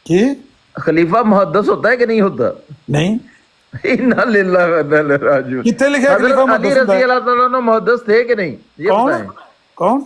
कि खलीफा मुहद्दस होता है कि नहीं होता? नहीं, इन्ना लिल्लाह व इन्ना इलैहि राजिऊन। कितने लिखा है खलीफा हजरत अली मुहद्दस रजी अल्लाह तआला अन्हु मुहद्दस थे कि नहीं, ये कौन बताएं। कौन?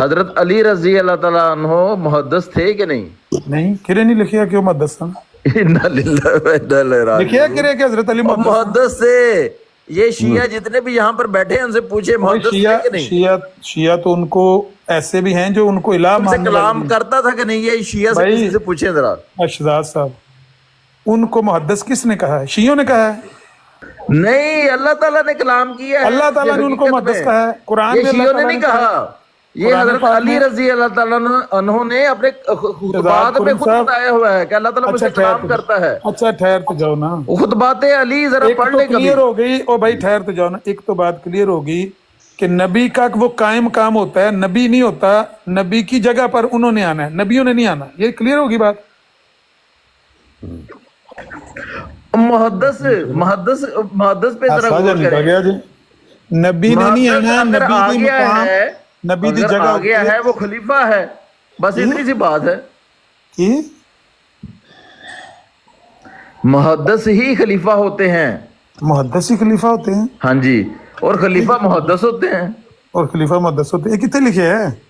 हजरत अली रजी अल्लाह तआला अन्हु मुहद्दस थे कि नहीं? नहीं, किरे नहीं लिखिया क्यों मुहद्दस सन? इन्ना लिल्लाह व इन्ना इलैहि लिखिया राजिऊन। किरे के हजरत अली और मुहद्दस सन? मुहद्दस थे। ये शिया जितने भी यहाँ पर बैठे हैं उनसे पूछे और मुहद्दस शिया थे कि नहीं? शिया शिया तो उनको ऐसे भी हैं जो उनको इलाह उनसे मानने वाले कलाम हैं। करता था कि नहीं? ये शिया से भाई किसी से पूछे जरा। अशदाद साहब, उनको मुहद्दस किसने कहा है? शियों ने कहा है। नहीं, अल्लाह ताला ने कलाम किया है। अल्लाह ताला ने उनको हकीकत मुहद्दस में कहा है। कुरान ये में अल्लाह शियों ने ताला नहीं ने कहा है। कहा, ये कुरान हजरत पाक अली में रजी अल्लाह ताला उन्होंने अपने खुतबात में खुद साहब, बताया हुआ है कि अल्लाह ताला अच्छा मुझसे कलाम करता है। अच्छा ठहरते जाओ ना। खुतबात अली जरा एक पढ़ तो ले कभी। क्लियर हो गई, ओ भाई ठहरते जाओ ना। एक तो बात क्लियर होगी कि नबी का वो कायम काम होता है, नबी नहीं होता। नबी की जगह पर उन्होंने आना है, नबियों ने नहीं आना। ये क्लियर होगी बात। मुहद्दस मुहद्दस मुहद्दस पे जरा साझा गौर निकल करें। गया जी, नबी ने नहीं मुहद्दस आना। अगर नबी आ दी गया मकाम, है, नबी दी अगर जगह आ गया होती है वो खलीफा है, बस इतनी सी बात है। कि मुहद्दस ही खलीफा होते हैं। मुहद्दस ही खलीफा होते हैं हाँ जी, और खलीफा मुहद्दस होते हैं। और खलीफा मुहद्दस होते हैं। ये कितने लिखे हैं?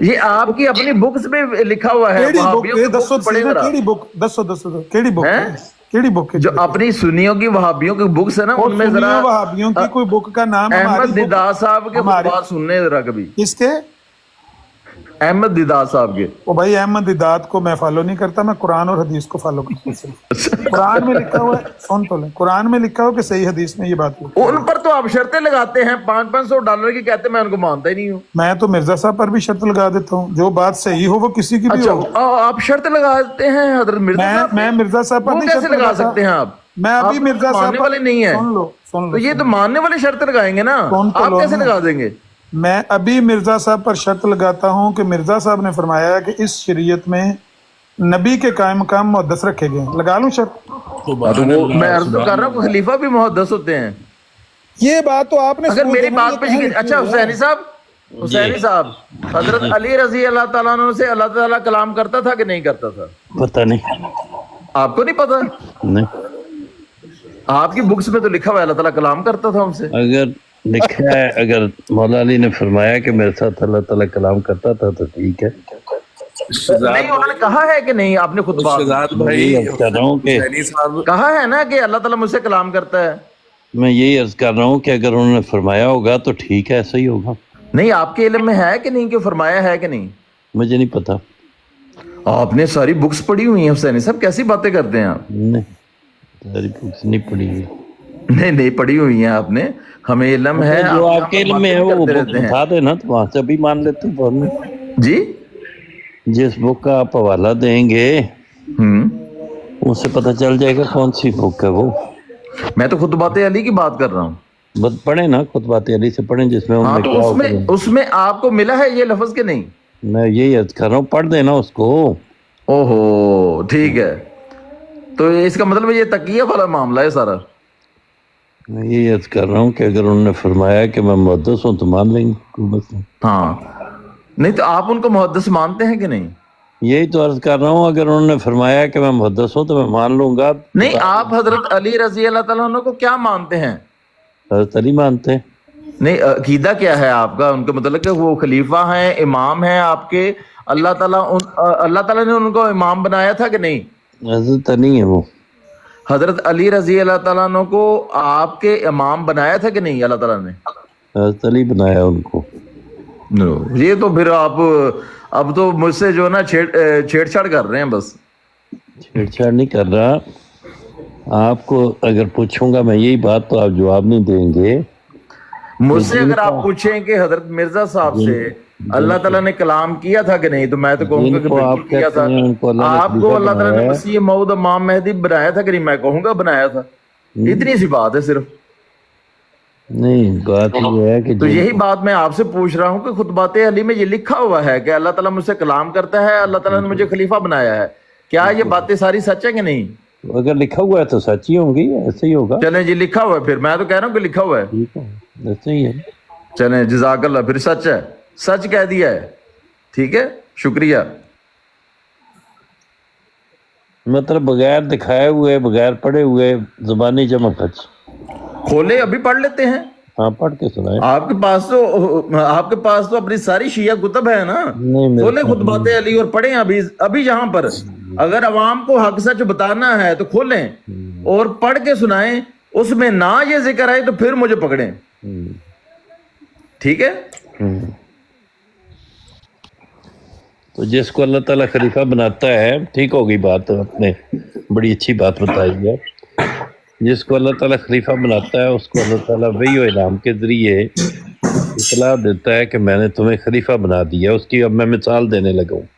ये आपकी अपनी बुक्स में लिखा हुआ है। केड़ी बुक वहाबियों की है? दसो बुक्स पढ़े जरा। केड़ी बुक? दसो दसो केड़ी बुक हैं? है? केड़ी बुक है? जो अपनी सुन्नियों की वहाबियों की बुक्स है ना, और उनमें जरा सुन्नियों वहाबियों की कोई बुक का नाम हमारी अहमद बुक, दिदार साहब के हमारी बात सुनने जरा कभी। किसके? अहमद दिदार साहब के। ओ भाई, अहमद दिदात को मैं फॉलो नहीं करता, मैं कुरान और हदीस को फॉलो करता हूं सिर्फ। कुरान में लिखा हुआ है, सुन तो ले, कुरान में लिखा हो कि सही हदीस में ये बात लिखी है। उन पर तो आप शर्तें लगाते हैं $500 की, कहते हैं मैं उनको मानता ही नहीं हूँ। मैं तो मिर्जा साहब पर भी शर्त लगा देता हूँ, जो बात सही हो वो किसी की भी अच्छा, हो। आप शर्त लगाते हैं हजरत मिर्जा साहब पे? मैं मिर्जा साहब पर वो नहीं कैसे शर्त लगा लगाता। सकते हैं आप? मैं अभी आप मिर्जा साहब मानने पर- वाले नहीं है। सुन तो लो ये तो मानने वाले शर्त लगाएंगे ना, सुन तो आप लो कैसे ना। लगा देंगे? मैं अभी मिर्जा साहब पर शर्त लगाता हूँ कि मिर्जा साहब ने फरमाया कि इस शरीयत में नबी के कायम मकाम मुहद्दस रखे गए हैं। लगा लूं शर्त? तो वो मैं अर्ज तो कर रहा हूँ, खलीफा भी मुहद्दस होते हैं। ये बात तो आपने अगर समझ मेरी लेना, बात ये पे कहाँ यकीन, लिखी अच्छा हुई है? हुसैनी साहब, हजरत अली रजी अल्लाह ताला अन्हु से अल्लाह ताला कलाम करता था कि नहीं करता था? पता नहीं, आपको नहीं पता? नहीं। आपकी बुक्स में तो लिखा हुआ है अल्लाह ताला कलाम करता था उनसे। अगर लिखा है, अगर मौला अली ने फरमाया कि मेरे साथ अल्लाह ताला कलाम करता था तो ठीक है। नहीं, उन्होंने कहा है कि नहीं? आपने खुद शहजाद मैं भाई, यही अर्ज कर रहा हूँ कि हुसैनी साहब, कहा है ना कि अल्लाह ताला मुझसे कलाम करता है। मैं यही अर्ज कर रहा हूँ कि अगर उन्होंने फरमाया होगा तो ठीक है, ऐसा ही होगा। नहीं, आपके इल्म में है कि नहीं कि फरमाया है कि नहीं? मुझे नहीं पता। आपने सारी बुक्स पढ़ी हुई हैं हुसैनी साहब, कैसी बातें करते हैं आप? नहीं, सारी बुक्स नहीं पढ़ी हुई। नहीं पढ़ी हुई हैं आपने, हमें इल्म है। जो आप आपके यहाँ इल्म में है बातें वो करते बुक रहते हैं। बता देना, तो वहां से भी मान लेते हैं फौरन। जी, जिस बुक का आप हवाला देंगे उससे पता चल जाएगा कौन सी बुक है वो। मैं तो खुतबात अली की बात कर रहा हूँ। बस पढ़े ना, खुतबात अली से पढ़े जिसमें हाँ, उन्होंने तो क्या उसमें हुक्म। उसमें आपको मिला है ये लफ्ज के नहीं? मैं यही अर्ज कर रहा हूँ, पढ़ देना उसको। ओहो, ठीक है। तो इसका मतलब ये तकिया वाला मामला है सारा। मैं यही अर्ज कर रहा हूँ कि अगर उन्होंने फरमाया कि मैं मुहद्दस हूँ तो मान लेंगे, कोई मसला नहीं। हाँ, नहीं तो आप उनको मुहद्दस मानते हैं कि नहीं? यही तो अर्ज कर रहा हूँ, अगर उन्होंने फरमाया कि मैं मुहद्दस हूँ तो मैं मान लूंगा। नहीं, आप हजरत अली रजी अल्लाह ताला अन्हु को क्या मानते हैं? हज़रत अली मानते हैं। नहीं, अकीदा क्या है आपका उनके मतलब कि वो खलीफा हैं, इमाम हैं आपके? अल्लाह ताला ने उनको इमाम बनाया था कि नहीं? हज़रत अली है वो। हजरत अली रजी अल्लाह ताला अन्हु को आपके इमाम बनाया था कि नहीं अल्लाह ताला ने? हज़रत अली बनाया उनको। ये तो फिर आप अब तो मुझसे जो ना छेड़छाड़ कर रहे हैं बस। छेड़छाड़ नहीं कर रहा। आपको अगर पूछूंगा मैं यही बात तो आप जवाब नहीं देंगे। मुझसे अगर आप पूछें कि हजरत मिर्जा साहब से अल्लाह ताला ने कलाम किया था कि नहीं, तो मैं तो कहूंगा कि बिल्कुल किया था। आपको अल्लाह ताला ने मसीह मऊद इमाम मेहदी बनाया था कि नहीं? मैं कहूंगा बनाया था। इतनी सी बात है सिर्फ। नहीं, बात ये है कि तो यही बात मैं आपसे पूछ रहा हूँ कि खुतबात अली में ये लिखा हुआ है कि अल्लाह ताला मुझसे कलाम करता है, अल्लाह ताला ने मुझे खलीफा बनाया है। क्या ये बातें सारी सच है कि नहीं? अगर लिखा हुआ है तो सच ही होंगी, ऐसे ही होगा। चलें जी, लिखा हुआ है, फिर मैं तो कह रहा हूँ कि लिखा हुआ है। ठीक है, ऐसे ही है। चलें, जज़ाकल्लाह, फिर सच है, सच कह दिया है। ठीक है, शुक्रिया। मतलब बगैर दिखाए हुए, बगैर पढ़े हुए, जुबानी चमक। खोले अभी पढ़ लेते हैं। हाँ पढ़ के सुनाए। आपके पास तो अपनी सारी शिया कुतब है ना, नहीं, मेरे खोले खुद बातें अली और पढ़ें अभी अभी। जहां पर अगर अवाम को हक सच बताना है तो खोलें और पढ़ के सुनाएं, उसमें ना ये जिक्र आए तो फिर मुझे पकड़ें, ठीक है। तो जिसको अल्लाह ताला खलीफा बनाता है, ठीक होगी बात, आपने बड़ी अच्छी बात बताई है। जिसको अल्लाह ताला खलीफा बनाता है उसको अल्लाह ताला वही इनाम के जरिए इतला देता है कि मैंने तुम्हें खलीफा बना दिया। उसकी अब मैं मिसाल देने लगा हूँ।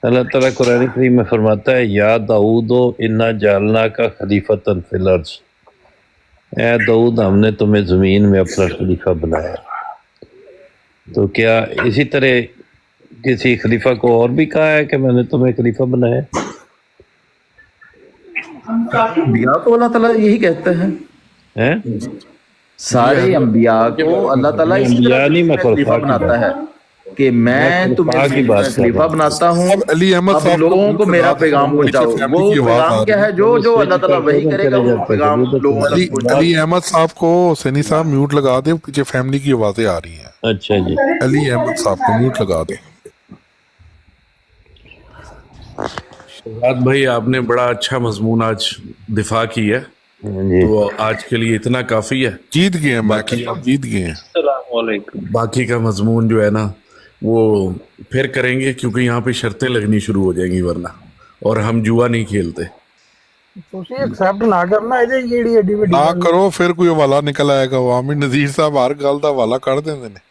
अल्लाह ताला कुरान करीम में फरमाता है, या दाऊदो इन्ना जालना का खलीफतन फिल अर्ज़, ऐ दाऊद हमने तुम्हें ज़मीन में अपना खलीफा बनाया। तो क्या इसी तरह किसी खलीफा को और भी कहा है कि मैंने तुम्हें खलीफा बनाया? अंबिया को अल्लाह ताला यही कहते हैं, सारे अंबिया को अल्लाह ताला इसी तरह से खलीफा बनाता है कि मैं तुम्हें खलीफा बनाता हूँ, अब लोगों को मेरा पैगाम पहुंचाओ। वो पैगाम क्या है? जो अल्लाह ताला वही करेगा, वो पैगाम लोगों तक पहुंचाओ। अली अहमद साहब को सैनी साहब म्यूट लगा दे, पीछे फैमिली की आवाजें आ रही हैं। अच्छा जी, अली अहमद साहब को म्यूट लगा दे। शहजाद भाई, आपने बड़ा अच्छा मजमून आज दिफा की है, तो आज के लिए इतना काफी है। जीत गए हैं, बाकी जीत गए हैं। बाकी का मजमून जो है ना वो फिर करेंगे, क्योंकि यहाँ पे शर्तें लगनी शुरू हो जाएंगी वरना, और हम जुआ नहीं खेलते। एक्सेप्ट ना करना है जी, एडी वड्डी ना करो, फिर कोई हवाला निकल आएगा। वामी नजीर साहब हर गल दा हवाला कर देंगे ने।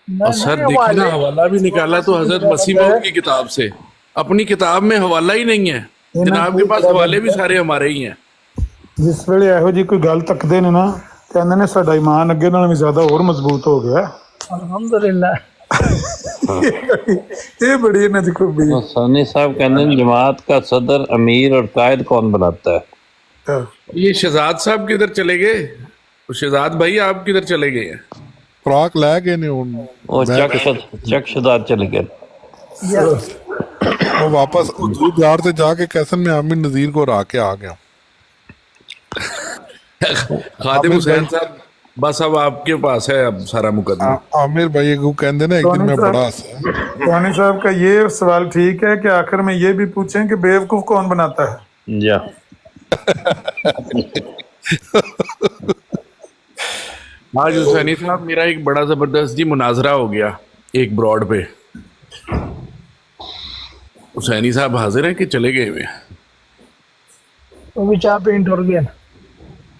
और सर देखिए ना, हवाला भी निकाला तो हजरत मसीह मौद की किताब से, अपनी किताब में हवाला ही नहीं है। जनाब के पास हवाले भी सारे हमारे ही हैं। जिस ਵੇਲੇ ਇਹੋ ਜੀ ਕੋਈ ਗੱਲ ਤੱਕਦੇ ਨੇ ਨਾ, ਕਹਿੰਦੇ ਨੇ ਸਾਡਾ ਈਮਾਨ ਅੱਗੇ ਨਾਲੋਂ ਵੀ ਜ਼ਿਆਦਾ ਹੋਰ ਮਜ਼ਬੂਤ ਹੋ ਗਿਆ। अल्हम्दुलिल्लाह। ये बड़ी है ना जी खूबी। सानी साहब कहते हैं जमात का सदर, अमीर और कायद कौन बनाता है? ये शहजाद साहब किधर चले गए? शहजाद भाई आप किधर चले गए हैं? खुराक लै गए ने हुण, वो चक शहजाद चले गए। वो वापस दूध यार से जाके कैसन में आमिर नजीर को हरा के आ गया। खादिम हुसैन साहब, बस अब आपके पास है अब सारा मुकदमा। आमिर भाई को कहते ना एक दिन मैं बड़ा टोनी साहब का ये सवाल ठीक है कि आखिर में ये भी पूछें कि बेवकूफ कौन बनाता है। जा आज हुसैनी साहब, मेरा एक बड़ा जबरदस्त जी मुनाजरा हो गया एक ब्रॉड पे। हुसैनी साहब हाजिर हैं कि चले गए हुए? वो भी चाह पेंट हो गया।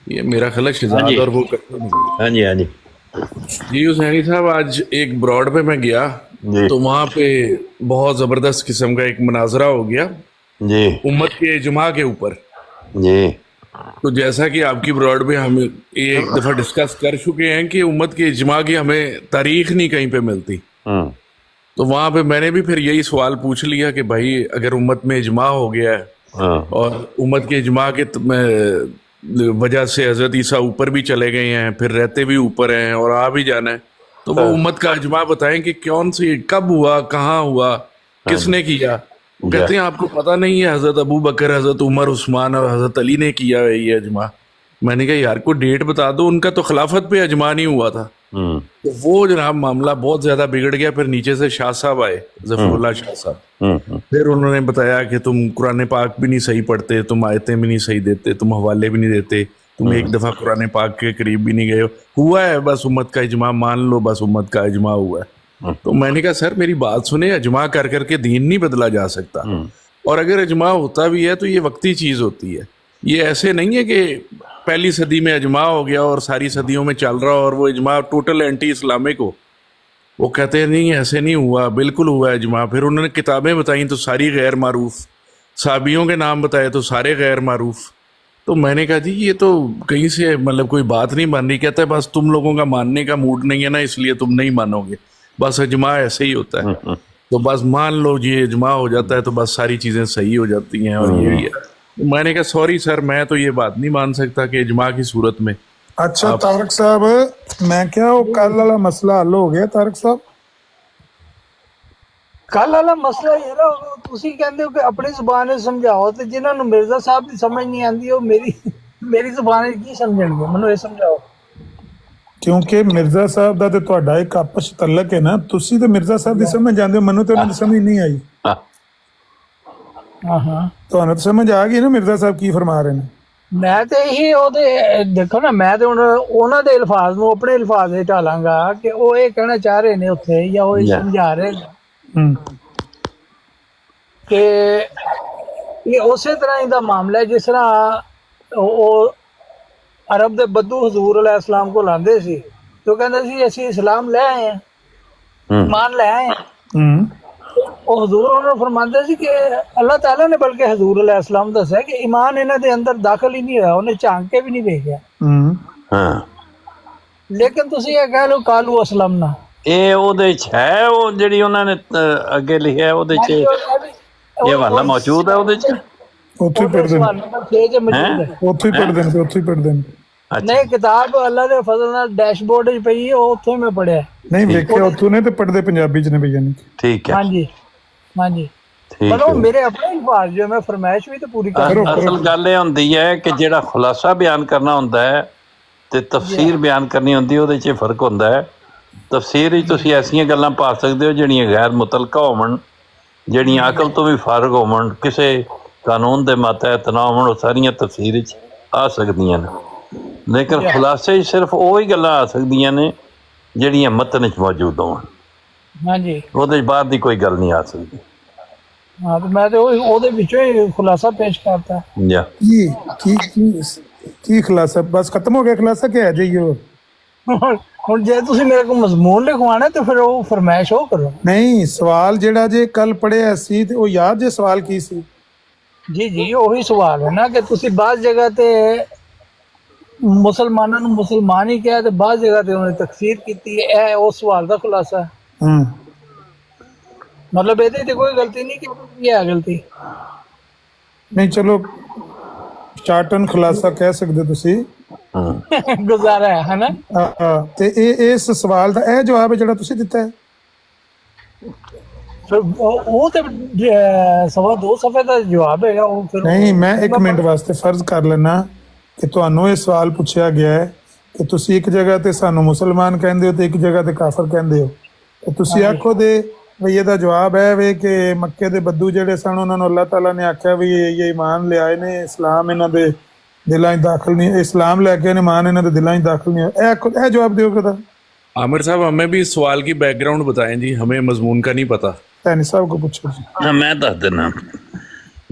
ये मेरा ख्याल है शहजाद और वो करते नहीं। हाँ जी, हाँ जी जी हुसैनी साहब, आज एक ब्रॉड पे मैं गया तो वहाँ पे बहुत जबरदस्त किस्म का एक मुनाजरा हो गया जी, उम्मत के इजमा के ऊपर जी। तो जैसा कि आपकी ब्रॉड पे हम एक दफा डिस्कस कर चुके हैं कि उम्मत के इजमा की हमें तारीख नहीं कहीं पे मिलती, तो वहाँ पे मैंने भी फिर यही सवाल पूछ लिया कि भाई अगर उम्मत में इजमा हो गया है और उम्मत के इजमा के वजह से हजरत ईसा ऊपर भी चले गए हैं, फिर रहते भी ऊपर हैं और आ भी जाना है, तो वो उम्मत का इजमा बताएं कि कौन सी, कब हुआ, कहाँ हुआ, किसने किया। वो कहते हैं आपको पता नहीं है, हजरत अबू बकर, हजरत उमर, उस्मान और हजरत अली ने किया है ये अजमा। मैंने कहा यार को डेट बता दो, उनका तो खिलाफत पे अजमा नहीं हुआ था। तो वो जनाब मामला बहुत ज्यादा बिगड़ गया। फिर नीचे से शाह साहब आए, जफरुल्लाह शाह साहब, फिर उन्होंने बताया कि तुम कुरान पाक भी नहीं सही पढ़ते, तुम आयतें भी नहीं सही देते, तुम हवाले भी नहीं देते, तुम एक दफा कुरान पाक के करीब भी नहीं गए हो। हुआ है बस उम्मत का इजमा, मान लो बस उम्मत का इजमा हुआ है। तो मैंने कहा सर मेरी बात सुने, अजमा कर करके दीन नहीं बदला जा सकता, और अगर अजमा होता भी है तो ये वक्ती चीज होती है। ये ऐसे नहीं है कि पहली सदी में अजमा हो गया और सारी सदियों में चल रहा और वो इजमा टोटल एंटी इस्लामिक हो। वो कहते हैं नहीं ऐसे नहीं हुआ, बिल्कुल हुआ है इजमा। फिर उन्होंने किताबें बताई तो सारी गैर मारूफ, साबियों के नाम बताए तो सारे गैर मारूफ। तो मैंने कहा जी ये तो कहीं से मतलब कोई बात नहीं बन रही। कहता है बस तुम लोगों का मानने का मूड नहीं है ना, इसलिए तुम नहीं मानोगे, बस इजमा ऐसे ही होता है। तो बस मान लो ये इजमा हो जाता है तो बस सारी चीज़ें सही हो जाती हैं और यही है। तो मैंने कहा सॉरी सर, मैं तो ये बात नहीं मान सकता कि इजमा की सूरत में। अच्छा तारक साहब, मैं क्या वो कल वाला मसला हल हो गया? तारक साहब ਕੱਲ ਵਾਲਾ ਮਸਲਾ ਇਹ ਨਾ, ਤੁਸੀਂ ਕਹਿੰਦੇ ਹੋ ਕਿ ਆਪਣੀ ਜ਼ੁਬਾਨ ਵਿੱਚ ਸਮਝਾਓ, ਤੇ ਜਿਨ੍ਹਾਂ ਨੂੰ ਮਿਰਜ਼ਾ ਸਾਹਿਬ ਦੀ ਸਮਝ ਨਹੀਂ ਆਉਂਦੀ ਉਹ ਮੇਰੀ ਜ਼ੁਬਾਨ ਵਿੱਚ ਕੀ ਸਮਝਣਗੇ? ਮੈਨੂੰ ਇਹ ਸਮਝਾਓ। ਕਿਉਂਕਿ ਮਿਰਜ਼ਾ ਸਾਹਿਬ ਦਾ ਤੇ ਤੁਹਾਡਾ ਇੱਕ ਆਪਸ 'ਚ ਤਲਕ ਹੈ ਨਾ, ਤੁਸੀਂ ਤੇ ਮਿਰਜ਼ਾ ਸਾਹਿਬ ਦੀ ਸਮਝ ਜਾਂਦੇ ਹੋ, ਮੈਨੂੰ ਤੇ ਉਹਨਾਂ ਦੀ ਸਮਝ ਨਹੀਂ ਆਈ। ਹਾਂ ਤੁਹਾਨੂੰ ਤਾਂ ਸਮਝ ਆ ਗਈ ਨਾ ਮਿਰਜ਼ਾ ਸਾਹਿਬ ਕੀ ਫਰਮਾ ਰਹੇ ਨੇ? ਮੈਂ ਤੇ ਇਹੀ ਉਹਦੇ ਦੇਖੋ ਨਾ, ਮੈਂ ਤੇ ਹੁਣ ਉਹਨਾਂ ਦੇ ਅਲਫਾਜ਼ ਨੂੰ ਆਪਣੇ ਅਲਫਾਜ਼ ਵਿੱਚ ਢਾਲਾਂਗਾ ਕਿ ਉਹ ਇਹ ਕਹਿਣਾ ਚਾਹ ਰਹੇ ਨੇ ਉੱਥੇ, ਜਾਂ ਉਹ ਇਹ ਸਮਝਾ ਰਹੇ ਨੇ ਕਿ ਇਹ ਉਸੇ ਤਰ੍ਹਾਂ ਹੀ ਦਾ ਮਾਮਲਾ ਹੈ ਜਿਸ ਤਰ੍ਹਾਂ ਉਹ ਅਰਬ ਦੇ ਬੱਦੂ ਹਜ਼ੂਰ ਅਲੈਹਿ ਸਲਾਮ ਕੋਲ ਆਉਂਦੇ ਸੀ, ਤੇ ਉਹ ਕਹਿੰਦੇ ਸੀ ਅਸੀਂ ਇਸਲਾਮ ਲੈ ਆਏ ਹਾਂ, ਈਮਾਨ ਲੈ ਆਏ ਹਾਂ। ਉਹ ਹਜ਼ੂਰ ਉਹਨਾਂ ਨੂੰ ਫਰਮਾਉਂਦੇ ਸੀ ਕਿ ਅੱਲਾਹ ਤਾਲਾ ਨੇ ਬਲਕਿ ਹਜ਼ੂਰ ਅਲੈਹਿ ਸਲਾਮ ਦੱਸਿਆ ਕਿ ਈਮਾਨ ਇਹਨਾਂ ਦੇ ਅੰਦਰ ਦਾਖਲ ਹੀ ਨਹੀਂ ਹੋਇਆ, ਉਹਨੇ ਝਾਂਕ ਕੇ ਵੀ ਨਹੀਂ ਵੇਖਿਆ। ਲੇਕਿਨ ਤੁਸੀਂ ਇਹ ਕਹਿ ਲਓ ਕਾਲੂ ਅਸਲਮਨਾ, ਇਹ ਉਹਦੇ ਚ ਹੈ, ਉਹ ਜਿਹੜੀ ਉਹਨਾਂ ਨੇ ਅੱਗੇ ਲਿਖਿਆ ਉਹਦੇ ਚ ਇਹ ਹਵਾਲਾ ਮੌਜੂਦ ਹੈ ਉਹਦੇ ਚ, ਉੱਥੇ ਹੀ ਪੜ੍ਹਦੇ ਨੇ, ਉੱਥੇ ਹੀ ਪੜ੍ਹਦੇ ਨੇ, ਉੱਥੇ ਹੀ ਪੜ੍ਹਦੇ ਨੇ। ਨਹੀਂ, ਕਿਤਾਬ ਅੱਲਾ ਦੇ ਫਜ਼ਲ ਨਾਲ ਡੈਸ਼ਬੋਰਡ ਵਿੱਚ ਪਈ ਹੈ, ਉਹ ਉੱਥੋਂ ਹੀ ਮੈਂ ਪੜਿਆ। ਨਹੀਂ ਵੇਖਿਆ ਉੱਥੋਂ ਨੇ, ਤੇ ਪੜ੍ਹਦੇ ਪੰਜਾਬੀ ਚ ਨੇ ਭਈਆ ਨੇ। ਠੀਕ ਹੈ, ਹਾਂਜੀ ਹਾਂਜੀ, ਮਤਲਬ ਮੇਰੇ ਆਪਣੇ ਅਲਫਾਜ਼ ਜੋ ਮੈਂ ਫਰਮਾਇਸ਼ ਵੀ ਤੇ ਪੂਰੀ ਕਰ। ਅਸਲ ਗੱਲ ਇਹ ਹੁੰਦੀ ਹੈ ਕਿ ਜਿਹੜਾ ਖੁਲਾਸਾ ਬਿਆਨ ਕਰਨਾ ਹੁੰਦਾ ਹੈ ਤੇ ਤਫਸੀਰ ਬਿਆਨ ਕਰਨੀ ਹੁੰਦੀ, ਉਹਦੇ 'ਚ ਫਰਕ ਹੁੰਦਾ ਹੈ। ਤਫਸੀਰ ਵਿੱਚ ਤੁਸੀਂ ਐਸੀਆਂ ਗੱਲਾਂ ਪਾ ਸਕਦੇ ਹੋ ਜਿਹੜੀਆਂ ਗੈਰ ਮੁਤਲਕਾ ਹੋਵਣ, ਜਿਹੜੀਆਂ ਅਕਲ ਤੋਂ ਵੀ ਫਾਰਗ ਹੋਵਣ, ਕਿਸੇ ਕਾਨੂੰਨ ਦੇ ਮਾਤਹਿਤ ਨਾ ਹੋਵਣ, ਉਹ ਸਾਰੀਆਂ ਤਫਸੀਰ ਵਿੱਚ ਆ ਸਕਦੀਆਂ ਨੇ। ਲੇਕਿਨ ਖੁਲਾਸੇ 'ਚ ਸਿਰਫ ਉਹ ਹੀ ਗੱਲਾਂ ਆ ਸਕਦੀਆਂ ਨੇ ਜਿਹੜੀਆਂ ਮਤਨ 'ਚ ਮੌਜੂਦ ਹੋਣ। ਹਾਂਜੀ, ਉਹਦੇ 'ਚ ਬਾਹਰ ਦੀ ਕੋਈ ਗੱਲ ਨਹੀਂ ਆ ਸਕਦੀ। ਹਾਂ, ਤੇ ਮੈਂ ਤੇ ਉਹਦੇ ਵਿੱਚੋਂ ਹੀ ਖੁਲਾਸਾ ਪੇਸ਼ ਕਰਤਾ। ਕੀ ਖੁਲਾਸਾ? ਬਸ ਖਤਮ ਹੋ ਗਿਆ ਖੁਲਾਸਾ ਕਿ ਹੈ ਜਾਈਓ? ਹੁਣ ਜੇ ਤੁਸੀਂ ਮੇਰੇ ਕੋਲ ਮਜ਼ਮੂਨ ਲਿਖਵਾਣਾ ਤੇ ਫਿਰ ਉਹ ਫਰਮਾਇਸ਼ ਉਹ ਕਰੋ। ਨਹੀਂ, ਸਵਾਲ ਜਿਹੜਾ ਜੇ ਕੱਲ ਪੜ੍ਹਿਆ ਸੀ ਤੇ ਉਹ ਯਾਦ ਜੇ ਸਵਾਲ ਕੀ ਸੀ? ਜੀ ਉਹੀ ਸਵਾਲ ਹੈ ਨਾ ਕਿ ਤੁਸੀਂ ਬਾਜ਼ ਜਗ੍ਹਾ ਤੇ ਮੁਸਲਮਾਨਾਂ ਨੂੰ ਮੁਸਲਮਾਨ ਹੀ ਕਿਹਾ ਤੇ ਬਾਜ਼ ਜਗ੍ਹਾ ਤੇ ਉਹਨੇ ਤਕਫੀਰ ਕੀਤੀ ਹੈ। ਇਹ ਉਸ ਸਵਾਲ ਦਾ ਖੁਲਾਸਾ। ਮਤਲਬ ਇਹਦੇ ਤੇ ਕੋਈ ਗਲਤੀ ਨਹੀਂ ਕਿ ਹੈ ਗਲਤੀ ਨਹੀਂ, ਚਲੋ ਚਾਟਨ ਖੁਲਾਸਾ ਕਹਿ ਸਕਦੇ ਤੁਸੀਂ, ਗੁਜ਼ਾਰਾ ਹੈ ਨਾ। ਤੇ ਇਸ ਸਵਾਲ ਦਾ ਇਹ ਜਵਾਬ ਹੈ ਜਿਹੜਾ ਤੁਸੀਂ ਦਿੱਤਾ ਹੈ। ਉਹ ਤੇ 2.25 ਸਫ਼ੇ ਦਾ ਜਵਾਬ ਹੈਗਾ ਉਹ। ਫਿਰ ਨਹੀਂ, ਮੈਂ 1 ਮਿੰਟ ਵਾਸਤੇ ਫਰਜ਼ ਕਰ ਲੈਣਾ ਕਿ ਤੁਹਾਨੂੰ ਇਹ ਸਵਾਲ ਪੁੱਛਿਆ ਗਿਆ ਹੈ ਕਿ ਤੁਸੀਂ ਇੱਕ ਜਗ੍ਹਾ ਤੇ ਸਾਨੂੰ ਮੁਸਲਮਾਨ ਕਹਿੰਦੇ ਹੋ ਤੇ ਇੱਕ ਜਗ੍ਹਾ ਤੇ ਕਾਫਰ ਕਹਿੰਦੇ ਹੋ, ਤੇ ਤੁਸੀਂ ਆਖੋ ਦੇ ਵੀ ਇਹਦਾ ਜਵਾਬ ਹੈ ਵੇ ਕਿ ਮੱਕੇ ਦੇ ਬੱਦੂ ਜਿਹੜੇ ਸਨ ਉਹਨਾਂ ਨੂੰ ਅੱਲਾਹ ਤਾਲਾ ਨੇ ਆਖਿਆ ਵੀ ਇਹ ਈਮਾਨ ਲਿਆਏ ਨੇ, ਇਸਲਾਮ ਇਹਨਾਂ ਦੇ ਦਿਲਾਂ 'ਚ ਦਾਖਲ ਨਹੀਂ, ਇस्लाम लेके ईमान इन्होंने दिलों में दाखिल नहीं है। जवाब दो कदा आमिर साहब, हमें भी इस सवाल की बैकग्राउंड बताएं जी, हमें मजमून का नहीं पता। सैनी साहब को पूछो जी। हाँ, मैं दस देना।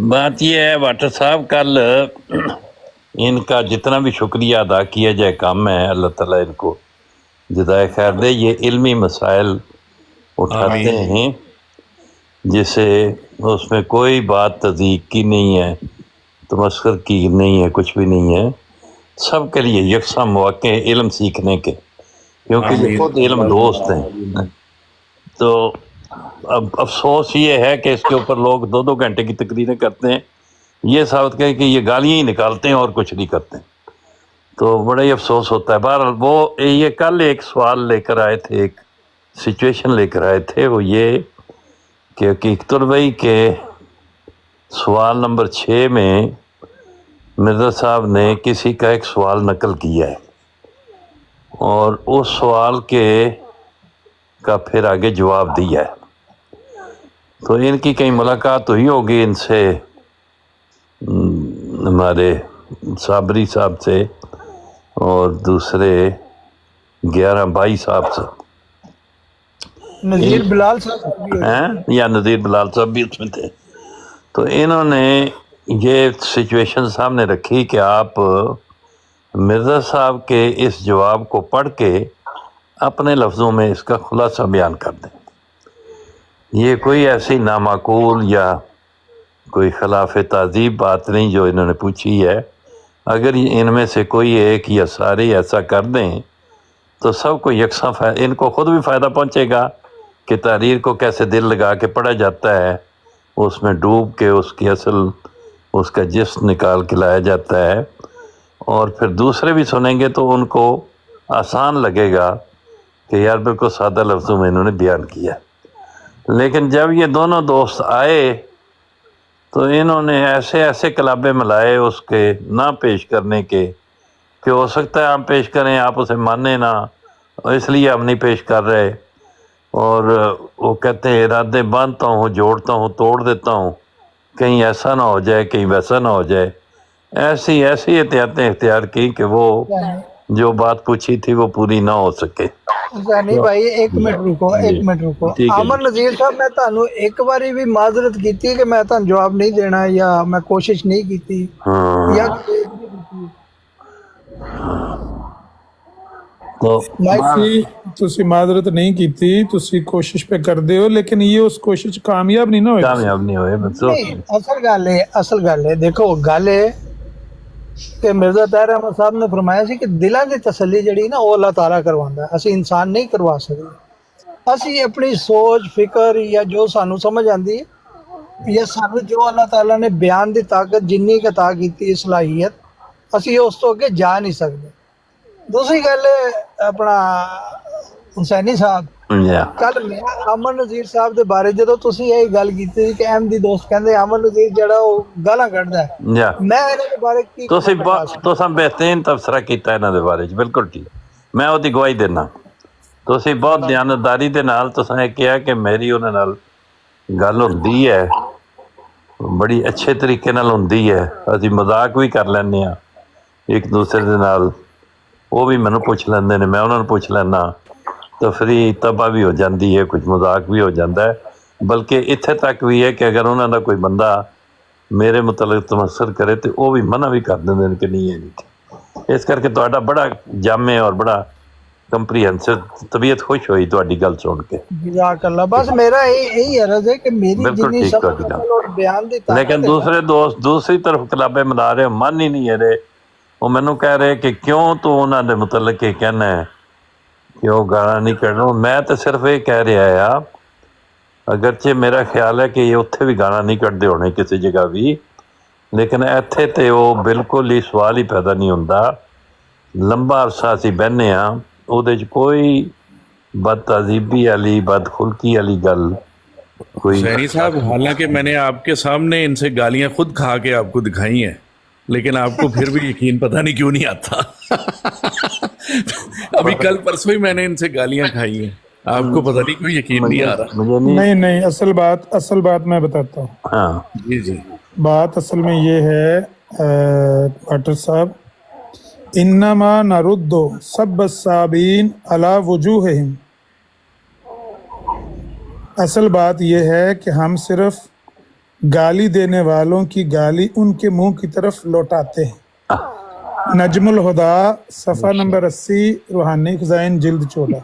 बात यह है वाटर साहब, कल इनका जितना भी शुक्रिया अदा किया जाए कम है। अल्लाह ताला इनको जज़ाए खैर दे। ये इल्मी मसाइल उठाते हैं जिसे उसमें कोई बात तज़ीक की नहीं है, तमस्खुर की नहीं है, कुछ भी नहीं है। सबके लिए यकसा मौके इल्म सीखने के, क्योंकि ये खुद इल्म दोस्त हैं। तो अब अफसोस ये है कि इसके ऊपर लोग 2-2 घंटे की तकरीरें करते हैं, ये साबित करें कि ये गालियाँ ही निकालते हैं और कुछ नहीं करते। तो बड़ा ही अफसोस होता है। बहरहाल वो ये कल एक सवाल लेकर आए थे, एक सिचुएशन लेकर आए थे, वो ये कि हकीकतुल भाई के सवाल नंबर 6 में मिर्ज़ा साहब ने किसी का एक सवाल नकल किया है और उस सवाल के का फिर आगे जवाब दिया है। तो इनकी कहीं मुलाकात हुई होगी इनसे, हमारे साबरी साहब से और दूसरे 11-22 साहब से, नज़ीर बिलाल साहब हैं, या नज़ीर बिलाल साहब भी उसमें थे। तो इन्होंने ये सिचुएशन सामने रखी कि आप मिर्ज़ा साहब के इस जवाब को पढ़ के अपने लफ्ज़ों में इसका खुलासा बयान कर दें। ये कोई ऐसी नामाकूल या कोई खिलाफ ताज़ीब बात नहीं जो इन्होंने पूछी है। अगर इनमें से कोई एक या सारे ऐसा कर दें तो सबको यकसा इनको खुद भी फ़ायदा पहुँचेगा कि तहरीर को कैसे दिल लगा के पढ़ा जाता है, उसमें डूब के उसकी असल उसका जिस्म निकाल के लाया जाता है, और फिर दूसरे भी सुनेंगे तो उनको आसान लगेगा कि यार बिल्कुल सादा लफ्ज़ों में इन्होंने बयान किया। لیکن جب یہ دونوں دوست آئے تو انہوں نے ایسے ایسے کلابے ملائے اس کے نہ پیش کرنے کے کہ ہو سکتا ہے ہم پیش کریں آپ اسے مانیں نہ، اس لیے ہم نہیں پیش کر رہے۔ اور وہ کہتے ہیں ارادے باندھتا ہوں، جوڑتا ہوں، توڑ دیتا ہوں، کہیں ایسا نہ ہو جائے، کہیں ویسا نہ ہو جائے۔ ایسی ایسی احتیاطیں اختیار کی کہ وہ جو بات پوچھی تھی وہ پوری نہ ہو سکے۔ نہیں بھائی ایک منٹ رکو، ایک منٹ رکو۔ ٹھیک ہے امن نذیر صاحب میں تانوں ایک باری بھی معذرت کیتی کہ میں تانوں جواب نہیں دینا یا میں کوشش نہیں کیتی ہاں یا تو ਤੁਸੀਂ ਮਾਜ਼ਰਤ ਨਹੀਂ ਕੀਤੀ, ਤੁਸੀਂ ਕੋਸ਼ਿਸ਼ ਪੇ ਕਰਦੇ ਹੋ, ਲੇਕਿਨ ਇਹ ਉਸ ਕੋਸ਼ਿਸ਼ 'ਚ ਕਾਮਯਾਬ ਨਹੀਂ ਨਾ ਹੋਏ। کامیاب نہیں ہوئے مطلب نہیں، اصل گل ہے دیکھو گل ہے کہ مرزا طاہر احمد صاحب نے فرمایا سی کہ دلاں دی تسلی جڑی نا وہ اللہ تعالیٰ کرواندہ ہے، اسی انسان نہیں کروا سکتے۔ اسی اپنی سوچ فکر یا جو سانو سمجھ آندی ہے یا سانو جو اللہ تعالیٰ نے بیان دی طاقت جنی کہ عطا کیتی صلاحیت اسی اس تو اگے جا نہیں سکتے۔ دوسری گل ہے اپنا حسینی صاحب، یا کل میں امن نذیر صاحب دے بارے جدو تسی یہ گل کیتی کہ احمدی دوست کہندے امن نذیر جڑا وہ گالاں کڈدا ہے، یا میں انہاں دے بارے کی تساں بہترین تبصرہ کیتا انہاں دے بارے بالکل ٹھیک، میں ਉਹਦੀ گواہی دینا۔ تسی بہت دیانتداری دے نال تساں یہ کہا کہ میری انہاں نال گل ہوندی ہے، بڑی اچھے طریقے نال ہوندی ہے، اسی مذاق بھی کر لینے ہاں ایک دوسرے دے نال، وہ بھی مینوں پوچھ لیندے نے، میں انہاں نوں پوچھ لینا، تفریح تباہ بھی ہو جاندی ہے، کچھ مذاق بھی ہو جاندہ ہے، بلکہ اتھے تک بھی ہے کہ اگر انہاں دا کوئی بندہ میرے متعلق تمسر کرے تو وہ بھی منع بھی کر دیندے نے کہ نہیں ہے نہیں۔ اس کر کے تہاڈا بڑا جامع اور بڑا کمپریہنسو، طبیعت خوش ہوئی تہاڈی گل سن کے۔ جزاک اللہ۔ بس میرا یہی عرض ہے کہ میری بالکل جنی ٹھیک سمجھ تہاڈی گل، اور بیان دی طاقت لیکن دوسرے دوست دوسری طرف کلابے ملا رہے من ہی نہیں ہے رہے، وہ مینوں کہہ رہے کہ کیوں تو انہاں دے متعلق یہ کہنا ہے کہ وہ گانا نہیں کڈنا۔ میں تو صرف یہ کہہ رہا ہے اگرچہ میرا خیال ہے کہ یہ اتھے بھی گانا نہیں کڈتے ہونے کسی جگہ بھی، لیکن ایتھے تے وہ بالکل ہی سوال ہی پیدا نہیں ہوندا۔ لمبا عرصہ اسی بہنے ہاں، ਉਹਦੇ 'ਚ کوئی بد تہذیبی والی بد خلقی والی گل کوئی حسینی صاحب، حالانکہ میں نے آپ کے سامنے ان سے گالیاں خود کھا کے آپ کو دکھائی ہیں، لیکن آپ کو پھر بھی یقین پتہ نہیں کیوں نہیں آتا۔ ابھی کل پرسوں ہی میں نے ان سے گالیاں کھائی ہیں، آپ کو پتہ نہیں کوئی یقین نہیں آ رہا۔ مجھے نہیں۔ نہیں نہیں، اصل بات میں بتاتا ہوں۔ ہاں جی جی، بات اصل میں یہ ہے واٹر صاحب، انما نرد سب الصابین علی وجوہہم، اصل بات یہ ہے کہ ہم صرف گالی دینے والوں کی گالی ان کے منہ کی طرف لوٹاتے ہیں۔ نجم الہدا صفحہ نمبر 80، روحانی خزائن جلد 14۔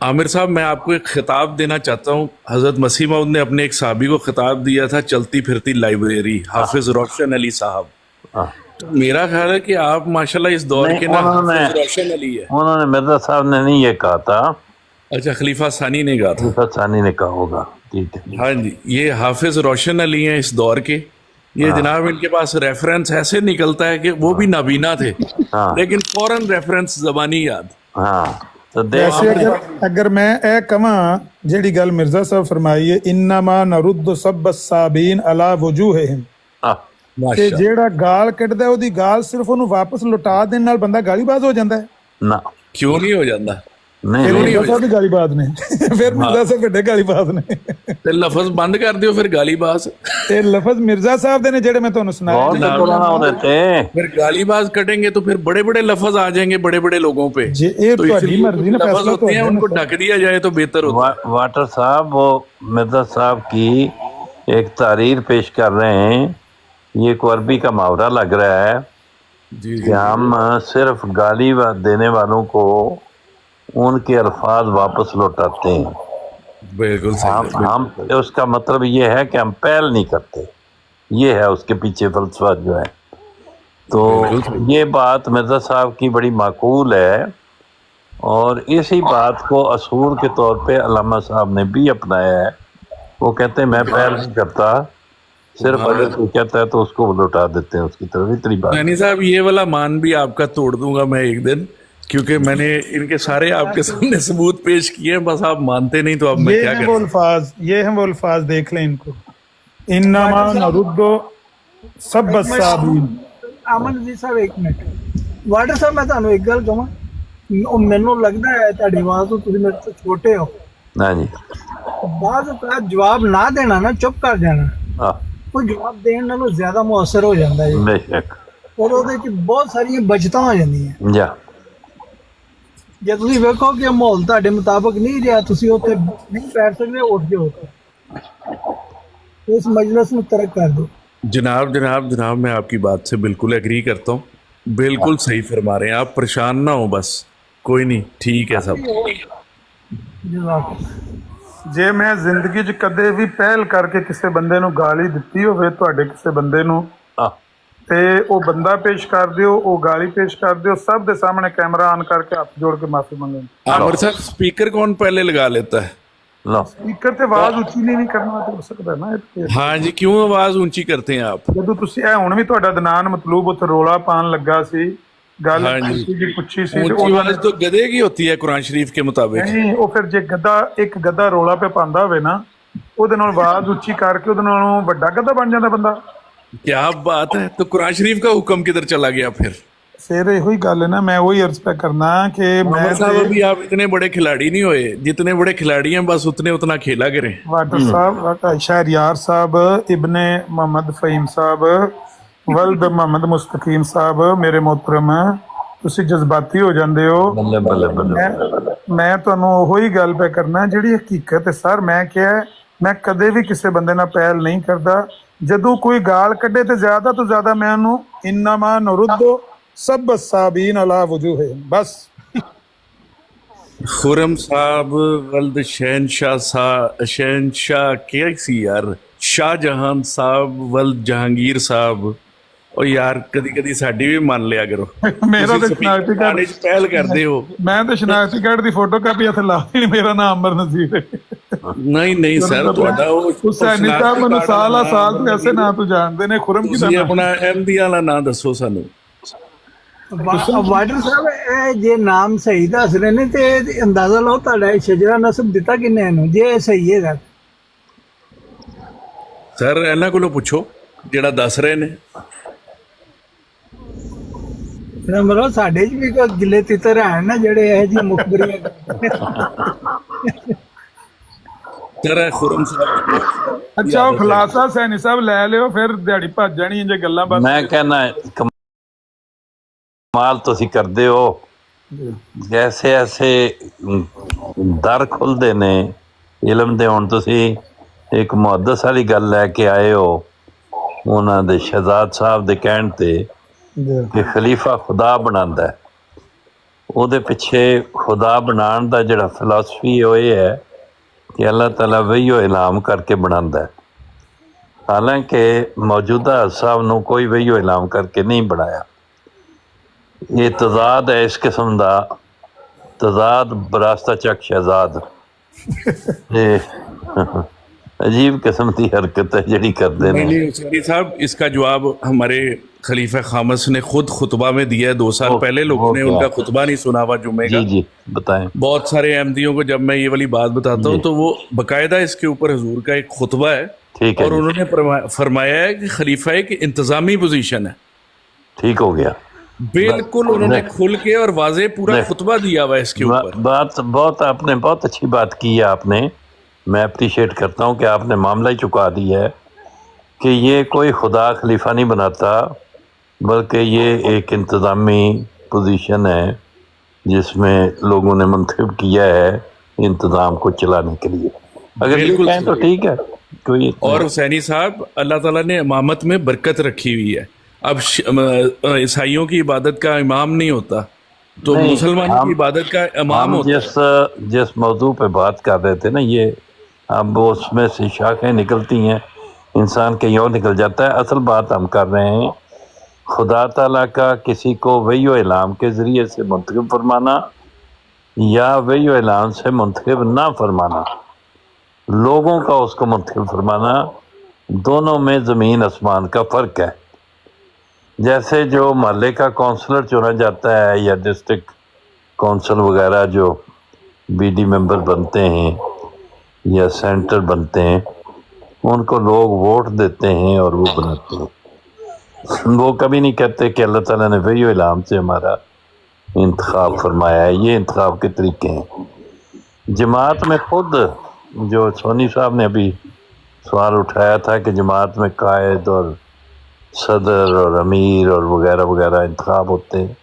عامر صاحب، میں آپ کو ایک خطاب دینا چاہتا ہوں۔ حضرت مسیح موعود نے اپنے ایک صحابی کو خطاب دیا تھا، چلتی پھرتی لائبریری، حافظ روشن علی صاحب۔ تو میرا خیال ہے کہ آپ ماشاءاللہ اس دور کے نا حافظ روشن علی ہے۔ انہوں نے مرزا صاحب نے نہیں یہ کہا تھا، اچھا، خلیفہ ثانی نے کہا تھا۔ خلیفہ ثانی نے کہا ہوگا، ٹھیک ہے۔ ہاں جی، یہ حافظ روشن علی ہیں اس دور کے۔ یہ جناب ان کے پاس ریفرنس ایسے نکلتا ہے کہ وہ بھی نابینا تھے لیکن فوراً ریفرنس زبانی یاد۔ ہاں تو ویسے اگر میں اے کہاں جیڑی گل مرزا صاحب فرمائی ہے انما نرد سب الصابین علی وجوہہم، کہ جیڑا گال کڈدا ہے ਉਹਦੀ گال صرف ਉਹਨੂੰ واپس لوٹا ਦੇਣ ਨਾਲ ਬੰਦਾ ਗਾਲੀ ਬਾਜ਼ ਹੋ ਜਾਂਦਾ ਹੈ۔ ਨਾ کیوں نہیں ہو جاتا؟ نہیں مرزا صاحب بھی گالی باز نے، پھر مرزا صاحب ਵੱਡੇ گالی باز نے۔ تے لفظ بند کر دیو پھر گالی باز، ਤੇ لفظ مرزا صاحب ਦੇ ਨੇ ਜਿਹੜੇ ਮੈਂ ਤੁਹਾਨੂੰ ਸੁਣਾਏ۔ بہت پرانا ہو دیتے پھر گالی باز کٹیں گے تو پھر بڑے بڑے لفظ آ جائیں گے بڑے بڑے لوگوں پہ، جی یہ تو اس تہاڈی لیے مرضی نا، لفظ فیصلہ ہوتے ہیں ان کو ڈھک دیا جائے تو بہتر ہوتا ہے۔ واٹر صاحب وہ مرزا صاحب کی ایک تحریر پیش کر رہے ہیں، یہ ایک عربی کا محاورہ لگ رہا ہے کہ ہم صرف گالی دینے والوں کو ان کے الفاظ واپس لوٹاتے ہیں۔ بالکل صحیح۔ ہم اس کا مطلب یہ ہے کہ ہم پہل نہیں کرتے، یہ ہے اس کے پیچھے فلسفہ جو ہے۔ تو یہ بات مرزا صاحب کی بڑی معقول ہے، اور اسی بات کو اصول کے طور پہ علامہ صاحب نے بھی اپنایا ہے۔ وہ کہتے ہیں میں پہل نہیں کرتا، صرف اگر کوئی کہتا ہے تو اس کو لوٹا دیتے ہیں اس کی طرف، اتنی بات۔ یعنی صاحب یہ والا مان بھی آپ کا توڑ دوں گا میں ایک دن क्योंकि मैंने इनके सारे आपके सामने सबूत पेश किए हैं, बस आप मानते नहीं तो अब मैं ये क्या हैं वो करूं। अल्फाज, ये हैं वो अल्फाज, देख लें इनको। इन्नमा नरुद्दो सब साबीन। ਅਮਨ ਜੀ ਸਾਹਿਬ ਇੱਕ ਮਿੰਟ, ਵਾਟਰ ਸਾਹਿਬ ਮੈਂ ਤੁਹਾਨੂੰ ਇੱਕ ਗੱਲ ਕਹਾਂ, ਉਹ ਮੈਨੂੰ ਲੱਗਦਾ ਹੈ ਤੁਹਾਡੀ ਆਵਾਜ਼ ਤੋਂ ਤੁਸੀਂ ਮੇਰੇ ਤੋਂ ਛੋਟੇ ਹੋ, हाँ जी। ਬਾਅਦ ਔਕਾਤ ਜਵਾਬ ਨਾ ਦੇਣਾ ਨਾ, ਚੁੱਪ ਕਰ ਜਾਣਾ, हाँ ਉਹ ਜਵਾਬ ਦੇਣ ਨਾਲੋਂ ਜ਼ਿਆਦਾ ਮੁਅੱਸਰ ਹੋ ਜਾਂਦਾ ਹੈ बेशक। ਔਰ ਉਹਦੇ ਚ ਬਹੁਤ ਸਾਰੀਆਂ ਬਚਤਾਂ ਹੋ ਜਾਂਦੀਆਂ। जा ਜੇ ਤੁਸੀਂ ਵੇਖੋ ਕਿ ਮਾਹੌਲ ਤੁਹਾਡੇ ਮੁਤਾਬਕ ਨਹੀਂ ਰਿਹਾ, ਤੁਸੀਂ ਉੱਥੇ ਨਹੀਂ ਬੈਠ ਸਕਦੇ, ਉੱਠ ਜਾਓ, ਉਸ ਮਜਲਿਸ ਨੂੰ ਤਰਕ ਕਰ ਦਿਓ। जनाब जनाब जनाब, मैं आपकी बात से बिल्कुल एग्री करता हूँ, बिल्कुल सही फरमा रहे हैं आप, परेशान ना हो बस, कोई नहीं, ठीक है सब। ਜਜ਼ਾਕ ਜੇ ਮੈਂ ਜ਼ਿੰਦਗੀ 'ਚ ਕਦੇ ਵੀ ਪਹਿਲ ਕਰਕੇ ਕਿਸੇ ਬੰਦੇ ਨੂੰ ਗਾਲੀ ਦਿੱਤੀ ਹੋਵੇ, ਤੁਹਾਡੇ ਕਿਸੇ ਬੰਦੇ ਨੂੰ, हाँ ਤੇ ਉਹ ਬੰਦਾ ਪੇਸ਼ ਕਰ ਦਿਓ, ਉਹ ਗਾਲੀ ਪੇਸ਼ ਕਰ ਦਿਓ, ਸਭ ਦੇ ਸਾਹਮਣੇ ਕੈਮਰਾ ਆਨ ਕਰਕੇ ਹੱਥ ਜੋੜ ਕੇ ਮਾਫੀ ਮੰਗੋ। आमिर साहब, स्पीकर कौन पहले लगा लेता है? लो ਸਪੀਕਰ ਤੇ ਆਵਾਜ਼ ਉੱਚੀ ਨਹੀਂ ਕਰਨਾ ਤੇ ਹੋ ਸਕਦਾ ਨਾ ਇਹ ਤੇ। हाँ जी, क्यों आवाज ऊंची करते हैं आप? ਜਦੋਂ ਤੁਸੀਂ ਇਹ ਹੁਣ ਵੀ ਤੁਹਾਡਾ ਦਨਾਨ ਮਤਲੂਬ ਉੱਥੇ ਰੋਲਾ ਪਾਣ ਲੱਗਾ ਸੀ, ਗੱਲ ਹਾਂਜੀ। ਕੀਤੀ ਜੀ ਪੁੱਛੀ ਸੀ, ਤੇ ऊंची ਉਹਨਾਂ आवाज तो गधे की होती है कुरान शरीफ के मुताबिक। ਨਹੀਂ, ਉਹ ਫਿਰ ਜੇ ਗੱਦਾ ਇੱਕ ਗੱਦਾ ਰੋਲਾ ਪੇ ਪਾਉਂਦਾ ਹੋਵੇ ਨਾ, ਉਹਦੇ ਨਾਲ ਆਵਾਜ਼ ਉੱਚੀ ਕਰਕੇ ਉਹਦੇ ਨਾਲੋਂ ਵੱਡਾ ਗੱਦਾ ਬਣ ਜਾਂਦਾ ਬੰਦਾ। क्या बात है, तो कुरान शरीफ का हुक्म किधर चला गया फिर? ਫਿਰ ਇਹੋ ਹੀ ਗੱਲ ਹੈ ਨਾ, ਮੈਂ ਉਹੀ अर्ज पे करना कि मैं आमिर साहब, अभी आप इतने बड़े खिलाड़ी नहीं हुए, जितने बड़े खिलाड़ी हैं बस उतने उतना खेला करें। वाटर साहब, शहरयार साहब, इब्ने मोहम्मद फहीम साहब, वल्द मोहम्मद मुस्तकीम साहब, मेरे मोहतरम, ਤੁਸੀਂ ਜਜ਼ਬਾਤੀ ਹੋ ਜਾਂਦੇ ਹੋ। बल्ले बल्ले बल्ले। ਮੈਂ ਤੁਹਾਨੂੰ ਉਹੀ ਗੱਲ ਪੈ ਕਰਨਾ ਜਿਹੜੀ ਹਕੀਕਤ ਹੈ ਸਰ। ਮੈਂ ਕਿਹਾ ਮੈਂ ਕਦੇ ਵੀ ਕਿਸੇ ਬੰਦੇ ਨਾਲ ਪਹਿਲ ਨਹੀਂ ਕਰਦਾ, ਜਦੋਂ ਕੋਈ ਗਾਲ ਕੱਢੇ ਤੇ ਜ਼ਿਆਦਾ ਤੋਂ ਜ਼ਿਆਦਾ ਮੈਂ ਉਹਨੂੰ ਇਨਮਾ ਨਰੁੱਦੋ ਸਬ ਸਾਬੀਨ ਅਲਾ ਵਜੂਹ, ਬਸ। खुरम साहब वल्द शहनशाह क्या सी यार, शाहजहान साहब वल्द जहांगीर साहब। और यार कदी कदी साडी भी मान लिया करो, ਮੇਰਾ ਤੇ ਤੁਸੀਂ ਸ਼ਨਾਖਤੀ ਗਾਣੇ 'ਚ ਪਹਿਲ ਕਰਦੇ ਹੋ। ਮੈਂ ਤੇ ਸ਼ਨਾਖਤੀ ਕਾਰਡ ਦੀ ਫੋਟੋ ਕਾਪੀ ਇੱਥੇ ਲਾ ਦੇਣੀ, ਮੇਰਾ ਨਾਮ ਅਮਰ ਨਜ਼ੀਰ ਹੈ। ਨਹੀਂ ਨਹੀਂ ਸਰ, ਤੁਹਾਡਾ ਉਹ ਹੁਸੈਨੀ ਸਾਹਿਬ ਮੈਨੂੰ ਸਾਲਾ ਸਾਲ ਤੋਂ ਐਸੇ ਨਾਂ ਤੋਂ ਜਾਣਦੇ ਨੇ। ਖੁਰਮ ਕੀ ਤੁਸੀਂ ਦਾ ਆਪਣਾ ਐਮਡੀ ਵਾਲਾ ਨਾਂ ਦੱਸੋ ਸਾਨੂੰ। ਵਾਟਰ ਸਾਹਿਬ, ਇਹ ਜੇ ਨਾਮ ਸਹੀ ਦੱਸ ਰਹੇ ਨੇ ਤੇ ਇਹ ਅੰਦਾਜ਼ਾ ਲਾਓ ਤੁਹਾਡਾ ਇਹ ਸ਼ਜਰਾ ਨਸਬ ਦਿੱਤਾ ਕਿੰਨੇ ਇਹਨੂੰ, ਜੇ ਇਹ ਸਹੀ ਹੈਗਾ। ਸਰ ਇਹਨਾਂ ਕੋਲੋਂ ਪੁੱਛੋ ਜਿਹੜਾ ਦੱਸ ਰਹੇ ਨੇ। ਮਤਲਬ ਸਾਡੇ ਚ ਵੀ ਕੋਈ ਗਿੱਲੇ ਤਿੱਤਰ ਹੈ ਨਾ ਜਿਹੜੇ ਇਹ ਜੀ ਮੁਖਬਰੀਆਂ ਕਰਦੇ। ਸਰ ਇਹ ਖੁਰਮ ਸਾਹਿਬ, ਅੱਛਾ, ਉਹ ਖੁਲਾਸਾ ਸੈਣੀ ਸਾਹਿਬ ਲੈ ਲਿਓ, ਫਿਰ ਦਿਹਾੜੀ ਭੱਜ ਜਾਣੀ ਜੇ ਗੱਲਾਂ ਬਾਤ। मैं कहना कमाल तुसी करदे हो, जैसे ऐसे दर खुलदे ने इलम दे। हुण तुसी एक मुहद्दस वाली गल लैके आए हो, उन्हां दे शहजाद साहब दे कहण ते कि खलीफा खुदा बनांदा है, ਉਹਦੇ ਪਿੱਛੇ खुदा बनाण दा जिहड़ा फिलासफी है वो ये है कि अल्लाह ताला वही इलाम करके बनांदा है। हालांकि मौजूदा साहब ਨੂੰ कोई वही इलाम करके नहीं बनाया। ये तजाद है इस किस्म का, तजाद बरास्ता चक शहजाद। ये अजीब किस्म की हरकत है जी करते हैं। नहीं हुसैनी साहब, इसका जवाब हमारे खलीफा खामस ने खुद खुतबा में दिया है 2 साल पहले। लोगों ने उनका खुतबा नहीं सुना हुआ जुम्मे का। जी जी बताएं। बहुत सारे अहमदियों को जब मैं ये वाली बात बताता हूँ तो वो बाकायदा इसके ऊपर हुजूर का एक खुतबा है, ठीक है और जी। उन्होंने फरमाया है कि खलीफा एक इंतजामी पोजीशन है। ठीक हो गया, बिल्कुल उन्होंने खुल के और वाजे पूरा खुतबा दिया हुआ है इसके ऊपर। बात बहुत आपने बहुत अच्छी बात की है आपने। मैं अप्रिशिएट करता हूँ कि आपने मामला ही चुका दिया है कि ये कोई खुदा खलीफा नहीं बनाता, बल्कि ये एक इंतज़ामी पोजीशन है जिसमें लोगों ने मुंतखब किया है इंतज़ाम को चलाने के लिए। अगर ये कहें तो ठीक है कोई। और हुसैनी साहब, अल्लाह ताला ने इमामत में बरकत रखी हुई है। अब ईसाइयों की इबादत का इमाम नहीं होता तो मुसलमानों की इबादत का इमाम होता। जिस मौजू पे बात कर रहे थे ना, ये अब उसमें से शाखें निकलती हैं, इंसान के यूँ निकल जाता है। असल बात हम कर रहे हैं खुदा ताला का किसी को वही इलाम के ज़रिए से मुंतखब फरमाना या वही इलाम से मुंतखब ना फरमाना, लोगों का उसको मुंतखब फरमाना, दोनों में ज़मीन आसमान का फ़र्क है। जैसे जो महल्ले का काउंसलर चुना जाता है या डिस्ट्रिक्ट کونسل وغیرہ جو BD ممبر بنتے ہیں یا سینٹر بنتے ہیں ان کو لوگ ووٹ دیتے ہیں اور وہ بناتے ہیں. وہ کبھی نہیں کہتے کہ اللہ تعالیٰ نے وحی و الہام سے ہمارا انتخاب فرمایا ہے. یہ انتخاب کے طریقے ہیں. جماعت میں خود جو سونی صاحب نے ابھی سوال اٹھایا تھا کہ جماعت میں قائد اور صدر اور امیر اور وغیرہ وغیرہ انتخاب ہوتے ہیں،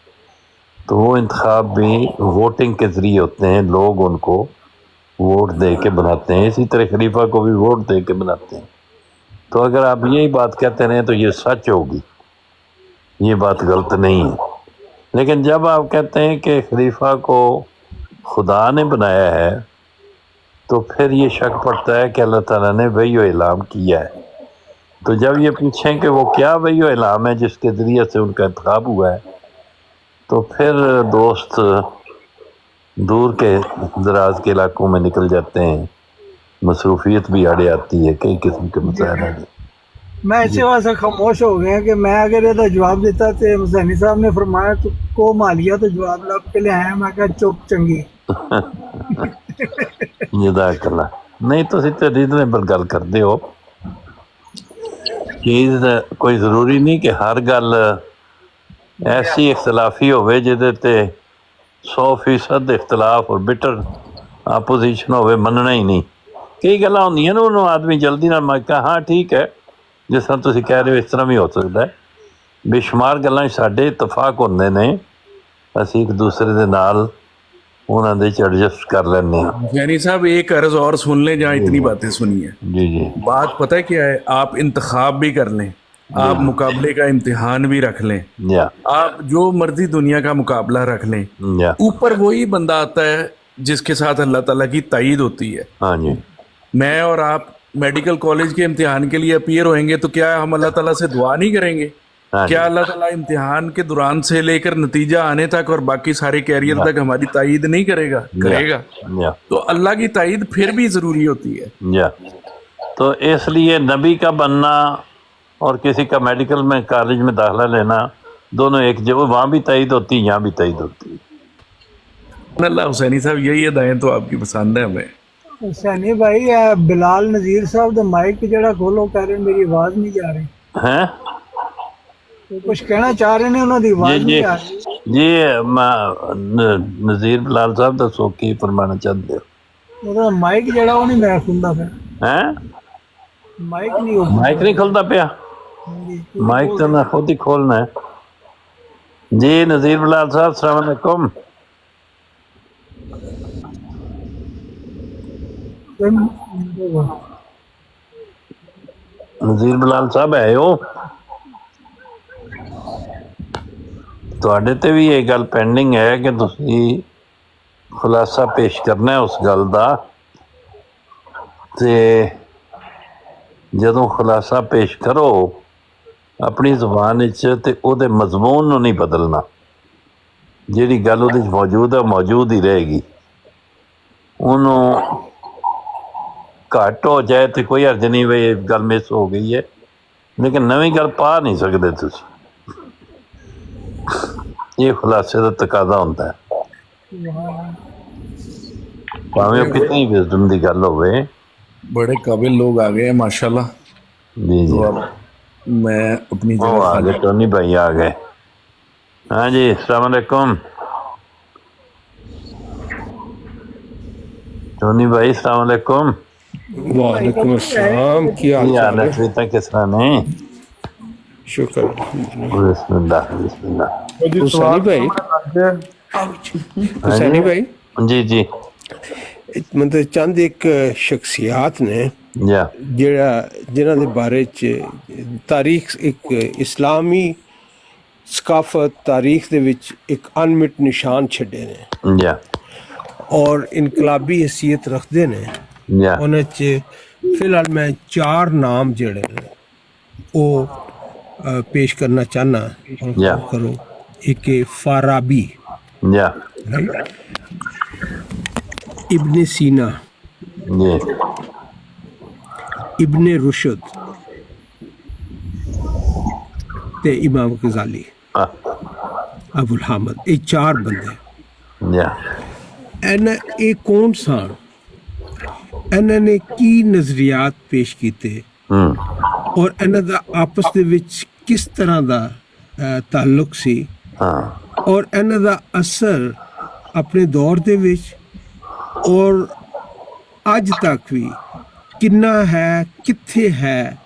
تو وہ انتخاب بھی ووٹنگ کے ذریعے ہوتے ہیں. لوگ ان کو ووٹ دے کے بناتے ہیں. اسی طرح خلیفہ کو بھی ووٹ دے کے بناتے ہیں. تو اگر آپ یہی بات کہتے رہیں تو یہ سچ ہوگی، یہ بات غلط نہیں ہے. لیکن جب آپ کہتے ہیں کہ خلیفہ کو خدا نے بنایا ہے تو پھر یہ شک پڑتا ہے کہ اللہ تعالیٰ نے وحی و الہام کیا ہے. تو جب یہ پوچھیں کہ وہ کیا وحی و الہام ہے جس کے ذریعے سے ان کا انتخاب ہوا ہے، تو پھر دوست دور کے دراز کے علاقوں میں نکل جاتے ہیں. مصروفیت بھی آڑے آتی ہے، کئی قسم کے مسائل آ جاتے. میں اسی واسطے خاموش ہو گیا کہ میں اگر یہ جواب دیتا تو حسینی صاحب نے فرمایا تو کو مالیا تو جواب لب کے لیے آیا. میں کہا چپ چنگی. جزاک اللہ. نہیں تسی تے ریزنیبل گل کردے ہو. چیز کوئی ضروری نہیں کہ ہر گل ایسی اختلافی ہوئے جہدے تے 100% اختلاف اور بٹر اپوزیشن ہوئے مننا ہی نہیں. کئی گلاں ہوندیاں نا انہوں آدمی جلدی نہ میں کہا ہاں ٹھیک ہے جس طرح تسی کہہ رہے ہو اس طرح بھی ہو سکتا ہے. بے شمار گلاں ساڈے اتفاق ہوندے نے، اسی ایک دوسرے دے نال انہاں دے ایڈجسٹ کر لینے ہیں. یعنی صاحب ایک عرض اور سن لیں جہاں اتنی باتیں سنی ہیں. جی جی بات پتہ ہے کیا ہے؟ آپ انتخاب بھی کر لیں، آپ مقابلے کا امتحان بھی رکھ لیں، یا آپ جو مرضی دنیا کا مقابلہ رکھ لیں، یا اوپر وہی بندہ آتا ہے جس کے ساتھ اللہ تعالیٰ کی تائید ہوتی ہے. ہاں جی میں اور آپ میڈیکل کالج کے امتحان کے لیے اپیئر ہوئیں گے تو کیا ہم اللہ تعالیٰ سے دعا نہیں کریں گے؟ ہاں کیا اللہ تعالیٰ امتحان کے دوران سے لے کر نتیجہ آنے تک اور باقی سارے کیریئر تک ہماری تائید نہیں کرے گا؟ کرے گا. یا تو اللہ کی تائید پھر بھی ضروری ہوتی ہے. یا تو اس لیے نبی کا بننا اور کسی کا میڈیکل میں کالج میں داخلہ لینا دونوں ایک جگہ، وہاں بھی تائید ہوتی ہے، یہاں بھی تائید ہوتی ہے. اللہ حسینی صاحب یہی ادائیں تو آپ کی پسند ہے ہمیں. حسینی بھائی بلال نذیر صاحب دا مائک جڑا کھولو کہہ رہے میری آواز نہیں جا رہی. ہیں وہ کچھ کہنا چاہ رہے ہیں انہوں دی آواز جی نہیں آ رہی. جی نذیر بلال صاحب دسو کی فرمانا چاہتے ہو؟ وہ مائک جڑا وہ نہیں میں سنتا پھر ہیں مائک نہیں ہو مائک نہیں کھلتا پیا؟ مائک تو میں خود ہی کھولنا ہے. جی نذیر بلال صاحب السلام علیکم. نذیر بلال صاحب ہے ہو؟ تواڈے تے بھی یہ گل پینڈنگ ہے کہ تسی خلاصہ پیش کرنا ہے اس گل دا، تے جدوں خلاصہ پیش کرو اپنی زبان وچ تے او دے مضمون نو نہیں بدلنا. جیڑی گل وہ موجود ہے موجود ہی رہے گی. انہوں گھٹ ہو جائے تو کوئی حرج نہیں بھائی یہ گل مس ہو گئی ہے، لیکن نویں گل پا نہیں سکتے تسی. یہ خلاصے کا تقاضا ہوتا ہے، پاویں وہ کتنی وزڈم دی گل ہوئے. بڑے قابل لوگ آ گئے ہیں ماشاءاللہ. جی جی تو اب میں اپنی وہ جگہ آ گئے، ٹونی بھائی آ گئے. ہاں جی السلام علیکم ٹونی بھائی. السلام علیکم. وعلیکم السلام. کیا حال ہے؟ سویتا کس طرح نے؟ شکر. بسم اللہ بسم اللہ. حسینی بھائی حسینی بھائی جی جی مطلب چند ایک شخصیات نے جا جنہوں کے بارے تاریخ ایک اسلامی ثقافت تاریخ دے وچ ایک انمٹ نشان چھڈے نے جا اور انقلابی حیثیت رکھتے ہیں. جا انہیں فی الحال میں 4 نام جڑے ہیں وہ پیش کرنا چاہنا یا کرو. ایک فارابی، جا ابن سینا، جی ابن رشد تے امام غزالی، ابو الحامد. یہ 4 بندے ਇਹ ਕੌਣ ਸਨ, ਇਹਨਾਂ ਨੇ ਕੀ ਨਜ਼ਰੀਆਤ ਪੇਸ਼ ਕੀਤੇ ਔਰ ਇਹਨਾਂ ਦਾ ਆਪਸ ਦੇ ਵਿੱਚ ਕਿਸ ਤਰ੍ਹਾਂ ਦਾ ਤਾਲੁਕ ਸੀ ਔਰ ਇਹਨਾਂ ਦਾ ਅਸਰ ਆਪਣੇ ਦੌਰ ਦੇ ਵਿੱਚ ਔਰ ਅੱਜ ਤੱਕ ਵੀ ਕਿੰਨਾ ਹੈ, ਕਿੱਥੇ ਹੈ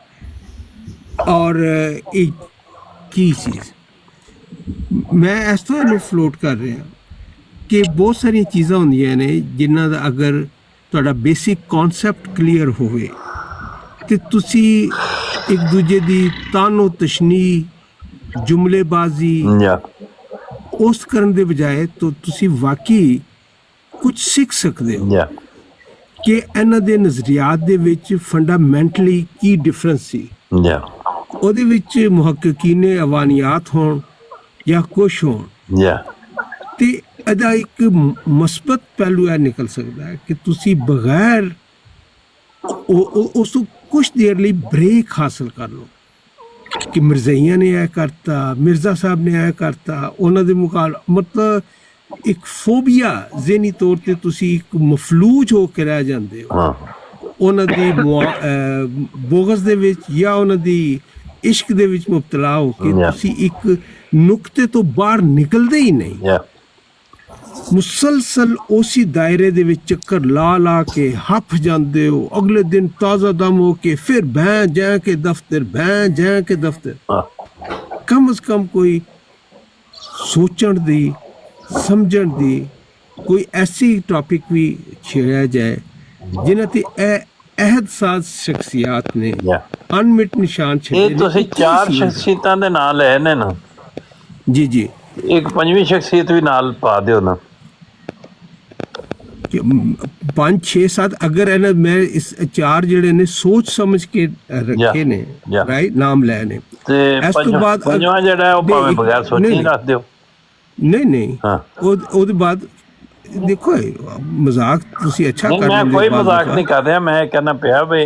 ਔਰ ਇਹ ਕੀ ਚੀਜ਼। ਮੈਂ ਇਸ ਤਰ੍ਹਾਂ ਨੂੰ ਫਲੋਟ ਕਰ ਰਿਹਾ ਕਿ ਬਹੁਤ ਸਾਰੀਆਂ ਚੀਜ਼ਾਂ ਹੁੰਦੀਆਂ ਨੇ ਜਿਨ੍ਹਾਂ ਦਾ ਅਗਰ ਤੁਹਾਡਾ ਬੇਸਿਕ ਕਨਸੈਪਟ ਕਲੀਅਰ ਹੋਵੇ ਤੇ ਤੁਸੀਂ ਇੱਕ ਦੂਜੇ ਦੀ ਤਾਨੋ ਤਸ਼ਨੀ, ਜੁਮਲੇਬਾਜ਼ੀ ਉਸ ਕਰਨ ਦੇ ਬਜਾਏ ਤਾਂ ਤੁਸੀਂ ਵਾਕਈ ਕੁਝ ਸਿੱਖ ਸਕਦੇ ਹੋ ਕਿ ਇਹਨਾਂ ਦੇ ਨਜ਼ਰੀਆਤ ਦੇ ਵਿੱਚ ਫੰਡਾਮੈਂਟਲੀ ਕੀ ਡਿਫਰੈਂਸ ਸੀ। ਉਹਦੇ ਵਿੱਚ ਮੁਹੱਕਿਕੀਨ ਅਵਾਨੀਆਤ ਹੋਣ ਜਾਂ ਕੁਛ ਹੋਣ ਤੇ ਇਹਦਾ ਇੱਕ ਮਸਬਤ ਪਹਿਲੂ ਇਹ ਨਿਕਲ ਸਕਦਾ ਹੈ ਕਿ ਤੁਸੀਂ ਬਗੈਰ ਉਸ ਤੋਂ ਕੁਛ ਦੇਰ ਲਈ ਬ੍ਰੇਕ ਹਾਸਲ ਕਰ ਲਓ ਕਿ ਮਿਰਜ਼ਈਆਂ ਨੇ ਇਹ ਕਰਤਾ, ਮਿਰਜ਼ਾ ਸਾਹਿਬ ਨੇ ਇਹ ਕਰਤਾ, ਉਹਨਾਂ ਦੇ ਮਤਲਬ ਇੱਕ ਫੋਬੀਆ ਜ਼ਿਹਨੀ ਤੌਰ ਤੇ ਤੁਸੀਂ ਇੱਕ ਮਫਲੂਜ ਹੋ ਕੇ ਰਹਿ ਜਾਂਦੇ ਹੋ ਉਹਨਾਂ ਦੀ ਬੋਗਸ ਦੇ ਵਿੱਚ ਜਾਂ ਉਹਨਾਂ ਦੀ ਇਸ਼ਕ ਦੇ ਵਿੱਚ ਮੁਬਤਲਾ ਹੋ ਕੇ ਤੁਸੀਂ ਇੱਕ ਨੁਕਤੇ ਤੋਂ ਬਾਹਰ ਨਿਕਲਦੇ ਹੀ ਨਹੀਂ। ਮੁਸਲਸਲ ਉਸੇ ਦਾਇਰੇ ਦੇ ਵਿੱਚ ਚੱਕਰ ਲਾ ਕੇ ਹੱਫ ਜਾਂਦੇ ਹੋ, ਅਗਲੇ ਦਿਨ ਤਾਜ਼ਾ ਦਮ ਹੋ ਕੇ ਫਿਰ ਭੈਂ ਜਾ ਕੇ ਦਫ਼ਤਰ। ਕਮ ਅਜ਼ ਕਮ ਕੋਈ ਸੋਚਣ ਦੀ, ਸਮਝਣ ਦੀ ਕੋਈ ਐਸੀ ਟੌਪਿਕ ਵੀ ਛੇੜਿਆ ਜਾਏ ਜਿਨ੍ਹਾਂ ਤੇ ਅਹਿਦਸਾਜ਼ ਸ਼ਖਸੀਅਤ ਨੇ ਅਨਮਿਟ ਨਿਸ਼ਾਨ ਛੱਡੇ। ਇਹ ਤੁਸੀਂ 4 ਸ਼ਖਸੀਅਤਾਂ ਦੇ ਨਾਂ ਲਏ ਨੇ ਨਾ ਜੀ ਇੱਕ 5ਵੀਂ ਸ਼ਖਸੀਅਤ ਵੀ ਨਾਲ ਪਾ ਦਿਓ ਨਾ। 5 6 7 ਅਗਰ ਇਹਨਾਂ ਮੈਂ ਇਸ 4 ਜਿਹੜੇ ਨੇ ਸੋਚ ਸਮਝ ਕੇ ਰੱਖੇ ਨੇ ਰਾਈਟ ਨਾਮ ਲਏ ਨੇ ਤੇ ਇਸ ਤੋਂ ਬਾਅਦ ਪੰਜਵਾਂ ਜਿਹੜਾ ਉਹ ਭਾਵੇਂ ਬਗੈਰ ਸੋਚੇ ਰੱਖ ਦਿਓ। ਨਹੀਂ ਉਹਦੇ ਬਾਅਦ ਦੇਖੋ ਮਜ਼ਾਕ ਤੁਸੀਂ ਅੱਛਾ ਕਰ ਰਹੇ ਹੋ। ਮੈਂ ਕੋਈ ਮਜ਼ਾਕ ਨਹੀਂ ਕਰ ਰਿਹਾ, ਮੈਂ ਕਹਿਣਾ ਪਿਆ ਵੀ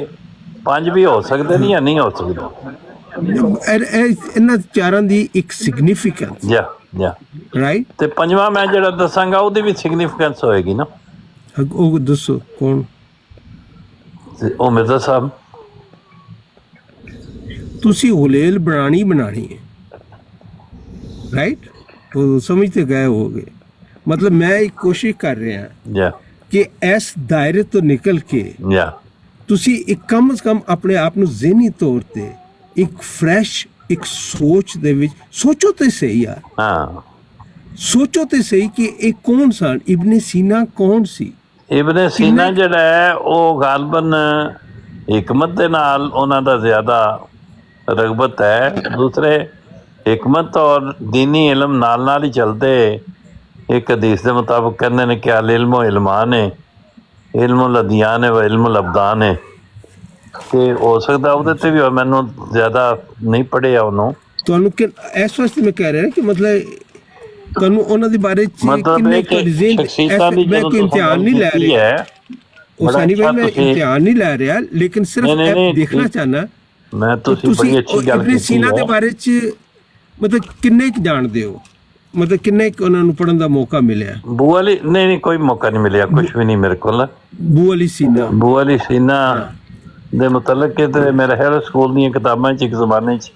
5 ਵੀ ਹੋ ਸਕਦੇ ਨੇ ਜਾਂ ਨਹੀਂ ਹੋ ਸਕਦੇ। ਇਹਨਾਂ ਚਾਰਾਂ ਦੀ ਇੱਕ ਸਿਗਨੀਫੀਕੈਂਸ ਰਾਈਟ ਤੇ ਪੰਜਵਾਂ ਮੈਂ ਜਿਹੜਾ ਦੱਸਾਂਗਾ ਉਹਦੀ ਵੀ ਸਿਗਨੀਫੀਕੈਂਸ ਹੋਏਗੀ ਨਾ। ਉਹ ਦੱਸੋ ਕੌਣ? ਉਹ ਮਿਰਜ਼ਾ ਸਾਹਿਬ। ਤੁਸੀਂ ਹੁਲੇਲ ਬਣਾਣੀ ਹੈ ਰਾਈਟ, ਉਹ ਸਮਝ ਤੇ ਗਏ ਹੋਗੇ। ਮਤਲਬ ਮੈਂ ਇੱਕ ਕੋਸ਼ਿਸ਼ ਕਰ ਰਿਹਾ ਕਿ ਇਸ ਦਾਇਰੇ ਤੋਂ ਨਿਕਲ ਕੇ ਤੁਸੀਂ ਇੱਕ ਕਮ ਸੇ ਕਮ ਆਪਣੇ ਆਪ ਨੂੰ ਜ਼ਿਹਨੀ ਤੌਰ ਤੇ ਇੱਕ ਫਰੈਸ਼ ਇੱਕ ਸੋਚ ਦੇ ਵਿੱਚ ਸੋਚੋ ਤੇ ਸਹੀ ਯਾਰ, ਸੋਚੋ ਤੇ ਸਹੀ ਕਿ ਇਹ ਕੌਣ ਸਨ। ਇਬਨ ਸੀਨਾ ਕੌਣ ਸੀ? ਇਬਨ ਸੀਨਾ ਜਿਹੜਾ ਹੈ ਉਹ ਗਾਲਬਨ ਹਕਮਤ ਦੇ ਨਾਲ ਉਹਨਾਂ ਦਾ ਜ਼ਿਆਦਾ ਰਗਬਤ ਹੈ। ਦੂਸਰੇ ਹਕਮਤ ਔਰ ਦੀਨੀ ਇਲਮ ਨਾਲ ਹੀ ਚਲਦੇ। ਇੱਕ ਹਦੀਸ ਦੇ ਮੁਤਾਬਕ ਕਹਿੰਦੇ ਨੇ ਕਿ ਅਲ ਇਲਮੋ ਇਲਮਾਨ ਹੈ, ਇਲਮੁ ਲਦੀਆਨ ਹੈ ਵ ਇਲਮੁ ਲਬਦਾਨ ਹੈ। ਤੇ ਹੋ ਸਕਦਾ ਉਹਦੇ ਤੇ ਵੀ ਮੈਨੂੰ ਜ਼ਿਆਦਾ ਨਹੀਂ ਪੜ੍ਹਿਆ ਉਹਨੂੰ। ਤੁਹਾਨੂੰ ਕਿ ਇਸ ਵਾਸਤੇ ਮੈਂ ਕਹਿ ਰਿਹਾ ਕਿ ਮਤਲਬ ਤੁਹਾਨੂੰ ਉਹਨਾਂ ਦੇ ਬਾਰੇ ਕਿੰਨੇ ਮੈਂ ਕੋਈ ਇਮਤਿਹਾਨ ਨਹੀਂ ਲੈ ਰਿਹਾ ਉਸਾਨੀ ਭਾਈ, ਮੈਂ ਇਮਤਿਹਾਨ ਨਹੀਂ ਲੈ ਰਿਹਾ ਲੇਕਿਨ ਸਿਰਫ ਇਹ ਦੇਖਣਾ ਚਾਹਨਾ ਮੈਂ ਤੁਸੀਂ ਬੜੀ ਅੱਛੀ ਗੱਲ ਕੀਤੀ। ਸੀਨਾ ਦੇ ਬਾਰੇ ਚ ਮਤਲਬ ਕਿੰਨੇ ਕੁ ਜਾਣਦੇ ਹੋ, ਮਤਲਬ ਕਿੰਨੇ ਕੁ ਉਹਨਾਂ ਨੂੰ ਪੜ੍ਹਨ ਦਾ ਮੌਕਾ ਮਿਲਿਆ? ਬੂ ਅਲੀ ਨਹੀਂ ਕੋਈ ਮੌਕਾ ਨਹੀਂ ਮਿਲਿਆ, ਕੁਛ ਵੀ ਨਹੀਂ ਮੇਰੇ ਕੋਲ। ਬੂ ਅਲੀ ਸੀਨਾ ਦੇ ਮੁਤਲਕ ਤੇ ਮੇਰੇ ਖਿਆਲ ਸਕੂਲ ਦੀਆਂ ਕਿਤਾਬਾਂ 'ਚ ਇੱਕ ਜ਼ਮਾਨੇ 'ਚ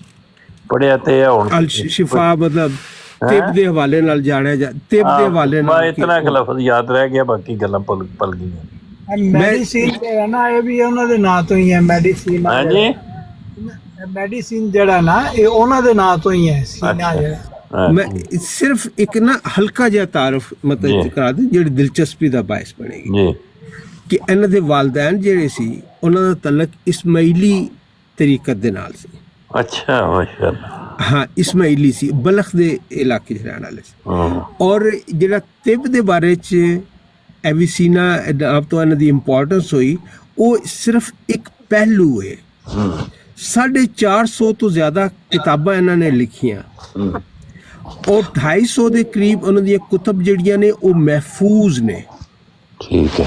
ਪੜ੍ਹਿਆ ਤੇ ਹੁਣ ਅਲ ਸ਼ਿਫਾ ਮਤਲਬ ਤਿਬ ਦੇ ਹਵਾਲੇ ਨਾਲ ਜਾਣਿਆ ਜਾ ਤਿਬ ਦੇ ਹਵਾਲੇ ਨਾਲ ਇਤਨਾ ਕੁ ਲਫ਼ਜ਼ ਯਾਦ ਰਹਿ ਗਿਆ, ਬਾਕੀ ਗੱਲਾਂ ਭੁੱਲ ਗਈਆਂ। ਮੈਡੀਸਿਨ ਜਿਹੜਾ ਨਾ ਇਹ ਵੀ ਉਹਨਾਂ ਦੇ ਨਾਂ ਤੋਂ ਹੀ ਹੈ। ਮੈਡੀਸਿਨ ਹਾਂਜੀ ਮੈਡੀਸਿਨ ਜਿਹੜਾ ਨਾ ਇਹ ਉਹਨਾਂ ਦੇ ਨਾਂ ਤੋਂ ਹੀ ਹੈ। ਸੀਨਾ ਜਿਹੜਾ ਮੈਂ ਸਿਰਫ ਇੱਕ ਨਾ ਹਲਕਾ ਜਿਹਾ ਤਾਰਫ ਮਤਲਬ ਕਰਾ ਦੇ ਜਿਹੜੀ ਦਿਲਚਸਪੀ ਦਾ ਬਾਇਸ ਬਣੇਗੀ ਜੀ ਕਿ ਇਹਨਾਂ ਦੇ ਵਾਲਿदैन ਜਿਹੜੇ ਸੀ ਉਹਨਾਂ ਦਾ ਤਲਕ ਇਸਮਾਈਲੀ ਤਰੀਕਤ ਦੇ ਨਾਲ ਸੀ। ਅੱਛਾ ਮਾਸ਼ਾਅੱਲਾ। ਹਾਂ ਇਸਮਾਈਲੀ ਸੀ, ਬਲਖ ਦੇ ਇਲਾਕੇ 'ਚ ਰਹਿਣ ਵਾਲੇ ਸੀ। ਔਰ ਜਿਹੜਾ ਤਿਬ ਦੇ ਬਾਰੇ 'ਚ ਐਵੀਸੀਨਾ ਆਪ ਤੋਂ ਇਹਨਾਂ ਦੀ ਇੰਪੋਰਟੈਂਸ ਹੋਈ ਉਹ ਸਿਰਫ ਇੱਕ ਪਹਿਲੂ ਹੈ। 450 ਤੋਂ ਜ਼ਿਆਦਾ ਕਿਤਾਬਾਂ ਇਹਨਾਂ ਨੇ ਲਿਖੀਆਂ ਔਰ 250 ਦੇ ਕਰੀਬ ਉਹਨਾਂ ਦੀਆਂ ਕੁਤਬ ਜਿਹੜੀਆਂ ਨੇ ਉਹ ਮਹਿਫੂਜ਼ ਨੇ। ਠੀਕ ਹੈ।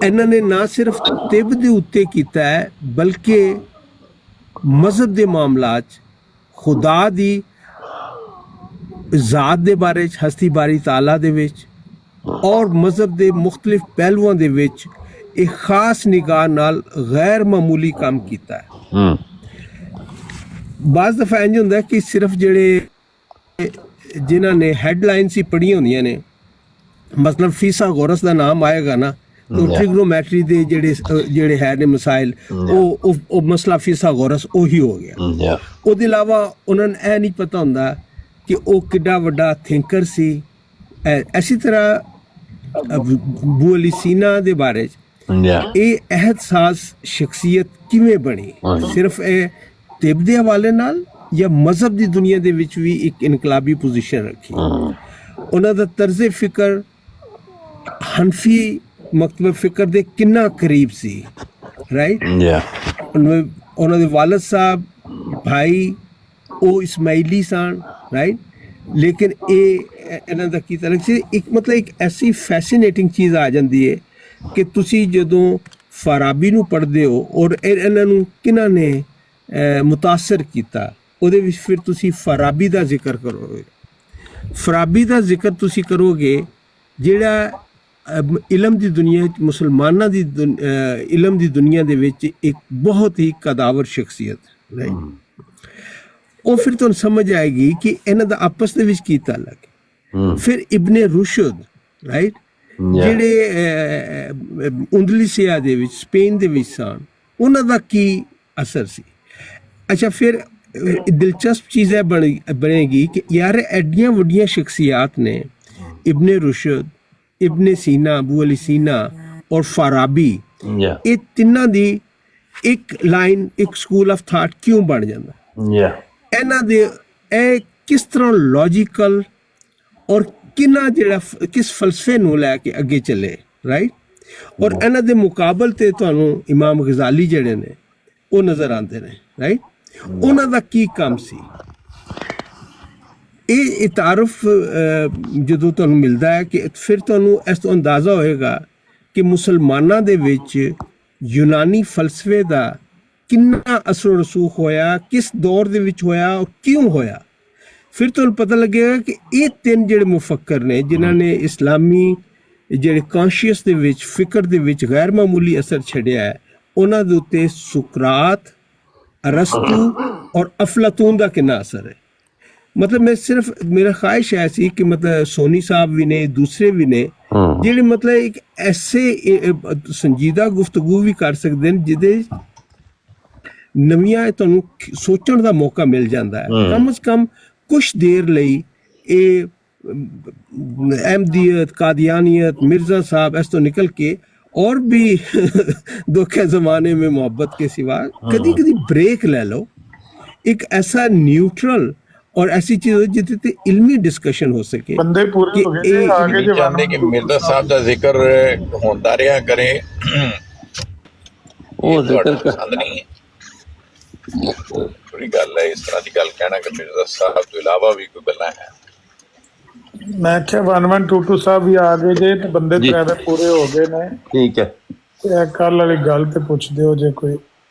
ਇਹਨਾਂ ਨੇ ਨਾ ਸਿਰਫ ਤਿਬ ਦੇ ਉੱਤੇ ਕੀਤਾ ਹੈ ਬਲਕਿ ਮਜ਼ਹਬ ਦੇ ਮਾਮਲਾਂ 'ਚ ਖੁਦਾ ਦੀ ਜ਼ਾਤ ਦੇ ਬਾਰੇ 'ਚ, ਹਸਤੀ ਬਾਰੀ ਤਾਲਾ ਦੇ ਵਿੱਚ ਔਰ ਮਜ਼ਹਬ ਦੇ ਮੁxtਲਿਫ ਪਹਿਲੂਆਂ ਦੇ ਵਿੱਚ ਇੱਕ ਖਾਸ ਨਿਗਾਹ ਨਾਲ ਗੈਰ ਮਾਮੂਲੀ ਕੰਮ ਕੀਤਾ ਹੈ। ਬਾਜ਼ ਦਫਾ ਇੰਝ ਹੁੰਦਾ ਕਿ ਸਿਰਫ ਜਿਹੜੇ ਜਿਨ੍ਹਾਂ ਨੇ ਹੈਡਲਾਈਨਸ ਹੀ ਪੜ੍ਹੀਆਂ ਹੁੰਦੀਆਂ ਨੇ, ਮਤਲਬ ਫੀਸਾਗੋਰਸ ਦਾ ਨਾਮ ਆਏਗਾ ਨਾ, तो ट्रिग्नोमेट्री ਦੇ ਜਿਹੜੇ ਹੈ ਨੇ ਮਸਾਇਲ, ਉਹ ਮਸਲਾ ਫੀਸਾਗੋਰਸ ਉਹੀ ਹੋ ਗਿਆ। ਉਹਦੇ ਇਲਾਵਾ ਉਹਨਾਂ ਨੂੰ ਇਹ ਨਹੀਂ ਪਤਾ ਹੁੰਦਾ ਕਿ ਉਹ ਕਿੱਡਾ ਵੱਡਾ ਥਿੰਕਰ ਸੀ। ਇਸੇ ਤਰ੍ਹਾਂ ਅਬੂ ਅਲੀ ਸੀਨਾ ਦੇ ਬਾਰੇ ਇਹ ਅਹਿਸਾਸ ਸ਼ਖਸੀਅਤ ਕਿਵੇਂ ਬਣੀ, ਸਿਰਫ ਇਹ ਤਿਬ ਦੇ ਹਵਾਲੇ ਨਾਲ ਜਾਂ ਮਜ਼ਹਬ ਦੀ ਦੁਨੀਆ ਦੇ ਵਿੱਚ ਵੀ ਇੱਕ ਇਨਕਲਾਬੀ ਪੋਜੀਸ਼ਨ ਰੱਖੀ। ਉਹਨਾਂ ਦਾ ਤਰਜ਼ ਫਿਕਰ ਹਨਫੀ ਮਕਤਬ ਫਿਕਰ ਦੇ ਕਿੰਨਾ ਕਰੀਬ ਸੀ, ਰਾਈਟ। ਉਹਨਾਂ ਦੇ ਵਾਲਦ ਸਾਹਿਬ ਭਾਈ ਉਹ ਇਸਮਾਈਲੀ ਸਨ, ਰਾਈਟ। ਲੇਕਿਨ ਇਹਨਾਂ ਦਾ ਕੀ ਤਲਕ ਸੀ, ਇੱਕ ਮਤਲਬ ਇੱਕ ਐਸੀ ਫੈਸੀਨੇਟਿੰਗ ਚੀਜ਼ ਆ ਜਾਂਦੀ ਹੈ ਕਿ ਤੁਸੀਂ ਜਦੋਂ ਫਾਰਾਬੀ ਨੂੰ ਪੜ੍ਹਦੇ ਹੋ ਔਰ ਇਹਨਾਂ ਨੂੰ ਕਿਹਨਾਂ ਨੇ ਮੁਤਾਸਰ ਕੀਤਾ, ਉਹਦੇ ਵਿੱਚ ਫਿਰ ਤੁਸੀਂ ਫਾਰਾਬੀ ਦਾ ਜ਼ਿਕਰ ਕਰੋਗੇ। ਫਾਰਾਬੀ ਦਾ ਜ਼ਿਕਰ ਤੁਸੀਂ ਕਰੋਗੇ ਜਿਹੜਾ ਇਲਮ ਦੀ ਦੁਨੀਆ ਵਿੱਚ, ਮੁਸਲਮਾਨਾਂ ਦੀ ਇਲਮ ਦੀ ਦੁਨੀਆ ਦੇ ਵਿੱਚ ਇੱਕ ਬਹੁਤ ਹੀ ਕਦਾਵਰ ਸ਼ਖਸੀਅਤ, ਰਾਈਟ। ਉਹ ਫਿਰ ਤੁਹਾਨੂੰ ਸਮਝ ਆਏਗੀ ਕਿ ਇਹਨਾਂ ਦਾ ਆਪਸ ਦੇ ਵਿੱਚ ਕੀ ਤਾਲੁਕ ਹੈ। ਫਿਰ ਇਬਨ ਰੁਸ਼ਦ, ਰਾਈਟ, ਜਿਹੜੇ ਉੰਦਲੀਸੀਆ ਦੇ ਵਿੱਚ, ਸਪੇਨ ਦੇ ਵਿੱਚ ਸਨ, ਉਹਨਾਂ ਦਾ ਕੀ ਅਸਰ ਸੀ। ਅੱਛਾ, ਫਿਰ ਦਿਲਚਸਪ ਚੀਜ਼ ਇਹ ਬਣੇਗੀ ਕਿ ਯਾਰ ਐਡੀਆਂ ਵੱਡੀਆਂ ਸ਼ਖਸੀਅਤ ਨੇ, ਇਬਨ ਰੁਸ਼ਦ, ਇਬਨ ਸੀਨਾ, ਅਬੂ ਅਲੀ ਸੀਨਾ ਔਰ ਫਾਰਾਬੀ, ਇਹ ਤਿੰਨਾਂ ਦੀ ਇੱਕ ਲਾਈਨ, ਇੱਕ ਸਕੂਲ ਆਫ ਥਾਟ ਕਿਉਂ ਬਣ ਜਾਂਦਾ। ਇਹਨਾਂ ਦੇ ਇਹ ਕਿਸ ਤਰ੍ਹਾਂ ਲੌਜੀਕਲ ਔਰ ਕਿਸ ਫਲਸਫੇ ਨੂੰ ਲੈ ਕੇ ਅੱਗੇ ਚੱਲੇ, ਰਾਈਟ। ਔਰ ਇਹਨਾਂ ਦੇ ਮੁਕਾਬਲ ਤੇ ਤੁਹਾਨੂੰ ਇਮਾਮ ਗਜ਼ਾਲੀ ਜਿਹੜੇ ਨੇ ਉਹ ਨਜ਼ਰ ਆਉਂਦੇ ਨੇ, ਰਾਈਟ। ਉਹਨਾਂ ਦਾ ਕੀ ਕੰਮ ਸੀ। ਇਹ ਤਾਰਫ ਜਦੋਂ ਤੁਹਾਨੂੰ ਮਿਲਦਾ ਹੈ ਕਿ ਫਿਰ ਤੁਹਾਨੂੰ ਇਸ ਤੋਂ ਅੰਦਾਜ਼ਾ ਹੋਏਗਾ ਕਿ ਮੁਸਲਮਾਨਾਂ ਦੇ ਵਿੱਚ ਯੂਨਾਨੀ ਫਲਸਫੇ ਦਾ ਕਿੰਨਾ ਅਸਰ ਰਸੂਖ ਹੋਇਆ, ਕਿਸ ਦੌਰ ਦੇ ਵਿੱਚ ਹੋਇਆ ਔਰ ਕਿਉਂ ਹੋਇਆ। ਫਿਰ ਤੁਹਾਨੂੰ ਪਤਾ ਲੱਗੇਗਾ ਕਿ ਇਹ ਤਿੰਨ ਜਿਹੜੇ ਮੁਫੱਕਰ ਨੇ ਜਿਨ੍ਹਾਂ ਨੇ ਇਸਲਾਮੀ ਜਿਹੜੇ ਕੌਂਸ਼ੀਅਸ ਦੇ ਵਿੱਚ, ਫਿਕਰ ਦੇ ਵਿੱਚ ਗੈਰ ਮਾਮੂਲੀ ਅਸਰ ਛੱਡਿਆ ਹੈ, ਉਹਨਾਂ ਦੇ ਉੱਤੇ ਸੁਕਰਾਤ, ਅਰਸਤੂ ਔਰ ਅਫਲਾਤੂਨ ਦਾ ਕਿੰਨਾ ਅਸਰ ਹੈ। ਮਤਲਬ ਮੈਂ ਸਿਰਫ ਮੇਰਾ ख्वाहिश ਹੈ ਸੀ ਕਿ ਮਤਲਬ ਸੋਨੀ ਸਾਹਿਬ ਵੀ ਨੇ, ਦੂਸਰੇ ਵੀ ਨੇ, ਜਿਹੜੇ ਮਤਲਬ ਇੱਕ ਐਸੇ ਸੰਜੀਦਾ ਗੁਫ਼ਤਗੂ ਵੀ ਕਰ ਸਕਦੇ ਨੇ ਜਿਹਦੇ ਨਵੀਆਂ ਤੁਹਾਨੂੰ ਸੋਚਣ ਦਾ ਮੌਕਾ ਮਿਲ ਜਾਂਦਾ ਹੈ। ਕਮ ਸੇ ਕਮ ਕੁਛ ਦੇਰ ਲਈ ਇਹ ਅਹਿਮਦੀਅਤ, ਕਾदियानियत, मिर्ज़ा साहब ऐसे तो निकल के और भी दुखे ज़माने में मोहब्बत के सिवा कभी कभी ब्रेक ले लो, एक ऐसा न्यूट्रल और ऐसी चीज हो जिससे ते इल्मी डिस्कशन हो सके। बंदे पूरे हो गए थे, आगे जो चाहते कि मिर्ज़ा साहब का जिक्र होता रहा करे, वो जिक्र पसंद नहीं है। थोड़ी गल है इस तरह की गल कहना कि मिर्ज़ा साहब तो इलावा भी कोई गल्लां है। मैं क्या 1122 ਸਾਹਿਬ ਵੀ ਆ ਗਏ ਜੇ ਤੇ ਬੰਦੇ ਤੇਰੇ ਪੂਰੇ ਹੋ ਗਏ ਨੇ, ਠੀਕ ਹੈ। ਤੇ ਕੱਲ ਵਾਲੀ ਗੱਲ ਤੇ ਪੁੱਛਦੇ ਹੋ ਜੇ ਕੋਈ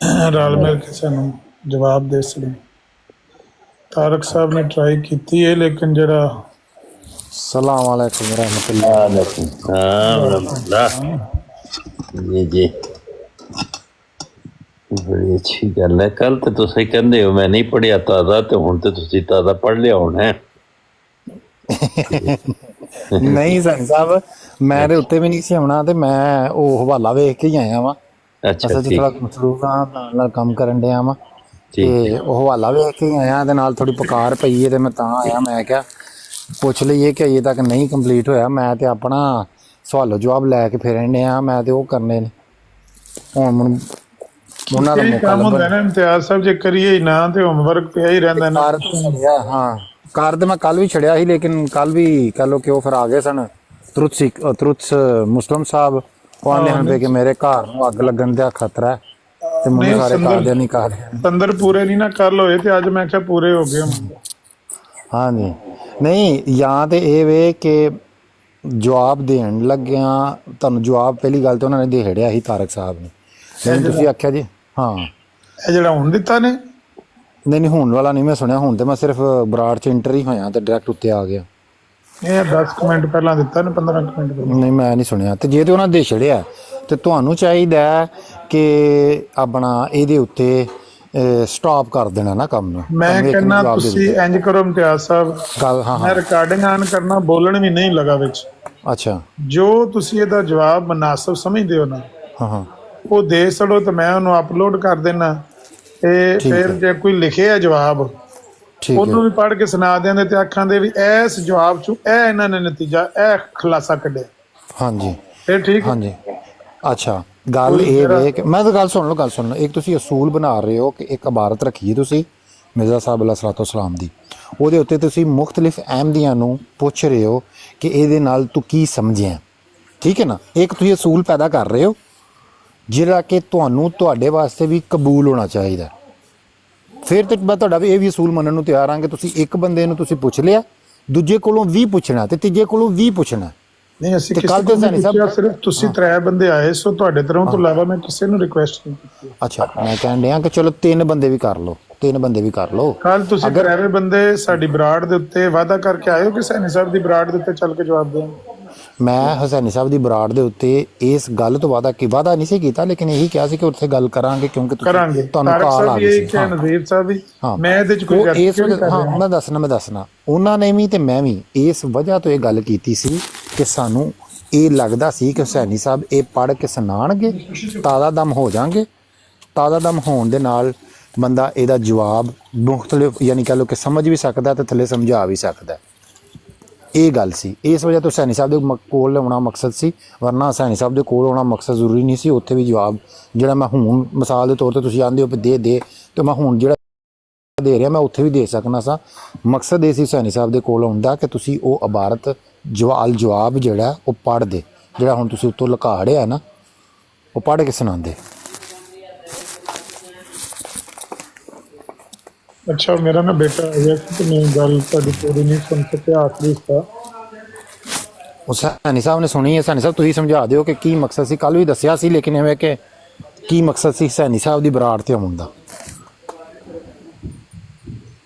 ਰਲ ਮਿਲ ਕੇ ਸਾਨੂੰ ਜਵਾਬ ਦੇ ਸਕੇ। ਤਾਰਕ ਸਾਹਿਬ ਨੇ ਟਰਾਈ ਕੀਤੀ ਹੈ ਲੇਕਿਨ ਜਿਹੜਾ सलाम वालेकुम रहमतुल्लाह। जी बड़ी अच्छी गल है। कल तो तुसीं कहंदे हो मैं नहीं पढ़िया ताज़ा, तो हुण ते तुसीं ताज़ा पढ़ लिया होना है। नहीं सन साहब, मैं ते उत्ते भी नहीं सी आउणा ते मैं ਉਹ ਹਵਾਲਾ ਵੇਖ ਕੇ ਹੀ ਆਇਆ ਵਾਂ। अच्छा ਅਸਲ 'ਚ ठीक ਥੋੜਾ ਮਸਰੂਫ ਆ, ਨਾਲ ਕੰਮ ਕਰਨ ਡਿਆ ਵਾਂ ਤੇ ਉਹ ਹਵਾਲਾ ਵੇਖ ਕੇ ਹੀ ਆਇਆ ਤੇ ਨਾਲ ਥੋੜੀ ਪੁਕਾਰ ਪਈ ਹੈ ਤੇ ਮੈਂ ਤਾਂ ਆਇਆ। ਮੈਂ ਕਿਹਾ ਪੁੱਛ ਲਈਏ ਕਿ ਅਜੇ ਤੱਕ ਨਹੀਂ ਕੰਪਲੀਟ ਹੋਇਆ। ਮੈਂ ਤੇ ਆਪਣਾ ਸਵਾਲੋ ਜਵਾਬ ਲੈ ਕੇ ਫਿਰ ਆਇਆ, ਮੈਂ ਤੇ ਉਹ ਕਰਨੇ ਨੇ ਹੁਣ ਉਹਨਾਂ ਦਾ ਮੌਕਾ ਕੰਮ ਹੁੰਦਾ ਨਾ ਇਮਤਿਆਜ਼ ਸਾਹਿਬ, ਜੇ ਕਰੀਏ ਹੀ ਨਾ ਤੇ ਹੋਮਵਰਕ ਪਿਆ ਹੀ ਰਹਿੰਦਾ ਨਾ। ਹਾਂ ਕਾਰ ਤੇ ਮੈਂ ਕੱਲ ਵੀ ਛੜਿਆ ਸੀ, ਲੇਕਿਨ ਕੱਲ ਵੀ ਕਹ ਲੋ ਕਿ ਉਹ ਫਿਰ ਆ ਗਏ ਸਨ ਤੁਰਥ ਮੁਸਲਮ ਸਾਹਿਬ। ਉਹ ਆਂਦੇ ਹਨ ਕਿ ਮੇਰੇ ਘਰ ਨੂੰ ਅੱਗ ਲੱਗਣ ਦਾ ਖਤਰਾ ਹੈ ਤੇ ਮੈਨੂੰ ਸਾਰੇ ਕਾਰਦੇ ਨਹੀਂ ਕਰ ਰਹੇ। ਅੰਦਰ ਪੂਰੇ ਨਹੀਂ ਨਾ ਕੱਲ ਹੋਏ ਤੇ ਅੱਜ ਮੈਂ ਕਿਹਾ ਪੂਰੇ ਹੋ ਗਏ। ਹਾਂਜੀ ਨਹੀਂ, ਜਾਂ ਤੇ ਇਹ ਵੇ ਕਿ ਜਵਾਬ ਦੇਣ ਲੱਗਿਆ ਤੁਹਾਨੂੰ ਜਵਾਬ ਪਹਿਲੀ ਗੱਲ ਤੇ ਉਹਨਾਂ ਨੇ ਦੇ ਹੜਿਆ ਸੀ ਤਾਰਕ ਸਾਹਿਬ ਨੇ, ਨਹੀਂ ਤੁਸੀਂ ਆਖਿਆ ਜੀ। ਹਾਂ ਇਹ ਜਿਹੜਾ ਹੁਣ ਦਿੱਤਾ ਨੇ, ਨਹੀਂ ਹੁਣ ਵਾਲਾ ਨਹੀਂ ਮੈਂ ਸੁਣਿਆ। ਹੁਣ ਤੇ ਮੈਂ ਸਿਰਫ ਬਰਾੜ ਚ ਇੰਟਰ ਹੀ ਹੋਇਆ ਤੇ ਡਾਇਰੈਕਟ ਉੱਤੇ ਆ ਗਿਆ। ਇਹ 10 ਮਿੰਟ ਪਹਿਲਾਂ ਦਿੱਤਾ ਨੇ, 15 ਮਿੰਟ ਪਹਿਲਾਂ। ਨਹੀਂ ਮੈਂ ਨਹੀਂ ਸੁਣਿਆ। ਤੇ ਜੇ ਤੇ ਉਹਨਾਂ ਦੇ ਛੜਿਆ ਤੇ ਤੁਹਾਨੂੰ ਚਾਹੀਦਾ ਹੈ ਕਿ ਆਪਣਾ ਇਹਦੇ ਉੱਤੇ ਸਟਾਪ ਕਰ ਦੇਣਾ ਨਾ ਕੰਮ ਨੂੰ। ਮੈਂ ਕਹਿੰਦਾ ਤੁਸੀਂ ਇੰਜ ਕਰੋ ਇਮਤਿਆਜ਼ ਸਾਹਿਬ, ਗੱਲ ਹਾਂ ਮੈਂ ਹਾਂ ਰਿਕਾਰਡਿੰਗ ਆਨ ਕਰਨਾ, ਬੋਲਣ ਵੀ ਨਹੀਂ ਲਗਾ ਵਿੱਚ। ਅੱਛਾ ਜੋ ਤੁਸੀਂ ਇਹਦਾ ਜਵਾਬ ਮੁਨਾਸਬ ਸਮਝਦੇ ਹੋ ਨਾ, ਹਾਂ ਹਾਂ ਉਹ ਦੇ ਛੜੋ ਤੇ ਮੈਂ ਉਹਨੂੰ ਅਪਲੋਡ ਕਰ ਦੇਣਾ। ਤੇ ਫਿਰ ਜੇ ਕੋਈ ਲਿਖਿਆ ਜਵਾਬ ਠੀਕ ਉਹਨੂੰ ਹੈ ਵੀ ਪੜ੍ਹ ਕੇ ਸੁਣਾ ਦਿੰਦੇ ਤੇ ਆਖਾਂ ਦੇ ਵੀ ਇਸ ਜਵਾਬ ਚੋਂ ਇਹ ਇਹਨਾਂ ਨੇ ਨਤੀਜਾ, ਇਹ ਖੁਲਾਸਾ ਕੱਢਿਆ, ਹਾਂਜੀ ਫਿਰ ਠੀਕ ਹੈ। ਹਾਂਜੀ ਅੱਛਾ ਗੱਲ ਇਹ ਵੇ ਕਿ ਮੈਂ ਤਾਂ ਗੱਲ ਸੁਣ ਲਓ, ਗੱਲ ਸੁਣ ਲਓ। ਇੱਕ ਤੁਸੀਂ ਅਸੂਲ ਬਣਾ ਰਹੇ ਹੋ ਕਿ ਇੱਕ ਇਬਾਰਤ ਰੱਖੀ ਹੈ ਤੁਸੀਂ ਮਿਰਜ਼ਾ ਸਾਹਿਬ ਅਲੈਹਿਸਸਲਾਤੁ ਵਸਸਲਾਮ ਦੀ, ਉਹਦੇ ਉੱਤੇ ਤੁਸੀਂ ਮੁਖਤਲਿਫ ਅਹਿਮਦੀਆਂ ਨੂੰ ਪੁੱਛ ਰਹੇ ਹੋ ਕਿ ਇਹਦੇ ਨਾਲ ਤੂੰ ਕੀ ਸਮਝਿਆ, ਠੀਕ ਹੈ ਨਾ। ਇੱਕ ਤੁਸੀਂ ਅਸੂਲ ਪੈਦਾ ਕਰ ਰਹੇ ਹੋ ਜਿਹੜਾ ਕਿ ਤੁਹਾਨੂੰ ਤੁਹਾਡੇ ਵਾਸਤੇ ਵੀ ਕਬੂਲ ਹੋਣਾ ਚਾਹੀਦਾ। ਫਿਰ ਤੇ ਮੈਂ ਤੁਹਾਡਾ ਵੀ ਇਹ ਵੀ ਅਸੂਲ ਮੰਨਣ ਨੂੰ ਤਿਆਰ ਹਾਂ ਕਿ ਤੁਸੀਂ ਇੱਕ ਬੰਦੇ ਨੂੰ ਤੁਸੀਂ ਪੁੱਛ ਲਿਆ, ਦੂਜੇ ਕੋਲੋਂ 20 ਪੁੱਛਣਾ ਤੇ ਤੀਜੇ ਕੋਲੋਂ 20 ਪੁੱਛਣਾ। ਨਹੀਂ ਅਸੀਂ ਤੇ ਕਿਸੇ ਕੱਲ੍ਹ ਨੂੰ ਤੇ ਨਹੀਂ ਪੁੱਛਿਆ, ਸਿਰਫ ਤੁਸੀਂ 3 ਬੰਦੇ ਆਏ ਸੋ ਤੁਹਾਡੇ ਤਰ੍ਹਾਂ ਤੋਂ ਇਲਾਵਾ ਮੈਂ ਕਿਸੇ ਨੂੰ ਰਿਕੁਐਸਟ ਨਹੀਂ ਕੀਤੀ। ਅੱਛਾ ਮੈਂ ਕਹਿਣ ਡਿਆ ਕਿ ਚਲੋ 3 ਬੰਦੇ ਵੀ ਕਰ ਲਓ, 3 ਬੰਦੇ ਵੀ ਕਰ ਲਓ। ਕੱਲ ਤੁਸੀਂ 3 ਬੰਦੇ ਸਾਡੀ ਬਰਾੜ ਦੇ ਉੱਤੇ ਵਾਅਦਾ ਕਰਕੇ ਆਏ ਹੋ ਕਿ ਸੈਣੀ ਸਾਹਿਬ ਦੀ ਬਰਾੜ ਦੇ ਉੱਤੇ ਚੱਲ ਕੇ ਜਵਾਬ ਦੇਵਾਂਗੇ। ਮੈਂ ਹਸੈਨੀ ਸਾਹਿਬ ਦੀ ਬਰਾੜ ਦੇ ਉੱਤੇ ਇਸ ਗੱਲ ਤੋਂ ਵਾਅਦਾ ਨਹੀਂ ਸੀ ਕੀਤਾ, ਲੇਕਿਨ ਇਹੀ ਕਿਹਾ ਸੀ ਕਿ ਉੱਥੇ ਗੱਲ ਕਰਾਂਗੇ ਕਿਉਂਕਿ ਕਰਾਂਗੇ। ਤੁਹਾਨੂੰ ਤਾਰਕ ਕਾਲ ਆ ਸਾਹਿਬ ਗਈ ਇਹ ਸੀ। ਕਿ ਨਜ਼ੀਰ ਸਾਹਿਬ ਵੀ, ਹਾਂ। ਮੈਂ ਇਹਦੇ ਚ ਕੋਈ ਉਹ ਇਸ ਗੱਲ ਵਜ੍ਹਾ ਹਾਂ ਮੈਂ ਦੱਸਣਾ ਉਹਨਾਂ ਨੇ ਵੀ ਤੇ ਮੈਂ ਵੀ ਇਸ ਵਜ੍ਹਾ ਤੋਂ ਇਹ ਗੱਲ ਕੀਤੀ ਸੀ ਕਿ ਸਾਨੂੰ ਇਹ ਲੱਗਦਾ ਸੀ ਕਿ ਹੁਸੈਨੀ ਸਾਹਿਬ ਇਹ ਪੜ੍ਹ ਕੇ ਸੁਣਾਉਣਗੇ, ਤਾਜ਼ਾ ਦਮ ਹੋ ਜਾਣਗੇ। ਤਾਜ਼ਾ ਦਮ ਹੋਣ ਦੇ ਨਾਲ ਬੰਦਾ ਇਹਦਾ ਜਵਾਬ ਮੁਖਤਲਿਫ ਯਾਨੀ ਕਹ ਲਓ ਕਿ ਸਮਝ ਵੀ ਸਕਦਾ ਤੇ ਥੱਲੇ ਸਮਝਾ ਵੀ ਸਕਦਾ। ਇਹ ਗੱਲ ਸੀ, ਇਸ ਵਜ੍ਹਾ ਤੋਂ ਹੁਸੈਨੀ ਸਾਹਿਬ ਦੇ ਕੋਲ ਆਉਣਾ ਮਕਸਦ ਸੀ, ਵਰਨਾ ਹੁਸੈਨੀ ਸਾਹਿਬ ਦੇ ਕੋਲ ਆਉਣਾ ਮਕਸਦ ਜ਼ਰੂਰੀ ਨਹੀਂ ਸੀ। ਉੱਥੇ ਵੀ ਜਵਾਬ ਜਿਹੜਾ ਮੈਂ ਹੁਣ ਮਿਸਾਲ ਦੇ ਤੌਰ ਤੇ ਤੁਸੀਂ ਆਂਦੇ ਹੋ ਦੇ ਤੇ ਮੈਂ ਹੁਣ ਜਿਹੜਾ ਦੇ ਰਿਹਾ ਮੈਂ ਉੱਥੇ ਵੀ ਦੇ ਸਕਣਾ ਸਾਂ। ਮਕਸਦ ਇਹ ਸੀ ਹੁਸੈਨੀ ਸਾਹਿਬ ਦੇ ਕੋਲ ਆਉਣ ਦਾ ਕਿ ਤੁਸੀਂ ਉਹ ਇਬਾਰਤ ਜਵਾਬ ਜਿਹੜਾ ਉਹ ਪੜ੍ਹ ਦੇ, ਜਿਹੜਾ ਹੁਣ ਤੁਸੀਂ ਉੱਤੋਂ ਲੁਕਾੜਿਆ ਨਾ ਉਹ ਪੜ੍ਹ ਕੇ ਸੁਣਾਉਂਦੇ। ਅੱਛਾ ਮੇਰਾ ਨਾ ਬੇਟਾ ਆਇਆ ਸੀ ਤੇ ਮੈਂ ਗੱਲ ਤੁਹਾਡੀ ਪੂਰੀ ਨਹੀਂ ਸੁਣ ਸਕਿਆ, ਆਖਰੀ ਹਿੱਸਾ। ਹੁਸੈਨੀ ਸਾਹਿਬ ਨੇ ਸੁਣੀ ਹੈ। ਹੁਸੈਨੀ ਸਾਹਿਬ ਤੁਸੀਂ ਸਮਝਾ ਦਿਓ ਕਿ ਕੀ ਮਕਸਦ ਸੀ। ਕੱਲ ਵੀ ਦੱਸਿਆ ਸੀ ਲੇਕਿਨ ਐਵੇਂ ਕਿ ਕੀ ਮਕਸਦ ਸੀ ਹੁਸੈਨੀ ਸਾਹਿਬ ਦੀ ਬਰਾੜ ਤੇ ਆਉਣ ਦਾ।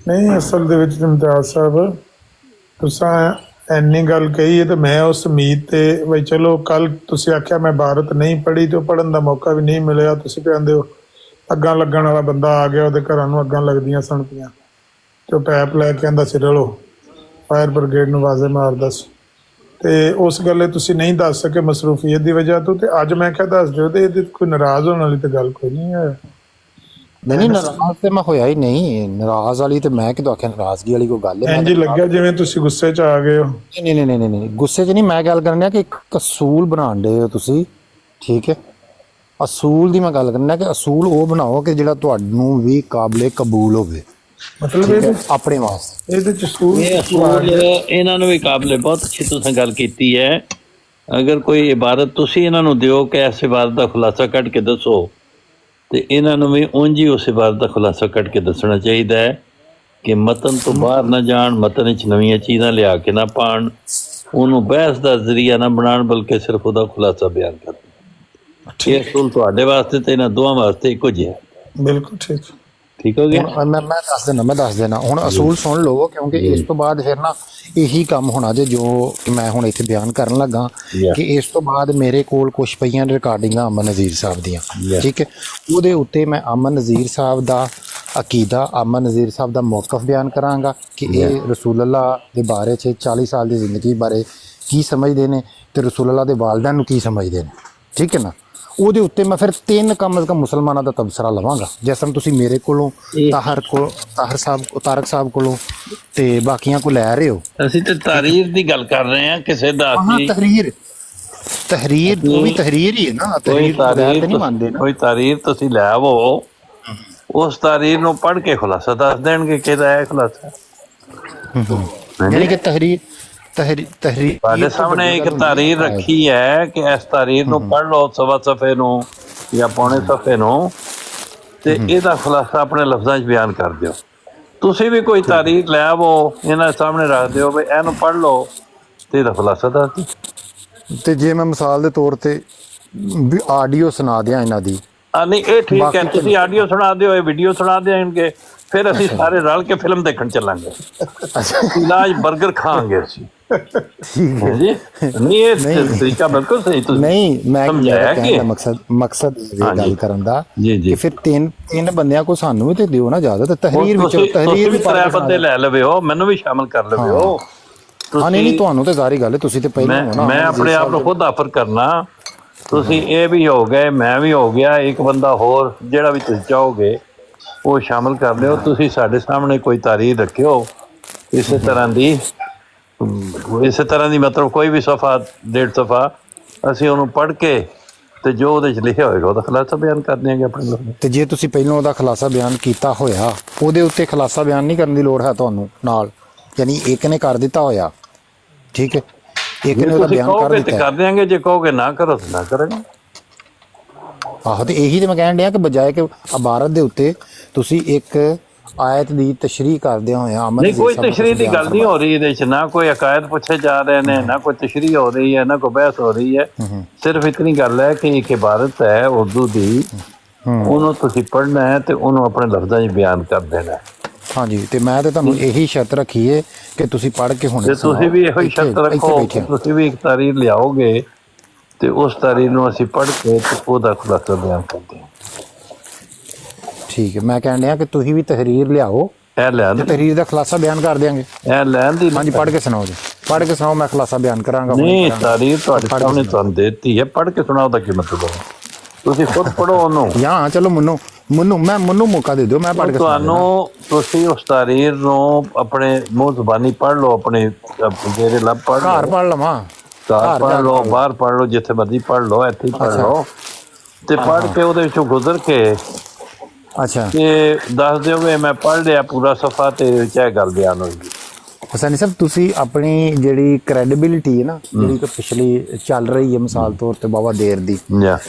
ਨਹੀਂ ਅਸਲ ਦੇ ਵਿੱਚ ਇਮਤਿਆਜ਼ ਸਾਹਿਬ ਤੁਸੀਂ ਇੰਨੀ ਗੱਲ ਕਹੀ ਹੈ ਤੇ ਮੈਂ ਉਸ ਉਮੀਦ ਤੇ ਬਈ ਚਲੋ ਕੱਲ ਤੁਸੀਂ ਆਖਿਆ ਮੈਂ ਭਾਰਤ ਨਹੀਂ ਪੜ੍ਹੀ ਤੇ ਪੜ੍ਹਨ ਦਾ ਮੌਕਾ ਵੀ ਨਹੀਂ ਮਿਲਿਆ। ਤੁਸੀਂ ਕਹਿੰਦੇ ਹੋ ਅੱਗਾਂ ਲੱਗਣ ਵਾਲਾ ਬੰਦਾ ਆ ਗਿਆ, ਉਹਦੇ ਘਰਾਂ ਨੂੰ ਅੱਗਾਂ ਲੱਗਦੀਆਂ ਸਨ ਪਈਆਂ ਤੇ ਉਹ ਪੈਪ ਲੈ ਕੇ ਆਂਦਾ ਸੀ ਰਲੋ, ਫਾਇਰ ਬ੍ਰਿਗੇਡ ਨੂੰ ਆਵਾਜ਼ਾਂ ਮਾਰਦਾ ਸੀ। ਤੇ ਉਸ ਗੱਲੇ ਤੁਸੀਂ ਨਹੀਂ ਦੱਸ ਸਕੇ ਮਸਰੂਫੀਅਤ ਦੀ ਵਜ੍ਹਾ ਤੋਂ, ਤੇ ਅੱਜ ਮੈਂ ਕਿਹਾ ਦੱਸ ਦਿਓ। ਤੇ ਇਹਦੇ ਕੋਈ ਨਾਰਾਜ਼ ਹੋਣ ਵਾਲੀ ਤੇ ਗੱਲ ਕੋਈ ਨਹੀਂ ਹੈ। ਨਹੀਂ ਨਾਰਾਜ਼ ਤੇ ਮੈਂ ਹੋਇਆ ਹੀ ਨਹੀਂ। ਨਾਰਾਜ਼ ਵਾਲੀ ਤੇ ਮੈਂ ਕਿਦੋਂ ਆਖਿਆ ਨਾਰਾਜ਼ਗੀ ਵਾਲੀ ਕੋਈ ਗੱਲ ਹੈ। ਇੰਝ ਲੱਗਿਆ ਜਿਵੇਂ ਤੁਸੀਂ ਗੁੱਸੇ 'ਚ ਆ ਗਏ ਹੋ। ਨਹੀਂ ਗੁੱਸੇ 'ਚ ਨਹੀਂ। ਮੈਂ ਗੱਲ ਕਰਨੀ ਕਿ ਇੱਕ ਅਸੂਲ ਬਣਾਉਣ ਦੇ ਹੋ ਤੁਸੀਂ, ਠੀਕ ਹੈ। ਅਸੂਲ ਦੀ ਮੈਂ ਗੱਲ ਕਰਨਾ ਕਿ ਅਸੂਲ ਉਹ ਬਣਾਓ ਕਿ ਜਿਹੜਾ ਤੁਹਾਨੂੰ ਵੀ ਕਾਬਲੇ ਕਬੂਲ ਹੋਵੇ, ਮਤਲਬ ਇਹਦੇ ਆਪਣੇ ਵਾਸਤੇ। ਇਹਦੇ 'ਚ ਅਸੂਲ ਇਹ ਅਸੂਲ ਇਹਨਾਂ ਨੂੰ ਵੀ ਕਾਬਲੇ ਬਹੁਤ ਅੱਛੀ ਤੁਸੀਂ ਗੱਲ ਕੀਤੀ ਹੈ। ਅਗਰ ਕੋਈ ਇਬਾਰਤ ਤੁਸੀਂ ਇਹਨਾਂ ਨੂੰ ਦਿਓ ਕਿ ਇਸ ਇਬਾਰਤ ਦਾ ਖੁਲਾਸਾ ਕੱਢ ਕੇ ਦੱਸੋ, ਤੇ ਇਹਨਾਂ ਨੂੰ ਵੀ ਉਂਝ ਹੀ ਉਸ ਇਬਾਰਤ ਦਾ ਖੁਲਾਸਾ ਕੱਢ ਕੇ ਦੱਸਣਾ ਚਾਹੀਦਾ ਹੈ ਕਿ ਮਤਨ ਤੋਂ ਬਾਹਰ ਨਾ ਜਾਣ, ਮਤਨ ਵਿੱਚ ਨਵੀਆਂ ਚੀਜ਼ਾਂ ਲਿਆ ਕੇ ਨਾ ਪਾਉਣ, ਉਹਨੂੰ ਬਹਿਸ ਦਾ ਜ਼ਰੀਆ ਨਾ ਬਣਾਉਣ, ਬਲਕਿ ਸਿਰਫ ਉਹਦਾ ਖੁਲਾਸਾ ਬਿਆਨ ਕਰਨ। ਇਹ ਅਸੂਲ ਤੁਹਾਡੇ ਵਾਸਤੇ ਤੇ ਇਹਨਾਂ ਦੋਵਾਂ ਵਾਸਤੇ ਇੱਕੋ ਜਿਹਾ। ਬਿਲਕੁਲ ਠੀਕ ਹੋ ਗਿਆ। ਮੈਂ ਦੱਸ ਦੇਣਾ ਹੁਣ ਅਸੂਲ ਸੁਣ ਲਓ, ਕਿਉਂਕਿ ਇਸ ਤੋਂ ਬਾਅਦ ਫਿਰ ਨਾ ਇਹੀ ਕੰਮ ਹੋਣਾ ਜੇ ਜੋ ਮੈਂ ਹੁਣ ਇੱਥੇ ਬਿਆਨ ਕਰਨ ਲੱਗਾ ਕਿ ਇਸ ਤੋਂ ਬਾਅਦ ਮੇਰੇ ਕੋਲ ਕੁਛ ਪਈਆਂ ਰਿਕਾਰਡਿੰਗਾਂ ਅਮਨ ਨਜ਼ੀਰ ਸਾਹਿਬ ਦੀਆਂ, ਠੀਕ ਹੈ। ਉਹਦੇ ਉੱਤੇ ਮੈਂ ਅਮਨ ਨਜ਼ੀਰ ਸਾਹਿਬ ਦਾ ਅਕੀਦਾ, ਅਮਨ ਨਜ਼ੀਰ ਸਾਹਿਬ ਦਾ ਮੌਕਫ ਬਿਆਨ ਕਰਾਂਗਾ ਕਿ ਇਹ ਰਸੂਲ ਅੱਲਾਹ ਦੇ ਬਾਰੇ 'ਚ 40 ਸਾਲ ਦੀ ਜ਼ਿੰਦਗੀ ਬਾਰੇ ਕੀ ਸਮਝਦੇ ਨੇ ਤੇ ਰਸੂਲ ਅੱਲਾਹ ਦੇ ਵਾਲਿदैन ਨੂੰ ਕੀ ਸਮਝਦੇ ਨੇ, ਠੀਕ ਹੈ ਨਾ। ਉਹਦੇ ਉੱਤੇ ਮੈਂ ਫਿਰ 3 ਕਮ ਅਜ਼ ਕਮ ਮੁਸਲਮਾਨਾਂ ਦਾ ਤਬਸਰਾ ਲਵਾਂਗਾ, ਜਿਸ ਤਰ੍ਹਾਂ ਤੁਸੀਂ ਮੇਰੇ ਕੋਲੋਂ ਤਾਰਕ ਸਾਹਿਬ ਕੋਲੋਂ ਤੇ ਬਾਕੀਆਂ ਕੋਲ ਲੈ ਰਹੇ ਹੋ। ਅਸੀਂ ਤੇ ਤਾਰੀਰ ਦੀ ਗੱਲ ਕਰ ਰਹੇ ਹਾਂ ਕਿਸੇ ਦਾ। ਤਹਰੀਰ ਉਹ ਵੀ ਤਹਰੀਰ ਹੀ ਹੈ ਨਾ, ਤਹਰੀਰ ਬਗੈਰ ਤੇ ਨਹੀਂ ਮੰਨਦੇ ਨਾ। ਕੋਈ ਤਾਰੀਰ ਤੁਸੀਂ ਲੈ ਆਵੋ, ਉਸ ਤਾਰੀਰ ਨੂੰ ਪੜ੍ਹ ਕੇ ਖੁਲਾਸਾ ਦੱਸ ਦੇਣਗੇ ਕਿਹਦਾ ਹੈ ਖੁਲਾਸਾ। ਯਾਨੀ ਕਿ ਤਹਰੀਰ ਤੁਹਾਡੇ ਸਾਹਮਣੇ ਇੱਕ ਤਾਰੀਰ ਰੱਖੀ ਹੈ ਕਿ ਇਸ ਤਾਰੀਰ ਨੂੰ ਪੜ੍ਹ ਲਓ, ਸਵਾ ਸਫ਼ੇ ਨੂੰ ਜਾਂ ਪੌਣੇ ਸਫ਼ੇ ਨੂੰ, ਤੇ ਇਹਦਾ ਖੁਲਾਸਾ ਆਪਣੇ ਲਫ਼ਜ਼ਾਂ 'ਚ ਬਿਆਨ ਕਰ ਦਿਓ। ਤੁਸੀਂ ਵੀ ਕੋਈ ਤਾਰੀਰ ਲੈ ਆਵੋ, ਇਹਨਾਂ ਸਾਹਮਣੇ ਰੱਖ ਦਿਓ ਵੀ ਇਹਨੂੰ ਪੜ੍ਹ ਲਓ ਤੇ ਇਹਦਾ ਖੁਲਾਸਾ ਦੱਸ ਦਿਓ। ਤੇ ਜੇ ਮੈਂ ਮਿਸਾਲ ਦੇ ਤੌਰ ਤੇ ਵੀ ਆਡੀਓ ਸੁਣਾ ਦਿਆਂ ਇਹਨਾਂ ਦੀ, ਨਹੀਂ ਇਹ ਠੀਕ ਹੈ, ਤੁਸੀਂ ਆਡੀਓ ਸੁਣਾ ਦਿਓ, ਇਹ ਵੀਡੀਓ ਸੁਣਾ ਦੇਣਗੇ, ਫਿਰ ਅਸੀਂ ਸਾਰੇ ਰਲ ਕੇ ਫਿਲਮ ਦੇਖਣ ਚੱਲਾਂਗੇ, ਇਲਾਜ 버ਗਰ ਖਾਵਾਂਗੇ ਅਸੀਂ। ठीक है जी नहीं ये तरीका बिल्कुल सही तो नहीं मैं ਸਮਝਾਇਆ कहने कि का मकसद ये हाँ गल जी। ਕਰਨ ਦਾ ਜੀ ਜੀ ਕਿ ਫਿਰ ਤਿੰਨ ਬੰਦਿਆਂ ਕੋ ਸਾਨੂੰ ਵੀ ਤੇ ਦਿਓ ਨਾ ਇਜਾਜ਼ਤ ਤਹਰੀਰ ਵਿੱਚ ਤੁਸੀਂ ਤਹਰੀਰ ਵੀ ਤਰੇ ਬੰਦੇ ਲੈ ਲਵਿਓ ਮੈਨੂੰ ਵੀ ਸ਼ਾਮਲ ਕਰ ਲਵਿਓ ਹਾਂ ਨਹੀਂ ਤੁਹਾਨੂੰ ਤੇ ਜ਼ਾਰੀ ਗੱਲ ਹੈ ਤੁਸੀਂ ਤੇ ਪਹਿਲਾਂ ਹੋ ਨਾ ਮੈਂ ਆਪਣੇ ਆਪ ਨੂੰ ਖੁਦ ਆਫਰ ਕਰਨਾ ਤੁਸੀਂ ਇਹ ਵੀ ਹੋ ਗਏ ਮੈਂ ਵੀ ਹੋ ਗਿਆ ਇੱਕ ਬੰਦਾ ਹੋਰ ਜਿਹੜਾ ਵੀ ਤੁਸੀਂ ਚਾਹੋਗੇ ਉਹ ਸ਼ਾਮਲ ਕਰ ਲਿਓ ਤੁਸੀਂ ਸਾਡੇ ਸਾਹਮਣੇ ਕੋਈ ਤਾਰੀਖ ਰੱਖਿਓ ਇਸੇ ਤਰ੍ਹਾਂ ਦੀ ਮਤਲਬ ਕੋਈ ਵੀ ਸਫਾ 1.5 ਸਫਾ ਅਸੀਂ ਉਹਨੂੰ ਪੜ੍ਹ ਕੇ ਤੇ ਜੋ ਉਹਦੇ ਚ ਲਿਖਿਆ ਹੋਏਗਾ ਉਹਦਾ ਖੁਲਾਸਾ ਬਿਆਨ ਕਰ ਦਿਆਂਗੇ ਆਪਣੇ ਲੋਕ ਤੇ ਜੇ ਤੁਸੀਂ ਪਹਿਲਾਂ ਉਹਦਾ ਖੁਲਾਸਾ ਬਿਆਨ ਕੀਤਾ ਹੋਇਆ ਉਹਦੇ ਉੱਤੇ ਖੁਲਾਸਾ ਬਿਆਨ ਨਹੀਂ ਕਰਨ ਦੀ ਲੋੜ ਹੈ ਤੁਹਾਨੂੰ ਨਾਲ ਯਾਨੀ ਇੱਕ ਨੇ ਕਰ ਦਿੱਤਾ ਹੋਇਆ ਠੀਕ ਹੈ ਇੱਕ ਨੇ ਉਹਦਾ ਬਿਆਨ ਕਰ ਕਹੋਗੇ ਤੇ ਦਿੱਤਾ ਕਰ ਦਿਆਂਗੇ ਜੇ ਕਹੋਗੇ ਨਾ ਕਰੋ ਤੇ ਨਾ ਕਰਾਂਗੇ ਆਹੋ ਤੇ ਇਹੀ ਤੇ ਮੈਂ ਕਹਿਣ ਡਿਆ ਕਿ ਬਜਾਏ ਕਿ ਇਬਾਰਤ ਦੇ ਉੱਤੇ ਤੁਸੀਂ ਇੱਕ ਆਇਤ ਦੀ ਤਸ਼ਰੀਹ ਕਰਦੇ ਹੋਇਆ ਅਮਲ ਨਹੀਂ ਕੋਈ ਤਸ਼ਰੀਹ ਦੀ ਗੱਲ ਨਹੀਂ ਹੋ ਰਹੀ ਇਹਦੇ ਚ ਨਾ ਕੋਈ ਅਕਾਇਦ ਪੁੱਛੇ ਜਾ ਰਹੇ ਨੇ ਨਾ ਕੋਈ ਤਸ਼ਰੀਹ ਹੋ ਰਹੀ ਹੈ ਨਾ ਕੋਈ ਬਹਿਸ ਹੋ ਰਹੀ ਹੈ ਸਿਰਫ ਇਤਨੀ ਗੱਲ ਹੈ ਕਿ ਇੱਕ ਇਬਾਰਤ ਹੈ ਉਰਦੂ ਦੀ ਉਹਨੂੰ ਤੁਸੀਂ ਪੜ੍ਹਨਾ ਹੈ ਤੇ ਉਹਨੂੰ ਆਪਣੇ ਲਫ਼ਜ਼ਾਂ 'ਚ ਬਿਆਨ ਕਰ ਦੇਣਾ ਹੈ ਹਾਂਜੀ ਤੇ ਮੈਂ ਤੇ ਤੁਹਾਨੂੰ ਇਹੀ ਸ਼ਰਤ ਰੱਖੀ ਹੈ ਕਿ ਤੁਸੀਂ ਪੜ੍ਹ ਕੇ ਹੁਣ ਤੇ ਤੁਸੀਂ ਵੀ ਇਹੋ ਹੀ ਸ਼ਰਤ ਰੱਖੋ ਤੁਸੀਂ ਵੀ ਇੱਕ ਤਾਰੀਖ ਲਿਆਓਗੇ ਤੇ ਉਸ ਤਾਰੀਖ ਨੂੰ ਅਸੀਂ ਪੜ੍ਹ ਕੇ ਤੇ ਉਹਦਾ ਖੁਲਾਸਾ ਬਿਆਨ ਕਰਦੇ ਹਾਂ ਠੀਕ ਹੈ ਮੈਂ ਕਹਿਣ ਡਿਆ ਕਿ ਤੁਸੀਂ ਵੀ ਤਹਰੀਰ ਲਿਆਓ ਇਹ ਲੈਣ ਤੇ ਤਹਰੀਰ ਦਾ ਖੁਲਾਸਾ ਬਿਆਨ ਕਰ ਦਿਆਂਗੇ ਇਹ ਲੈਣ ਦੀ ਹਾਂਜੀ ਪੜ੍ਹ ਕੇ ਸੁਣਾਓ ਜੀ ਪੜ੍ਹ ਕੇ ਸੁਣਾਓ ਮੈਂ ਖੁਲਾਸਾ ਬਿਆਨ ਕਰਾਂਗਾ ਨਹੀਂ ਤਾਰੀਖ ਤੁਹਾਡੇ ਸਾਹਮਣੇ ਤੁਹਾਨੂੰ ਦੇਤੀ ਹੈ ਪੜ੍ਹ ਕੇ ਸੁਣਾਓ ਤਾਂ ਕੀ ਮਤਲਬ ਹੈ ਤੁਸੀਂ ਖੁਦ ਪੜ੍ਹੋ ਉਹਨੂੰ ਜਾਂ ਚਲੋ ਮੈਨੂੰ ਮੌਕਾ ਦੇ ਦਿਓ ਮੈਂ ਪੜ੍ਹ ਕੇ ਤੁਹਾਨੂੰ ਤੁਸੀਂ ਉਸ ਤਾਰੀਖ ਨੂੰ ਆਪਣੇ ਮੂੰਹ ਜ਼ਬਾਨੀ ਪੜ੍ਹ ਲਓ ਆਪਣੇ ਜਿਹੜੇ ਲੱਭ ਪੜ੍ਹ ਘਰ ਪੜ੍ਹ ਲਵਾਂ ਘਰ ਪੜ੍ਹ ਲਓ ਬਾਹਰ ਪੜ੍ਹ ਲਓ ਜਿੱਥੇ ਮਰਜ਼ੀ ਪੜ੍ਹ ਲਓ ਇੱਥੇ ਪੜ੍ਹ ਲਓ ਤੇ ਪੜ੍ਹ ਕੇ ਉਹਦੇ ਵਿੱਚੋਂ ਗੁਜ਼ਰ ਕੇ ਅੱਛਾ ਕਿ ਦੱਸ ਦਿਓ ਵੀ ਮੈਂ ਪੜ੍ਹ ਲਿਆ ਪੂਰਾ ਸਫਾ ਤੇ ਚਾਹੇ ਗੱਲ ਬਿਆਨ ਹੋਈ ਹਸਨ ਸਾਹਿਬ ਤੁਸੀਂ ਆਪਣੀ ਜਿਹੜੀ ਕ੍ਰੈਡੀਬਿਲਿਟੀ ਹੈ ਨਾ ਜਿਹੜੀ ਕਿ ਪਿਛਲੀ ਚੱਲ ਰਹੀ ਹੈ ਮਿਸਾਲ ਤੌਰ ਤੇ ਬਾਬਾ ਦੇਰ ਦੀ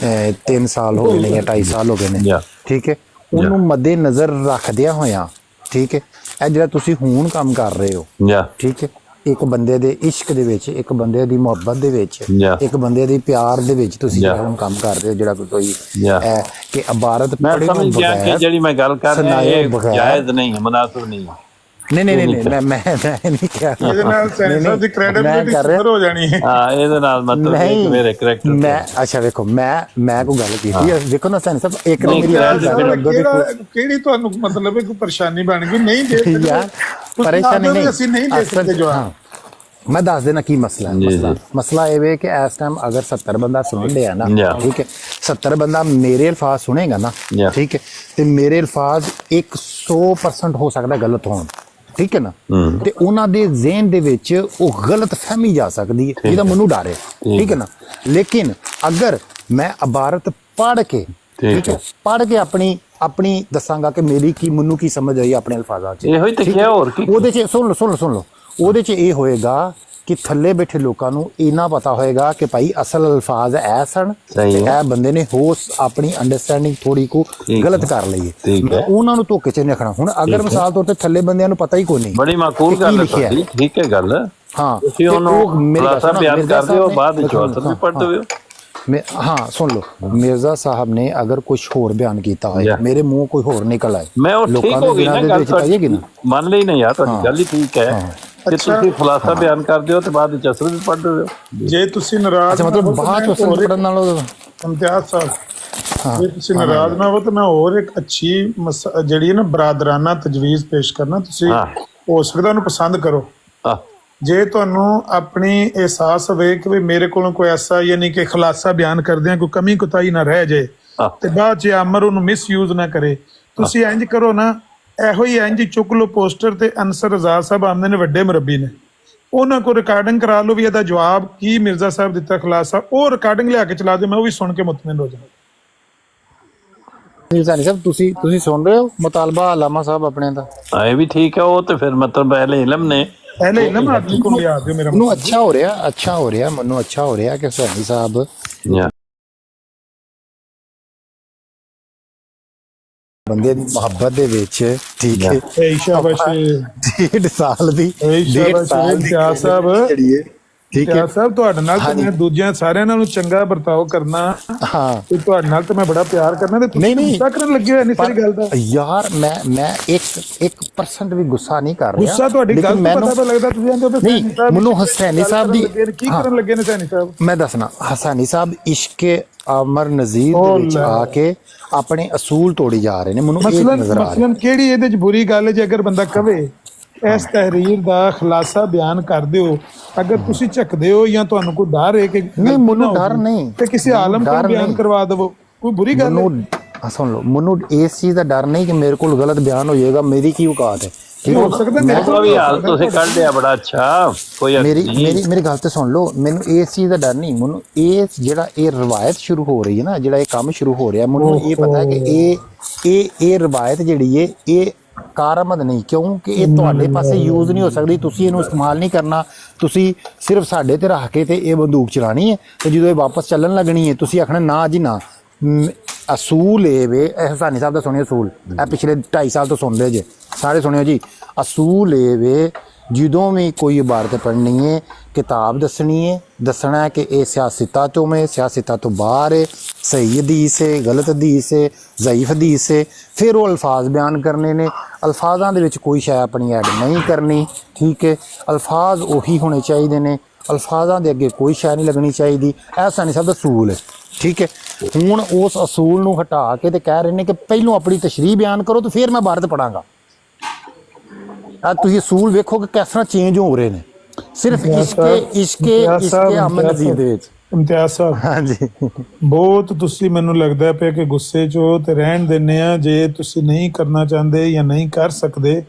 3 ਸਾਲ ਹੋ ਗਏ ਨੇ ਜਾਂ 2.5 ਸਾਲ ਹੋ ਗਏ ਨੇ ਠੀਕ ਹੈ ਉਹਨੂੰ ਮੱਦੇ ਨਜ਼ਰ ਰੱਖਦਿਆਂ ਹੋਇਆਂ ਠੀਕ ਹੈ ਇਹ ਜਿਹੜਾ ਤੁਸੀਂ ਹੁਣ ਕੰਮ ਕਰ ਰਹੇ ਹੋ ਠੀਕ ਹੈ ਇੱਕ ਬੰਦੇ ਦੇ ਇਸ਼ਕ ਦੇ ਵਿੱਚ ਇੱਕ ਬੰਦੇ ਦੀ ਮੁਹੱਬਤ ਦੇ ਵਿੱਚ ਇੱਕ ਬੰਦੇ ਦੇ ਪਿਆਰ ਦੇ ਵਿੱਚ ਤੁਸੀਂ ਜਿਹੜਾ ਕੰਮ ਕਰ ਰਹੇ ਹੋ ਜਿਹੜਾ ਕੋਈ ਕਿ ਇਬਾਰਤ ਮੈਂ ਸਮਝ ਗਿਆ ਕਿ ਜਿਹੜੀ ਮੈਂ ਗੱਲ ਕਰ ਰਿਹਾ ਇਹ ਜਾਇਜ਼ ਨਹੀਂ ਹੈ ਮੁਨਾਸਿਬ ਨਹੀਂ ਹੈ ਨਹੀਂ ਮੈਂ ਨਹੀਂ ਕਿਹਾ ਇਹਦੇ ਨਾਲ ਸੈਂਸਰ ਦੀ ਕ੍ਰੈਡੀਬਿਲਿਟੀ ਸਿਫਰ ਹੋ ਜਾਣੀ ਹੈ ਹਾਂ ਇਹਦੇ ਨਾਲ ਮਤਲਬ ਕਿ ਮੇਰੇ ਕਰੈਕਟਰ ਮੈਂ ਅੱਛਾ ਵੇਖੋ ਮੈਂ ਕੋਈ ਗੱਲ ਕੀਤੀ ਹੈ ਦੇਖੋ ਨਾ ਸੈਂਸਰ ਇੱਕ ਮੇਰੀ ਕਿਹੜੀ ਤੁਹਾਨੂੰ ਮਤਲਬ ਹੈ ਕੋਈ ਪਰੇਸ਼ਾਨੀ ਬਣ ਗਈ ਨਹੀਂ ਦੇ ਯਾਰ ਪਰੇਸ਼ਾਨੀ ਨਹੀਂ ਅਸੀਂ ਨਹੀਂ ਦੇ ਸਕਦੇ ਜਵਾਬ मैं दस देना की मसला है मसला ये है कि इस टाइम अगर 70 बंदा सुन लिया ना ठीक है 70 बंदा मेरे अल्फाज सुनेगा ना ठीक है तो मेरे अल्फाज 100% हो सकता गलत होन ठीक है ना ते उन्हां दे ज़हन दे विच ओह गलत फहमी जा सकती है जिहदा मैनूं डर है ठीक है ना लेकिन अगर मैं इबारत पढ़ के ठीक है पढ़ के अपनी दसांगा कि मेरी की मैनूं की समझ आई अपने अल्फाजां च ਇਹੋ ਹੀ ਤੇ ਕਿਹਾ ਹੋਰ ਕੀ ਉਹਦੇ ਚ ਸੁਣ ਲਓ ਉਹਦੇ ਚ ਇਹ ਹੋਏਗਾ ਕਿ ਥੱਲੇ ਬੈਠੇ ਲੋਕਾਂ ਨੂੰ ਇਹਨਾਂ ਪਤਾ ਹੋਏਗਾ ਕਿ ਭਾਈ ਅਸਲ ਅਲਫਾਜ਼ ਐ ਸਨ ਇਹ ਬੰਦੇ ਨੇ ਹੋ ਆਪਣੀ ਅੰਡਰਸਟੈਂਡਿੰਗ ਥੋੜੀ ਕੋ ਗਲਤ ਕਰ ਲਈ ਹੈ ਉਹਨਾਂ ਨੂੰ ਧੋਖੇ ਚ ਨਹੀਂ ਰੱਖਣਾ ਹੁਣ ਅਗਰ ਮਿਸਾਲ ਤੌਰ ਤੇ ਥੱਲੇ ਬੰਦਿਆਂ ਨੂੰ ਪਤਾ ਹੀ ਕੋਈ ਨਹੀਂ ਬੜੀ ਮਾਕੂਲ ਗੱਲ ਹੈ ਠੀਕ ਹੈ ਗੱਲ ਹਾਂ ਤੁਸੀਂ ਉਹਨੂੰ ਖੁਲਾਸਾ ਬਿਆਨ ਕਰਦੇ ਹੋ ਬਾਅਦ ਵਿੱਚ ਅਸਲ ਵੀ ਪੜ੍ਹਦੇ ਹੋ हाँ सुन लो मिर्जा साहब ने अगर कुछ होर बयान किया है मेरे मुंह कोई होर निकल आए मैं ठीक हो गई ना मान ली नहीं यार गल ही ठीक है कि ਤੁਸੀਂ ਖੁਲਾਸਾ ਬਿਆਨ ਕਰਦੇ ਹੋ ਤੇ ਬਾਅਦ ਵਿੱਚ ਅਸਲ ਵੀ ਪੜ੍ਹਦੇ ਹੋ ਜੇ ਤੁਸੀਂ ਨਾਰਾਜ਼ ਮਤਲਬ ਬਾਅਦ ਚ ਅਸਲ ਪੜਨ ਨਾਲੋਂ ਇਮਤਿਆਜ਼ ਸਾਹਿਬ ਜੇ ਤੁਸੀਂ ਨਾਰਾਜ਼ ਨਾ ਹੋ ਤਾਂ ਮੈਂ ਹੋਰ ਇੱਕ ਅੱਛੀ ਜਿਹੜੀ ਹੈ ਨਾ ਬਰਾਦਰਾਨਾ ਤਜਵੀਜ਼ ਪੇਸ਼ ਕਰਨਾ ਤੁਸੀਂ ਹੋ ਸਕਦਾ ਉਹਨੂੰ ਪਸੰਦ ਕਰੋ ਜੇ ਤੁਹਾਨੂੰ ਆਪਣੀ ਅਹਿਸਾਸ ਹੋਵੇ ਕਿ ਵੀ ਮੇਰੇ ਕੋਲੋਂ ਕੋਈ ਐਸਾ ਯਾਨੀ ਕਿ ਖੁਲਾਸਾ ਬਿਆਨ ਕਰਦੇ ਆ ਕੋਈ ਕਮੀ ਕੁਤਾਈ ਨਾ ਰਹਿ ਜਾਏ ਤੇ ਬਾਅਦ ਚ ਅਮਰ ਉਹਨੂੰ ਮਿਸਯੂਜ਼ ਨਾ ਕਰੇ ਤੁਸੀਂ ਇੰਜ ਕਰੋ ਨਾ ਇਹੋ ਹੀ ਇੰਜ ਚੁੱਕ ਲਓ ਪੋਸਟਰ ਤੇ ਅਨਸਰ ਰਜ਼ਾ ਸਾਹਿਬ ਆਮਦੇ ਨੇ ਵੱਡੇ ਮੁਰੱਬੀ ਨੇ ਉਹਨਾਂ ਕੋਲ ਰਿਕਾਰਡਿੰਗ ਕਰਾ ਲਓ ਵੀ ਇਹਦਾ ਜਵਾਬ ਕੀ ਮਿਰਜ਼ਾ ਸਾਹਿਬ ਦਿੱਤਾ ਖੁਲਾਸਾ ਉਹ ਰਿਕਾਰਡਿੰਗ ਲਿਆ ਕੇ ਚਲਾ ਦਿਓ ਮੈਂ ਉਹ ਵੀ ਸੁਣ ਕੇ ਮੁਤਮਿਨ ਹੋ ਜਾਵਾਂ ਨਿਰਜ਼ਾਨੀ ਸਾਹਿਬ ਤੁਸੀਂ ਸੁਣ ਰਹੇ ਹੋ ਮੁਤਾਲਬਾ ਅਲਾਮਾ ਸਾਹਿਬ ਆਪਣੇ ਦਾ ਇਹ ਵੀ ਠੀਕ ਹੈ ਉਹ ਤੇ ਫਿਰ ਮਤਲਬ ਅਹਿਲੇ ਇਲਮ ਨੇ पहले इलम आदमी को लिया दो मेरा मनु अच्छा हो रहा मनु अच्छा हो रहा कि हुसैनी साहब बंदे दी मोहब्बत दे विच ठीक है शाबाश 1.5 साल दी 1.5 साल दी साहब ਠੀਕ ਹੈ ਇਮਤਿਆਜ਼ ਸਾਹਿਬ ਤੁਹਾਡੇ ਨਾਲ ਤੇ ਮੈਂ ਦੂਜਿਆਂ ਸਾਰਿਆਂ ਨਾਲੋਂ ਚੰਗਾ ਵਰਤਾਓ ਕਰਨਾ ਹਾਂ ਤੇ ਤੁਹਾਡੇ ਨਾਲ ਤੇ ਮੈਂ ਬੜਾ ਪਿਆਰ ਕਰਨਾ ਤੇ ਤੁਸੀਂ ਨਹੀਂ। ਗੁੱਸਾ ਕਰਨ ਲੱਗੇ ਹੋਏ ਨਹੀਂ ਸਾਰੀ ਗੱਲ ਦਾ। ਯਾਰ ਮੈਂ 1% ਵੀ ਗੁੱਸਾ ਨਹੀਂ ਕਰ ਰਿਹਾ। ਗੁੱਸਾ ਤੁਹਾਡੀ ਗੱਲ ਤੋਂ ਪਤਾ ਤਾਂ ਲੱਗਦਾ ਤੁਸੀਂ ਕਹਿੰਦੇ ਹੋ ਨਹੀਂ, ਮੈਨੂੰ ਹਸੈਨੀ ਸਾਹਿਬ ਦੀ ਕੀ ਕਰਨ ਲੱਗੇ ਨੇ ਹਸੈਨੀ ਸਾਹਿਬ? ਮੈਂ ਦੱਸਣਾ, ਹਸੈਨੀ ਸਾਹਿਬ ਇਸ਼ਕੇ ਅਮਰ ਨਜ਼ੀਰ ਦੇ ਵਿੱਚ ਆ ਕੇ ਆਪਣੇ ਅਸੂਲ ਤੋੜੀ ਜਾ ਰਹੇ ਨੇ। ਮੈਨੂੰ ਇਹ ਨਜ਼ਰ ਆ ਰਿਹਾ। ਮਸਲਨ ਕਿਹੜੀ ਇਹਦੇ ਚ ਬੁਰੀ ਗੱਲ ਹੈ ਜੇ ਅਗਰ ਬੰਦਾ ਕਵੇ ਇਸ ਤਹਿਰੀਰ ਦਾ ਖੁਲਾਸਾ ਬਿਆਨ ਕਰ ਦਿਓ, ਅਗਰ ਤੁਸੀਂ ਝਕਦੇ ਹੋ ਜਾਂ ਤੁਹਾਨੂੰ ਕੋਈ ਡਰ ਹੈ ਕਿ ਨਹੀਂ, ਮੈਨੂੰ ਡਰ ਨਹੀਂ ਤੇ ਕਿਸੇ ਆਲਮ ਕੋਲ ਬਿਆਨ ਕਰਵਾ ਦੇਵੋ, ਕੋਈ ਬੁਰੀ ਗੱਲ ਹੈ? ਮੈਨੂੰ ਸੁਣ ਲਓ, ਮੈਨੂੰ ਇਸ ਚੀਜ਼ ਦਾ ਡਰ ਨਹੀਂ ਕਿ ਮੇਰੇ ਕੋਲ ਗਲਤ ਬਿਆਨ ਹੋ ਜਾਏਗਾ। ਮੇਰੀ ਕੀ ਔਕਾਤ ਹੈ? ਹੋ ਸਕਦਾ ਮੇਰੇ ਉਹ ਵੀ ਹਾਲ ਤੁਸੀਂ ਕੱਢ ਲਿਆ ਬੜਾ ਅੱਛਾ। ਕੋਈ ਮੇਰੀ ਗੱਲ ਤੇ ਸੁਣ ਲਓ, ਮੈਨੂੰ ਇਸ ਚੀਜ਼ ਦਾ ਡਰ ਨਹੀਂ। ਮੈਨੂੰ ਜਿਹੜਾ ਇਹ ਰਵਾਇਤ ਸ਼ੁਰੂ ਹੋ ਰਹੀ ਹੈ ਨਾ, ਜਿਹੜਾ ਇਹ ਕੰਮ ਸ਼ੁਰੂ ਹੋ ਰਿਹਾ, ਮੈਨੂੰ ਇਹ ਪਤਾ ਹੈ ਕਿ ਇਹ ਰਵਾਇਤ ਜਿਹੜੀ ਹੈ ਇਹ ਕਾਰਾਮਦ ਨਹੀਂ, ਕਿਉਂਕਿ ਇਹ ਤੁਹਾਡੇ ਪਾਸੇ ਯੂਜ਼ ਨਹੀਂ ਹੋ ਸਕਦੀ। ਤੁਸੀਂ ਇਹਨੂੰ ਇਸਤੇਮਾਲ ਨਹੀਂ ਕਰਨਾ, ਤੁਸੀਂ ਸਿਰਫ ਸਾਡੇ ਤੇ ਰੱਖ ਕੇ ਤੇ ਇਹ ਬੰਦੂਕ ਚਲਾਣੀ ਹੈ ਤੇ ਜਦੋਂ ਇਹ ਵਾਪਸ ਚੱਲਣ ਲੱਗਣੀ ਹੈ ਤੁਸੀਂ ਆਖਣਾ ਨਾ ਜੀ ਨਾ। ਅਸੂਲ ਇਹ ਵੇ, ਹਸਾਨੀ ਸਾਹਿਬ ਦਾ ਸੁਣਿਓ ਅਸੂਲ, ਇਹ ਪਿਛਲੇ 2.5 ਸਾਲ ਤੋਂ ਸੁਣਦੇ ਜੇ ਸਾਰੇ, ਸੁਣਿਓ ਜੀ। ਅਸੂਲ ਇਹ ਵੇ, ਜਦੋਂ ਵੀ ਕੋਈ ਇਬਾਰਤ ਪੜ੍ਹਨੀ ਹੈ, ਕਿਤਾਬ ਦੱਸਣੀ ਹੈ, ਦੱਸਣਾ ਹੈ ਕਿ ਇਹ ਸਿਆਸਤਾਂ ਚੋਂ ਹੈ, ਸਿਆਸਤਾਂ ਤੋਂ ਬਾਹਰ ਹੈ, ਸਹੀ ਹਦੀਸ ਹੈ, ਗਲਤ ਹਦੀਸ ਹੈ, ਜ਼ਈਫ ਹਦੀਸ ਹੈ। ਫਿਰ ਉਹ ਅਲਫਾਜ਼ ਬਿਆਨ ਕਰਨੇ ਨੇ, ਅਲਫਾਜ਼ਾਂ ਦੇ ਵਿੱਚ ਕੋਈ ਸ਼ੈ ਆਪਣੀ ਐਡ ਨਹੀਂ ਕਰਨੀ, ਠੀਕ ਹੈ। ਅਲਫਾਜ਼ ਉਹੀ ਹੋਣੇ ਚਾਹੀਦੇ ਨੇ, ਅਲਫਾਜ਼ਾਂ ਦੇ ਅੱਗੇ ਕੋਈ ਸ਼ੈ ਨਹੀਂ ਲੱਗਣੀ ਚਾਹੀਦੀ। ਇਹ ਹਸਾਨੀ ਸਾਹਿਬ ਦਾ ਅਸੂਲ ਹੈ, ਠੀਕ ਹੈ। ਹੁਣ ਉਸ ਅਸੂਲ ਨੂੰ ਹਟਾ ਕੇ ਤੇ ਕਹਿ ਰਹੇ ਨੇ ਕਿ ਪਹਿਲੋਂ ਆਪਣੀ ਤਸ਼ਰੀਹ ਬਿਆਨ ਕਰੋ ਤੇ ਫਿਰ ਮੈਂ ਇਬਾਰਤ ਪੜਾਂਗਾ। ਤੁਸੀਂ ਅਸੂਲ ਵੇਖੋ ਕਿ ਕਿਸ ਤਰ੍ਹਾਂ ਚੇਂਜ ਹੋ ਰਹੇ ਨੇ ਸਿਰਫ ਇਸ਼ਕੇ ਅਮਨ ਨਜ਼ੀਰ ਦੇ ਵਿੱਚ। ਇਮਤਿਆਜ਼ ਸਾਹਿਬ, ਹਾਂਜੀ, ਬਹੁਤ ਤੁਸੀਂ ਮੈਨੂੰ ਲੱਗਦਾ ਪਿਆ ਕਿ ਗੁੱਸੇ 'ਚ ਹੋ ਤੇ ਰਹਿਣ ਦਿੰਦੇ ਆ। ਜੇ ਤੁਸੀਂ ਨਹੀਂ ਕਰਨਾ ਚਾਹੁੰਦੇ ਜਾਂ ਨਹੀਂ ਕਰ ਸਕਦੇ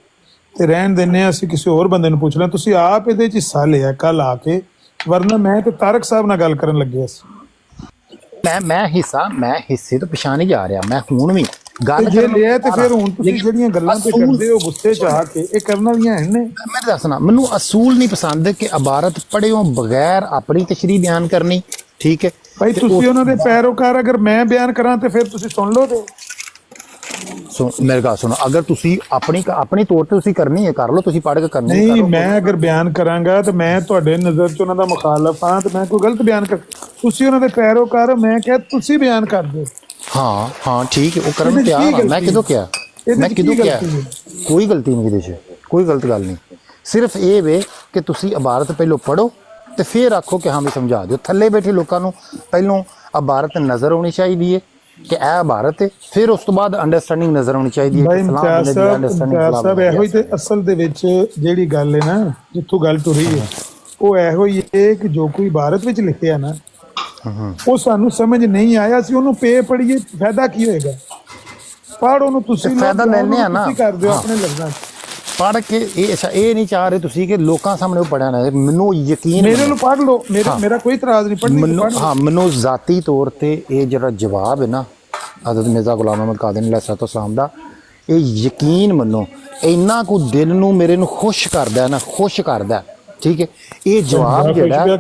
ਤੇ ਰਹਿਣ ਦਿੰਦੇ ਆ, ਅਸੀਂ ਕਿਸੇ ਹੋਰ ਬੰਦੇ ਨੂੰ ਪੁੱਛ ਲਾਂ। ਤੁਸੀਂ ਆਪ ਇਹਦੇ 'ਚ ਹਿੱਸਾ ਲਿਆ ਕੱਲ ਆ ਕੇ, ਵਰਨਾ ਮੈਂ ਤੇ ਤਾਰਕ ਸਾਹਿਬ ਨਾਲ ਗੱਲ ਕਰਨ ਲੱਗਿਆ ਸੀ। ਮੈਂ ਹਿੱਸੇ ਤੋਂ ਪਛਾਣ ਨਹੀਂ ਜਾ ਰਿਹਾ। ਮੈਂ ਹੁਣ ਵੀ ਗੱਲ ਜੇ ਲਿਆ ਤੇ ਫਿਰ ਹੁਣ ਤੁਸੀਂ ਜਿਹੜੀਆਂ ਗੱਲਾਂ ਤੇ ਕਰਦੇ ਹੋ ਗੁੱਸੇ 'ਚ ਆ ਕੇ, ਇਹ ਕਰਨ ਵਾਲੀਆਂ ਹਨ ਨੇ। ਮੈਂ ਦੱਸਣਾ, ਮੈਨੂੰ ਅਸੂਲ ਨਹੀਂ ਪਸੰਦ ਕਿ ਇਬਾਰਤ ਪੜ੍ਹਿਓ ਬਗੈਰ ਆਪਣੀ ਤਸ਼ਰੀਹ ਬਿਆਨ ਕਰਨੀ, ਠੀਕ ਹੈ ਭਾਈ। ਤੁਸੀਂ ਉਹਨਾਂ ਦੇ ਪੈਰੋਕਾਰ, ਅਗਰ ਮੈਂ ਬਿਆਨ ਕਰਾਂ ਤੇ ਫਿਰ ਤੁਸੀਂ ਸੁਣ ਲਓ ਤੇ ਮੇਰੇ ਗੱਲ ਸੁਣੋ। ਅਗਰ ਤੁਸੀਂ ਆਪਣੀ ਤੌਰ ਤੇ ਤੁਸੀਂ ਕਰਨੀ ਹੈ ਕਰ ਲਓ, ਤੁਸੀਂ ਪੜ੍ਹ ਕੇ ਕਰਨੀ ਹੈ ਨਹੀਂ। ਮੈਂ ਅਗਰ ਬਿਆਨ ਕਰਾਂਗਾ ਤੇ ਮੈਂ ਤੁਹਾਡੇ ਨਜ਼ਰ 'ਚ ਉਹਨਾਂ ਦਾ ਮੁਖਾਲਫ ਹਾਂ ਤੇ ਮੈਂ ਕੋਈ ਗਲਤ ਬਿਆਨ ਕਰ, ਤੁਸੀਂ ਉਹਨਾਂ ਦੇ ਪੈਰੋਕਾਰ, ਮੈਂ ਕਿਹਾ ਤੁਸੀਂ ਬਿਆਨ ਕਰ ਦਿਓ। ਹਾਂ ਠੀਕ ਹੈ, ਉਹ ਕਰਨ ਨੂੰ ਤਿਆਰ ਹਾਂ। ਮੈਂ ਕਿਦੋਂ ਕਿਹਾ ਕੋਈ ਗਲਤੀ ਨਹੀਂ, ਇਹਦੇ 'ਚ ਕੋਈ ਗਲਤ ਗੱਲ ਨਹੀਂ। ਸਿਰਫ ਇਹ ਵੇ ਕਿ ਤੁਸੀਂ ਇਬਾਰਤ ਪਹਿਲੋਂ ਪੜ੍ਹੋ ਤੇ ਫਿਰ ਆਖੋ ਕਿ ਹਾਂ ਵੀ ਸਮਝਾ ਦਿਓ। ਥੱਲੇ ਬੈਠੇ ਲੋਕਾਂ ਨੂੰ ਪਹਿਲੋਂ ਇਬਾਰਤ ਨਜ਼ਰ ਆਉਣੀ ਚਾਹੀਦੀ ਹੈ ਕਿ ਇਹ ਇਬਾਰਤ ਹੈ, ਫਿਰ ਉਸ ਤੋਂ ਬਾਅਦ ਅੰਡਰਸਟੈਂਡਿੰਗ ਨਜ਼ਰ ਆਉਣੀ ਚਾਹੀਦੀ ਹੈ। ਇਮਤਿਆਜ਼ ਸਾਹਿਬ, ਇਹੋ ਹੀ ਤੇ ਅਸਲ ਦੇ ਵਿੱਚ ਜਿਹੜੀ ਗੱਲ ਹੈ ਨਾ, ਜਿੱਥੋਂ ਗੱਲ ਤੁਰੀ ਹੈ, ਉਹ ਇਹੋ ਹੀ ਹੈ ਕਿ ਜੋ ਕੋਈ ਇਬਾਰਤ ਵਿੱਚ ਲਿਖਿਆ ਨਾ, ਉਹ ਸਾਨੂੰ ਸਮਝ ਨਹੀਂ ਆਇਆ, ਅਸੀਂ ਉਹਨੂੰ ਪੜ੍ਹੀਏ, ਫਾਇਦਾ ਕੀ ਹੋਏਗਾ? ਪੜ੍ਹ ਉਹਨੂੰ, ਤੁਸੀਂ ਫਾਇਦਾ ਲੈਣੇ ਆ ਨਾ, ਕਰ ਦਿਓ ਆਪਣੇ ਲਫ਼ਜ਼ਾਂ 'ਚ ਪੜ੍ਹ ਕੇ। ਇਹ ਨਹੀਂ ਚਾਹ ਰਹੇ ਤੁਸੀਂ ਕਿ ਲੋਕਾਂ ਸਾਹਮਣੇ ਉਹ ਪੜ੍ਹਿਆ ਨਾ। ਮੈਨੂੰ ਯਕੀਨ, ਮੇਰੇ ਨੂੰ ਪੜ੍ਹ ਲਓ, ਮੇਰਾ ਕੋਈ ਇਤਰਾਜ਼ ਨਹੀਂ, ਪੜ੍ਹਨੀ। ਮੈਨੂੰ ਜ਼ਾਤੀ ਤੌਰ ਤੇ ਇਹ ਜਿਹੜਾ ਜਵਾਬ ਹੈ ਨਾ ਹਜ਼ਰਤ ਮਿਰਜ਼ਾ ਗੁਲਾਮ ਅਹਿਮਦ ਕਾਦਿਆਨੀ अलैहिस्सलाम ਦਾ, ਇਹ ਯਕੀਨ ਮੰਨੋ ਇੰਨਾ ਕੁ ਦਿਲ ਨੂੰ ਮੇਰੇ ਨੂੰ ਖੁਸ਼ ਕਰਦਾ ਨਾ, ਖੁਸ਼ ਕਰਦਾ, ਠੀਕ ਹੈ। ਇਹ ਜਵਾਬ ਜਿਹੜਾ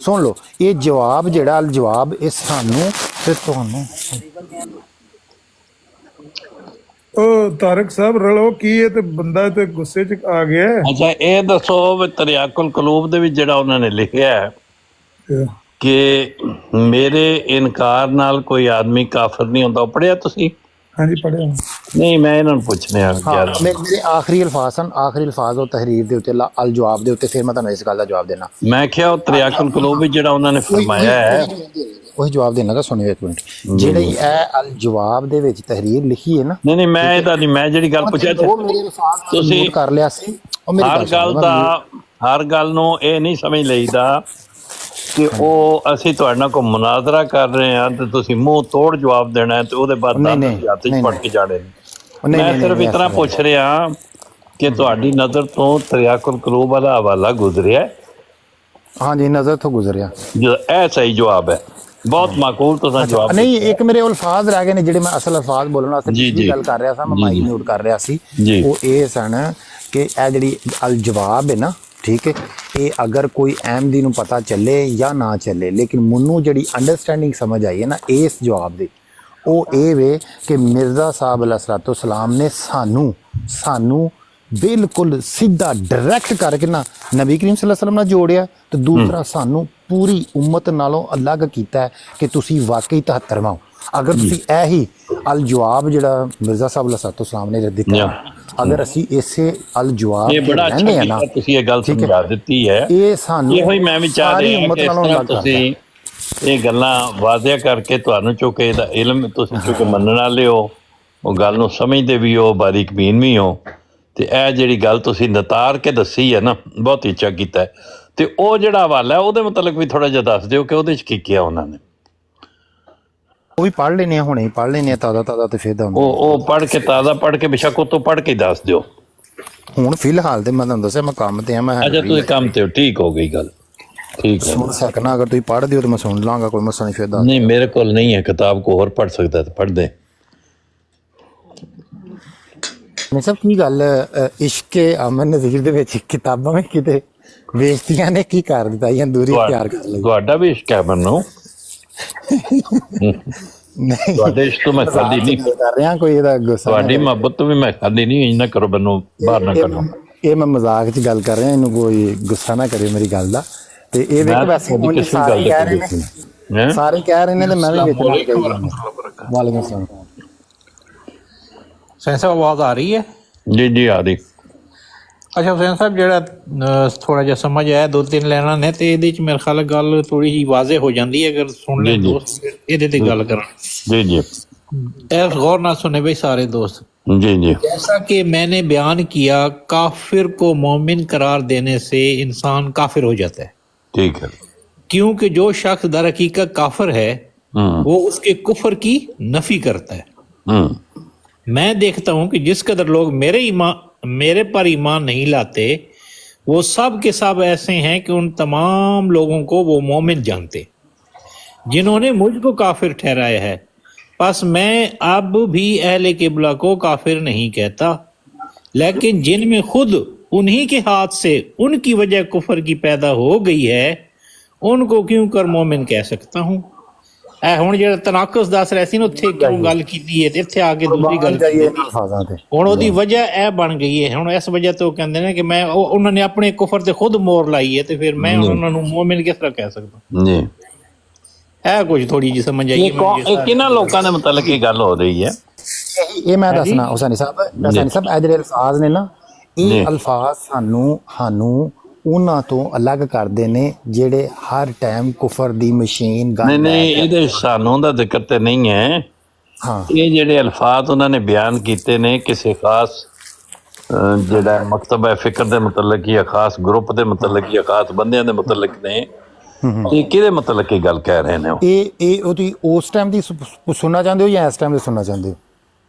ਸੁਣ ਲਓ, ਇਹ ਜਵਾਬ ਜਿਹੜਾ ਅਲ ਜਵਾਬ, ਇਹ ਸਾਨੂੰ ਤੇ ਤੁਹਾਨੂੰ। ਉਹ ਤਾਰਕ ਸਾਹਿਬ ਰਲੋ ਕੀ ਹੈ ਤੇ ਬੰਦਾ ਤੇ ਗੁੱਸੇ 'ਚ ਆ ਗਿਆ। ਅੱਛਾ ਇਹ ਦੱਸੋ ਵੀ ਤਰਿਆਕੁਲ ਕਲੂਬ ਦੇ ਵਿੱਚ ਜਿਹੜਾ ਉਹਨਾਂ ਨੇ ਲਿਖਿਆ ਹੈ ਕਿ ਮੇਰੇ ਇਨਕਾਰ ਨਾਲ ਕੋਈ ਆਦਮੀ ਕਾਫਰ ਨਹੀਂ ਹੁੰਦਾ, ਉਹ ਪੜ੍ਹਿਆ ਤੁਸੀਂ? ਹਾਂਜੀ ਪੜ੍ਹਿਆ। ਨਹੀਂ, ਮੈਂ ਇਹਨਾਂ ਨੂੰ ਪੁੱਛਣਿਆ। ਮੇਰੇ ਆਖਰੀ ਅਲਫਾਜ਼ ਹਨ, ਆਖਰੀ ਅਲਫਾਜ਼ ਉਹ ਤਹਿਰੀਰ ਦੇ ਉੱਤੇ ਅਲ ਜਵਾਬ ਦੇ ਉੱਤੇ, ਫਿਰ ਮੈਂ ਤੁਹਾਨੂੰ ਇਸ ਗੱਲ ਦਾ ਜਵਾਬ ਦੇਣਾ। ਮੈਂ ਕਿਹਾ ਉਹ ਤਰਿਆਕੁਲ ਕਲੂਬ ਵਿੱਚ ਜਿਹੜਾ ਉਹਨਾਂ ਨੇ ਫਰਮਾਇਆ ਹੈ ਉਹੀ ਜਵਾਬ ਦੇਣਾ। ਤਾਂ ਸੁਣਿਓ ਇੱਕ ਮਿੰਟ, ਜਿਹੜੀ ਇਹ ਅਲ ਜਵਾਬ ਦੇ ਵਿੱਚ ਤਹਿਰੀਰ ਲਿਖੀ ਹੈ ਨਾ। ਨਹੀਂ ਮੈਂ ਇਹਦਾ ਨਹੀਂ, ਮੈਂ ਜਿਹੜੀ ਗੱਲ ਪੁੱਛਿਆ ਤੁਸੀਂ ਕਰ ਲਿਆ ਸੀ। ਹਰ ਗੱਲ ਨੂੰ ਇਹ ਨਹੀਂ ਸਮਝ ਲਈਦਾ ਕਿ ਉਹ ਅਸੀਂ ਤੁਹਾਡੇ ਨਾਲ ਕੋਈ ਮੁਨਾਜ਼ਰਾ ਕਰ ਰਹੇ ਹਾਂ ਤੇ ਤੁਸੀਂ ਮੂੰਹ ਤੋੜ ਜਵਾਬ ਦੇਣਾ ਹੈ ਤੇ ਉਹਦੇ ਬਾਅਦ ਹੱਥ 'ਚ ਫੜ ਕੇ ਜਾਣੇ। ਮੈਂ ਸਿਰਫ ਇਤਨਾ ਪੁੱਛ ਰਿਹਾ ਕਿ ਤੁਹਾਡੀ ਨਜ਼ਰ ਤੋਂ ਤਰਿਆਕੁਲ ਕਲੂਬ ਵਾਲਾ ਹਵਾਲਾ ਗੁਜ਼ਰਿਆ? ਹਾਂਜੀ, ਨਜ਼ਰ ਤੋਂ ਗੁਜ਼ਰਿਆ। ਇਹ ਸਹੀ ਜਵਾਬ ਹੈ, ਬਹੁਤ ਮਾਕੂਲ ਤੁਸੀਂ ਜਵਾਬ। ਨਹੀਂ, ਇੱਕ ਮੇਰੇ ਅਲਫਾਜ਼ ਰਹਿ ਗਏ ਨੇ ਜਿਹੜੇ ਮੈਂ ਅਸਲ ਅਲਫਾਜ਼ ਬੋਲਣ ਵਾਸਤੇ ਗੱਲ ਕਰ ਰਿਹਾ ਸਾਂ, ਮੈਂ ਮਾਈਕ ਮਿਊਟ ਕਰ ਰਿਹਾ ਸੀ। ਉਹ ਇਹ ਸਨ ਕਿ ਇਹ ਜਿਹੜੀ ਅਲ ਜਵਾਬ ਹੈ ਨਾ, ਠੀਕ ਹੈ, ਇਹ ਅਗਰ ਕੋਈ ਅਹਿਮਦੀ ਨੂੰ ਪਤਾ ਚੱਲੇ ਜਾਂ ਨਾ ਚੱਲੇ, ਲੇਕਿਨ ਮੈਨੂੰ ਜਿਹੜੀ ਅੰਡਰਸਟੈਂਡਿੰਗ ਸਮਝ ਆਈ ਹੈ ਨਾ ਇਸ ਜਵਾਬ ਦੀ, ਉਹ ਇਹ ਵੇ ਕਿ ਮਿਰਜ਼ਾ ਸਾਹਿਬ अलैहिस्सलाम ने ਸਾਨੂੰ ਬਿਲਕੁਲ ਸਿੱਧਾ ਡਾਇਰੈਕਟ ਕਰਕੇ ਨਾ ਨਬੀ ਕਰੀਮ ਸੱਲੱਲਾਹੁ ਅਲੈਹਿ ਵਸੱਲਮ ਨਾਲ ਜੋੜਿਆ, ਤੇ ਦੂਸਰਾ ਸਾਨੂੰ ਪੂਰੀ ਉਮਤ ਨਾਲੋਂ ਅਲੱਗ ਕੀਤਾ ਹੈ ਕਿ ਤੁਸੀਂ ਵਾਕਈ 73ਵਾਂ ਹੋ। ਅਗਰ ਤੁਸੀਂ ਇਹ ਹੀ ਅਲ ਜਵਾਬ ਜਿਹੜਾ ਮਿਰਜ਼ਾ ਸਾਹਿਬ ਅਲੈਹਿਸਸਲਾਮ ਨੇ ਦਿੱਤਾ, ਅਗਰ ਅਸੀਂ ਇਸੇ ਅਲ ਜਵਾਬ ਇਹ ਬੜਾ ਅੱਛਾ ਹੈ ਨਾ, ਕੀਤਾ ਤੁਸੀਂ ਇਹ ਗੱਲ ਠੀਕ ਹੈ, ਸਮਝਾ ਦਿੱਤੀ ਹੈ। ਇਹ ਸਾਨੂੰ ਇਹੋ ਹੀ ਮੈਂ ਵੀ ਚਾਹ ਸਾਰੀ ਰਿਹਾ ਉਮਤ ਕਿ ਇਸ ਨਾਲੋਂ ਤਰ੍ਹਾਂ ਅਲੱਗ ਕਰਦਾ। ਤੁਸੀਂ ਇਹ ਗੱਲਾਂ ਵਾਜ਼ਿਆ ਕਰਕੇ ਤੁਹਾਨੂੰ ਚੁੱਕੇ ਇਹਦਾ ਇਲਮ ਤੁਸੀਂ ਚੁੱਕੇ ਮੰਨਣ ਵਾਲੇ ਹੋ, ਉਹ ਗੱਲ ਨੂੰ ਸਮਝਦੇ ਵੀ ਹੋ, ਬਾਰੀਕ ਬੀਨ ਵੀ ਹੋ, ਤੇ ਇਹ ਜਿਹੜੀ ਗੱਲ ਤੁਸੀਂ ਨਤਾਰ ਕੇ ਦੱਸੀ ਹੈ ਨਾ, ਬਹੁਤ ਹੀ ਅੱਛਾ ਕੀਤਾ ਹੈ। ਤੇ ਉਹ ਜਿਹੜਾ ਹਵਾਲਾ ਹੈ ਉਹਦੇ ਮੁਤਲਕ ਵੀ ਥੋੜਾ ਜਿਹਾ ਦੱਸ ਦਿਓ ਕਿ ਉਹਦੇ ਚ ਕੀ ਕਿਹਾ ਉਹਨਾਂ ਨੇ। ਉਹ ਵੀ ਪੜ੍ਹ ਲੈਣੇ, ਹੁਣੇ ਹੀ ਪੜ੍ਹ ਲੈਣੇ ਤਾਜ਼ਾ ਤੇ ਫਿਰ ਦਾ ਉਹ ਪੜ੍ਹ ਕੇ ਤਾਜ਼ਾ ਪੜ੍ਹ ਕੇ ਬੇਸ਼ੱਕ ਉਹ ਤੋਂ ਪੜ੍ਹ ਕੇ ਦੱਸ ਦਿਓ। ਹੁਣ ਫਿਲਹਾਲ ਤੇ ਮੈਂ ਤੁਹਾਨੂੰ ਦੱਸਿਆ ਮੈਂ ਕੰਮ ਤੇ ਆ, ਮੈਂ ਅੱਛਾ ਤੁਸੀਂ ਕੰਮ ਤੇ ਹੋ, ਠੀਕ ਹੋ ਗਈ ਗੱਲ, ਠੀਕ ਹੈ। ਸੁਣ ਸਕਣਾ, ਅਗਰ ਤੁਸੀਂ ਪੜ੍ਹ ਦਿਓ ਤਾਂ ਮੈਂ ਸੁਣ ਲਾਂਗਾ, ਕੋਈ ਮਸਲਾ ਨਹੀਂ ਫਿਰ ਦੱਸ। ਨਹੀਂ ਮੇਰੇ ਕੋਲ ਨਹੀਂ ਹੈ ਕਿਤਾਬ, ਕੋ ਹੋਰ ਪੜ੍ਹ ਸਕਦਾ ਤਾਂ ਪੜ੍ਹ ਦੇ। ਨਹੀਂ ਸਭ ਕੀ ਗੱਲ, ਇਸ਼ਕੇ ਅਮਨ ਨਜ਼ੀਰ ਦੇ ਵਿੱਚ ਕਿਤਾਬਾਂ ਵੀ ਕਿਤੇ ਵੇਚਤੀਆਂ ਨੇ, ਕੀ ਕਰ ਦਿੱਤਾ ਜਾਂ ਦੂਰੀ ਤਿਆਰ ਕਰ ਲਈ। ਤੁਹਾਡਾ ਵੀ ਇਸ਼ਕ ਹੈ ਮੈਨੂੰ, ਨਹੀਂ ਤੁਹਾਡੇ ਇਸ਼ਕ ਤੋਂ ਮੈਂ ਖਾਲੀ ਨਹੀਂ ਕਰ ਰਿਹਾ, ਕੋਈ ਇਹਦਾ ਗੁੱਸਾ ਤੁਹਾਡੀ ਮੁਹੱਬਤ ਤੋਂ ਵੀ ਮੈਂ ਖਾਲੀ ਨਹੀਂ, ਇੰਨਾ ਕਰੋ ਮੈਨੂੰ ਬਾਹਰ ਨਾ ਕਰੋ। ਇਹ ਮੈਂ ਮਜ਼ਾਕ 'ਚ ਗੱਲ ਕਰ ਰਿਹਾ, ਇਹਨੂੰ ਕੋਈ ਗੁੱਸਾ ਨਾ ਕਰੇ ਮੇਰੀ ਗੱਲ ਦਾ। ਤੇ ਇਹ ਵੇਖ ਵੈਸੇ ਉਂਝ ਸਾਰੇ ਕਹਿ ਰਹੇ ਨੇ, ਸਾਰੇ ਕਹਿ ਰਹੇ ਨੇ ਤੇ ਮੈਂ ਵੀ ਵੇਚਣਾ ਚਾਹੀਦਾ। ਵਾਲੇਕੁਮ ਸਲਾਮ। ਹੁਸੈਨ ਸਾਹਿਬ ਆਵਾਜ਼ ਆ ਰਹੀ ਹੈ? ਜੀ ਜੀ ਆ ਰਹੀ। ਅੱਛਾ ਹੁਸੈਨ ਸਾਹਿਬ, ਜਿਹੜਾ ਥੋੜਾ ਜਿਹਾ ਸਮਝ ਆਇਆ, 2-3 ਲਾਈਨਾਂ ਨੇ ਤੇ ਇਹਦੇ ਚ ਮੇਰੇ ਖਿਆਲ ਗੱਲ ਥੋੜੀ ਜਿਹੀ ਵਾਜ਼ਿਹ ਹੋ ਜਾਂਦੀ ਹੈ, ਅਗਰ ਸੁਣ ਲੈ ਦੋਸਤ ਇਹਦੇ ਤੇ ਗੱਲ ਕਰਨ। जी जी गौर ना सुने भाई सारे दोस्त। जी जी जैसा कि मैंने बयान किया, काफिर को मोमिन करार देने से इंसान काफिर हो जाता है, ठीक है। क्योंकि जो शख्स दर हकीकत काफिर है वो उसके कुफर की नफी करता है। मैं देखता हूं कि जिस कदर लोग मेरे पर ईमान नहीं लाते, वो सब के सब ऐसे हैं कि उन तमाम लोगों को वो मोमिन जानते जिन्होंने मुझको काफिर ठहराया है। बस मैं अब भी अहले किबला को काफिर नहीं कहता, लेकिन जिनमें खुद उन्हीं के हाथ से उनकी वजह कुफर की पैदा हो गई है, उनको क्यों कर मोमिन कह सकता हूँ। ਹੁਣ ਜਿਹੜਾ ਤਨਾਕਸ ਦੱਸ ਰਿਹਾ ਸੀ ਨਾ, ਉੱਥੇ ਕਿਉਂ ਗੱਲ ਕੀਤੀ ਹੈ ਤੇ ਇੱਥੇ ਆ ਕੇ ਦੂਸਰੀ ਗੱਲ ਹੁਣ ਉਹਦੀ ਵਜ੍ਹਾ ਇਹ ਬਣ ਗਈ ਹੈ। ਹੁਣ ਇਸ ਵਜ੍ਹਾ ਤੋਂ ਉਹ ਕਹਿੰਦੇ ਨੇ ਕਿ ਮੈਂ ਉਹਨਾਂ ਨੇ ਆਪਣੇ ਕੁਫਰ ਤੇ ਖੁਦ ਮੋਹਰ ਲਾਈ ਹੈ, ਤੇ ਫਿਰ ਮੈਂ ਉਹਨਾਂ ਨੂੰ ਮੂਮਿਨ ਕਿਸ ਤਰ੍ਹਾਂ ਕਹਿ ਸਕਦਾ ਜੀ। ਇਹ ਕੁਝ ਥੋੜੀ ਜਿਹੀ ਸਮਝ ਆਈ ਇਹ ਕਿਹਨਾਂ ਲੋਕਾਂ ਦੇ ਮੁਤਲਕ ਇਹ ਗੱਲ ਹੋ ਰਹੀ ਹੈ? ਇਹ ਮੈਂ ਦੱਸਣਾ ਹੁਸੈਨੀ ਸਾਹਿਬ, ਇਹ ਜਿਹੜੇ ਅਲਫਾਜ਼ ਨੇ ਨਾ, ਇਹ ਅਲਫਾਜ਼ ਸਾਨੂੰ ਉਹਨਾਂ ਤੋਂ ਅਲੱਗ ਕਰਦੇ ਨੇ ਜਿਹੜੇ ਹਰ ਟਾਈਮ ਕੁਫਰ ਦੀ ਮਸ਼ੀਨ ਨਹੀਂ ਇਹਦੇ ਸਾਨੂੰ ਦਾ ਜ਼ਿਕਰ ਤੇ ਨਹੀਂ ਹੈ। ਹਾਂ, ਇਹ ਜਿਹੜੇ ਅਲਫਾਜ਼ ਉਹਨਾਂ ਨੇ ਬਿਆਨ ਕੀਤੇ ਨੇ ਕਿਸੇ ਖਾਸ ਜਿਹੜਾ ਮਕਤਬਾ ਫਿਕਰ ਦੇ ਮੁਤਲਕ ਜਾਂ ਖਾਸ ਗਰੁੱਪ ਦੇ ਮੁਤਲਕ ਜਾਂ ਖਾਸ ਬੰਦਿਆਂ ਦੇ ਮੁਤਲਕ ਨੇ, ਇਹ ਕਿਹਦੇ ਮੁਤਲਕ ਇਹ ਗੱਲ ਕਹਿ ਰਹੇ ਨੇ? ਇਹ ਉਹਦੀ ਉਸ ਟਾਈਮ ਦੀ ਸੁਣਨਾ ਚਾਹੁੰਦੇ ਹੋ ਜਾਂ ਇਸ ਟਾਈਮ ਦੀ ਸੁਣਨਾ ਚਾਹੁੰਦੇ ਹੋ?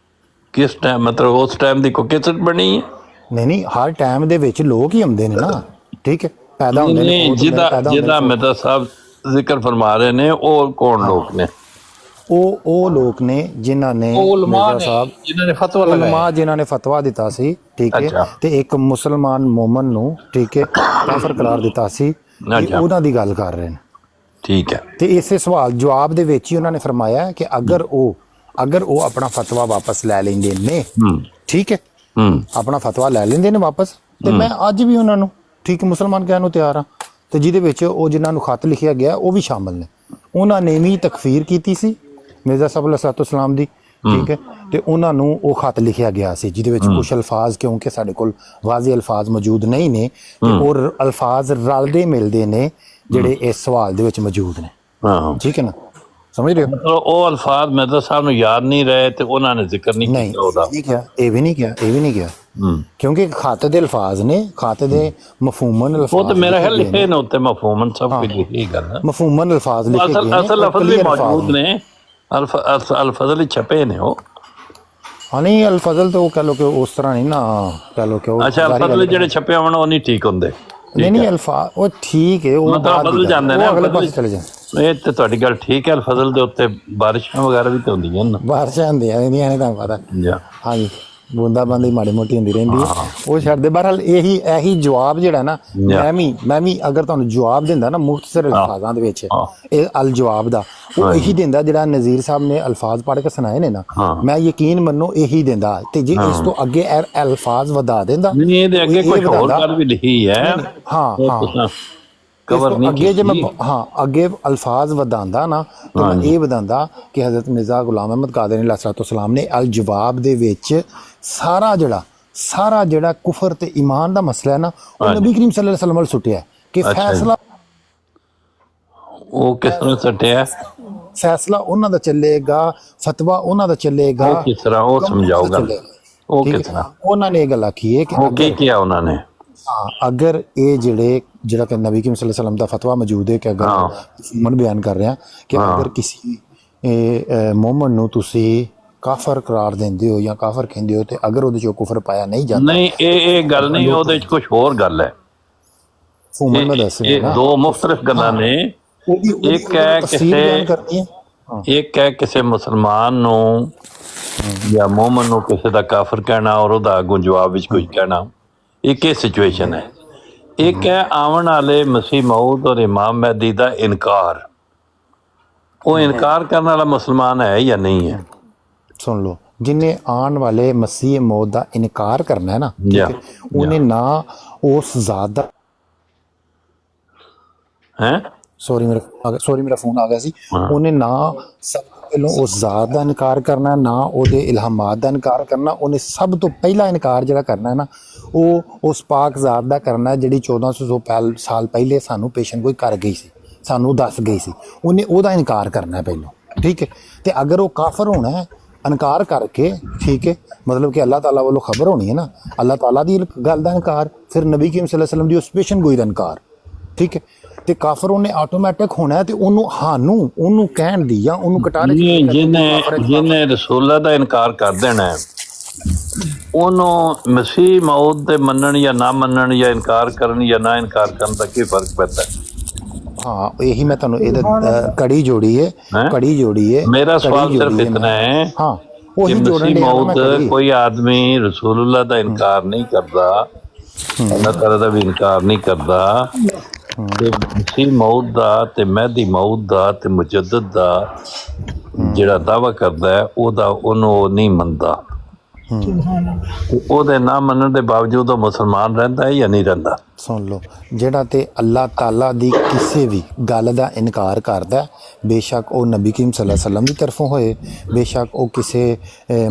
ਕਿਸ ਟਾਈਮ, ਮਤਲਬ ਉਸ ਟਾਈਮ ਦੀ ਕੋਈ ਕਿਸਟ ਬਣੀ ਹੈ? ਨਹੀਂ ਹਰ ਟਾਈਮ ਦੇ ਵਿੱਚ ਲੋਕ ਹੀ ਆਉਂਦੇ ਨੇ ਨਾ, ਠੀਕ ਹੈ, ਪੈਦਾ ਹੁੰਦੇ ਨੇ। ਜਿਹਦਾ ਮਿਰਜ਼ਾ ਸਾਹਿਬ ਜ਼ਿਕਰ ਫਰਮਾ ਰਹੇ ਨੇ ਉਹ ਕੌਣ ਲੋਕ ਨੇ? ਉਹ ਲੋਕ ਨੇ ਜਿਨ੍ਹਾਂ ਨੇ ਮਿਰਜ਼ਾ ਸਾਹਿਬ ਜਿਨ੍ਹਾਂ ਨੇ ਫਤਵਾ ਦਿੱਤਾ ਸੀ, ਠੀਕ ਹੈ, ਤੇ ਇੱਕ ਮੁਸਲਮਾਨ ਮੋਮਨ ਨੂੰ, ਠੀਕ ਹੈ, ਕਾਫਰ ਕਰਾਰ ਦਿੱਤਾ ਸੀ, ਉਹਨਾਂ ਦੀ ਗੱਲ ਕਰ ਰਹੇ ਨੇ, ਠੀਕ ਹੈ। ਤੇ ਇਸੇ ਸਵਾਲ ਜਵਾਬ ਦੇ ਵਿੱਚ ਹੀ ਉਹਨਾਂ ਨੇ ਫਰਮਾਇਆ ਕਿ ਅਗਰ ਉਹ ਆਪਣਾ ਫਤਵਾ ਵਾਪਸ ਲੈ ਲੈਂਦੇ ਨੇ, ਠੀਕ ਹੈ, ਆਪਣਾ ਫਤਵਾ ਲੈ ਲੈਂਦੇ ਨੇ ਵਾਪਸ, ਤੇ ਮੈਂ ਅੱਜ ਵੀ ਉਹਨਾਂ ਨੂੰ ਠੀਕ ਮੁਸਲਮਾਨ ਕਹਿਣ ਨੂੰ ਤਿਆਰ ਹਾਂ। ਤੇ ਜਿਹਦੇ ਵਿੱਚ ਉਹ ਜਿਨ੍ਹਾਂ ਨੂੰ ਖਤ ਲਿਖਿਆ ਗਿਆ ਉਹ ਵੀ ਸ਼ਾਮਲ ਨੇ। ਉਹਨਾਂ ਨੇ ਵੀ ਤਕਫੀਰ ਕੀਤੀ ਸੀ ਮਿਰਜ਼ਾ ਸਾਹਿਬ ਅਲੈਹਿਸਸਲਾਮ ਦੀ, ਠੀਕ ਹੈ, ਤੇ ਉਹਨਾਂ ਨੂੰ ਉਹ ਖਤ ਲਿਖਿਆ ਗਿਆ ਸੀ ਜਿਹਦੇ ਵਿੱਚ ਕੁਝ ਅਲਫਾਜ਼, ਕਿਉਂਕਿ ਸਾਡੇ ਕੋਲ ਵਾਜ਼ੀ ਅਲਫਾਜ਼ ਮੌਜੂਦ ਨਹੀਂ ਨੇ, ਤੇ ਉਹ ਅਲਫਾਜ਼ ਰਲਦੇ ਮਿਲਦੇ ਨੇ ਜਿਹੜੇ ਇਸ ਸਵਾਲ ਦੇ ਵਿੱਚ ਮੌਜੂਦ ਨੇ। ਠੀਕ ਹੈ ਨਾ, ਸਮਝ ਰਹੇ ਹੋ? ਉਹ ਅਲਫਾਜ਼ ਮਿਰਜ਼ਾ ਸਾਹਿਬ ਨੂੰ ਯਾਦ ਨਹੀਂ ਰਹੇ ਤੇ ਉਹਨਾਂ ਨੇ ਜ਼ਿਕਰ ਨਹੀਂ ਕੀਤਾ ਉਹਦਾ। ਇਹ ਵੀ ਨਹੀਂ ਕਿਹਾ ਕਿਉਂਕਿ ਖਤ ਦੇ ਅਲਫਾਜ਼ ਨੇ, ਖਤ ਦੇ ਮਫਹੂਮਨ ਅਲਫਾਜ਼, ਉਹ ਤੇ ਮੇਰਾ ਖਿਆਲ ਲਿਖੇ ਨੇ ਉੱਤੇ ਮਫਹੂਮਨ ਸਭ ਕੁਝ ਲਿਖੀ ਗੱਲ ਹੈ, ਮਫਹੂਮਨ ਅਲਫਾਜ਼ ਲਿਖੇ ਗਏ ਨੇ, ਅਸਲ ਲਫ਼ਜ਼ ਵੀ ਮੌਜੂਦ ਨੇ, ਅਲਫਜ਼ਲ ਛਪੇ ਨੇ ਉਹ। ਹਾਂ ਨਹੀਂ ਅਲਫਜ਼ਲ ਤਾਂ ਉਹ ਕਹ ਲੋ ਕਿ ਉਸ ਤਰ੍ਹਾਂ ਨਹੀਂ ਨਾ, ਕਹ ਲੋ ਕਿ ਅੱਛਾ ਅਲਫਜ਼ਲ ਜਿਹੜੇ ਛਪੇ ਹੋਣ ਉਹ ਨਹੀਂ ਠੀਕ ਹੁੰਦੇ। ਨਹੀਂ ਅਲਫਾਜ਼ ਉਹ ਠੀਕ ਹੈ, ਉਹ ਮਤਲਬ ਬਦਲ ਜਾਂਦੇ ਨੇ, ਅਗਲੇ ਪਾਸੇ ਚਲੇ ਜਾਂਦੇ। ਇਹ ਤੇ ਤੁਹਾਡੀ ਗੱਲ ਠੀਕ ਹੈ, ਅਲਫਜ਼ਲ ਦੇ ਉੱਤੇ ਬਾਰਿਸ਼ਾਂ ਵਗੈਰਾ ਵੀ ਤੇ ਹੁੰਦੀਆਂ ਨੇ, ਬਾਰਿਸ਼ਾਂ ਹੁੰਦੀਆਂ ਨੇ ਤੁਹਾਨੂੰ ਪਤਾ। ਹਾਂਜੀ ਬੂੰਦਾਬਾਂਦੀ ਮਾੜੀ ਮੋਟੀ ਹੁੰਦੀ ਰਹਿੰਦੀ ਹੈ, ਉਹ ਛੱਡਦੇ। ਬਹਰਹਾਲ ਇਹੀ ਜਵਾਬ ਜਿਹੜਾ ਨਾ, ਮੈਂ ਵੀ ਅਗਰ ਤੁਹਾਨੂੰ ਜਵਾਬ ਦਿੰਦਾ ਨਾ ਮੁਖਤਸਰ ਅਲਫਾਜ਼ਾਂ ਦੇ ਵਿੱਚ, ਇਹ ਅਲ ਜਵਾਬ ਦਾ, ਉਹ ਇਹੀ ਦਿੰਦਾ ਜਿਹੜਾ ਨਜ਼ੀਰ ਸਾਹਿਬ ਨੇ ਅਲਫਾਜ਼ ਪੜ੍ਹ ਕੇ ਸੁਣਾਏ ਨੇ ਨਾ, ਮੈਂ ਯਕੀਨ ਮੰਨੋ ਇਹੀ ਦਿੰਦਾ। ਤੇ ਜੇ ਇਸ ਤੋਂ ਅੱਗੇ ਅਲਫਾਜ਼ ਵਧਾ ਦਿੰਦਾ, ਨਹੀਂ ਇਹਦੇ ਅੱਗੇ ਕੋਈ ਹੋਰ ਗੱਲ ਵੀ ਲਿਖੀ ਹੈ। ਹਾਂ ਅੱਗੇ ਜੇ ਮੈਂ ਅੱਗੇ ਅਲਫਾਜ਼ ਵਧਾਉਂਦਾ ਨਾ, ਤੇ ਮੈਂ ਇਹ ਵਧਾਉਂਦਾ ਕਿ ਹਜ਼ਰਤ ਮਿਰਜ਼ਾ ਗੁਲਾਮ ਅਹਿਮਦ ਕਾਦਰੀ ਅਲੈਹਿਸਸਲਾਮ ਨੇ ਅਲ ਜਵਾਬ ਦੇ ਵਿੱਚ ਸਾਰਾ ਜਿਹੜਾ ਕੁਫਰ ਤੇ ਈਮਾਨ ਦਾ ਮਸਲਾ ਹੈ ਨਾ, ਉਹ ਨਬੀ ਕਰੀਮ ਸੱਲੱਲਾਹੁ ਅਲੈਹਿ ਵਸੱਲਮ ਵੱਲ ਸੁੱਟਿਆ ਕਿ ਫੈਸਲਾ ਉਹ ਕਿਸ ਤਰ੍ਹਾਂ ਸੱਟਿਆ, ਫੈਸਲਾ ਉਹਨਾਂ ਦਾ ਚੱਲੇਗਾ, ਫਤਵਾ ਉਹਨਾਂ ਦਾ ਚੱਲੇਗਾ, ਕਿਸ ਤਰ੍ਹਾਂ ਉਹ ਸਮਝਾਊਗਾ, ਉਹ ਕਿਸ ਤਰ੍ਹਾਂ ਉਹਨਾਂ ਨੇ ਇਹ ਗੱਲ ਆਖੀ ਹੈ ਕਿ ਕੀ ਉਹਨਾਂ ਨੇ, ਅਗਰ ਇਹ ਜਿਹੜਾ ਕਿ ਨਬੀ ਕਰੀਮ ਸੱਲੱਲਾਹੁ ਅਲੈहि ਵਸੱਲਮ ਦਾ ਫਤਵਾ ਮੌਜੂਦ ਹੈ ਕਿ ਅਗਰ ਮੈਂ ਬਿਆਨ ਕਰ ਰਿਹਾ ਕਿ ਅਗਰ ਕਿਸੇ ਮੋਮਨ ਨੂੰ ਤੁਸੀਂ ਕਾਫਰ ਕਰਾਰ ਦਿੰਦੇ ਹੋ ਜਾਂ ਕਾਫਰ ਕਹਿੰਦੇ ਹੋ, ਤੇ ਅਗਰ ਉਹਦੇ ਚੋਂ ਕੁਫਰ ਪਾਇਆ ਨਹੀਂ ਜਾਂਦਾ, ਨਹੀਂ ਇਹ ਗੱਲ ਨਹੀਂ, ਉਹਦੇ ਚ ਕੁਝ ਹੋਰ ਗੱਲ ਹੈ। ਮੈਂ ਦੱਸ ਇਹ ਦੋ ਮੁਖਤਲਿਫ ਗੱਲਾਂ ਨੇ। ਇੱਕ ਹੈ ਕਿਸੇ ਮੁਸਲਮਾਨ ਨੂੰ ਜਾਂ ਮੋਮਨ ਨੂੰ ਕਿਸੇ ਦਾ ਕਾਫਰ ਕਹਿਣਾ ਔਰ ਉਹਦਾ ਅੱਗੋਂ ਜਵਾਬ ਵਿੱਚ ਕੁਝ ਕਹਿਣਾ, ਇੱਕ ਇਹ ਸਿਚੁਏਸ਼ਨ ਹੈ। ਇੱਕ ਹੈ ਆਉਣ ਵਾਲੇ ਮਸੀਹ ਮਊਦ ਔਰ ਇਮਾਮ ਮਹਿਦੀ ਦਾ ਇਨਕਾਰ। ਉਹ ਇਨਕਾਰ ਕਰਨ ਵਾਲਾ ਮੁਸਲਮਾਨ ਹੈ ਜਾਂ ਨਹੀਂ ਹੈ? ਸੁਣ ਲਓ, ਜਿਹਨੇ ਆਉਣ ਵਾਲੇ ਮਸੀਹ ਮੌਤ ਦਾ ਇਨਕਾਰ ਕਰਨਾ ਹੈ ਨਾ, ਉਹਨੇ ਨਾ ਉਸ ਜ਼ਾਤ ਦਾ ਸੌਰੀ ਮੇਰਾ ਫੋਨ ਆ ਗਿਆ ਸੀ, ਉਹਨੇ ਨਾ ਸਭ ਤੋਂ ਪਹਿਲਾਂ ਉਸ ਜ਼ਾਤ ਦਾ ਇਨਕਾਰ ਕਰਨਾ, ਨਾ ਉਹਦੇ ਇਲਹਾਮਾਤ ਦਾ ਇਨਕਾਰ ਕਰਨਾ। ਉਹਨੇ ਸਭ ਤੋਂ ਪਹਿਲਾ ਇਨਕਾਰ ਜਿਹੜਾ ਕਰਨਾ ਹੈ ਨਾ, ਉਹ ਉਸ ਪਾਕ ਜ਼ਾਤ ਦਾ ਕਰਨਾ ਜਿਹੜੀ 1400 ਸਾਲ ਪਹਿਲੇ ਸਾਨੂੰ ਪੇਸ਼ਨ ਕੋਈ ਕਰ ਗਈ ਸੀ, ਸਾਨੂੰ ਦੱਸ ਗਈ ਸੀ। ਉਹਨੇ ਉਹਦਾ ਇਨਕਾਰ ਕਰਨਾ ਹੈ ਪਹਿਲਾਂ, ਠੀਕ ਹੈ। ਤੇ ਅਗਰ ਉਹ ਕਾਫਰ ਹੋਣਾ ਹੈ ਇਨਕਾਰ ਕਰਕੇ, ਠੀਕ ਹੈ, ਮਤਲਬ ਕਿ ਅੱਲਾਹ ਤਾਲਾ ਵੱਲੋਂ ਖਬਰ ਹੋਣੀ ਹੈ ਨਾ, ਅੱਲਾਹ ਤਾਲਾ ਦੀ ਗੱਲ ਦਾ ਇਨਕਾਰ, ਫਿਰ ਨਬੀ ਕਰੀਮ ਸੱਲੱਲਾਹੁ ਅਲੈहि ਵਸੱਲਮ ਦੀ ਉਸ ਪੇਸ਼ਨ ਗੋਈ ਦਾ ਇਨਕਾਰ, ਠੀਕ ਹੈ। ਤੇ ਕਾਫਰ ਉਹਨੇ ਆਟੋਮੈਟਿਕ ਹੋਣਾ ਹੈ, ਤੇ ਉਹਨੂੰ ਕਹਿਣ ਦੀ ਜਾਂ ਉਹਨੂੰ ਕਟਾਰੇ ਜਿਹਨੇ ਰਸੂਲਾਂ ਦਾ ਇਨਕਾਰ ਕਰ ਦੇਣਾ ਹੈ, ਉਹਨੂੰ ਮਸੀਹ ਮਊਦ ਦੇ ਮੰਨਣ ਜਾਂ ਨਾ ਮੰਨਣ, ਜਾਂ ਇਨਕਾਰ ਕਰਨ ਜਾਂ ਨਾ ਇਨਕਾਰ ਕਰਨ ਦਾ ਕੀ ਫਰਕ ਪੈਂਦਾ ਹੈ? ਹਾਂ, ਇਹੀ ਮੈਂ ਤੁਹਾਨੂੰ ਇਹਦਾ ਕੜੀ ਜੋੜੀ ਹੈ। ਮੇਰਾ ਸਵਾਲ ਸਿਰਫ ਇਤਨਾ ਹੈ ਕਿ ਮਸੀਹ ਮਊਦ ਕੋਈ ਆਦਮੀ ਰਸੂਲullah ਦਾ ਇਨਕਾਰ ਨਹੀਂ ਕਰਦਾ, ਅੱਲਾਹ ਤਾਲਾ ਦਾ ਵੀ ਇਨਕਾਰ ਨਹੀਂ ਕਰਦਾ, ਤੇ ਮਸੀਹ ਮਊਦ ਦਾ ਤੇ ਮਹਿਦੀ ਮਊਦ ਦਾ ਤੇ ਮੁਜੱਦਦ ਦਾ ਜਿਹੜਾ ਦਾਅਵਾ ਕਰਦਾ ਹੈ, ਉਹਨੂੰ ਉਹ ਨਹੀਂ ਮੰਨਦਾ। ਉਹਦੇ ਨਾ ਮੰਨਣ ਦੇ ਬਾਵਜੂਦ ਉਹ ਮੁਸਲਮਾਨ ਰਹਿੰਦਾ ਹੈ ਜਾਂ ਨਹੀਂ ਰਹਿੰਦਾ? ਸੁਣ ਲਓ, ਜਿਹੜਾ ਤੇ ਅੱਲਾਹ ਤਾਲਾ ਦੀ ਕਿਸੇ ਵੀ ਗੱਲ ਦਾ ਇਨਕਾਰ ਕਰਦਾ, ਬੇਸ਼ੱਕ ਉਹ ਨਬੀ ਕਰੀਮ ਸੱਲੱਲਾਹੁ ਅਲੈहि ਵਸੱਲਮ ਦੀ ਤਰਫੋਂ ਹੋਏ, ਬੇਸ਼ੱਕ ਉਹ ਕਿਸੇ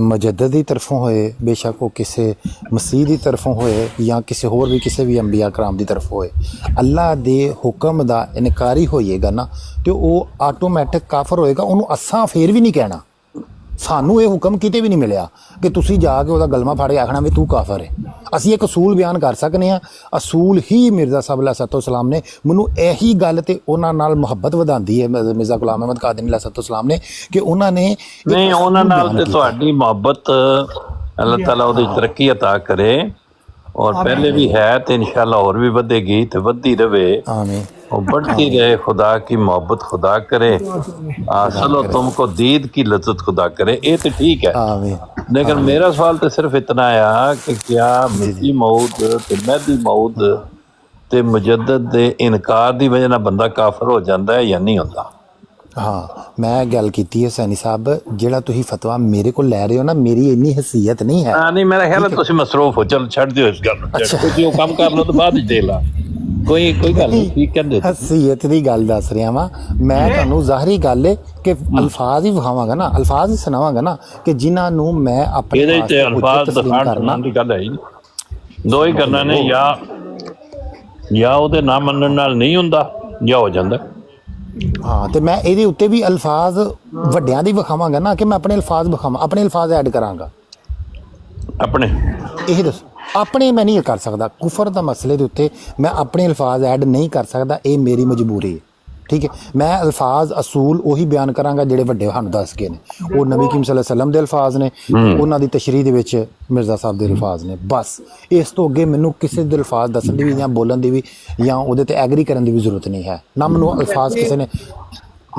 ਮੁਜੱਦਦ ਦੀ ਤਰਫੋਂ ਹੋਏ, ਬੇਸ਼ੱਕ ਉਹ ਕਿਸੇ ਮਸੀਹ ਦੀ ਤਰਫੋਂ ਹੋਏ, ਜਾਂ ਕਿਸੇ ਵੀ ਅੰਬੀਆ ਕਰਾਮ ਦੀ ਤਰਫੋਂ ਹੋਏ, ਅੱਲਾਹ ਦੇ ਹੁਕਮ ਦਾ ਇਨਕਾਰੀ ਹੋਈਏਗਾ ਨਾ, ਤੇ ਉਹ ਆਟੋਮੈਟਿਕ ਕਾਫਰ ਹੋਏਗਾ। ਉਹਨੂੰ ਅਸਾਂ ਫੇਰ ਵੀ ਨਹੀਂ ਕਹਿਣਾ, ਸਾਨੂੰ ਇਹ ਹੁਕਮ ਕਿਤੇ ਵੀ ਨਹੀਂ ਮਿਲਿਆ ਕਿ ਤੁਸੀਂ ਜਾ ਕੇ ਉਹਦਾ ਗਲਮਾ ਫੜ ਕੇ ਆਖਣਾ ਵੀ ਤੂੰ ਕਾਫਰ ਹੈ। ਅਸੀਂ ਇੱਕ ਅਸੂਲ ਬਿਆਨ ਕਰ ਸਕਦੇ ਹਾਂ, ਅਸੂਲ ਹੀ ਮਿਰਜ਼ਾ ਸਾਹਿਬ ਅਲੈਹਿਸਸਲਾਮ ਨੇ ਮੈਨੂੰ ਇਹੀ ਗੱਲ ਤੇ ਉਹਨਾਂ ਨਾਲ ਮੁਹੱਬਤ ਵਧਾਉਂਦੀ ਹੈ, ਮਿਰਜ਼ਾ ਗੁਲਾਮ ਅਹਿਮਦ ਕਾਦਰੀ ਅਲੈਹਿਸਸਲਾਮ ਨੇ, ਕਿ ਉਹਨਾਂ ਨੇ ਨਹੀਂ, ਉਹਨਾਂ ਨਾਲ ਤੇ ਤੁਹਾਡੀ ਮੁਹੱਬਤ ਅੱਲਾਹ ਤਾਲਾ ਉਹਦੀ ਤਰੱਕੀ ਅਤਾ ਕਰੇ, ਔਰ ਪਹਿਲੇ ਵੀ ਹੈ ਤੇ इंशाअल्लाह और भी बढ़ेगी, तो बढ़ती रहे, और बढ़ती रहे। खुदा की मोहब्बत खुदा करे, चलो तुमको दीद की लज्जत खुदा करे, ये तो ठीक है। लेकिन मेरा सवाल तो सिर्फ इतना आया कि क्या मसीह मऊद ते महदी मऊद ते मुजद्दद दे इनकार की वजह नाल बंदा काफिर हो जाता है या नहीं होता? हाँ, मैं गल की है सैनी साहब, ਜਿਹੜਾ ਤੁਸੀਂ ਫਤਵਾ ਮੇਰੇ ਕੋਲ ਲੈ ਰਹੇ ਹੋ ਨਾ, ਮੇਰੀ ਇੰਨੀ ਹਸੀਅਤ ਨਹੀਂ ਹੈ। ਨਹੀਂ, ਮੇਰਾ ਖਿਆਲ ਹੈ ਤੁਸੀਂ ਮਸਰੂਫ ਹੋ, ਚਲ ਛੱਡ ਦਿਓ ਇਸ ਗੱਲ ਨੂੰ, ਤੁਸੀਂ ਉਹ ਕੰਮ ਕਰ ਲਓ ਤੇ ਬਾਅਦ ਵਿੱਚ ਦੇ ਲਾ, ਕੋਈ ਗੱਲ ਨਹੀਂ। ਠੀਕ ਕਹਿੰਦੇ, ਹਸੀਅਤ ਦੀ ਗੱਲ ਦੱਸ ਰਿਹਾ ਵਾਂ ਮੈਂ ਤੁਹਾਨੂੰ। ਜ਼ਾਹਰੀ ਗੱਲ ਹੈ ਕਿ ਅਲਫਾਜ਼ ਹੀ ਵਿਖਾਵਾਂਗਾ ਨਾ, ਅਲਫਾਜ਼ ਹੀ ਸੁਣਾਵਾਂਗਾ ਨਾ, ਕਿ ਜਿਨ੍ਹਾਂ ਨੂੰ ਮੈਂ ਆਪਣੇ ਇਹਦੇ ਤੇ ਅਲਫਾਜ਼ ਦਿਖਾਉਣ ਦੀ ਗੱਲ ਹੈ ਹੀ ਦੋ ਹੀ ਕਰਨਾ ਨੇ, ਜਾਂ ਉਹਦੇ ਨਾ ਮੰਨਣ ਨਾਲ ਨਹੀਂ ਹੁੰਦਾ ਜਾਂ ਹੋ ਜਾਂਦਾ। ਹਾਂ, ਤੇ ਮੈਂ ਇਹਦੇ ਉੱਤੇ ਵੀ ਅਲਫਾਜ਼ ਵੱਡਿਆਂ ਦੀ ਵਿਖਾਵਾਂਗਾ ਨਾ, ਕਿ ਮੈਂ ਆਪਣੇ ਅਲਫਾਜ਼ ਵਿਖਾਵਾਂ, ਆਪਣੇ ਅਲਫਾਜ਼ ਐਡ ਕਰਾਂਗਾ। ਆਪਣੇ ਇਹ ਦੱਸੋ, ਆਪਣੇ ਮੈਂ ਨਹੀਂ ਕਰ ਸਕਦਾ ਕੁਫਰ ਦਾ ਮਸਲੇ ਦੇ ਉੱਤੇ, ਮੈਂ ਆਪਣੇ ਅਲਫਾਜ਼ ਐਡ ਨਹੀਂ ਕਰ ਸਕਦਾ, ਇਹ ਮੇਰੀ ਮਜਬੂਰੀ ਹੈ, ਠੀਕ ਹੈ। ਮੈਂ ਅਲਫਾਜ਼ ਅਸੂਲ ਉਹੀ ਬਿਆਨ ਕਰਾਂਗਾ ਜਿਹੜੇ ਵੱਡੇ ਸਾਨੂੰ ਦੱਸ ਗਏ ਨੇ, ਉਹ ਨਬੀ ਕਰੀਮ ਸੱਲੱਲਾਹੁ ਅਲੈहि ਵਸੱਲਮ ਦੇ ਅਲਫਾਜ਼ ਨੇ, ਉਹਨਾਂ ਦੀ ਤਸ਼ਰੀਹ ਦੇ ਵਿੱਚ ਮਿਰਜ਼ਾ ਸਾਹਿਬ ਦੇ ਅਲਫਾਜ਼ ਨੇ, ਬਸ। ਇਸ ਤੋਂ ਅੱਗੇ ਮੈਨੂੰ ਕਿਸੇ ਦੇ ਅਲਫਾਜ਼ ਦੱਸਣ ਦੀ ਵੀ ਜਾਂ ਬੋਲਣ ਦੀ ਵੀ ਜਾਂ ਉਹਦੇ ਤੇ ਐਗਰੀ ਕਰਨ ਦੀ ਵੀ ਜ਼ਰੂਰਤ ਨਹੀਂ ਹੈ। ਨਾ ਮੈਨੂੰ ਅਲਫਾਜ਼ ਕਿਸੇ ਨੇ,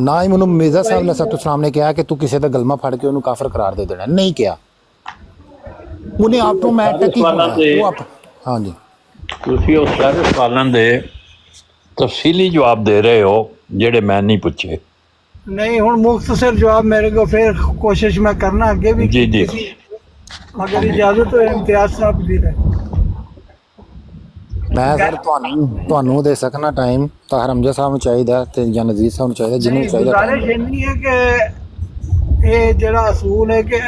ਨਾ ਹੀ ਮੈਨੂੰ ਮਿਰਜ਼ਾ ਸਾਹਿਬ ਅਲੈਹਿਸਸਲਾਮ ਨੇ ਕਿਹਾ ਕਿ ਤੂੰ ਕਿਸੇ ਦਾ ਗਲਮਾ ਫੜ ਕੇ ਉਹਨੂੰ ਕਾਫਰ ਕਰਾਰ ਦੇ ਦੇਣਾ, ਨਹੀਂ ਕਿਹਾ। ਉਹਨੇ ਆਟੋਮੈਟਿਕ ਹੀ ਸਵਾਲਾਂ ਦੇ ਉਹ ਆਪ ਹਾਂਜੀ ਤੁਸੀਂ ਉਹ ਸਾਰੇ ਸਵਾਲਾਂ ਦੇ ਤਫਸੀਲੀ ਜਵਾਬ ਦੇ ਰਹੇ ਹੋ ਜਿਹੜੇ ਮੈਂ ਨਹੀਂ ਪੁੱਛੇ। नहीं हुण मुख्तसर जवाब मेरे को फिर कोशिश मैं करना अगे भी जी, जी। की, अगर इजाजत हो इम्तियाज साहब दी रहे। ਮੈਂ ਸਰ ਤੁਹਾਨੂੰ ਦੇ ਸਕਣਾ ਟਾਈਮ ਤਾਂ ਹਰਮਜਾ ਸਾਹਿਬ ਨੂੰ ਚਾਹੀਦਾ ਤੇ ਜਾਂ ਨਜ਼ੀਰ ਸਾਹਿਬ ਨੂੰ ਚਾਹੀਦਾ ਜਿਹਨੂੰ ਚਾਹੀਦਾ गुजारिश इन्नी है कि ये जड़ा असूल है कि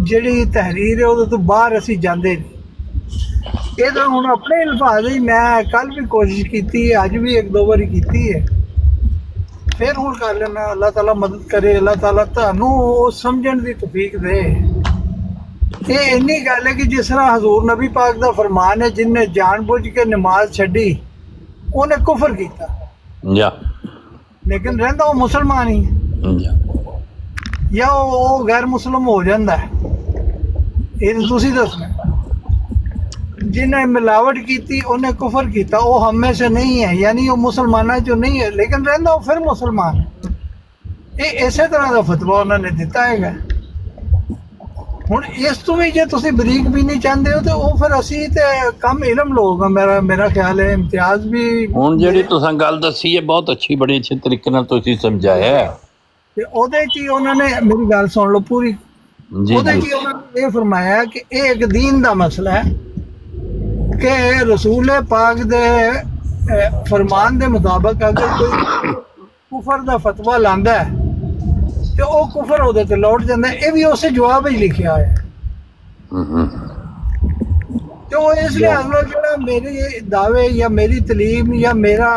ਜਿਹੜੀ ਤਹਿਰੀਰ ਹੈ ਉਹਦੇ ਤੋਂ ਬਾਹਰ ਅਸੀਂ ਜਾਂਦੇ ਨਹੀਂ। ਇਹ ਤਾਂ ਹੁਣ ਆਪਣੇ ਅਲਫਾਜ਼ ਹੀ ਮੈਂ ਕੱਲ ਵੀ ਕੋਸ਼ਿਸ਼ ਕੀਤੀ ਹੈ, ਅੱਜ ਵੀ 1-2 ਵਾਰੀ ਕੀਤੀ ਹੈ, ਫਿਰ ਹੁਣ ਕਰ ਲੈਣਾ। ਅੱਲਾਹ ਤਾਲਾ ਮਦਦ ਕਰੇ, ਅੱਲਾਹ ਤਾਲਾ ਤੁਹਾਨੂੰ ਉਹ ਸਮਝਣ ਦੀ ਤੌਫੀਕ ਦੇ। ਇਹ ਇੰਨੀ ਗੱਲ ਹੈ ਕਿ ਜਿਸ ਤਰ੍ਹਾਂ ਹਜ਼ੂਰ ਨਬੀ ਪਾਕ ਦਾ ਫਰਮਾਨ ਹੈ, ਜਿਨਨੇ ਜਾਣਬੁੱਝ ਕੇ ਨਮਾਜ਼ ਛੱਡੀ ਉਹਨੇ ਕੁਫਰ ਕੀਤਾ, ਜਾਂ ਲੇਕਿਨ ਰਹਿੰਦਾ ਉਹ ਮੁਸਲਮਾਨ ਹੀ ਹੈ, ਜਾਂ ਉਹ ਗੈਰ ਮੁਸਲਮ ਹੋ ਜਾਂਦਾ ਹੈ। ਇਹ ਤਾਂ ਤੁਸੀਂ ਦੱਸਣਾ। जिन्हें मिलावट की थी उन्हें कुफर किया, वो हम में से नहीं है, यानी वो मुसलमाना जो नहीं है, लेकिन रहना वो फिर मुसलमान है। ये इसे तरह का फतवा उन्होंने दिता है। हुण इस तो भी जे तुसी बरीक भी नहीं चाहते हो तो वो फिर असी ते कम इलम लोग हैं। मेरा ख्याल है इम्तियाज भी ਹੁਣ ਜਿਹੜੀ ਤੁਸੀਂ ਗੱਲ ਦੱਸੀ ਹੈ ਬਹੁਤ ਅੱਛੀ, ਬੜੀ ਅੱਛੇ ਤਰੀਕੇ ਨਾਲ ਤੁਸੀਂ ਸਮਝਾਇਆ ਹੈ। ते ओदे च ही उन्होंने मेरी गल सुन लो पूरी। जी, ओदे जी। च ही उन्होंने ये फरमाया कि ये एक दीन दा मसला है कि रसूल पाक दे फरमान दे मुताबिक अगर कोई कुफर दा फतवा लांदा है तो वो कुफर ओदे ते लौट जांदा है। ये भी उस जवाब ही लिखिया है। तो इस लिहाज नाल जेड़ा मेरे दावे या मेरी तलीम या मेरा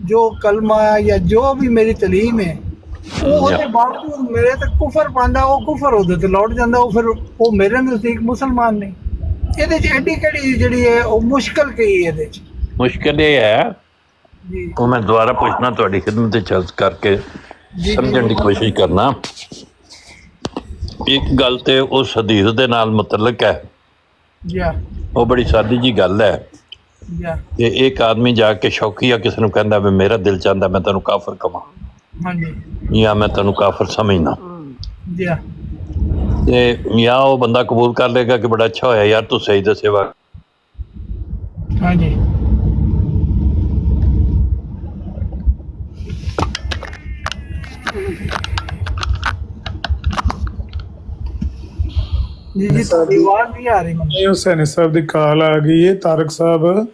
जो कलमा या जो भी मेरी तलीम है ਉਹਦੇ ਬਾਵਜੂਦ ਮੇਰੇ ਤੇ ਕੁਫਰ ਪਾਉਂਦਾ, ਉਹ ਕੁਫਰ ਉਹਦੇ ਤੇ ਲੌਟ ਜਾਂਦਾ, ਉਹ ਫਿਰ ਉਹ ਮੇਰੇ ਨਜ਼ਦੀਕ ਮੁਸਲਮਾਨ ਨਹੀਂ। ਇਹਦੇ ਚ ਐਡੀ ਕਿਹੜੀ ਜਿਹੜੀ ਹੈ ਉਹ ਮੁਸ਼ਕਲ ਕੀ ਇਹਦੇ ਚ? ਮੁਸ਼ਕਿਲ ਇਹ ਹੈ ਜੀ ਉਹ ਮੈਂ ਦੁਬਾਰਾ ਪੁੱਛਣਾ ਤੁਹਾਡੀ ਖਿਦਮਤ ਵਿੱਚ अर्ज ਕਰਕੇ ਸਮਝਣ ਦੀ ਕੋਸ਼ਿਸ਼ ਕਰਨਾ। ਇੱਕ ਗੱਲ ਤੇ ਉਸ ਹਦੀਸ ਦੇ ਨਾਲ ਮੁਤਲਕ ਹੈ, ਜੀ ਉਹ ਬੜੀ ਸਾਦੀ ਜੀ ਗੱਲ ਹੈ ਜੀ ਕਿ ਇੱਕ ਆਦਮੀ ਜਾ ਕੇ ਸ਼ੌਕੀਆ ਕਿਸੇ ਨੂੰ ਕਹਿੰਦਾ ਵੀ ਮੇਰਾ ਦਿਲ ਚਾਹੁੰਦਾ ਮੈਂ ਤੈਨੂੰ ਕਾਫਰ ਕਵਾਂ ਹਾਂਜੀ ਜਾਂ ਮੈਂ ਤੈਨੂੰ ਕਾਫਰ ਸਮਝਣਾ, ਜੀ ਤੇ ਜਾਂ ਉਹ ਬੰਦਾ ਕਬੂਲ ਕਰ ਲੇਗਾ ਕਿ ਬੜਾ ਅੱਛਾ ਹੋਇਆ ਯਾਰ ਤੂੰ ਸਹੀ ਦੱਸੇ ਵਾ। ਹਾਂਜੀ जी जी ਤੁਹਾਡੀ ਆਵਾਜ਼ ਨਹੀਂ ਆ ਰਹੀ ਮੈਨੂੰ। ਇਹ ਹੁਸੈਨ ਸਾਹਿਬ ਦੀ ਕਾਲ ਆ ਗਈ ਹੈ। ਤਾਰਕ ਸਾਹਿਬ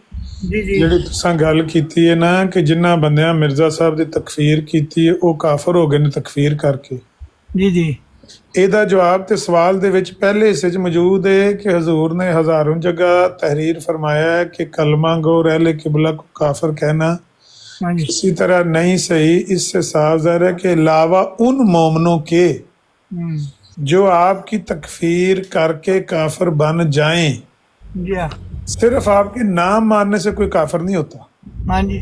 ਜੀ ਜੀ ਜਿਹੜੀ ਤੁਸੀਂ ਗੱਲ ਕੀਤੀ ਹੈ ਨਾ ਕਿ ਜਿਨ੍ਹਾਂ ਬੰਦਿਆਂ ਮਿਰਜ਼ਾ ਸਾਹਿਬ ਦੀ ਤਕਫੀਰ ਕੀਤੀ ਹੈ ਉਹ ਕਾਫਰ ਹੋ ਗਏ ਨੇ ਤਕਫੀਰ ਕਰਕੇ। ਜੀ ਜੀ ਇਹਦਾ ਜਵਾਬ ਤੇ ਸਵਾਲ ਦੇ ਵਿੱਚ ਪਹਿਲੇ ਹਿੱਸੇ 'ਚ ਮੌਜੂਦ ਹੈ ਕਿ ਹਜ਼ੂਰ ਨੇ ਹਜ਼ਾरों जगह तहरीर फरमाया है कि कलमा गो रहले किबला को काफिर कहना ਹਾਂਜੀ इसी तरह नहीं सही। इससे साफ ज़ाहिर है कि अलावा उन मोमनों के जो आपकी तकफीर करके काफिर बन जाएं, जी सिर्फ आपके नाम मानने से कोई काफिर नहीं होता। ਹਾਂਜੀ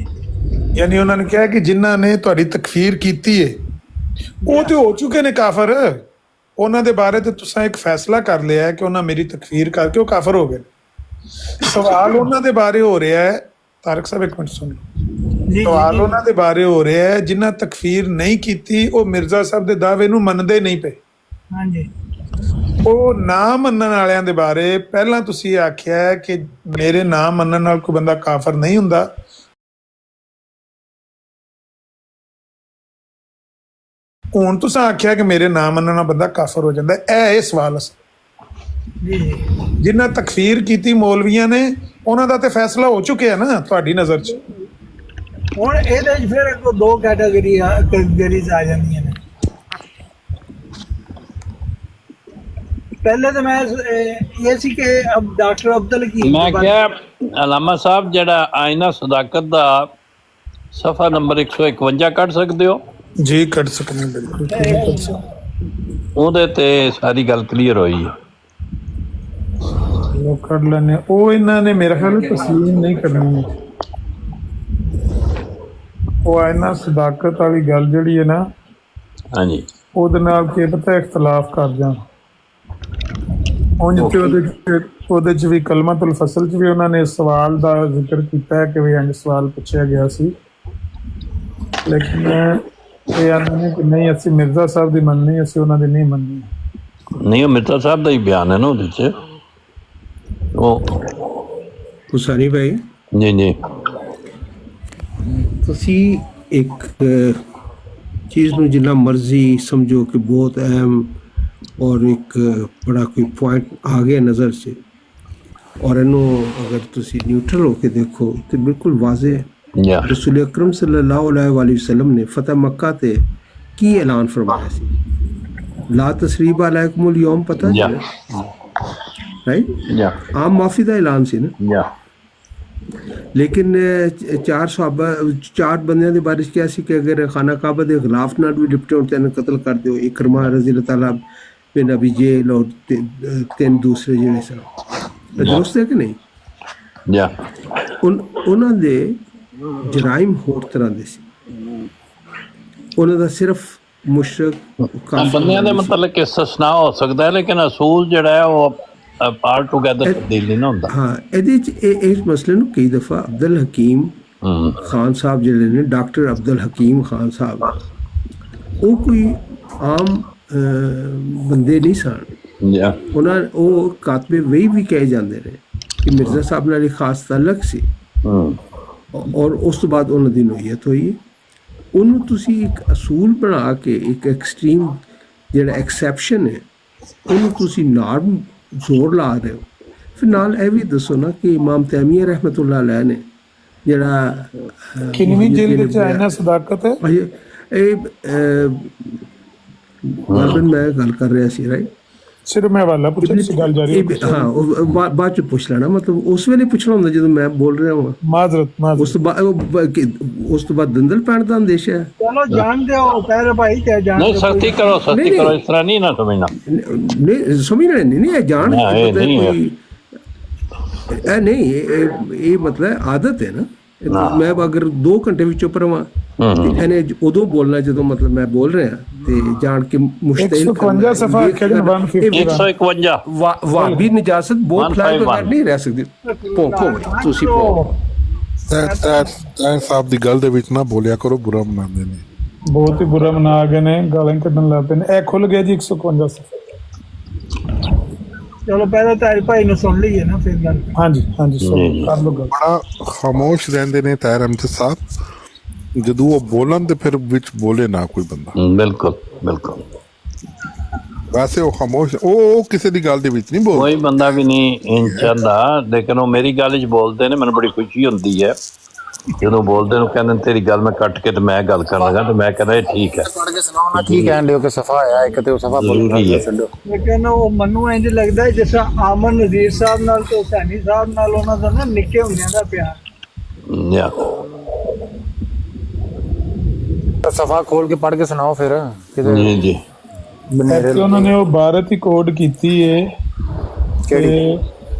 यानी उन्होंने कहा कि जिन्हों ने तुहाडी तकफीर कीती है वो तो हो चुके ने काफिर, ਉਹਨਾਂ ਦੇ ਬਾਰੇ ਤੇ ਤੁਸੀਂ ਇੱਕ ਫੈਸਲਾ ਕਰ ਲਿਆ ਹੈ ਕਿ ਉਹਨਾਂ ਮੇਰੀ ਤਕਫੀਰ ਕਰਕੇ ਉਹ ਕਾਫਰ ਹੋ ਗਏ। ਸਵਾਲ ਉਹਨਾਂ ਦੇ ਬਾਰੇ ਹੋ ਰਿਹਾ ਹੈ, ਤਾਰਕ ਸਾਹਿਬ ਇੱਕ ਮਿੰਟ ਸੁਣ ਲਓ। ਜੀ ਸਵਾਲ ਉਹਨਾਂ ਦੇ ਬਾਰੇ ਹੋ ਰਿਹਾ ਹੈ ਜਿਨ੍ਹਾਂ ਤਕਫੀਰ ਨਹੀਂ ਕੀਤੀ, ਉਹ ਮਿਰਜ਼ਾ ਸਾਹਿਬ ਦੇ ਦਾਅਵੇ ਨੂੰ ਮੰਨਦੇ ਨਹੀਂ ਪਏ। ਹਾਂਜੀ ਉਹ ਨਾ ਮੰਨਣ ਵਾਲਿਆਂ ਦੇ ਬਾਰੇ ਪਹਿਲਾਂ ਤੁਸੀਂ ਆਖਿਆ ਹੈ ਕਿ ਮੇਰੇ ਨਾ ਮੰਨਣ ਨਾਲ ਕੋਈ ਬੰਦਾ ਕਾਫਰ ਨਹੀਂ ਹੁੰਦਾ। ਹੁਣ ਤੁਸੀਂ ਆਖਿਆ ਕਿ ਮੇਰੇ ਨਾ ਮੰਨਣ ਨਾਲ ਬੰਦਾ ਕਾਫਰ ਹੋ ਜਾਂਦਾ। ਇਹ ਸਵਾਲ ਜੀ ਜਿਨ੍ਹਾਂ ਤਕਫੀਰ ਕੀਤੀ ਮੌਲਵੀਆਂ ਨੇ ਉਹਨਾਂ ਦਾ ਤੇ ਫੈਸਲਾ ਹੋ ਚੁੱਕਿਆ ਨਾ ਤੁਹਾਡੀ ਨਜ਼ਰ 'ਚ। ਹੁਣ ਇਹਦੇ ਚ ਫਿਰ ਦੋ ਕੈਟਾਗਰੀਜ਼ ਆ ਜਾਂਦੀਆਂ ਨੇ। ਪਹਿਲੇ ਤਾਂ ਮੈਂ ਇਹ ਸੀ ਕਿ ਡਾਕਟਰ ਅਬਦੁਲ ਹਕੀਮ ਮੈਂ ਕਿਹਾ ਅਲਾਮਾ ਸਾਹਿਬ ਜਿਹੜਾ ਆਇਨਾ ਸਦਾਕਤ ਦਾ ਸਫਾ ਨੰਬਰ 151 ਕੱਢ ਸਕਦੇ ਹੋ? ਜੀ ਕੱਢ ਸਕਦੇ ਬਿਲਕੁਲ। ਉਹਦੇ ਤੇ ਸਾਰੀ ਗੱਲ ਕਲੀਅਰ ਹੋਈ ਹੈ। ਉਹ ਕੱਢ ਲੈਣੇ। ਉਹ ਇਹਨਾਂ ਨੇ ਮੇਰੇ ਖਿਆਲ ਤਸਲੀਮ ਨਹੀਂ ਕਰਨੀ। ਉਹ ਆਇਨਾ ਸਦਾਕਤ ਵਾਲੀ ਗੱਲ ਜਿਹੜੀ ਹੈ ਨਾ, ਹਾਂਜੀ, ਉਹਦੇ ਨਾਲ ਕੀ ਪਤਾ ਇਖਤਲਾਫ ਕਰ ਜਾਣ। ਉਂਝ ਤੇ ਉਹਦੇ 'ਚ ਵੀ ਕਲਮਤੁਲ ਫਸਲ 'ਚ ਵੀ ਉਹਨਾਂ ਨੇ ਸਵਾਲ ਦਾ ਜ਼ਿਕਰ ਕੀਤਾ ਹੈ ਕਿ ਵੀ ਇੰਝ ਸਵਾਲ ਪੁੱਛਿਆ ਗਿਆ ਸੀ, ਲੇਕਿਨ ਇਹ ਆਨੇ ਕਿ ਨਹੀਂ ਅਸੀਂ ਮਿਰਜ਼ਾ ਸਾਹਿਬ ਦੀ ਮੰਨਣੀ, ਅਸੀਂ ਉਹਨਾਂ ਦੀ ਨਹੀਂ ਮੰਨਣੀ। ਨਹੀਂ ਉਹ ਮਿਰਜ਼ਾ ਸਾਹਿਬ ਦਾ ਹੀ ਬਿਆਨ ਹੈ ਨਾ ਉਹਦੇ 'ਚ। ਉਹ ਹੁਸੈਨੀ ਭਾਈ ਜੀ ਜੀ ਤੁਸੀਂ ਇੱਕ ਚੀਜ਼ ਨੂੰ ਜਿੰਨਾ ਮਰਜ਼ੀ ਸਮਝੋ ਕਿ ਬਹੁਤ ਅਹਿਮ ਔਰ ਇੱਕ ਬੜਾ ਕੋਈ ਪੁਆਇੰਟ ਆ ਗਿਆ ਨਜ਼ਰ 'ਚ, ਔਰ ਇਹਨੂੰ ਅਗਰ ਤੁਸੀਂ ਨਿਊਟਰਲ ਹੋ ਕੇ ਦੇਖੋ ਤੇ ਬਿਲਕੁਲ ਵਾਜ਼ਿਹ ਹੈ। ਯਾ रसूल अकरम सल्लल्लाहु अलैहि वसल्लम ने फतह मक्का ते की ऐलान फरमाया सी, ला तसरीब अलैकुमुल यौम, पता या राइट, या आम माफी का ऐलान सी ना। या लेकिन चार बंदियां दे बारे च क्या सी कि अगर खाना काबा दे खिलाफ ना भी लिपटे होते हैं कत्ल कर दियो, इकरमा रज़ी अल्लाह तआला बिन अबी जेल और तीन दूसरे जिहड़े सन, दुरुस्त है कि नहीं? या ਉਹਨਾਂ ਦੇ ਜਰਾਇਮ ਹੋਰ ਤਰ੍ਹਾਂ ਦੇ ਸੀ, ਉਹਨਾਂ ਦਾ ਸਿਰਫ ਮੁਸ਼ਰਕ ਬੰਦਿਆਂ ਦੇ ਮਤਲਬ ਕਿ ਇਸਤਸਨਾ ਹੋ ਸਕਦਾ ਹੈ, ਲੇਕਿਨ ਅਸੂਲ ਜਿਹੜਾ ਹੈ ਉਹ ਆਲ ਟੂਗੇਦਰ ਤਬਦੀਲ ਨਹੀਂ ਨਾ ਹੁੰਦਾ। ਹਾਂ, ਇਹਦੇ ਚ ਇਸ ਮਸਲੇ ਨੂੰ ਕਈ ਦਫਾ ਅਬਦੁਲ ਹਕੀਮ ਖਾਨ ਸਾਹਿਬ ਜਿਹੜੇ ਨੇ, ਡਾਕਟਰ ਅਬਦੁਲ ਹਕੀਮ ਖਾਨ ਸਾਹਿਬ, ਉਹ ਕੋਈ ਆਮ ਬੰਦੇ ਨਹੀਂ ਸਨ। ਯਾ ਉਹ ਕਾਤਬੇ ਵਹੀ ਵੀ ਕਹੇ ਜਾਂਦੇ ਨੇ ਕਿ ਮਿਰਜ਼ਾ ਸਾਹਿਬ ਨਾਲ ਇੱਕ ਖਾਸ ਤਾਲੁਕ ਸੀ, ਔਰ ਉਸ ਤੋਂ ਬਾਅਦ ਉਹਨਾਂ ਦੀ ਨੋਈਅਤ ਹੋਈ। ਉਹਨੂੰ ਤੁਸੀਂ ਇੱਕ ਅਸੂਲ ਬਣਾ ਕੇ ਇੱਕ ਐਕਸਟ੍ਰੀਮ ਜਿਹੜਾ ਐਕਸੈਪਸ਼ਨ ਹੈ ਉਹਨੂੰ ਤੁਸੀਂ ਨਾਰਮ ਜ਼ੋਰ ਲਾ ਰਹੇ ਹੋ। ਫਿਰ ਨਾਲ ਇਹ ਵੀ ਦੱਸੋ ਨਾ ਕਿ ਇਮਾਮ ਤੈਮੀਆ ਰਹਿਮਤੁल्लाह अलैह ਨੇ ਜਿਹੜਾ ਕਿੰਨਵੀਂ ਜਿਲਦ ਚ ਆਇਨਾ ਸਦਾਕਤ ਹੈ, ਇਹ ਮੈਂ ਗੱਲ ਕਰ ਰਿਹਾ ਸੀ, ਰਾਈਟ, ਸਿਰਫ ਮੈਂ ਵਾਲਾ ਪੁੱਛਿਆ ਸੀ, ਗੱਲ ਜਾਰੀ ਹਾਂ, ਉਹ ਬਾਅਦ ਚ ਪੁੱਛ ਲੈਣਾ, ਮਤਲਬ ਉਸ ਵੇਲੇ ਪੁੱਛਣਾ ਹੁੰਦਾ ਜਦੋਂ ਮੈਂ ਬੋਲ ਰਿਹਾ ਹਾਂ। ਮਾਜ਼ਰਤ ਉਸ ਤੋਂ ਬਾਅਦ ਦੰਦਲ ਪੈਣ ਦਾ ਅੰਦੇਸ਼ਾ ਹੈ। ਚਲੋ ਜਾਣ ਦਿਓ ਪੈਰ ਭਾਈ, ਤੇ ਜਾਣ ਨਹੀਂ, ਸਖਤੀ ਕਰੋ ਇਸ ਤਰ੍ਹਾਂ ਨਹੀਂ ਨਾ ਸਮਝਣਾ। ਨਹੀਂ ਸਮਝਣਾ ਨਹੀਂ, ਇਹ ਜਾਣ ਇਹ ਨਹੀਂ, ਇਹ ਮਤਲਬ ਆਦਤ ਹੈ ਨਾ। ਮੈਂ ਅਗਰ 2 ਘੰਟੇ ਵਿੱਚੋਂ ਪਰਵਾਂ ਇਹਨੇ ਉਦੋਂ ਬੋਲਣਾ ਜਦੋਂ ਮਤਲਬ ਮੈਂ ਬੋਲ ਰਿਹਾ ਤੇ ਜਾਣ ਕੇ ਮੁਸ਼ਤਹਿਲ 151 ਸਫਾ ਖੇਡਣ 151 ਵਾਬੀ ਨਜਾਸਤ ਬਹੁਤ ਫਲਾਈ ਬਗੈਰ ਨਹੀਂ ਰਹਿ ਸਕਦੀ। ਤੁਸੀਂ ਤੈਂ ਸਾਹਿਬ ਦੀ ਗੱਲ ਦੇ ਵਿੱਚ ਨਾ ਬੋਲਿਆ ਕਰੋ, ਬੁਰਾ ਮਨਾਉਂਦੇ ਨੇ, ਬਹੁਤ ਹੀ ਬੁਰਾ ਮਨਾ ਗਏ ਨੇ, ਗਾਲਾਂ ਕੱਢਣ ਲੱਗ ਪਏ ਨੇ। ਇਹ ਖੁੱਲ ਗਿਆ ਜੀ 151 ਸਫਾ। ਚਲੋ ਪਹਿਲਾਂ ਤਾਜ ਭਾਈ ਨੂੰ ਸੁਣ ਲਈਏ ਨਾ, ਫਿਰ ਗੱਲ। ਹਾਂਜੀ ਹਾਂਜੀ, ਕਰ ਲਓ ਗੱਲ। ਬੜਾ ਖਾਮੋਸ਼ ਰਹਿੰਦੇ ਨੇ ਤਾਹਿਰ ਅਹਿਮਦ ਸਾਹਿਬ, ਜਦੋਂ ਉਹ ਬੋਲਣ ਤੇ ਫਿਰ ਵਿੱਚ ਬੋਲੇ ਨਾ ਕੋਈ ਬੰਦਾ। ਬਿਲਕੁਲ ਬਿਲਕੁਲ, ਵੈਸੇ ਉਹ ਖਾਮੋਸ਼, ਉਹ ਕਿਸੇ ਦੀ ਗੱਲ ਦੇ ਵਿੱਚ ਨਹੀਂ ਬੋਲਦੇ, ਕੋਈ ਬੰਦਾ ਵੀ ਨਹੀਂ ਚਾਹੁੰਦਾ, ਲੇਕਿਨ ਉਹ ਮੇਰੀ ਗੱਲ 'ਚ ਬੋਲਦੇ ਨੇ, ਮੈਨੂੰ ਬੜੀ ਖੁਸ਼ੀ ਹੁੰਦੀ ਹੈ ਜਦੋਂ ਬੋਲਦੇ ਨੂੰ। ਕਹਿੰਦੇ ਤੇਰੀ ਗੱਲ ਮੈਂ ਕੱਟ ਕੇ ਤੇ ਮੈਂ ਗੱਲ ਕਰਨ ਲੱਗਾ, ਤੇ ਮੈਂ ਕਹਿੰਦਾ ਇਹ ਠੀਕ ਹੈ। ਪੜ੍ਹ ਕੇ ਸੁਣਾਓ ਨਾ ਕੀ ਕਹਿਣ ਦਿਓ ਕਿ ਸਫਾ ਆਇਆ ਇੱਕ ਤੇ ਉਹ ਸਫਾ ਲੇਕਿਨ ਉਹ ਮੈਨੂੰ ਇੰਝ ਲੱਗਦਾ ਜਿਸ ਤਰ੍ਹਾਂ ਆਮਨ ਨਜ਼ੀਰ ਸਾਹਿਬ ਨਾਲ ਤੇ ਹੁਸੈਨੀ ਸਾਹਿਬ ਨਾਲ ਉਹਨਾਂ ਦਾ ਨਾ ਨਿੱਕੇ ਹੁੰਦਿਆਂ ਦਾ ਪਿਆਰ। ਯਾ ਸਫਾ ਖੋਲ ਕੇ ਪੜ੍ਹ ਕੇ ਸੁਣਾਓ ਫਿਰ ਕਿਤੇ। ਜੀ ਜੀ, ਉਹਨਾਂ ਨੇ ਉਹ भारत ही कोड की थी है कि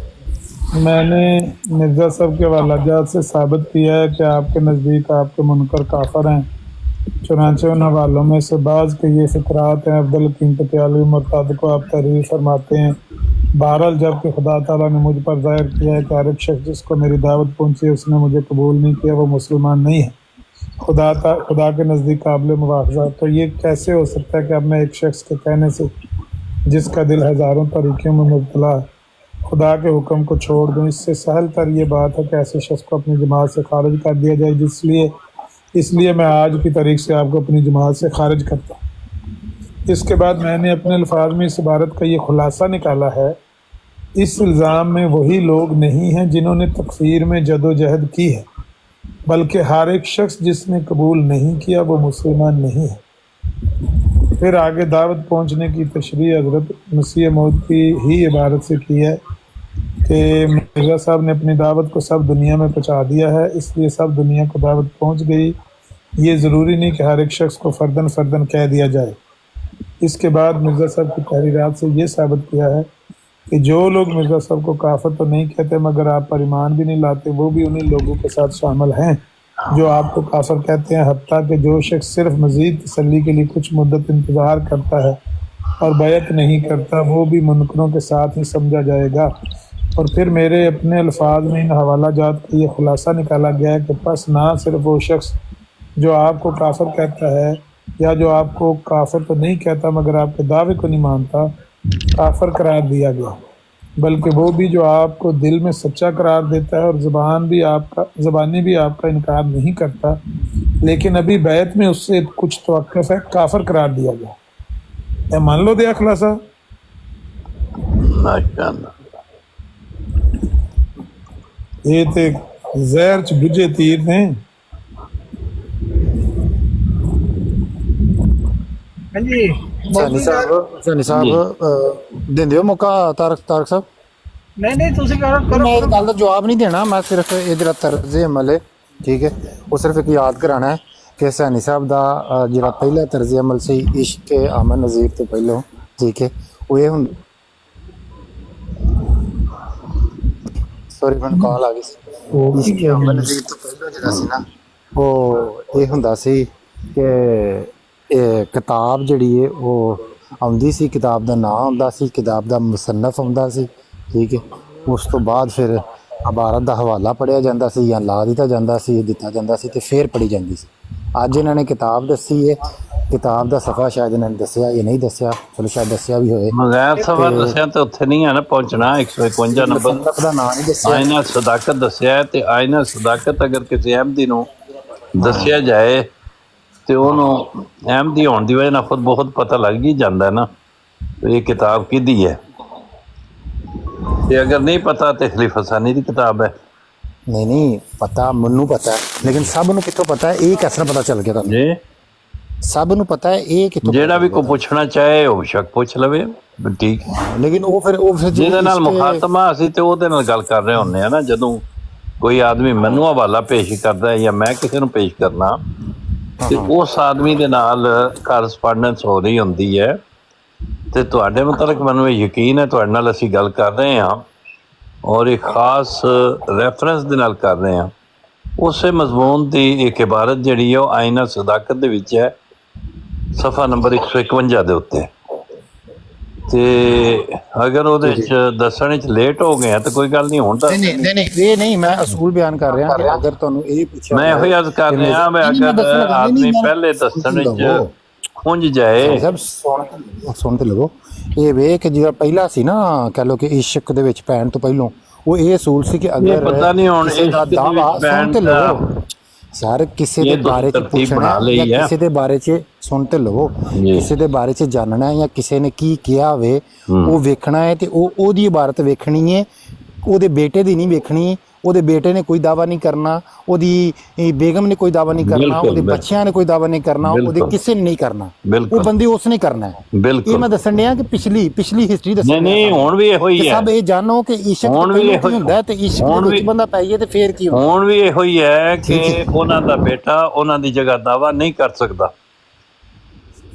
मैंने मिर्ज़ा साहब के वालाजात से साबित किया है कि आपके नज़दीक आपके मुनकर काफर हैं, चुनांचे उन हवालों में से बाज़ के ये फ़िक्रात हैं। अब्दुल हकीम पटियालवी मुर्तद को आप तहरीर फरमाते हैं। बहरहाल जबकि खुदा ताला ने मुझ पर ज़ाहिर किया है कि हर एक शख्स जिसको मेरी दावत पहुँची उसने मुझे कबूल नहीं किया, वो मुसलमान नहीं है, खुदा के नज़दीक काबिल मुआवजा। तो ये कैसे हो सकता है कि अब मैं एक शख्स के कहने से जिसका दिल हज़ारों तरीक़ों में मुब्तला है खुदा के हुक्म को छोड़ दूँ? इससे सहल तर ये बात है कि ऐसे शख्स को अपनी जमात से खारिज कर दिया जाए, इसलिए मैं आज की तारीख से आपको अपनी जमात से खारिज करता हूँ। इसके बाद मैंने अपने अल्फाज में इस इबारत का ये खुलासा निकाला है, इस इल्ज़ाम में वही लोग नहीं हैं जिन्होंने तकफीर में जदोजहद की है, बल्कि हर एक शख्स जिसने कबूल नहीं किया वो मुसलमान नहीं है। फिर आगे दावत पहुँचने की तशरीह हज़रत मसीह मौद की ही इबारत से की है कि मिर्ज़ा साहब ने अपनी दावत को सब दुनिया में पहुँचा दिया है, इसलिए सब दुनिया को दावत पहुँच गई। ये ज़रूरी नहीं कि हर एक शख्स को फ़र्दन फ़र्दन कह दिया जाए। इसके बाद मिर्ज़ा साहब की तहरीरात से ये साबित किया है कि जो लोग मिर्ज़ा साहब को काफिर तो नहीं कहते मगर आप पर ईमान भी नहीं लाते, वो भी उन्हीं लोगों के साथ शामिल हैं जो आपको काफिर कहते हैं। हत्ता कि जो शख्स सिर्फ मज़ीद तसल्ली के लिए कुछ मुद्दत इंतज़ार करता है और बैत नहीं करता, वो भी मुनकरों के साथ ही समझा जाएगा। और फिर मेरे अपने अल्फाज में इन हवाला जात का ये खुलासा निकाला गया है कि बस ना सिर्फ वो शख्स जो आपको काफिर कहता है या जो आपको काफिर तो नहीं कहता मगर आपके दावे को नहीं मानता काफिर करार दिया गया, बल्कि वो भी जो आपको दिल में सच्चा करार देता है और ज़बानी भी आपका इनकार नहीं करता, लेकिन अभी बैत में उससे कुछ तवक्कुफ है, काफिर करार दिया गया। क्या मान लो दिया खुलासा? माशाअल्लाह। ये तो जहर च बुझे तीर ने। हाँ जी सैनी साहब देंदे हो मौका तारक साहब? नहीं तुसी करो मैं इस गल का जवाब नहीं देना, मैं सिर्फ ये जरा तर्ज अमल है, ठीक है, वो सिर्फ एक याद कराना है कि सैनी साहब का जरा पहला तर्ज अमल से इश्क अमन नज़ीर तो पहलों, ठीक है, वो ये हुं सॉरी मैंने कॉल आ गई सी। इश्क अमन नज़ीर तो पहलों जरा सी ना वो ये हुंदा सी कि किताब जिहड़ी है वो आउंदी सी, किताब का नाम आउंदा सी, किताब का मुसन्नफ आउंदा सी, ठीक है, उस तो बाद फिर इबारत का हवाला पढ़िया जाता सी या ला दिता जाता सी, दिता जाता सी ते फिर पढ़ी जाती सी। अज इन्होंने किताब दसी है, किताब का सफ़ा शायद इन्होंने दसिया या नहीं दसिया, चलो शायद दसिया भी होए, बगैर सफा दसिया तो उत्थे नहीं है ना पहुंचना। 151 नंबर का नाम नहीं दसिया। आईना सदाकत दसिया है, ते आईना सदाकत अगर किसी अहमदी नूं दसिया जाए तो उन्होंने अहमदी होने की वजह खुद बहुत पता लग ही जाता है ना तो ये किताब किहदी है। ते अगर नहीं पता तो खलीफा सानी की किताब है। नहीं पता, मनु पता है, लेकिन सब नूं कित्थों पता है, ये कैसे पता चल गया तुहानूं? जी सब नूं पता है, ये कित्थों? जेड़ा भी कोई पूछना चाहे वो बेशक पूछ लवे, ठीक है। लेकिन वो फिर जिहदे नाल मुखातमा असीं ते ओहदे नाल गल कर रहे हुंदे आ ना, जदों कोई आदमी मैनूं हवाला पेश करदा है या मैं किसी नूं पेश करना ते उस आदमी दे नाल करस्पॉन्डेंस हो रही हुंदी है ते तुहाडे मुताबिक मैनूं यकीन है तुहाडे नाल असीं गल कर रहे हां और एक खास रैफरेंस दे नाल कर रहे हां। उसे मजमून की एक इबारत जिहड़ी है आईना सदाकत दे विच है, सफ़ा नंबर 151 दे उत्ते। ते अगर ਉਹਦੇ ਚ ਦੱਸਣ ਚ ਲੇਟ ਹੋ ਗਏ ਤਾਂ ਕੋਈ ਗੱਲ ਨਹੀਂ ਹੁੰਦਾ। नहीं ये नहीं, मैं असूल बयान कर रहा कि अगर ਤੁਹਾਨੂੰ ਇਹ ਪੁੱਛਿਆ मैं ਇਹੋ अर्ज कर रहा मैं अगर आदमी पहले ਦੱਸਣ ਚ ਖੁੰਝ ਜਾਏ। ਸਭ ਸੁਣ ਤੇ ਲਵੋ, ਇਹ ਵੇ ਕਿ ਜਿਹੜਾ ਪਹਿਲਾ ਸੀ ਨਾ ਕਹ ਲੋ ਕਿ ਇਸ਼ਕ ਦੇ ਵਿੱਚ ਪੈਣ ਤੋਂ ਪਹਿਲਾਂ ਉਹ ਇਹ ਅਸੂਲ ਸੀ ਕਿ ਅਗਰ ਪਤਾ ਨਹੀਂ ਹੁਣ ਕਿਸੇ ਦਾ ਦਾਵਾ ਸੁਣ ਤੇ ਲਵੋ ਸਰ, ਕਿਸੇ ਦੇ ਬਾਰੇ ਚ ਪੁੱਛਣਾ ਜਾਂ ਕਿਸੇ ਦੇ ਬਾਰੇ ਚ ਸੁਣ ਤੇ ਲਵੋ, ਕਿਸੇ ਦੇ ਬਾਰੇ ਚ ਜਾਣਨਾ ਹੈ ਜਾਂ ਕਿਸੇ ਨੇ ਕੀ ਕਿਹਾ ਵੇ ਉਹ ਵੇਖਣਾ ਹੈ ਤੇ ਉਹ ਉਹਦੀ ਇਬਾਰਤ ਵੇਖਣੀ ਹੈ, ਉਹਦੇ ਬੇਟੇ ਦੀ ਨਹੀਂ ਵੇਖਣੀ। ਉਹਦੇ ਬੇਟੇ ਨੇ ਕੋਈ ਦਾਵਾ ਨਹੀਂ ਕਰਨਾ, ਉਹਦੀ ਬੇਗਮ ਨੇ ਕੋਈ ਦਾਵਾ ਨਹੀਂ ਕਰਨਾ, ਉਹਦੇ ਬੱਚਿਆਂ ਨੇ ਕੋਈ ਦਾਵਾ ਨਹੀਂ ਕਰਨਾ, ਉਹਦੇ ਕਿਸੇ ਨੇ ਨਹੀਂ ਕਰਨਾ, ਉਹ ਬੰਦੇ ਉਸਨੇ ਕਰਨਾ ਹੈ। ਇਹ ਮੈਂ ਦੱਸਣ ਡਿਆ ਕਿ ਪਿਛਲੀ ਹਿਸਟਰੀ ਦੱਸਣ ਨਹੀਂ ਹੁਣ ਵੀ ਇਹੋ ਹੀ ਹੈ। ਸਭ ਇਹ ਜਾਣੋ ਕਿ ਇਸ਼ਕ ਹੁੰਦਾ ਹੈ ਤੇ ਇਸ਼ਕ ਦੇ ਵਿੱਚ ਬੰਦਾ ਪੈ ਜਾਏ ਤੇ ਫੇਰ ਕੀ ਹੁੰਦਾ। ਹੁਣ ਵੀ ਇਹੋ ਹੀ ਹੈ ਕਿ ਉਹਨਾਂ ਦਾ ਬੇਟਾ ਉਹਨਾਂ ਦੀ ਜਗ੍ਹਾ ਦਾਵਾ ਨਹੀਂ ਕਰ ਸਕਦਾ।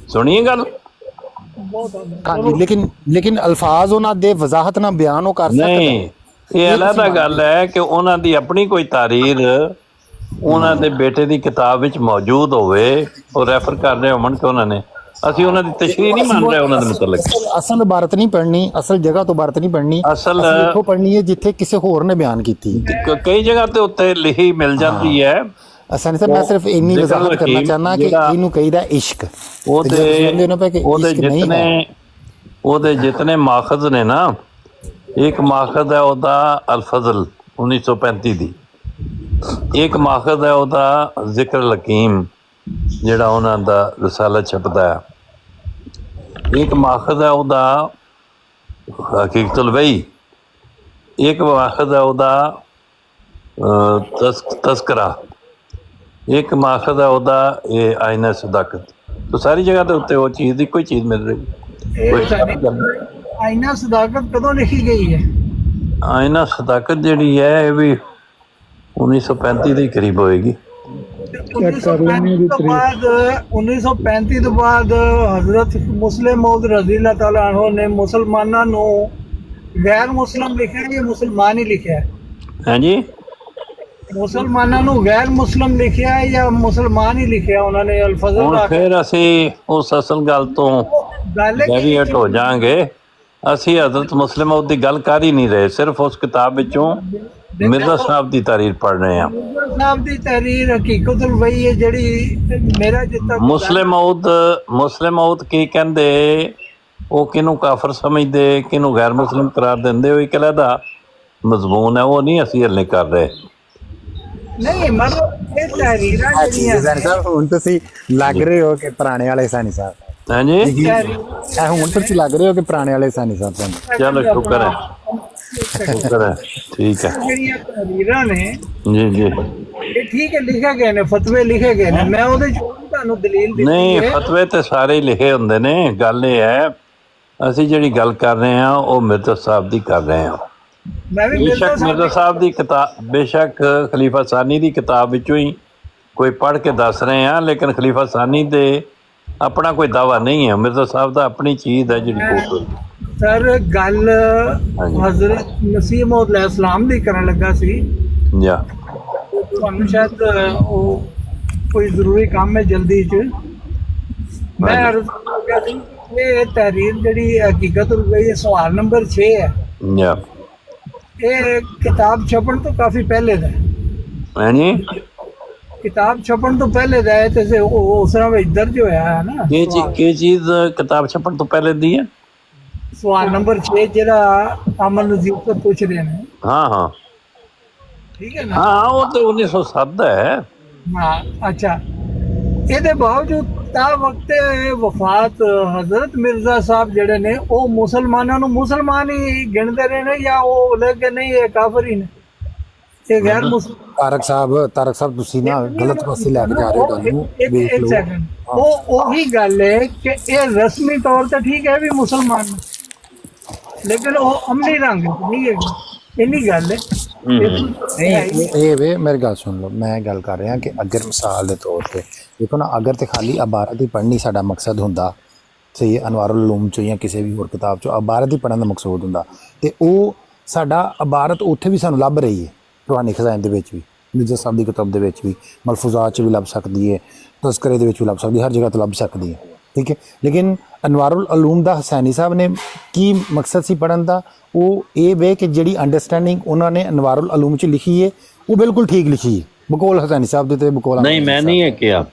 ਸੁਣੀਏ ਗੱਲ। ਹਾਂਜੀ, ਲੇਕਿਨ ਅਲਫਾਜ਼ ਉਹਨਾਂ ਦੇ ਵਜ਼ਾਹਤ ਨਾਲ ਬਿਆਨ ਉਹ ਕਰ ਸਕਦਾ ਨਹੀਂ। ਇਹ ਅਲੱਗਾ ਗੱਲ ਹੈ ਕਿ ਉਹਨਾਂ ਦੀ ਆਪਣੀ ਕੋਈ ਤਾਰੀਰ ਉਹਨਾਂ ਦੇ ਬੇਟੇ ਦੀ ਕਿਤਾਬ ਵਿੱਚ ਮੌਜੂਦ ਹੋਵੇ, ਉਹ ਰੈਫਰ ਕਰ ਰਹੇ ਹੋਣ ਕਿ ਉਹਨਾਂ ਨੇ, ਅਸੀਂ ਉਹਨਾਂ ਦੀ ਤਸ਼ਰੀਹ ਨਹੀਂ ਮੰਨ ਰਹੇ ਉਹਨਾਂ ਦੇ ਮੁਤਲਕ। ਅਸਲ ਇਬਾਰਤ ਨਹੀਂ ਪੜ੍ਹਨੀ, ਅਸਲ ਜਗ੍ਹਾ ਤੋਂ ਇਬਾਰਤ ਨਹੀਂ ਪੜ੍ਹਨੀ, ਅਸਲ ਇੱਥੋਂ ਪੜ੍ਹਨੀ ਹੈ ਜਿੱਥੇ ਕਿਸੇ ਹੋਰ ਨੇ ਬਿਆਨ ਕੀਤੀ। ਕਈ ਜਗ੍ਹਾ ਤੇ ਉੱਤੇ ਲਿਖੀ ਮਿਲ ਜਾਂਦੀ ਹੈ। ਅਸਾਂ ਸਰ ਮੈਂ ਸਿਰਫ ਇੰਨੀ ਵਜ਼ਾਹਤ ਕਰਨਾ ਚਾਹੁੰਦਾ ਕਿ ਇਹਨੂੰ ਕਹੀਦਾ ਇਸ਼ਕ। ਉਹਦੇ ਜਿਤਨੇ ਮਾਖਜ਼ ਨੇ ਨਾ, ਇੱਕ ਮਾਖਜ਼ ਹੈ ਉਹਦਾ ਅਲਫਜ਼ਲ 1935 ਦੀ, ਇੱਕ ਮਾਖਜ਼ ਹੈ ਉਹਦਾ ਜ਼ਿਕਰ ਲਕੀਮ ਜਿਹੜਾ ਉਹਨਾਂ ਦਾ ਰਸਾਲਾ ਛਪਦਾ ਹੈ, ਇੱਕ ਮਾਖਜ਼ ਹੈ ਉਹਦਾ ਹਕੀਕਤੁਲ ਵਹੀ, ਇੱਕ ਮਾਖਜ਼ ਹੈ ਉਹਦਾ ਤਜ਼ਕਰਾ, ਇੱਕ ਮਾਖਜ਼ ਹੈ ਉਹਦਾ ਇਹ ਆਇਨਾ ਸਦਾਕਤ। तो सारी जगह तो उत्ते वो चीज़ की कोई चीज़ मिल रही। आईना सदाकत कदों लिखी गई है? आईना सदाकत जिहड़ी है ये भी 1935 के करीब होएगी। 1935 तो बाद हजरत मुस्लिम मौद रज़ी अल्लाह तआला अन्हु ने मुसलमानों नूं गैर मुस्लिम लिखा है, मुसलमान ही लिखा है? हाँ जी, मुसलमानों नूं गैर मुस्लिम लिखा है या मुसलमान ही लिखा उन्होंने अल्फाज? फिर असी उस असल गल तो डेविएट हो जाएंगे। असी हजरत मुस्लिम मौद की गल कर ही नहीं रहे, सिर्फ उस किताब विचों मिर्जा साहब की तहरीर पढ़ रहे हैं। मिर्जा साहब की तहरीर हकीकतुल वही है जिहड़ी मेरा जितना मुस्लिम मौद की कहंदे ਉਹ ਕਿਹਨੂੰ ਕਾਫਰ ਸਮਝਦੇ, ਕਿਹਨੂੰ ਗੈਰ ਮੁਸਲਿਮ ਕਰਾਰ ਦਿੰਦੇ, ਉਹ ਇੱਕ ਅਲੱਗਾ ਮਜ਼ਮੂਨ ਹੈ, ਉਹ ਨਹੀਂ ਅਸੀਂ ਹਲੇ ਕਰ ਰਹੇ। ਨਹੀਂ ਮਤਲਬ ਇਹ ਤਹਿਰੀਰਾਂ ਜਿਹੜੀਆਂ ਸਾਨੀ ਸਾਹਿਬ ਹੁਣ ਤੁਸੀਂ ਲੱਗ ਰਹੇ ਹੋ ਕਿ ਪੁਰਾਣੇ ਵਾਲੇ ਸਾਨੀ ਸਾਹਿਬ। ਹਾਂਜੀ ਇਹ ਹੁਣ ਤੁਸੀਂ ਲੱਗ ਰਹੇ ਹੋ ਕਿ ਪੁਰਾਣੇ ਵਾਲੇ ਸਾਨੀ ਸਾਹਿਬ ਤੁਹਾਨੂੰ। ਚਲੋ ਸ਼ੁਕਰ ਹੈ, ਸ਼ੁਕਰ ਹੈ, ਠੀਕ ਹੈ ਜਿਹੜੀਆਂ ਤਹਿਰੀਰਾਂ ਨੇ ਜੀ ਜੀ। ਇਹ ਠੀਕ ਹੈ, ਲਿਖੇ ਗਏ ਨੇ, ਫਤਵੇ ਲਿਖੇ ਗਏ ਨੇ, ਮੈਂ ਉਹਦੇ ਚ ਤੁਹਾਨੂੰ ਦਲੀਲ ਦਿੱਤੀ ਨਹੀਂ, ਹੈ। ਫਤਵੇ ਤੇ ਸਾਰੇ ਹੀ ਲਿਖੇ ਹੁੰਦੇ ਨੇ। ਗੱਲ ਇਹ ਹੈ, ਅਸੀਂ ਜਿਹੜੀ ਗੱਲ ਕਰ ਰਹੇ ਹਾਂ ਉਹ ਮਿਰਜ਼ਾ ਸਾਹਿਬ ਦੀ ਕਰ ਰਹੇ ਹਾਂ। ਮੈਂ ਵੀ ਬੇਸ਼ੱਕ ਮਿਰਜ਼ਾ ਸਾਹਿਬ ਦੀ ਕਿਤਾਬ, ਬੇਸ਼ੱਕ ਖਲੀਫਾ ਸਾਨੀ ਦੀ ਕਿਤਾਬ ਵਿੱਚੋਂ ਹੀ ਕੋਈ ਪੜ੍ਹ ਕੇ ਦੱਸ ਰਹੇ ਹਾਂ, ਲੇਕਿਨ ਖਲੀਫਾ ਸਾਨੀ ਦੇ ਆਪਣਾ ਕੋਈ ਦਾਵਾ ਨਹੀਂ ਹੈ। ਮਿਰਜ਼ਾ ਸਾਹਿਬ ਦਾ ਆਪਣੀ ਚੀਜ਼ ਹੈ ਜਿਹੜੀ ਕੋਟ ਹੋਈ। ਸਰ ਗੱਲ ਹਜ਼ਰਤ ਮਸੀਹ ਮੌਦ ਅਲੈਹਿ ਸਲਾਮ ਦੀ ਕਰਨ ਲੱਗਾ ਸੀ। ਜਾਂ ਤੁਹਾਨੂੰ ਸ਼ਾਇਦ ਉਹ ਕੋਈ ਜ਼ਰੂਰੀ ਕੰਮ ਹੈ ਜਲਦੀ ਚ। ਮੈਂ ਅਰਜ਼ ਕਰ ਰਿਹਾ ਸੀ ਇਹ ਤਹਿਰੀਰ ਜਿਹੜੀ ਹਕੀਕਤ ਰੁਪਈ ਸਵਾਲ ਨੰਬਰ 6 ਹੈ, ਜਾਂ ਇਹ ਕਿਤਾਬ ਛਪਣ ਤੋਂ ਕਾਫੀ ਪਹਿਲੇ ਦਾ ਹੈ। ਹਾਂਜੀ ਕਿਤਾਬ ਛਪਣ ਤੋਂ ਪਹਿਲੇ ਦਾ ਹੈ ਤੇ ਉਹ ਉਸ ਤਰ੍ਹਾਂ ਵਿੱਚ ਦਰਜ ਹੋਇਆ ਹੈ ਨਾ। ਕੀ ਚੀਜ਼ ਕਿਤਾਬ ਛਪਣ ਤੋਂ ਪਹਿਲੇ ਦੀ ਹੈ? ਸਵਾਲ ਨੰਬਰ 6 ਜਿਹੜਾ ਅਮਨ ਨਜ਼ੀਰ ਤੋਂ ਪੁੱਛ ਰਹੇ ਨੇ। ਹਾਂ ਹਾਂ ਠੀਕ ਹੈ ਨਾ। ਹਾਂ, ਉਹ ਤੇ 1907 ਦਾ ਹੈ। ਹਾਂ ਅੱਛਾ, ਇਹਦੇ ਬਾਵਜੂਦ ਤਾ ਵਕਤ ਵਫਾਤ ਹਜ਼ਰਤ ਮਿਰਜ਼ਾ ਸਾਹਿਬ ਜਿਹੜੇ ਨੇ ਉਹ ਮੁਸਲਮਾਨਾਂ ਨੂੰ ਮੁਸਲਮਾਨ ਹੀ ਗਿਣਦੇ ਰਹੇ ਨੇ, ਜਾਂ ਉਹ ਲੈ ਕੇ ਨਹੀਂ ਇਹ ਕਾਫਰ ਹੀ ਨੇ, ਇਹ ਗੈਰ ਮੁਸਲਮਾਨ। ਤਾਰਕ ਸਾਹਿਬ ਤੁਸੀਂ ਨਾ ਗਲਤ ਪਾਸੇ ਲੈ ਕੇ ਜਾ ਰਹੇ ਹੋ ਗੱਲ ਨੂੰ। ਵੇਖ ਇੱਕ ਲਓ, ਸੈਕਿੰਡ, ਉਹ ਉਹੀ ਗੱਲ ਹੈ ਕਿ ਇਹ ਰਸਮੀ ਤੌਰ ਤੇ ਠੀਕ ਹੈ ਵੀ ਮੁਸਲਮਾਨ ਨੇ, ਲੇਕਿਨ ਉਹ ਅਮਲੀ ਰੰਗ ਨਹੀਂ ਹੈ, ਇੰਨੀ ਗੱਲ ਹੈ। ਇਹ ਵੇ ਮੇਰੀ ਗੱਲ ਸੁਣ ਲਓ, ਮੈਂ ਗੱਲ ਕਰ ਰਿਹਾ ਕਿ ਅਗਰ ਮਿਸਾਲ ਦੇ ਤੌਰ ਤੇ ਦੇਖੋ ਨਾ, ਅਗਰ ਤੇ ਖਾਲੀ ਇਬਾਰਤ ਹੀ ਪੜ੍ਹਨੀ ਸਾਡਾ ਮਕਸਦ ਹੁੰਦਾ, ਸਹੀ ਅਨਵਾਰੁਲ ਉਲੂਮ ਚੋਂ ਜਾਂ ਕਿਸੇ ਵੀ ਹੋਰ ਕਿਤਾਬ ਚੋਂ ਇਬਾਰਤ ਹੀ ਪੜ੍ਹਨ ਦਾ ਮਕਸੂਦ ਹੁੰਦਾ, ਤੇ ਉਹ ਸਾਡਾ ਇਬਾਰਤ ਉੱਥੇ ਵੀ ਸਾਨੂੰ ਲੱਭ ਰਹੀ ਹੈ, ਰੂਹਾਨੀ ਖਜ਼ਾਨੇ ਦੇ ਵਿੱਚ ਵੀ, ਮਿਰਜ਼ਾ ਸਾਹਿਬ ਦੀ ਕਿਤਾਬ ਦੇ ਵਿੱਚ ਵੀ, ਮਲਫੂਜ਼ਾਤ 'ਚ ਵੀ ਲੱਭ ਸਕਦੀ ਹੈ, ਤਜ਼ਕਰੇ ਦੇ ਵਿੱਚ ਵੀ ਲੱਭ ਸਕਦੀ ਹੈ, ਹਰ ਜਗ੍ਹਾ ਤੋਂ ਲੱਭ ਸਕਦੀ ਹੈ। ਠੀਕ ਹੈ, ਲੇਕਿਨ ਅਨਵਾਰੁਲ ਉਲੂਮ ਦਾ ਹਸੈਨੀ ਸਾਹਿਬ ਨੇ ਕੀ ਮਕਸਦ ਸੀ ਪੜ੍ਹਨ ਦਾ? ਉਹ ਇਹ ਵੇ ਕਿ ਜਿਹੜੀ ਅੰਡਰਸਟੈਂਡਿੰਗ ਉਹਨਾਂ ਨੇ ਅਨਵਾਰੁਲ ਉਲੂਮ 'ਚ ਲਿਖੀ ਹੈ ਉਹ ਬਿਲਕੁਲ ਠੀਕ ਲਿਖੀ ਹੈ, ਬਕੌਲ ਹਸੈਨੀ ਸਾਹਿਬ ਦੇ ਤੇ ਬਕੌਲ ਨਹੀਂ, ਮੈਂ ਨਹੀਂ ਹੈ ਕਿਹਾ।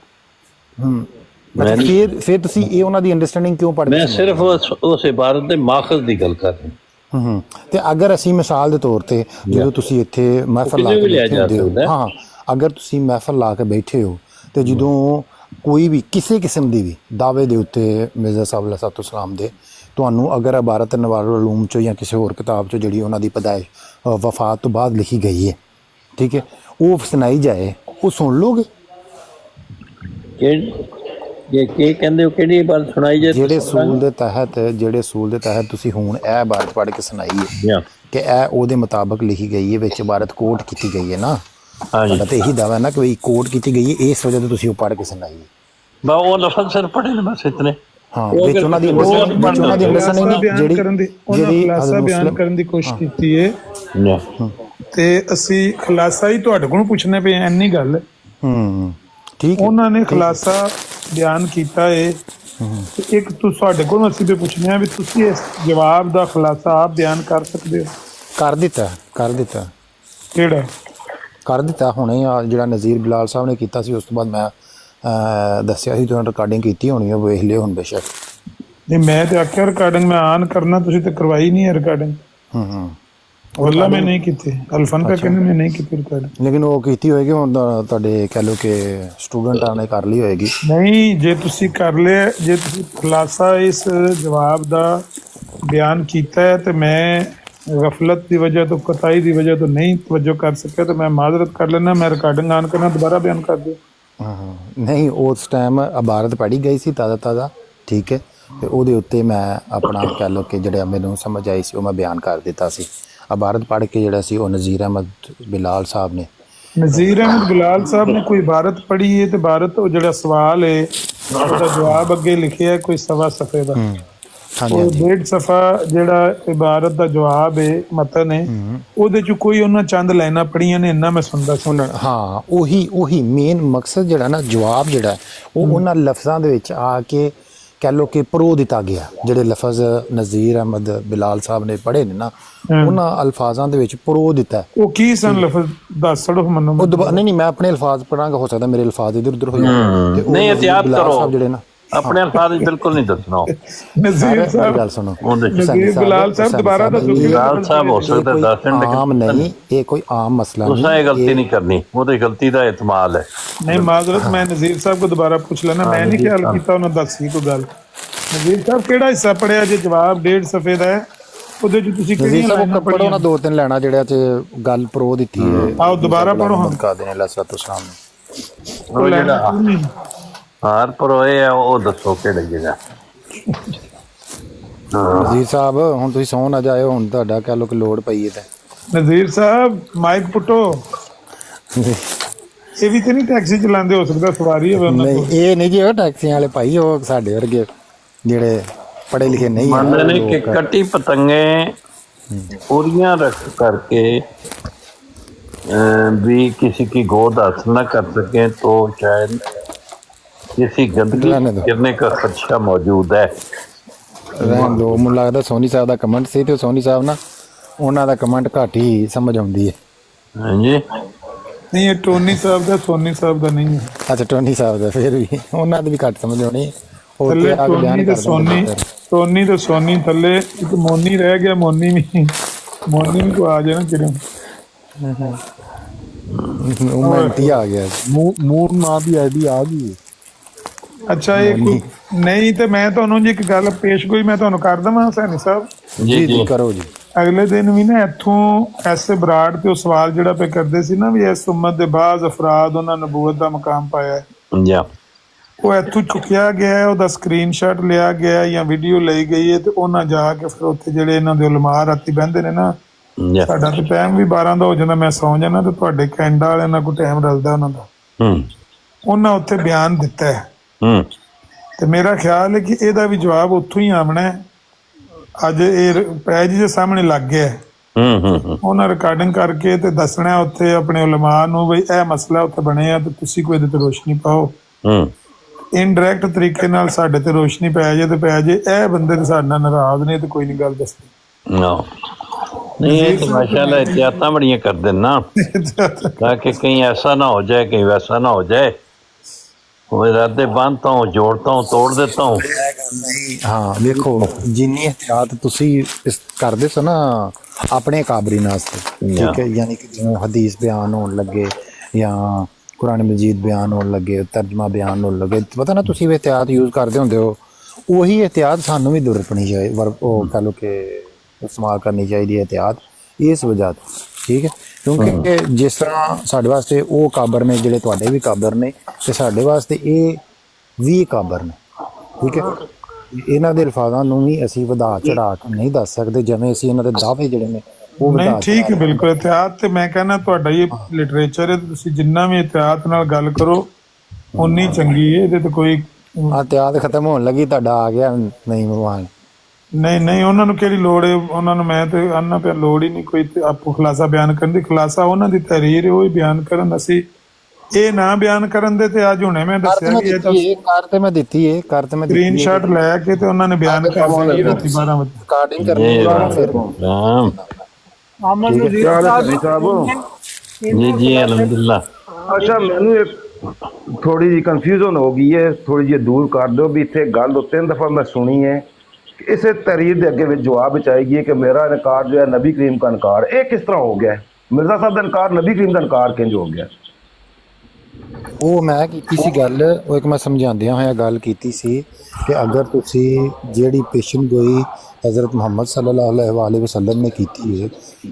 ਫਿਰ ਤੁਸੀਂ ਇਹ ਉਹਨਾਂ ਦੀ ਅੰਡਰਸਟੈਂਡਿੰਗ ਕਿਉਂ ਪੜ੍ਹਦੇ? ਮੈਂ ਸਿਰਫ ਉਸ ਇਬਾਰਤ ਦੇ ਮਾਖਜ਼ ਦੀ ਗੱਲ ਕਰ ਰਿਹਾ। ਤੇ ਅਗਰ ਅਸੀਂ ਮਿਸਾਲ ਦੇ ਤੌਰ ਤੇ ਜਦੋਂ ਤੁਸੀਂ ਇੱਥੇ ਮਹਿਫਲ ਲਾ ਕੇ ਬੈਠੇ ਹੁੰਦੇ ਹੋ, ਹਾਂ, ਅਗਰ ਤੁਸੀਂ ਮਹਿਫਲ ਲਾ ਕੇ ਬੈਠੇ ਹੋ ਤੇ ਜਦੋਂ ਕੋਈ ਵੀ ਕਿਸੇ ਕਿਸਮ ਦੀ ਵੀ ਦਾਅਵੇ ਦੇ ਉੱਤੇ ਮਿਰਜ਼ਾ ਸਾਹਿਬ ਅਲੈਹਿਸਸਲਾਮ ਦੇ ਤੁਹਾਨੂੰ ਅਗਰ ਇਬਾਰਤ ਅਨਵਾਰੁਲ ਉਲੂਮ 'ਚੋਂ ਜਾਂ ਕਿਸੇ ਹੋਰ ਕਿਤਾਬ 'ਚੋਂ ਜਿਹੜੀ ਉਹਨਾਂ ਦੀ ਪੈਦਾਇਸ਼ ਵਫਾਤ ਤੋਂ ਬਾਅਦ ਲਿਖੀ ਗਈ ਹੈ, ਠੀਕ ਹੈ, ਉਹ ਸੁਣਾਈ ਜਾਏ, ਉਹ ਸੁਣ ਲੋਗੇ? ਕੀ ਕਹਿੰਦੇ ਹੋ, ਕਿਹੜੀ ਇਬਾਰਤ ਸੁਣਾਈ ਜਾਏ? ਜਿਹੜੇ ਸੂਲ ਦੇ ਤਹਿਤ ਤੁਸੀਂ ਹੁਣ ਇਹ ਇਬਾਰਤ ਪੜ੍ਹ ਕੇ ਸੁਣਾਈ ਹੈ ਕਿ ਇਹ ਉਹਦੇ ਮੁਤਾਬਕ ਲਿਖੀ ਗਈ ਹੈ, ਵਿੱਚ ਇਬਾਰਤ ਕੋਟ ਕੀਤੀ ਗਈ ਹੈ ਨਾ। ਸਾਡਾ ਤਾਂ ਇਹੀ ਦਾਵਾ ਹੈ ਨਾ ਕਿ ਵੀ ਕੋਟ ਕੀਤੀ ਗਈ ਹੈ, ਇਸ ਵਜ੍ਹਾ ਤੋਂ ਤੁਸੀਂ ਉਹ ਪੜ੍ਹ ਕੇ ਸੁਣਾਈ ਹੈ। ਬਾ ਉਹ ਲਫ਼ਜ਼ ਸਿਰ ਪੜ੍ਹੇ ਨੇ ਬਸ ਇਤਨੇ। ਹਾਂ, ਵਿੱਚ ਉਹਨਾਂ ਦੀ ਅੰਡਰਸਟੈਂਡਿੰਗ ਜਿਹੜੀ ਖੁਲਾਸਾ ਬਿਆਨ ਕਰਨ ਦੀ ਕੋਸ਼ਿਸ਼ ਕੀਤੀ ਹੈ, ਤੇ ਅਸੀਂ ਖੁਲਾਸਾ ਹੀ ਤੁਹਾਡੇ ਕੋਲੋਂ ਪੁੱਛਣੇ ਪਏ ਹਾਂ, ਇੰਨੀ ਗੱਲ। ਠੀਕ, ਉਹਨਾਂ ਨੇ ਖੁਲਾਸਾ ਬਿਆਨ ਕੀਤਾ ਹੈ, ਇੱਕ ਤੁਹਾਡੇ ਕੋਲੋਂ ਅਸੀਂ ਵੀ ਪੁੱਛਣੇ ਆ ਵੀ ਤੁਸੀਂ ਇਸ ਜਵਾਬ ਦਾ ਖੁਲਾਸਾ ਆਪ ਬਿਆਨ ਕਰ ਸਕਦੇ ਹੋ? ਕਰ ਦਿੱਤਾ ਕਿਹੜਾ ਕਰ ਦਿੱਤਾ ਹੁਣੇ ਜਿਹੜਾ ਨਜ਼ੀਰ ਬਿਲਾਲ ਸਾਹਿਬ ਨੇ ਕੀਤਾ ਸੀ, ਉਸ ਤੋਂ ਬਾਅਦ ਮੈਂ ਦੱਸਿਆ ਸੀ, ਤੁਹਾਨੂੰ ਰਿਕਾਰਡਿੰਗ ਕੀਤੀ ਹੋਣੀ ਹੈ, ਵੇਖ ਲਿਓ ਹੁਣ ਬੇਸ਼ੱਕ। ਨਹੀਂ, ਮੈਂ ਤੇ ਆਖਿਆ ਰਿਕਾਰਡਿੰਗ ਮੈਂ ਆਨ ਕਰਨਾ, ਤੁਸੀਂ ਤੇ ਕਰਵਾਈ ਨਹੀਂ ਹੈ ਰਿਕਾਰਡਿੰਗ। ਵੱਲਾ ਮੈਂ ਨਹੀਂ ਕੀਤੀ, ਅਲਫਨ ਕਾ ਕਹਿੰਦੇ ਮੈਂ ਨਹੀਂ ਕੀਤੀ ਰਿਕਾਰਡਿੰਗ। ਲੇਕਿਨ ਉਹ ਕੀਤੀ ਹੋਏਗੀ ਹੁਣ ਤੁਹਾਡੇ ਕਹਿ ਲਓ ਕਿ ਸਟੂਡੈਂਟਾਂ ਨੇ ਕਰ ਲਈ ਹੋਏਗੀ। ਨਹੀਂ, ਜੇ ਤੁਸੀਂ ਕਰ ਲਿਆ, ਜੇ ਤੁਸੀਂ ਖੁਲਾਸਾ ਇਸ ਜਵਾਬ ਦਾ ਬਿਆਨ ਕੀਤਾ ਹੈ ਤੇ ਮੈਂ ਗਫਲਤ ਦੀ ਵਜ੍ਹਾ ਤੋਂ, ਕਤਾਈ ਦੀ ਵਜ੍ਹਾ ਤੋਂ ਨਹੀਂ ਤਵੱਜੋ ਕਰ ਸਕਿਆ, ਤਾਂ ਮੈਂ ਮਾਜ਼ਰਤ ਕਰ ਲੈਣਾ, ਮੈਂ ਰਿਕਾਰਡਿੰਗ ਆਨ ਕਰਨਾ, ਦੁਬਾਰਾ ਬਿਆਨ ਕਰ ਦਿਓ। ਨਹੀਂ, ਉਸ ਟਾਈਮ ਇਬਾਰਤ ਪੜ੍ਹੀ ਗਈ ਸੀ ਤਾਜ਼ਾ, ਠੀਕ ਹੈ, ਤੇ ਉਹਦੇ ਉੱਤੇ ਮੈਂ ਆਪਣਾ ਕਹਿ ਲਓ ਕਿ ਜਿਹੜਾ ਮੈਨੂੰ ਸਮਝ ਆਈ ਸੀ ਉਹ ਮੈਂ ਬਿਆਨ ਕਰ ਦਿੱਤਾ ਸੀ। ਇਬਾਰਤ ਪੜ੍ਹ ਕੇ ਜਿਹੜਾ ਸੀ ਉਹ ਨਜ਼ੀਰ ਅਹਿਮਦ ਬਿਲਾਲ ਸਾਹਿਬ ਨੇ ਕੋਈ ਇਬਾਰਤ ਪੜ੍ਹੀ ਹੈ, ਤੇ ਇਬਾਰਤ ਉਹ ਜਿਹੜਾ ਸਵਾਲ ਹੈ ਉਹਦਾ ਜਵਾਬ ਅੱਗੇ ਲਿਖਿਆ ਕੋਈ ਸਵਾ ਸਫੇ ਦਾ, ਉਹ 1.5 ਸਫਾ ਜਿਹੜਾ ਇਬਾਰਤ ਦਾ ਜਵਾਬ ਹੈ ਮਤਨ ਹੈ, ਉਹਦੇ ਚ ਕੋਈ ਉਹਨਾਂ ਚੰਦ ਲਾਈਨਾਂ ਪੜ੍ਹੀਆਂ ਨੇ, ਇੰਨਾ ਮੈਂ ਸੁਣਦਾ ਸੀ। ਹਾਂ, ਉਹੀ ਮੇਨ ਮਕਸਦ ਜਿਹੜਾ ਨਾ, ਜਵਾਬ ਜਿਹੜਾ ਉਹ ਉਹਨਾਂ ਲਫ਼ਜ਼ਾਂ ਦੇ ਵਿੱਚ ਆ ਕੇ ਕਹਿ ਲਓ ਕਿ ਪਰੋ ਦਿੱਤਾ ਗਿਆ। ਜਿਹੜੇ ਲਫ਼ਜ਼ ਨਜ਼ੀਰ ਅਹਿਮਦ ਬਿਲਾਲ ਸਾਹਿਬ ਨੇ ਪੜ੍ਹੇ ਨੇ ਨਾ, ਉਹਨਾਂ ਅਲਫਾਜ਼ਾਂ ਦੇ ਵਿੱਚ ਪਰੋ ਦਿੱਤਾ। ਉਹ ਕੀ ਸਨ ਲਫ਼ਜ਼? ਦੱਸ ਛੜੋ ਮੈਨੂੰ। ਨਹੀਂ, ਮੈਂ ਆਪਣੇ ਅਲਫਾਜ਼ ਪੜਾਂਗਾ, ਹੋ ਸਕਦਾ ਮੇਰੇ ਅਲਫਾਜ਼ ਇੱਧਰ ਉੱਧਰ ਹੋ ਜਾਣ। ਨਹੀਂ, ਇhtiyat ਕਰੋ, ਸਾਹਿਬ ਜਿਹੜੇ ਨਾ ਆਪਣੇ ਅਲਫਾਜ਼ ਵਿੱਚ ਬਿਲਕੁਲ ਨਹੀਂ ਦੱਸਣਾ। ਨਜ਼ੀਰ ਮੇਰੀ ਸਾਹਿਬ, ਗੱਲ ਸੁਣੋ, ਨਜ਼ੀਰ ਗੁਲਾਲ ਸਾਹਿਬ ਦੁਬਾਰਾ ਦੱਸੋ। ਗੁਲਾਲ ਸਾਹਿਬ ਹੋ ਸਕਦਾ ਦੱਸ ਦਿਨ ਆਮ ਨਹੀਂ, ਇਹ ਕੋਈ ਆਮ ਮਸਲਾ ਤੁਸੀਂ नहीं ਇਹ ਗਲਤੀ ਨਹੀਂ ਕਰਨੀ, ਉਹਦੀ ਗਲਤੀ ਦਾ ਇਤਮਾਲ ਹੈ। नहीं माजरत, मैं नज़ीर साहब को दोबारा पूछ लेना, मैं नहीं ख्याल किया उन्होंने दसी कोई गल। नज़ीर साहब केड़ा हिस्सा पढ़िया जे? जवाब 1.5 सफ़े दा है, ਉਹਦੇ ਚ ਤੁਸੀਂ ਨਜ਼ੀਰ ਕਿਹੜੀਆਂ ਸਾਹਿਬ ਲਾਈਨਾਂ ਉਹ ਪੜੋ ਨਾ, 2-3 ਲੈਣਾ ਜਿਹੜਾ ਚ ਗੱਲ ਪ੍ਰੋ ਦਿੱਤੀ ਹੈ। ਆਓ ਦੁਬਾਰਾ ਪੜੋ ਹੁਣ। ਕਾਦੇ ਨੇ ਲਸਰਤ ਉਸਲਾਮ ਨੇ ਉਹ ਜਿਹੜਾ ਹਾਰ ਪਰ ਹੋਏ ਆ ਉਹ ਦੱਸੋ ਕਿਹੜੀ ਜਗ੍ਹਾ। ਨਜ਼ੀਰ ਸਾਹਿਬ ਹੁਣ ਤੁਸੀਂ ਸੌਂ ਨਾ ਜਾਇਓ, ਹੁਣ ਤੁਹਾਡਾ ਕਹਿ ਲੋ ਕਿ ਲੋੜ ਪਈ ਹੈ ਤੇ ਨਜ਼ੀਰ ਸਾਹਿਬ ਮਾਈਕ ਪੁੱਟੋ। ਇਹ ਵੀ ਤੇ ਨਹੀਂ ਟੈਕਸੀ ਚਲਾਉਂਦੇ, ਹੋ ਸਕਦਾ ਸਵਾਰੀ ਹੋਵੇ ਉਹਨਾਂ ਨਹੀਂ, ਇਹ ਨਹੀਂ ਜੀ ਉਹ ਟੈਕਸੀਆਂ ਵਾਲੇ ਭਾਈ, ਉਹ ਸਾਡੇ ਵਰਗੇ ਜਿਹੜੇ ਪੜ੍ਹੇ ਲਿਖੇ ਨਹੀਂ ਮੰਨਦੇ ਨੇ ਕਿ ਕੱਟੀ ਪਤੰਗੇ पूरियां रख करके भी किसी की गोद हासिल न कर सके तो शायद किसी गंदगी गिरने का खदशा मौजूद है। ਰਹਿਣ ਦੋ, ਮੈਨੂੰ ਲੱਗਦਾ ਸੋਨੀ ਸਾਹਿਬ ਦਾ ਕਮੈਂਟ ਸੀ ਤੇ ਸੋਨੀ ਸਾਹਿਬ ਨਾ ਉਹਨਾਂ ਦਾ ਕਮੈਂਟ ਘੱਟ ਹੀ ਸਮਝ ਆਉਂਦੀ ਹੈ। ਹਾਂਜੀ ਨਹੀਂ, ਇਹ ਟੋਨੀ ਸਾਹਿਬ ਦਾ, ਸੋਨੀ ਸਾਹਿਬ ਦਾ ਨਹੀਂ ਹੈ। ਅੱਛਾ, ਟੋਨੀ ਸਾਹਿਬ ਦਾ, ਫਿਰ ਵੀ ਉਹਨਾਂ ਦੀ ਵੀ ਘੱਟ ਸਮਝ ਆਉਣੀ। ਉਹ ਥੱਲੇ ਤੇ ਆ ਕੇ ਬਿਆਨ ਟੋਨੀ ਤੇ ਕਰ ਸੋਨੀ, ਟੋਨੀ ਤੇ ਸੋਨੀ ਥੱਲੇ ਇੱਕ ਮੋਨੀ ਰਹਿ ਗਿਆ। ਮੋਨੀ ਵੀ ਕੋ ਆ ਜਾਣਾ ਕਿਰਨ। ਉਹ ਮਿੰਟੀ ਆ ਗਿਆ, ਮੂਰ ਨਾਂ ਦੀ ਆਈਡੀ ਆ ਗਈ। ਅੱਛਾ, ਇਹ ਨਹੀਂ ਤੇ ਮੈਂ ਤੁਹਾਨੂੰ ਜੀ ਇੱਕ ਗੱਲ ਪੇਸ਼ਗੋਈ ਮੈਂ ਤੁਹਾਨੂੰ ਕਰ ਦੇਵਾਂ ਸੈਣੀ ਸਾਹਿਬ। ਜੀ ਜੀ ਕਰੋ ਜੀ। ਅਗਲੇ ਦਿਨ ਵੀ ਨਾ ਇੱਥੋਂ ਐਸੇ ਬਰਾੜ ਤੇ ਉਹ ਸਵਾਲ ਜਿਹੜਾ ਪੇ ਕਰਦੇ ਸੀ ਨਾ ਵੀ ਇਸ ਉਮਤ ਦੇ ਬਾਅਦ ਅਫਰਾਦ ਉਹਨਾਂ ਨਬੂਵਤ ਦਾ ਮਕਾਮ ਪਾਇਆ ਹੈ, ਜਾਂ ਉਹ ਇੱਥੋਂ ਚੁੱਕਿਆ ਗਿਆ, ਉਹਦਾ ਸਕਰੀਨਸ਼ਾਟ ਲਿਆ ਗਿਆ ਜਾਂ ਵੀਡੀਓ ਲਈ ਗਈ ਹੈ ਤੇ ਉਹਨਾਂ ਜਾ ਕੇ ਫਿਰ ਉੱਥੇ ਜਿਹੜੇ ਇਹਨਾਂ ਦੇ ਉਲਮਾ ਰਾਤੀ ਬਹਿੰਦੇ ਨੇ ਨਾ, ਸਾਡਾ ਤੇ ਟਾਈਮ ਵੀ 12 ਦਾ ਹੋ ਜਾਂਦਾ, ਮੈਂ ਸੌਂ ਜਾਣਾ ਤੇ ਤੁਹਾਡੇ ਕੈਨੇਡਾ ਵਾਲਿਆਂ ਨਾਲ ਕੋਈ ਟਾਈਮ ਰਲਦਾ ਉਹਨਾਂ ਦਾ। ਉਹਨਾਂ ਉੱਥੇ ਬਿਆਨ ਦਿੱਤਾ ਹੈ ਤੇ ਮੇਰਾ ਖਿਆਲ ਹੈ ਕਿ ਇਹਦਾ ਵੀ ਜਵਾਬ ਉੱਥੋਂ ਹੀ ਆਉਣਾ ਹੈ। ਅੱਜ ਇਹ ਪੈਜ ਦੇ ਸਾਹਮਣੇ ਲੱਗ ਗਿਆ ਹੈ, ਉਹਨਾਂ ਰਿਕਾਰਡਿੰਗ ਕਰਕੇ ਤੇ ਦੱਸਣਾ ਉੱਥੇ ਆਪਣੇ ਉਲਮਾ ਨੂੰ ਵੀ ਇਹ ਮਸਲਾ ਉੱਥੇ ਬਣਿਆ ਤੇ ਤੁਸੀਂ ਕੋਈ ਇਹਦੇ ਤੇ ਰੋਸ਼ਨੀ ਪਾਓ। ਇਨਡਾਇਰੈਕਟ ਤਰੀਕੇ ਨਾਲ ਸਾਡੇ ਤੇ ਰੋਸ਼ਨੀ ਪੈ ਜਾਏ ਤੇ ਪੈ ਜਾਏ, ਇਹ ਬੰਦੇ ਤੇ ਸਾਡੇ ਨਾਲ ਨਾਰਾਜ਼ ਨੇ ਤੇ ਕੋਈ ਨਹੀਂ ਗੱਲ ਦੱਸਦੇ। नहीं ये तो माशाल्लाह एहतियात बढ़िया कर देना ताकि कहीं ऐसा ना हो जाए, कहीं वैसा ना हो जाए। वो इरादे बांधता हूँ, जोड़ता हूँ, तोड़ देता हूँ। हाँ देखो, जिन्नी एहतियात तुसी इस करदे सो ना अपने काबरी नास्ते, ठीक है, यानी कि जिवें हदीस बयान होने लगे या कुरान मजीद बयान होने लगे, तर्जमा बयान होने लगे, पता ना तुसी एहतियात यूज करदे हुंदे हो, ਉਹੀ एहतियात सानू भी दुरपनी चाहिए, ਉਹ कह लो कि इस्तेमाल करनी चाहिए एहतियात इस वजह तो, ठीक है, क्योंकि जिस तरह साढ़े वास्ते वो काबर ने ਜਿਹੜੇ ਤੁਹਾਡੇ ਵੀ ਕਾਬਰ ਨੇ ਤੇ ਸਾਡੇ ਵਾਸਤੇ ਇਹ ਵੀ ਕਾਬਰ ਨੇ, ਠੀਕ ਹੈ। ਇਹਨਾਂ ਦੇ ਅਲਫਾਜ਼ਾਂ ਨੂੰ ਵੀ ਅਸੀਂ ਵਧਾ ਚੜਾ ਕੇ ਨਹੀਂ ਦੱਸ ਸਕਦੇ, ਜਿਵੇਂ ਅਸੀਂ ਇਹਨਾਂ ਦੇ ਦਾਅਵੇ ਜਿਹੜੇ ਨੇ ਉਹ ਨਹੀਂ, ਠੀਕ ਹੈ, ਬਿਲਕੁਲ ਇhtiyat ਤੇ ਮੈਂ ਕਹਿੰਦਾ ਤੁਹਾਡਾ ਇਹ ਲਿਟਰੇਚਰ ਹੈ, ਤੁਸੀਂ ਜਿੰਨਾ ਵੀ ਇhtiyat ਨਾਲ ਗੱਲ ਕਰੋ ਉਨੀ ਚੰਗੀ ਹੈ। ਇਹਦੇ ਤੇ ਕੋਈ ਇhtiyat ਖਤਮ ਹੋਣ ਲੱਗੀ, ਤੁਹਾਡਾ ਆ ਗਿਆ ਨਹੀਂ ਮਹਿਮਾਨ। ਨਹੀਂ ਉਹਨਾਂ ਨੂੰ ਕਿਹੜੀ ਲੋੜ ਹੈ, ਉਹਨਾਂ ਨੂੰ ਮੈਂ ਤੇ ਆਨਾ ਪਿਆ ਲੋੜ ਹੀ ਨਹੀਂ ਕੋਈ ਆਪੋ ਖੁਲਾਸਾ ਬਿਆਨ ਕਰਨ ਦੀ। ਖੁਲਾਸਾ ਉਹਨਾਂ ਦੀ ਤਹਿਰੀਰ ਹੈ, ਉਹ ਹੀ ਬਿਆਨ ਕਰਨ, ਅਸੀਂ ਇਹ ਨਾ ਬਿਆਨ ਕਰਨ ਦੇ। ਤੇ ਅੱਜ ਹੁਣੇ ਮੈਂ ਦੱਸਿਆ ਕਿ ਇਹ ਤਾਂ ਕਾਰ ਤੇ ਮੈਂ ਦਿੱਤੀ ਹੈ, ਕਾਰ ਤੇ ਮੈਂ ਸਕਰੀਨਸ਼ਾਟ ਲੈ ਕੇ ਤੇ ਉਹਨਾਂ ਨੇ ਬਿਆਨ ਕਰ ਦਿੱਤੀ ਰਾਤੀ 12 ਵਜੇ ਰਿਕਾਰਡਿੰਗ ਕਰਨੀ ਹੈ ਫਿਰ। जी जी अल्हम्दुलिल्लाह। अच्छा, मैनू एक थोड़ी जी कन्फ्यूजन हो गई है, थोड़ी जी दूर कर दो भी। इतने गल 3 दफ़ा मैं सुनी है कि इस तहरीर के अगे जवाब चाहिए कि मेरा इनकार जो है नबी करीम का इनकार, ये किस तरह हो गया है? मिर्जा साहब का इनकार, नबी करीम का इनकार किंज हो गया? ਉਹ ਮੈਂ ਕੀਤੀ ਸੀ ਗੱਲ, ਉਹ ਇੱਕ ਮੈਂ ਸਮਝਾਉਂਦਿਆਂ ਹੋਇਆ ਗੱਲ ਕੀਤੀ ਸੀ ਕਿ ਅਗਰ ਤੁਸੀਂ ਜਿਹੜੀ ਪੇਸ਼ਨ ਗੋਈ हज़रत मोहम्मद सल्लल्लाहु अलैहि वसल्लम ने की है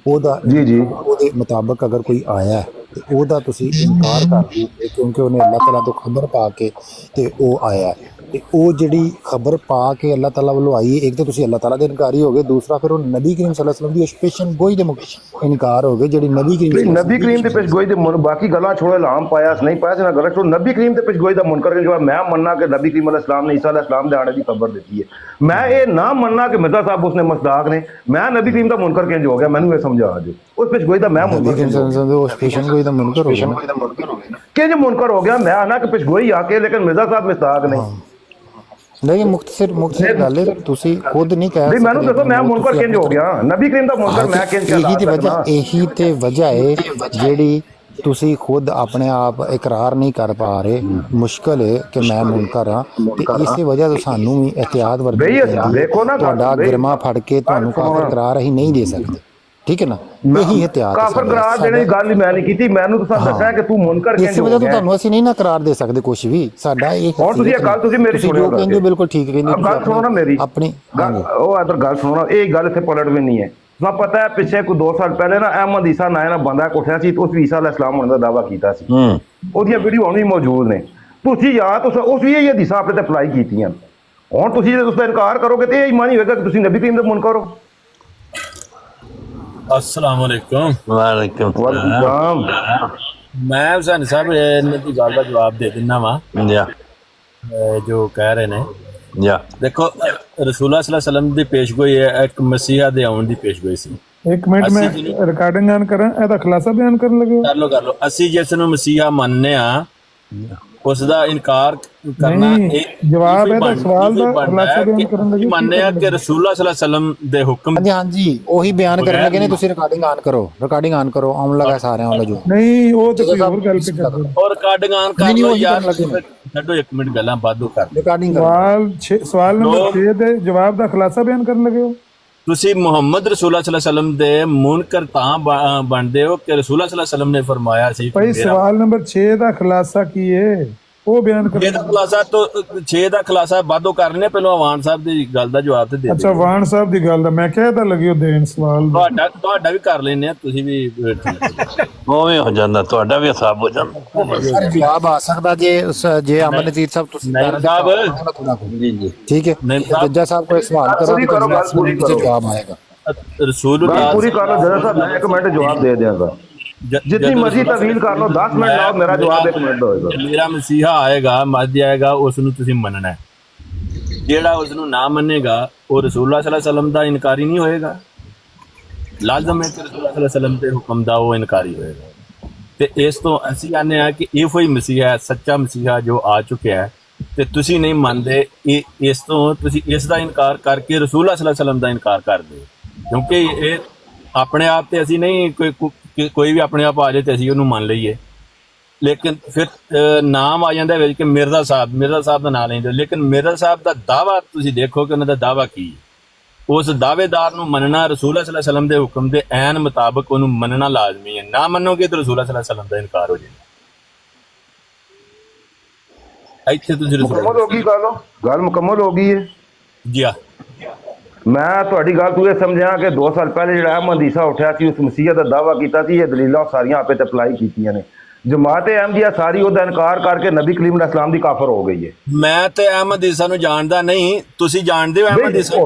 ਉਹਦਾ ਜੀ ਉਹਦੇ ਮੁਤਾਬਕ ਅਗਰ ਕੋਈ ਆਇਆ ਤੇ ਉਹਦਾ ਤੁਸੀਂ ਇਨਕਾਰ ਕਰ ਦਿਓ ਕਿਉਂਕਿ ਉਹਨੇ ਅੱਲਾਹ ਤਾਲਾ ਤੋਂ ਖਬਰ ਪਾ ਕੇ ਤੇ ਉਹ ਆਇਆ ਤੇ ਉਹ ਜਿਹੜੀ ਖਬਰ ਪਾ ਕੇ ਅੱਲਾਹ ਤਾਲਾ ਵੱਲੋਂ ਆਈ, ਇੱਕ ਤਾਂ ਤੁਸੀਂ ਅੱਲਾਹ ਤਾਲਾ ਦੇ ਇਨਕਾਰੀ ਹੋ ਗਏ, ਦੂਸਰਾ ਫਿਰ ਉਹ ਨਬੀ ਕਰੀਮ ਸੱਲੱਲਾਹੁ अलैहि वसल्लम ਦੀ ਪੇਸ਼ਨ ਗੋਈ ਦੇ ਇਨਕਾਰ ਹੋ ਗਏ ਜਿਹੜੀ ਨਬੀ ਕਰੀਮ ਦੀ ਪੇਸ਼ ਗੋਈ ਦੇ ਬਾਕੀ ਗੱਲਾਂ ਛੋੜੋ, ਇਲਹਾਮ ਪਾਇਆ ਨਹੀਂ ਪਾਇਆ ਸੀ ਨਾ ਗਲਤ ਛੋੜੋ, ਨਬੀ ਕਰੀਮ ਦੀ ਪੇਸ਼ ਗੋਈ ਦਾ ਮੁਨਕਰ ਕੇ ਜਵਾਬ ਮੈਂ ਮੰਨਣਾ ਕਿ ਨਬੀ ਕਰੀਮ अलैहि सलाम ने ईसा अलैहि सलाम ਦੇ ਆਣੇ ਦੀ ਖਬਰ ਦਿੱਤੀ ਹੈ। ਮੈਂ ਇਹ ਨਾ ਮੰਨਣਾ ਕਿ ਮਿਰਜ਼ਾ ਸਾਹਿਬ ਉਸਨੇ ਮਸਦਾਕ ਨੇ। ਮੈਂ ਨਬੀ ਕਰੀਮ ਦਾ ਮੁਨਕਰ ਕਿੰਜ ਹੋ ਗਿਆ, ਮੈਨੂੰ ਇਹ ਸਮਝਾ ਦਿਓ। ਉਸ ਪੇਸ਼ ਗੋਈ ਦਾ ਮੈਂ ਮੁਨਕਰ ਪੇਸ਼ਨ ਗੋਈ ਦਾ ਮੁਨਕਰ ਹੋ ਗਿਆ ਕਿੰਜ ਮੁਨਕਰ ਹੋ ਗਿਆ? ਮੈਂ ਆਣਾ ਕਿ ਪੇਸ਼ ਗੋਈ ਆ ਕੇ, ਲੇਕਿਨ ਮਿਰਜ਼ਾ ਸਾਹਿਬ ਮਸਦਾਕ ਨਹੀਂ। नहीं मुख्तसर गल है, तुसी खुद नहीं कह सकते। मैनू दसो मैं मुनकर किंज हो गया? नबी करीम दा मुनकर मैं किंज कहला? यही ते वजह है ਤੁਸੀਂ ਖੁਦ ਆਪਣੇ ਆਪ ਇਕਰਾਰ ਨਹੀਂ ਕਰ ਪਾ ਰਹੇ, ਮੁਸ਼ਕਲ ਹੈ ਕਿ ਮੈਂ ਮੁਨਕਰ ਹਾਂ, ਤੇ ਇਸੇ ਵਜ੍ਹਾ ਤੋਂ ਸਾਨੂੰ ਵੀ ਇhtiyat ਵਰਤਣੀ ਪੈਂਦੀ ਹੈ। ਦੇਖੋ ਨਾ ਤੁਹਾਡਾ ਗਿਰਮਾ ਫੜ ਕੇ ਤੁਹਾਨੂੰ ਕਾਫਰ ਕਰਾਰ ਅਸੀਂ ਨਹੀਂ ਦੇ ਸਕਦੇ, ਠੀਕ ਹੈ ਨਾ, ਇਹੀ ਇhtiyat ਕਾਫਰ ਕਰਾਰ ਦੇਣ ਦੀ ਗੱਲ ਹੀ ਮੈਂ ਨਹੀਂ ਕੀਤੀ, ਮੈਨੂੰ ਤੁਸੀਂ ਦੱਸਿਆ ਕਿ ਤੂੰ ਮੁਨਕਰ ਇਸ ਵਜ੍ਹਾ ਤੋਂ ਤੁਹਾਨੂੰ ਅਸੀਂ ਨਹੀਂ ਨਾ ਕਰਾਰ ਦੇ ਸਕਦੇ ਕੁਝ ਵੀ, ਸਾਡਾ ਇਹ ਹੁਣ ਤੁਸੀਂ ਇਹ ਗੱਲ ਤੁਸੀਂ ਮੇਰੀ ਸੁਣਿਓ, ਜੋ ਕਹਿੰਦੇ ਬਿਲਕੁਲ ਠੀਕ ਕਹਿੰਦੇ, ਗੱਲ ਸੁਣੋ ਨਾ ਮੇਰੀ ਆਪਣੀ ਉਹ ਇਧਰ ਗੱਲ ਸੁਣੋ, ਇਹ ਗੱਲ ਇੱਥੇ ਪਲਟ ਵੀ ਨਹੀਂ ਹੈ। ਤੁਹਾਨੂੰ ਪਤਾ ਹੈ ਪਿੱਛੇ ਕੋਈ 2 ਸਾਲ ਪਹਿਲੇ ਨਾ ਅਹਿਮਦ ਈਸਾ ਨਾਂ ਦਾ ਬੰਦਾ ਉੱਠਿਆ ਸੀ, ਉਸ ਵੀ ਈਸਾ ਅਲੈਹਿਸਲਾਮ ਹੋਣ ਦਾ ਦਾਅਵਾ ਕੀਤਾ ਸੀ, ਉਹਦੀਆਂ ਵੀਡੀਓ ਹੁਣ ਵੀ ਮੌਜੂਦ ਨੇ, ਤੁਸੀਂ ਯਾਦ ਉਸ ਵੀ ਇਹ ਹਦੀਸਾਂ ਆਪਣੇ ਤੇ ਅਪਲਾਈ ਕੀਤੀਆਂ। ਹੁਣ ਤੁਸੀਂ ਜੇ ਉਸ ਦਾ ਇਨਕਾਰ ਕਰੋਗੇ ਤੇ ਇਹ ਈਮਾਨ ਹੀ ਹੋਏਗਾ ਕਿ ਤੁਸੀਂ ਨਬੀ ਕਰੀਮ ਦੇ ਮੁਨਕਰ ਹੋ। अस्सलाम वालेकुम। ਵਾਲੇਕੁਮ ਸਲਾਮ। मैं हुसैन साहब इन्हां दी गल दा जवाब दे दिना वा या जो कह रहे ने। या देखो रसूलुल्लाह सल्लल्लाहु अलैहि वसल्लम दी पेशगोई है, एक मसीहा दे आउण दी पेशगोई सी। एक मिनट में रिकॉर्डिंग ऑन करें, ਇਹਦਾ ਖੁਲਾਸਾ ਬਿਆਨ ਕਰਨ ਲੱਗੇ कर लो ਅਸੀਂ ਜਿਸ ਨੂੰ ਮਸੀਹਾ ਮੰਨਨੇ ਆ ਉਸ ਦਾ ਇਨਕਾਰ ਕਰਨਾ ਨਹੀਂ, ਜਵਾਬ ਇਹਦਾ ਸਵਾਲ ਦਾ ਖੁਲਾਸਾ ਬਿਆਨ ਕਰਨ ਲੱਗੇ, ਮੰਨਨੇ ਆ ਕਿ ਰਸੂਲੁल्लाह सल्लल्लाहु अलैहि वसल्लम ਦੇ ਹੁਕਮ। ਹਾਂਜੀ ਉਹੀ ਬਿਆਨ ਕਰਨ ਲੱਗੇ ਨੇ, ਤੁਸੀਂ ਰਿਕਾਰਡਿੰਗ ਆਨ ਕਰੋ, ਆਉਣ ਲੱਗਾ ਸਾਰਿਆਂ ਵਾਲਾ ਜੋ ਨਹੀਂ, ਉਹ ਤੇ ਕੋਈ ਹੋਰ ਗੱਲ ਤੇ ਕਰਦੇ ਔਰ ਰਿਕਾਰਡਿੰਗ ਆਨ ਕਰ ਲਓ ਯਾਰ, ਛੱਡੋ 1 ਮਿੰਟ ਗੱਲਾਂ ਵਾਧੂ ਕਰ ਰਿਕਾਰਡਿੰਗ ਸਵਾਲ ਨੰਬਰ 6 ਦੇ ਜਵਾਬ ਦਾ ਖੁਲਾਸਾ ਬਿਆਨ ਕਰਨ ਲੱਗੇ ਹੋ। ਤੁਸੀਂ ਮੁਹੰਮਦ ਰਸੂਲੁल्लाह सल्लल्लाहु अलैहि वसल्लम ਦੇ ਮੁਨਕਰ ਤਾਂ ਬਣਦੇ ਹੋ ਕਿ ਰਸੂਲੁल्लाह सल्लल्लाहु अलैहि वसल्लम ਨੇ ਫਰਮਾਇਆ ਸੀ। ਭਾਈ ਸਵਾਲ ਨੰਬਰ 6 ਦਾ ਖੁਲਾਸਾ ਕੀ ਹੈ ਉਹ ਬਿਆਨ ਕਰੋ। 6 ਦਾ ਖੁਲਾਸਾ ਤੋਂ 6 ਦਾ ਖੁਲਾਸਾ ਬਾਦੋਂ ਕਰ ਲੈਣੇ, ਪਹਿਲਾਂ ਆਵਾਨ ਸਾਹਿਬ ਦੀ ਗੱਲ ਦਾ ਜਵਾਬ ਤੇ ਦੇ ਦਿਓ। ਅੱਛਾ, ਵਾਣ ਸਾਹਿਬ ਦੀ ਗੱਲ ਦਾ ਮੈਂ ਕਿਹਾ ਤਾਂ ਲੱਗਿਓ ਦੇਣ ਸਵਾਲ ਤੁਹਾਡਾ ਵੀ ਕਰ ਲੈਣੇ ਆ, ਤੁਸੀਂ ਵੀ ਉਵੇਂ ਹੋ ਜਾਂਦਾ, ਤੁਹਾਡਾ ਵੀ ਹਿਸਾਬ ਹੋ ਜਾਂਦਾ। ਜਵਾਬ ਆ ਸਕਦਾ ਜੇ ਅਮਨ ਨਜ਼ੀਰ ਸਾਹਿਬ ਤੁਸੀਂ ਜੀ ਜੀ ਠੀਕ ਹੈ, ਜੱਜਾ ਸਾਹਿਬ ਕੋਈ ਸਵਾਲ ਕਰੋ, ਜਵਾਬ ਆਏਗਾ। ਰਸੂਲੁल्लाह ਪੂਰੀ ਕਰ ਲਓ ਜੱਜ ਸਾਹਿਬ, ਮੈਂ 1 ਮਿੰਟ ਜਵਾਬ ਦੇ ਦਿਆਂਗਾ, जितनी मर्जी तवील कर लो, 10 मिनट लाओ, मेरा जवाब 1 मिनट होएगा। मेरा मसीहा आएगा, महदी आएगा, उस ਨੂੰ ਤੁਸੀਂ ਮੰਨਣਾ ਹੈ। ਜਿਹੜਾ ਉਸ ਨੂੰ ਨਾ ਮੰਨੇਗਾ ਉਹ ਰਸੂਲੁल्लाह सल्लल्लाहु अलैहि वसल्लम ਦਾ ਇਨਕਾਰੀ ਨਹੀਂ ਹੋਏਗਾ। ਲਾਜ਼ਮ ਹੈ ਕਿ ਰਸੂਲੁल्लाह सल्लल्लाहु अलैहि वसल्लम ਦੇ ਹੁਕਮ ਦਾ ਉਹ ਇਨਕਾਰੀ ਹੋਏਗਾ। ਤੇ ਇਸ ਤੋਂ ਅਸੀਂ ਆਨੇ ਆ ਕਿ ਇਹੋ ਹੀ ਮਸੀਹਾ, ਸੱਚਾ ਮਸੀਹਾ ਜੋ ਆ ਚੁੱਕਿਆ ਹੈ, ਤੇ ਤੁਸੀਂ ਨਹੀਂ ਮੰਨਦੇ, ਇਸ ਤੋਂ ਤੁਸੀਂ ਇਸ ਦਾ ਇਨਕਾਰ ਕਰਕੇ ਰਸੂਲੁल्लाह सल्लल्लाहु अलैहि वसल्लम ਦਾ ਇਨਕਾਰ ਕਰਦੇ ਹੋ। ਕਿਉਂਕਿ ਇਹ ਆਪਣੇ ਆਪ ਤੇ ਅਸੀਂ ਨਹੀਂ ਕੋਈ ਵੀ ਆਪਣੇ ਆਪ ਆ ਜਾਏ ਤੇ ਅਸੀਂ ਉਹਨੂੰ ਮੰਨ ਲਈਏ, ਲੇਕਿਨ ਫਿਰ ਨਾਮ ਆ ਜਾਂਦਾ ਵਿੱਚ ਕਿ ਮਿਰਜ਼ਾ ਸਾਹਿਬ ਦਾ ਨਾਮ ਲੈਂਦੇ, ਲੇਕਿਨ ਮਿਰਜ਼ਾ ਸਾਹਿਬ ਦਾ ਦਾਵਾ ਤੁਸੀਂ ਦੇਖੋ ਕਿ ਉਹਨਾਂ ਦਾ ਦਾਵਾ ਕੀ ਹੈ। ਉਸ ਦਾਅਵੇਦਾਰ ਨੂੰ ਮੰਨਣਾ ਰਸੂਲੁल्लाह सल्लल्लाहु अलैहि वसल्लम ਦੇ ਹੁਕਮ ਦੇ ਐਨ ਮੁਤਾਬਕ ਉਹਨੂੰ ਮੰਨਣਾ ਲਾਜ਼ਮੀ ਹੈ। ਨਾ ਮੰਨੋਗੇ ਤਾਂ ਰਸੂਲੁल्लाह सल्लल्लाहु अलैहि वसल्लम ਦਾ ਇਨਕਾਰ ਹੋ ਜਾਏਗਾ। ਇੱਥੇ ਤੁਸੀਂ ਮੁਕੰਮਲ ਹੋ ਗਈ ਗੱਲ ਮੁਕੰਮਲ ਹੋ ਗਈ ਹੈ ਜੀ। ਆ ਮੈਂ ਤੁਹਾਡੀ ਗੱਲ ਤੂੰ ਇਹ ਸਮਝਿਆ ਕਿ 2 ਸਾਲ ਪਹਿਲੇ ਜਿਹੜਾ ਅਹਿਮਦ ਈਸਾ ਉੱਠਿਆ ਸੀ, ਉਸ ਮਸੀਹ ਦਾ ਦਾਅਵਾ ਕੀਤਾ ਸੀ, ਇਹ ਦਲੀਲਾਂ ਸਾਰੀਆਂ ਆਪੇ ਤੇ ਅਪਲਾਈ ਕੀਤੀਆਂ ਨੇ। ਜਮਾਤ ਅਹਿਮਦੀਆ ਸਾਰੀ ਉਹਦਾ ਇਨਕਾਰ ਕਰਕੇ ਨਬੀ ਕਰੀਮ ਅਲੈਹਿਸ ਸਲਾਮ ਦੀ ਕਾਫਰ ਹੋ ਗਈ ਹੈ। ਮੈਂ ਤੇ ਅਹਿਮਦ ਈਸਾ ਨੂੰ ਜਾਣਦਾ ਨਹੀਂ, ਤੁਸੀਂ ਜਾਣਦੇ ਹੋ ਅਹਿਮਦ ਈਸਾ?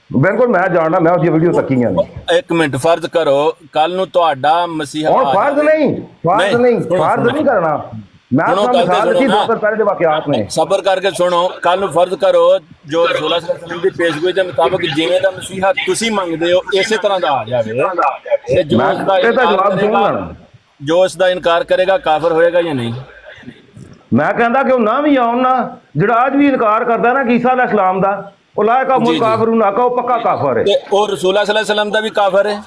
ਬਿਲਕੁਲ ਮੈਂ ਜਾਣਦਾ, ਮੈਂ ਉਹਦੀ ਵੀਡੀਓ ਤੱਕੀਆਂ ਨੇ। 1 ਮਿੰਟ ਫਰਜ਼ ਕਰੋ ਕੱਲ ਨੂੰ ਤੁਹਾਡਾ ਮਸੀਹਾ ਹੁਣ ਫਰਜ਼ ਨਹੀਂ ਕਰਨਾ, ਮੈਂ ਤੁਹਾਨੂੰ ਮਿਸਾਲ ਦਿੱਤੀ 2 ਸਾਲ ਪਹਿਲੇ ਦੇ ਵਾਕਿਆਤ ਨੇ। ਸਬਰ ਕਰਕੇ ਸੁਣੋ, ਕੱਲ ਨੂੰ ਫਰਜ਼ ਕਰੋ ਜੋ ਰਸੂਲੁल्लाह सल्लल्लाहु अलैहि वसल्लम ਦੀ ਪੇਸ਼ਗੋਈ ਦੇ ਮੁਤਾਬਕ ਜਿਵੇਂ ਦਾ ਮਸੀਹਾ ਤੁਸੀਂ ਮੰਗਦੇ ਹੋ ਇਸੇ ਤਰ੍ਹਾਂ ਦਾ ਆ ਜਾਵੇ, ਤੇ ਜੋ ਇਸ ਦਾ ਇਨਕਾਰ ਕਰੇਗਾ ਕਾਫਰ ਹੋਏਗਾ ਜਾਂ ਨਹੀਂ? ਮੈਂ ਕਹਿੰਦਾ ਕਿ ਉਹ ਨਾ ਵੀ ਆਉਣ ਨਾ, ਜਿਹੜਾ ਅੱਜ ਵੀ ਇਨਕਾਰ ਕਰਦਾ ਨਾ ਈਸਾ ਅਲੈਹਿਸ ਸਲਾਮ ਦਾ, ਉਹ ਲਾਇਕਾ ਮੁਲ ਕਾਫਰੂ ਨਾ ਕਹੋ, ਪੱਕਾ ਕਾਫਰ ਹੈ। ਤੇ ਉਹ ਰਸੂਲੁल्लाह सल्लल्लाहु अलैहि वसल्लम ਦਾ ਵੀ ਕਾਫਰ ਹੈ।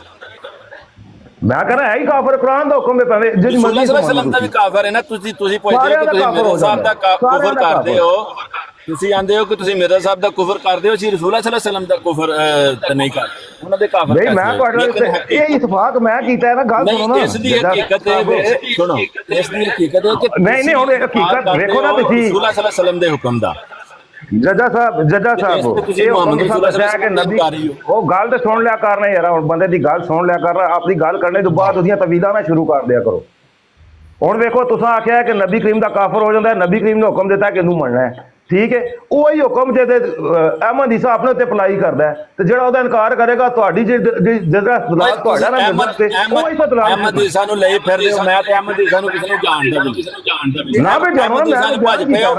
ਮੈਂ ਕਹਿੰਦਾ ਹੈ ਹੀ ਕਾਫਰ, ਕੁਰਾਨ ਦਾ ਹੁਕਮ ਹੈ, ਭਾਵੇਂ ਜਿਹੜੀ ਮਰਜ਼ੀ ਰਸੂਲੁल्लाह सल्लल्लाहु अलैहि वसल्लम ਦਾ ਵੀ ਕਾਫਰ ਹੈ ਨਾ। ਤੁਸੀਂ ਪੁੱਛਦੇ ਹੋ ਕਿ ਤੁਸੀਂ ਮਿਰਜ਼ਾ ਸਾਹਿਬ ਦਾ ਕੁਫਰ ਕਰਦੇ ਹੋ, ਤੁਸੀਂ ਆਂਦੇ ਹੋ ਕਿ ਤੁਸੀਂ ਮਿਰਜ਼ਾ ਸਾਹਿਬ ਦਾ ਕੁਫਰ ਕਰਦੇ ਹੋ, ਅਸੀਂ ਰਸੂਲੁल्लाह सल्लल्लाहु अलैहि वसल्लम ਦਾ ਕੁਫਰ ਨਹੀਂ ਕਰਦੇ, ਉਹਨਾਂ ਦੇ ਕਾਫਰ ਨਹੀਂ। ਮੈਂ ਤੁਹਾਡੇ ਇਹ ਇਤਫਾਕ ਮੈਂ ਕੀਤਾ ਹੈ ਨਾ, ਗੱਲ ਸੁਣੋ ਨਾ। ਇਸ ਦੀ ਹਕੀਕਤ ਹੈ, ਸੁਣੋ, ਇਸ ਦੀ ਹਕੀਕਤ ਹੈ ਕਿ ਨਹੀਂ ਹੁਣ ਹਕੀਕਤ ਵੇਖੋ ਨਾ ਤੁਸੀਂ ਰਸੂਲੁल्लाह सल्लल्लाहु अलैहि वसल्lam ਦੇ ਹੁਕਮ ਦਾ। ਜੱਜਾ ਸਾਹਿਬ ਇਹ ਹੁਕਮ ਦੱਸਿਆ ਕਿ ਨਬੀ, ਉਹ ਗੱਲ ਤੇ ਸੁਣ ਲਿਆ ਕਰਨਾ ਯਾਰ, ਹੁਣ ਬੰਦੇ ਦੀ ਗੱਲ ਸੁਣ ਲਿਆ ਕਰਨਾ, ਆਪਣੀ ਗੱਲ ਕਰਨੇ ਤੋਂ ਬਾਅਦ ਉਹਦੀਆਂ ਤਵੀਲਾਂ ਨਾ ਸ਼ੁਰੂ ਕਰ ਦਿਆ ਕਰੋ। ਹੁਣ ਵੇਖੋ ਤੁਸੀਂ ਆਖਿਆ ਕਿ ਨਬੀ ਕਰੀਮ ਦਾ ਕਾਫਰ ਹੋ ਜਾਂਦਾ, ਨਬੀ ਕਰੀਮ ਨੇ ਹੁਕਮ ਦਿੱਤਾ ਕਿ ਇਹਨੂੰ ਮੰਨਣਾ ਹੈ, ਠੀਕ ਹੈ। ਉਹੀ ਹੁਕਮ ਜੇ ਅਹਿਮਦ ਈਸਾ ਆਪਣੇ ਉੱਤੇ ਅਪਲਾਈ ਕਰਦਾ ਤੇ ਜਿਹੜਾ ਉਹਦਾ ਇਨਕਾਰ ਕਰੇਗਾ, ਤੁਹਾਡੀ ਜਿਹੜਾ ਤੁਹਾਡਾ ਨਾ ਅਹਿਮਦ ਈਸਾ ਨੂੰ ਲਈ ਫਿਰਦੇ ਹੋ। ਮੈਂ ਤੇ ਅਹਿਮਦ ਈਸਾ ਨੂੰ ਕਿਸੇ ਨੂੰ ਜਾਣਦਾ ਨਹੀਂ ਨਾ, ਮੈਂ ਜਾਣਦਾ, ਮੈਂ ਭੱਜ ਪਏ ਹੋ।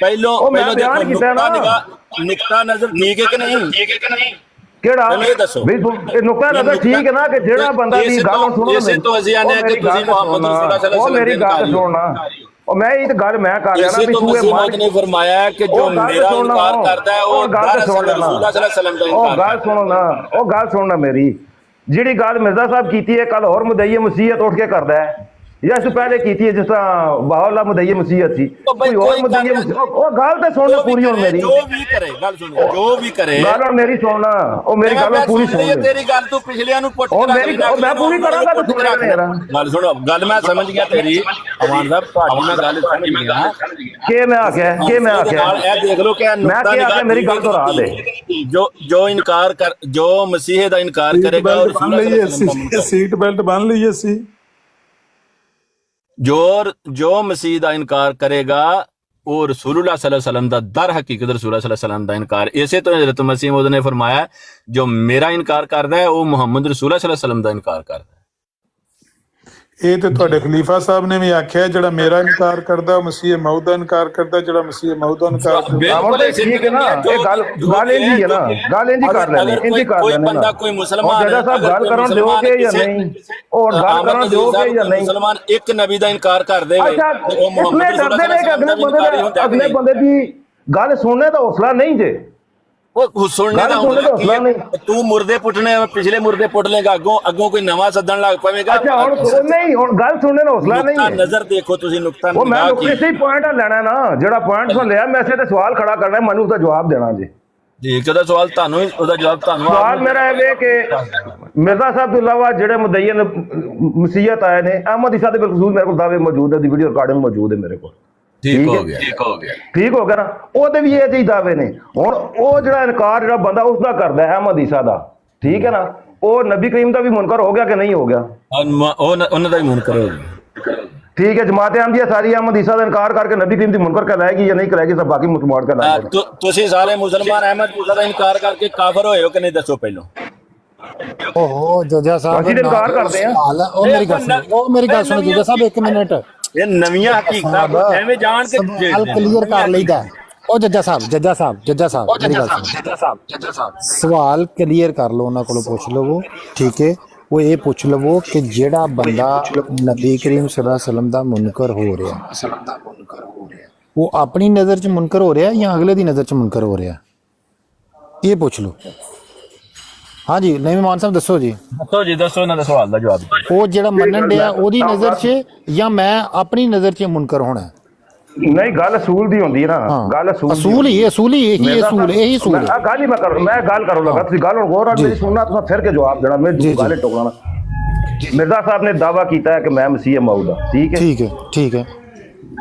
ਪਹਿਲੋਂ ਨਿਕਤਾ ਨਜ਼ਰ ਠੀਕ ਹੈ ਕਿ ਨਹੀਂ? ਕਿਹੜਾ ਵੀ ਇਹ ਨੁਕਤਾ ਨਜ਼ਰ ਠੀਕ ਹੈ ਨਾ, ਕਿ ਜਿਹੜਾ ਬੰਦਾ ਦੀ ਗੱਲ ਸੁਣੋ, ਇਸੇ ਤੋਂ ਅਸੀਂ ਆਨੇ ਕਿ ਤੁਸੀਂ ਮੁਹੰਮਦ ਰਸੂਲੁल्लाह सल्लल्लाहु अलैहि वसल्लम ਮੇਰੀ ਗੱਲ ਸੁਣਨਾ, ਉਹ ਮੈਂ ਇਹ ਗੱਲ ਮੈਂ ਕਰ ਰਿਹਾ ਨਾ ਵੀ ਤੂੰ ਇਹ ਮਾਨ ਨੇ ਫਰਮਾਇਆ ਕਿ ਜੋ ਮੇਰਾ ਇਨਕਾਰ ਕਰਦਾ ਹੈ ਉਹ ਗੱਲ ਸੁਣ ਲੈਣਾ, ਰਸੂਲੁल्लाह सल्लल्लाहु अलैहि वसल्लम ਦਾ ਇਨਕਾਰ। ਉਹ ਗੱਲ ਸੁਣੋ ਨਾ, ਉਹ ਗੱਲ ਸੁਣਨਾ ਮੇਰੀ, ਜਿਹੜੀ ਗੱਲ ਮਿਰਜ਼ਾ ਸਾਹਿਬ ਕੀਤੀ ਹੈ ਕੱਲ, ਹੋਰ ਮੁਦਈਏ ਮਸੀਹਤ ਉੱਠ ਕੇ ਕਰਦਾ ਹੈ, ਜਾਂ ਇਸ ਤੋਂ ਪਹਿਲੇ ਕੀਤੀ ਹੈ ਜਿਸ ਤਰ੍ਹਾਂ ਬਾਹਲਾ ਮੁਦਈਏ ਮਸੀਹਤ ਸੀ ਕੋਈ ਹੋਰ ਮੁਦਈਏ ਉਹ ਗੱਲ ਤੇ ਸੁਣ ਪੂਰੀ ਹੁਣ ਮੇਰੀ ਜੋ ਵੀ ਕਰੇ ਗੱਲ ਸੁਣੋ ਜੋ ਵੀ ਕਰੇ ਗੱਲ ਹੁਣ ਮੇਰੀ ਸੁਣਨਾ ਉਹ ਮੇਰੀ ਗੱਲ ਪੂਰੀ ਸੁਣ ਲੈ ਤੇਰੀ ਗੱਲ ਤੂੰ ਪਿਛਲਿਆਂ ਨੂੰ ਪੁੱਟ ਉਹ ਮੇਰੀ ਮੈਂ ਪੂਰੀ ਕਰਾਂਗਾ ਤੂੰ ਸੁਣ ਲੈ ਯਾਰ ਗੱਲ ਸੁਣੋ ਗੱਲ ਮੈਂ ਸਮਝ ਗਿਆ ਤੇਰੀ ਅਮਾਨ ਸਾਹਿਬ ਤੁਹਾਡੀ ਮੈਂ ਗੱਲ ਸਮਝ ਗਿਆ ਕਿ ਮੈਂ ਆਖਿਆ ਇਹ ਦੇਖ ਲਓ ਕਿ ਮੈਂ ਕੀ ਆਖਿਆ ਮੇਰੀ ਗੱਲ ਦੁਹਰਾ ਦੇ ਜੋ ਇਨਕਾਰ ਕਰ ਜੋ ਮਸੀਹ ਦਾ ਇਨਕਾਰ ਕਰੇਗਾ ਔਰ ਸੀਟ ਬੈਲਟ ਬੰਨ ਲਈਏ ਸੀ ਜੋ ਮਸੀਹ ਦਾ ਇਨਕਾਰ ਕਰੇਗਾ ਉਹ ਰਸੂਲੁल्लाह सल्लल्लाहु अलैहि वसल्लम ਦਾ ਦਰ ਹਕੀਕਤ ਰਸੂਲੁल्लाह सल्लल्लाहु अलैहि वसल्लम ਦਾ ਇਨਕਾਰ ਇਸੇ ਤੋਂ ਹਜ਼ਰਤ ਮਸੀਹ ਮੌਦ ਨੇ ਫਰਮਾਇਆ ਜੋ ਮੇਰਾ ਇਨਕਾਰ ਕਰਦਾ ਹੈ ਉਹ ਮੁਹੰਮਦ ਰਸੂਲੁल्लाह सल्लल्लाहु अलैहि वसल्लम ਦਾ ਇਨਕਾਰ ਕਰਦਾ ਹੈ ਇਹ ਤੇ ਤੁਹਾਡੇ ਖਲੀਫਾ ਸਾਹਿਬ ਨੇ ਵੀ ਆਖਿਆ ਜਿਹੜਾ ਮੇਰਾ ਇਨਕਾਰ ਕਰਦਾ ਉਹ ਮਸੀਹ ਮੌਦ ਦਾ ਇਨਕਾਰ ਕਰਦਾ ਜਿਹੜਾ ਮਸੀਹ ਮੌਦ ਦਾ ਇਨਕਾਰ ਕਰਦਾ ਠੀਕ ਹੈ ਨਾ ਇਹ ਗੱਲ ਇੰਜੀ ਹੈ ਨਾ ਗੱਲ ਇੰਜੀ ਕਰ ਲੈਣੀ ਇੰਜੀ ਕਰ ਕੋਈ ਲੈਣੀ ਬੰਦਾ ਕੋਈ ਮੁਸਲਮਾਨ ਜੱਜਾ ਸਾਹਿਬ ਗੱਲ ਕਰਨ ਦਿਓਗੇ ਜਾਂ ਨਹੀਂ ਉਹ ਗੱਲ ਕਰਨ ਦਿਓਗੇ ਜਾਂ ਨਹੀਂ ਮੁਸਲਮਾਨ ਇੱਕ ਨਬੀ ਦਾ ਇਨਕਾਰ ਕਰ ਦੇਵੇ ਅੱਛਾ ਉਹ ਮੁਹੰਮਦ ਇਸਨੇ ਡਰਦੇ ਨੇ ਕਿ ਅਗਲੇ ਬੰਦੇ ਦੀ ਗੱਲ ਸੁਣਨੇ ਦਾ ਹੌਸਲਾ ਨਹੀਂ ਜੇ ਉਹ ਸੁਣਨੇ ਦਾ ਹੌਸਲਾ ਨਹੀਂ ਤੂੰ ਮੁਰਦੇ ਪੁੱਟਣੇ ਪਿਛਲੇ ਮੁਰਦੇ ਪੁੱਟ ਲੇਗਾ ਅੱਗੋਂ ਕੋਈ ਨਵਾਂ ਸੱਦਣ ਲੱਗ ਪਵੇਗਾ ਅੱਛਾ ਹੁਣ ਨਹੀਂ ਹੁਣ ਗੱਲ ਸੁਣਨੇ ਦਾ ਹੌਸਲਾ ਨਹੀਂ ਹੈ ਨਜ਼ਰ ਦੇਖੋ ਤੁਸੀਂ ਨੁਕਤਾ ਉਹ ਮੈਂ ਇਸੇ ਹੀ ਪੁਆਇੰਟ ਲੈਣਾ ਨਾ ਜਿਹੜਾ ਪੁਆਇੰਟ ਤੋਂ ਲਿਆ ਮੈਂ ਇਸੇ ਤੇ ਸਵਾਲ ਖੜਾ ਕਰਨਾ ਮੈਨੂੰ ਉਹਦਾ ਜਵਾਬ ਦੇਣਾ ਜੀ ਜੀ ਉਹਦਾ ਸਵਾਲ ਤੁਹਾਨੂੰ ਉਹਦਾ ਜਵਾਬ ਤੁਹਾਨੂੰ ਸਵਾਲ ਮੇਰਾ ਇਹ ਵੇ ਕਿ ਮਿਰਜ਼ਾ ਸਾਹਿਬ ਤੋਂ ਇਲਾਵਾ ਜਿਹੜੇ ਮੁਦਈਨ ਮਸੀਹਤ ਆਏ ਨੇ ਅਹਿਮਦ ਇਸਾ ਦੇ ਬਿਲਕੁਲ ਮੇਰੇ ਕੋਲ ਦਾਅਵੇ ਮੌਜੂਦ ਹੈ ਦੀ ਵੀਡੀਓ ਰਿਕਾਰਡਿੰਗ ਮੌਜੂਦ ਹੈ ਮੇਰੇ ਕੋਲ ਠੀਕ ਹੋ ਗਿਆ ਨਾ ਉਹਦੇ ਵੀ ਇਹ ਜਿਹੀ ਦਾਅਵੇ ਨੇ ਹੁਣ ਉਹ ਜਿਹੜਾ ਇਨਕਾਰ ਜਿਹੜਾ ਬੰਦਾ ਉਸ ਦਾ ਕਰਦਾ ਹੈ ਅਹਿਮਦ ਇਸਾ ਦਾ ਠੀਕ ਹੈ ਨਾ ਉਹ ਨਬੀ ਕਰੀਮ ਦਾ ਵੀ ਮੁਨਕਰ ਹੋ ਗਿਆ ਕਿ ਨਹੀਂ ਹੋ ਗਿਆ ਉਹਨਾਂ ਦਾ ਵੀ ਮੁਨਕਰ ਹੋ ਗਿਆ ਠੀਕ ਹੈ ਜਮਾਤ ਅਹਿਮਦੀਆ ਸਾਰੀ ਅਹਿਮਦ ਇਸਾ ਦਾ ਇਨਕਾਰ ਕਰਕੇ ਨਬੀ ਕਰੀਮ ਦੀ ਮੁਨਕਰ ਕਹਿਲਾਏਗੀ ਜਾਂ ਨਹੀਂ ਕਹਿਲਾਏਗੀ ਸਭ ਬਾਕੀ ਮੁਸਲਮਾਨ ਕਹਿਲਾਏਗੇ ਤੁਸੀਂ ਸਾਰੇ ਮੁਸਲਮਾਨ ਅਹਿਮਦ ਇਸਾ ਦਾ ਇਨਕਾਰ ਕਰਕੇ ਕਾਫਰ ਹੋਏ ਹੋ ਕਿ ਨਹੀਂ ਦੱਸੋ ਪਹਿਲਾਂ ਓਹੋ ਜੱਜਾ ਸਾਹਿਬ ਅਸੀਂ ਇਨਕਾਰ ਕਰਦੇ ਆ ਉਹ ਮੇਰੀ ਗੱਲ ਸੁਣੋ ਜੱਜਾ ਸਾਹਿਬ 1 ਮਿੰਟ ਇਹ ਨਵੀਆਂ ਹਕੀਕਤਾਂ ਐਵੇਂ ਜਾਣ ਕੇ ਸਵਾਲ ਕਲੀਅਰ ਕਰ ਲਈਦਾ ਉਹ ਜੱਜਾ ਸਾਹਿਬ ਮੇਰੀ ਗੱਲ ਸੁਣੋ ਸਵਾਲ ਕਲੀਅਰ ਕਰ ਲਓ ਉਹਨਾਂ ਕੋਲੋਂ ਪੁੱਛ ਲਵੋ ਠੀਕ ਹੈ ਉਹ ਇਹ ਪੁੱਛ ਲਵੋ ਕਿ ਜਿਹੜਾ ਬੰਦਾ ਨਬੀ ਕਰੀਮ ਸੱਲੱਲਾਹੁ ਅਲੈਹਿ ਵਸੱਲਮ ਦਾ ਮੁਨਕਰ ਹੋ ਰਿਹਾ ਉਹ ਆਪਣੀ ਨਜ਼ਰ 'ਚ ਮੁਨਕਰ ਹੋ ਰਿਹਾ ਜਾਂ ਅਗਲੇ ਦੀ ਨਜ਼ਰ 'ਚ ਮੁਨਕਰ ਹੋ ਰਿਹਾ ਇਹ ਪੁੱਛ ਲਓ ਹਾਂਜੀ ਨਹੀਂ ਮਾਨ ਸਾਹਿਬ ਦੱਸੋ ਇਹਨਾਂ ਦਾ ਸਵਾਲ ਦਾ ਜਵਾਬ ਉਹ ਜਿਹੜਾ ਮੰਨਣ ਡਿਆ ਉਹਦੀ ਨਜ਼ਰ 'ਚ ਜਾਂ ਮੈਂ ਆਪਣੀ ਨਜ਼ਰ 'ਚ ਮੁਨਕਰ ਹੋਣਾ ਨਹੀਂ ਗੱਲ ਅਸੂਲ ਦੀ ਹੁੰਦੀ ਹੈ ਨਾ ਗੱਲ ਅਸੂਲ ਇਹੀ ਅਸੂਲ ਹੈ ਗੱਲ ਹੀ ਮੈਂ ਗੱਲ ਕਰਨ ਲੱਗਾ ਤੁਸੀਂ ਗੱਲ ਹੁਣ ਗੌਰ ਨਾਲ ਮੇਰੀ ਸੁਣਨਾ ਤੁਸੀਂ ਫਿਰ ਕੇ ਜਵਾਬ ਦੇਣਾ ਮੈਂ ਗੱਲ ਟੋਕਣਾ ਮਿਰਜ਼ਾ ਸਾਹਿਬ ਨੇ ਦਾਵਾ ਕੀਤਾ ਹੈ ਕਿ ਮੈਂ ਮਸੀਹ ਮਊਦ ਹਾਂ ਠੀਕ ਹੈ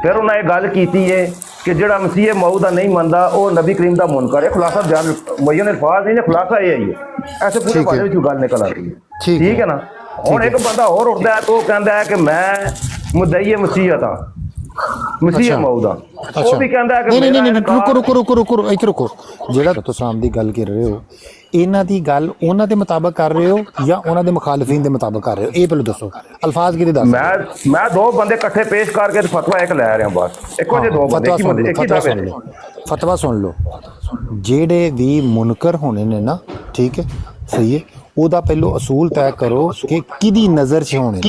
ਫਿਰ ਉਹਨਾਂ ਇਹ ਗੱਲ ਕੀਤੀ ਹੈ ਕਿ ਜਿਹੜਾ ਮਸੀਹ ਮਊਦ ਦਾ ਨਹੀਂ ਮੰਨਦਾ ਉਹ ਨਬੀ ਕਰੀਮ ਦਾ ਮੁਨਕਰ ਹੈ ਖੁਲਾਸਾ ਜਾਨ ਮੁਅੱਯਨ ਅਲਫਾਜ਼ ਨਹੀਂ ਨੇ ਖੁਲਾਸਾ ਇਹ ਹੀ ਹੈ ਐਸੇ ਪੂਰੇ ਬਾਰੇ ਵਿੱਚ ਗੱਲ ਨਿਕਲ ਆती ਹੈ ਠੀਕ ਹੈ ਨਾ ਹੁਣ ਇੱਕ ਬੰਦਾ ਹੋਰ ਉੱਠਦਾ ਹੈ ਤਾਂ ਉਹ ਕਹਿੰਦਾ ਹੈ ਕਿ ਮੈਂ ਮੁਦਈਏ ਮਸੀਹਤ ਹਾਂ ਮਸੀਹ ਮਊਦ ਹਾਂ ਉਹ ਵੀ ਕਹਿੰਦਾ ਹੈ ਕਿ ਨਹੀਂ ਰੁਕੋ ਜਿਹੜਾ ਤੁਸੀਂ ਆਮ ਦੀ ਗੱਲ ਕਰ ਰਹੇ ਹੋ ਇਹਨਾਂ ਦੀ ਗੱਲ ਉਹਨਾਂ ਦੇ ਮੁਤਾਬਕ ਕਰ ਰਹੇ ਹੋ ਜਾਂ ਉਹਨਾਂ ਦੇ ਮੁਖਾਲਫੀਨ ਦੇ ਮੁਤਾਬਕ ਕਰ ਰਹੇ ਹੋ ਇਹ ਪਹਿਲਾਂ ਦੱਸੋ ਅਲਫਾਜ਼ ਕਿਹਦੇ ਦੱਸ ਮੈਂ ਦੋ ਬੰਦੇ ਇਕੱਠੇ ਪੇਸ਼ ਕਰਕੇ ਫਤਵਾ ਇੱਕ ਲੈ ਰਿਹਾ ਬਸ ਇੱਕੋ ਜਿਹੇ ਦੋ ਬੰਦੇ ਇੱਕ ਹੀ ਦਾਵੇ ਨੇ ਫਤਵਾ ਸੁਣ ਲਓ ਜਿਹੜੇ ਵੀ ਮੁਨਕਰ ਹੋਣੇ ਨੇ ਨਾ ਠੀਕ ਹੈ ਸਹੀ ਹੈ ਉਹਦਾ ਪਹਿਲਾਂ ਅਸੂਲ ਤੈਅ ਕਰੋ ਕਿ ਕਿਹਦੀ ਨਜ਼ਰ 'ਚ ਹੋਣੇ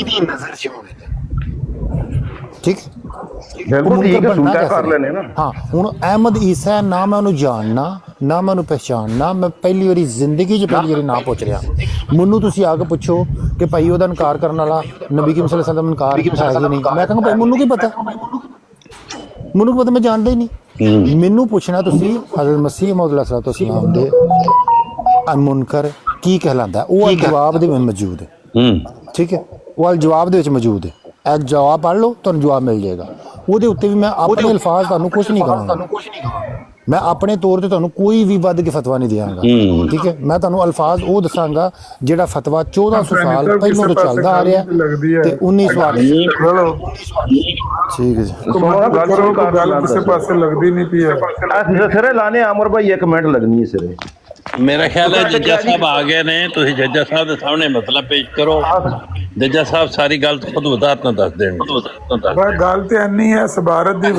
ਠੀਕ ਕਰ ਲੈਣੇ ਨਾ ਹਾਂ ਹੁਣ ਅਹਿਮਦ ਈਸਾ ਨਾ ਮੈਂ ਉਹਨੂੰ ਜਾਣਨਾ ਨਾ ਮੈਂ ਉਹਨੂੰ ਪਹਿਚਾਣਨਾ ਮੈਂ ਪਹਿਲੀ ਵਾਰੀ ਜ਼ਿੰਦਗੀ 'ਚ ਨਾ ਪੁੱਛ ਰਿਹਾ ਮੈਨੂੰ ਤੁਸੀਂ ਆ ਕੇ ਪੁੱਛੋ ਕਿ ਭਾਈ ਉਹਦਾ ਇਨਕਾਰ ਕਰਨ ਵਾਲਾ ਨਬੀ ਕਰੀਮ ਸੱਲੱਲਾਹੁ ਅਲੈਹਿ ਵਸੱਲਮ ਇਨਕਾਰ ਹੈ ਨਹੀਂ ਮੈਂ ਕਹਾਂਗਾ ਭਾਈ ਮੈਨੂੰ ਕੀ ਪਤਾ ਮੈਂ ਜਾਣਦਾ ਹੀ ਨਹੀਂ ਮੈਨੂੰ ਪੁੱਛਣਾ ਤੁਸੀਂ ਹਜ਼ਰਤ ਮਸੀਹ ਮੌਦ अलैहिस्सलाम ਦੇ ਮੁਨਕਰ ਕੀ ਕਹਿਲਾਂਦਾ ਉਹ ਜਵਾਬ ਦੇ ਵਿੱਚ ਮੌਜੂਦ ਹੈ ਠੀਕ ਹੈ ਉਹ ਜਵਾਬ ਦੇ ਵਿੱਚ ਮੌਜੂਦ ਹੈ ਇਹ ਜਵਾਬ ਪੜ੍ਹ ਲਓ ਤੁਹਾਨੂੰ ਜਵਾਬ ਮਿਲ ਜਾਏਗਾ ਉਹਦੇ ਉੱਤੇ ਵੀ ਮੈਂ ਆਪਣੇ ਅਲਫਾਜ਼ ਤੁਹਾਨੂੰ ਕੁਝ ਨਹੀਂ ਕਹਾਂਗਾ ਮੈਂ ਆਪਣੇ ਤੌਰ ਤੇ ਤੁਹਾਨੂੰ ਕੋਈ ਵੀ ਵੱਧ ਕੇ ਫਤਵਾ ਨਹੀਂ ਦਿਆਂਗਾ ਠੀਕ ਹੈ ਮੈਂ ਤੁਹਾਨੂੰ ਅਲਫਾਜ਼ ਉਹ ਦੱਸਾਂਗਾ ਜਿਹੜਾ ਫਤਵਾ 1400 ਸਾਲ ਪਹਿਲਾਂ ਤੋਂ ਚੱਲਦਾ ਆ ਰਿਹਾ ਤੇ 1908 ਠੀਕ ਹੈ ਜੀ ਗੱਲ ਕਿਸੇ ਪਾਸੇ ਲੱਗਦੀ ਨਹੀਂ ਪਈ ਹੈ ਸਿਰੇ ਲਾਣੇ ਅਮਰ ਭਾਈ 1 ਮਿੰਟ ਲੱਗਣੀ ਹੈ ਸਿਰੇ मेरा ख्याल है जज्जा साहब आ गए ने तुसी जज्जा साहब दे सामने मसला पेश करो जज्जा साहब सारी गल खुद वजाहत ना दस देंगे गल ते अन्नी है सबारत दी